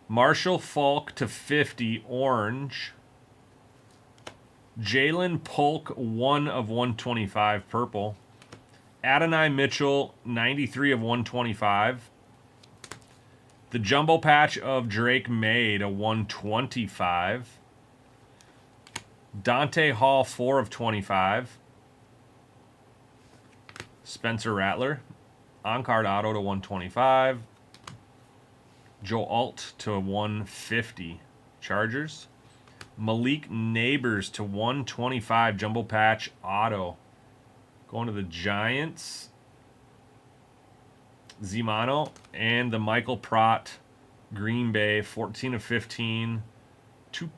B: Marshall Falk to 50 orange. Jalen Polk 1 of 125 purple. Adonai Mitchell 93 of 125. The jumbo patch of Drake May to 125. Dante Hall 4 of 25. Spencer Rattler on-card auto to 125. Joe Alt to 150. Chargers. Malik Neighbors to 125. Jumbo patch auto. Going to the Giants. Zimano and the Michael Pratt Green Bay 14 of 15. Two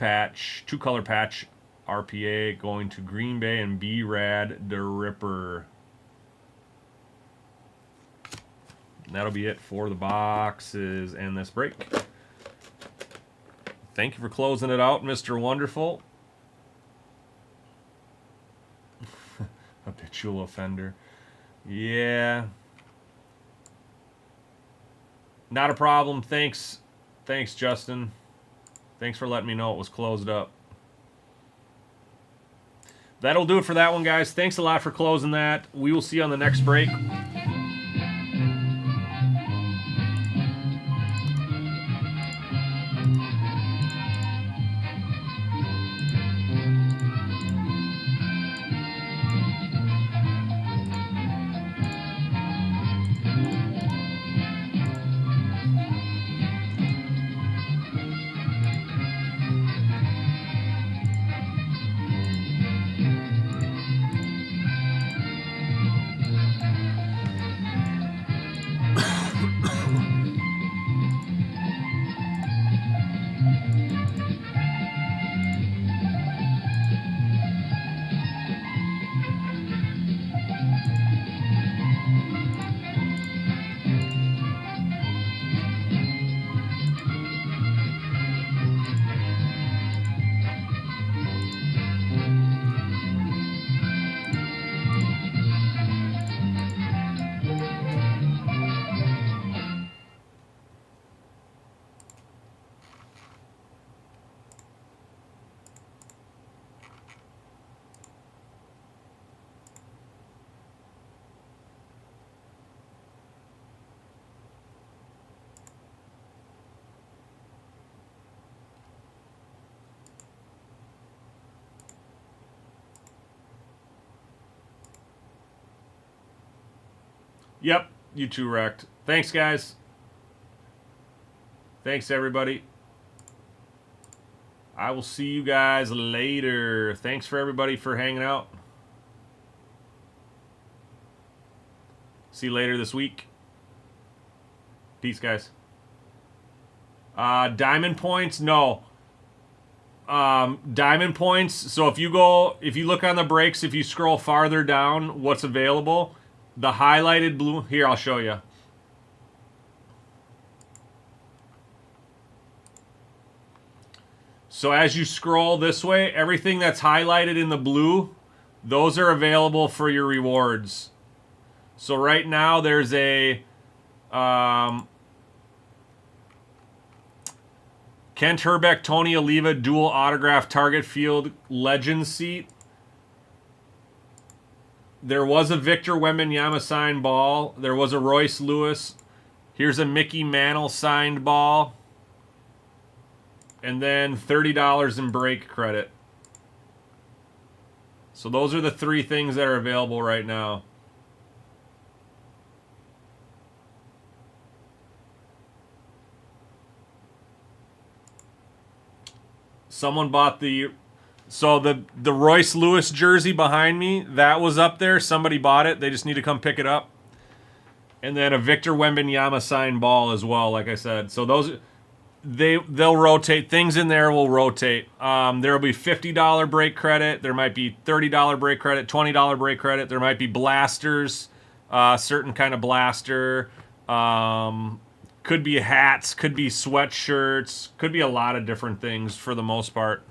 B: color patch RPA going to Green Bay and B-Rad the Ripper. And that'll be it for the boxes and this break. Thank you for closing it out, Mr. Wonderful. Habitual offender. Yeah. Not a problem. Thanks, Justin. Thanks for letting me know it was closed up. That'll do it for that one, guys. Thanks a lot for closing that. We will see you on the next break. Yep, you too wrecked. Thanks, guys. Thanks, everybody. I will see you guys later. Thanks for everybody for hanging out. See you later this week. Peace, guys. Diamond points, no. Diamond points. So if you look on the breaks, if you scroll farther down, what's available? The highlighted blue. Here, I'll show you. So as you scroll this way, everything that's highlighted in the blue, those are available for your rewards. So right now there's a Kent Herbeck, Tony Oliva dual autograph target field legend seat. There was a Victor Wembanyama signed ball. There was a Royce Lewis. Here's a Mickey Mantle signed ball. And then $30 in break credit. So those are the 3 things that are available right now. Someone bought the Royce Lewis jersey behind me. That was up there. Somebody bought it. They just need to come pick it up. And then a Victor Wembanyama signed ball as well, like I said. So those they'll rotate. Things in there will rotate. There will be $50 break credit. There might be $30 break credit, $20 break credit. There might be blasters, certain kind of blaster. Could be hats, could be sweatshirts, could be a lot of different things for the most part.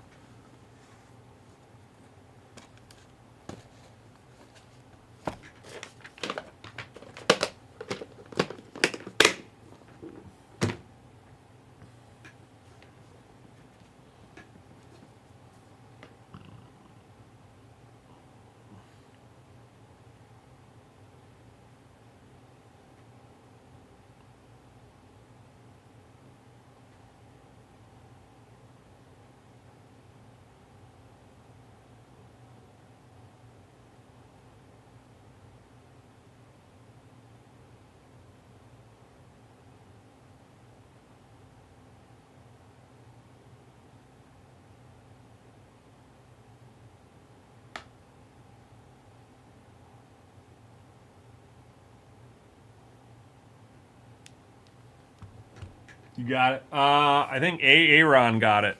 B: You got it. I think Aaron got it.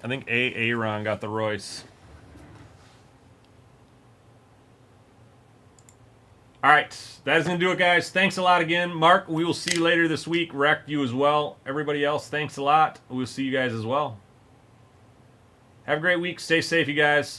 B: I think Aaron got the Royce. All right, that is going to do it, guys. Thanks a lot again. Mark, we will see you later this week. Wreck, you as well. Everybody else, thanks a lot. We'll see you guys as well. Have a great week. Stay safe, you guys.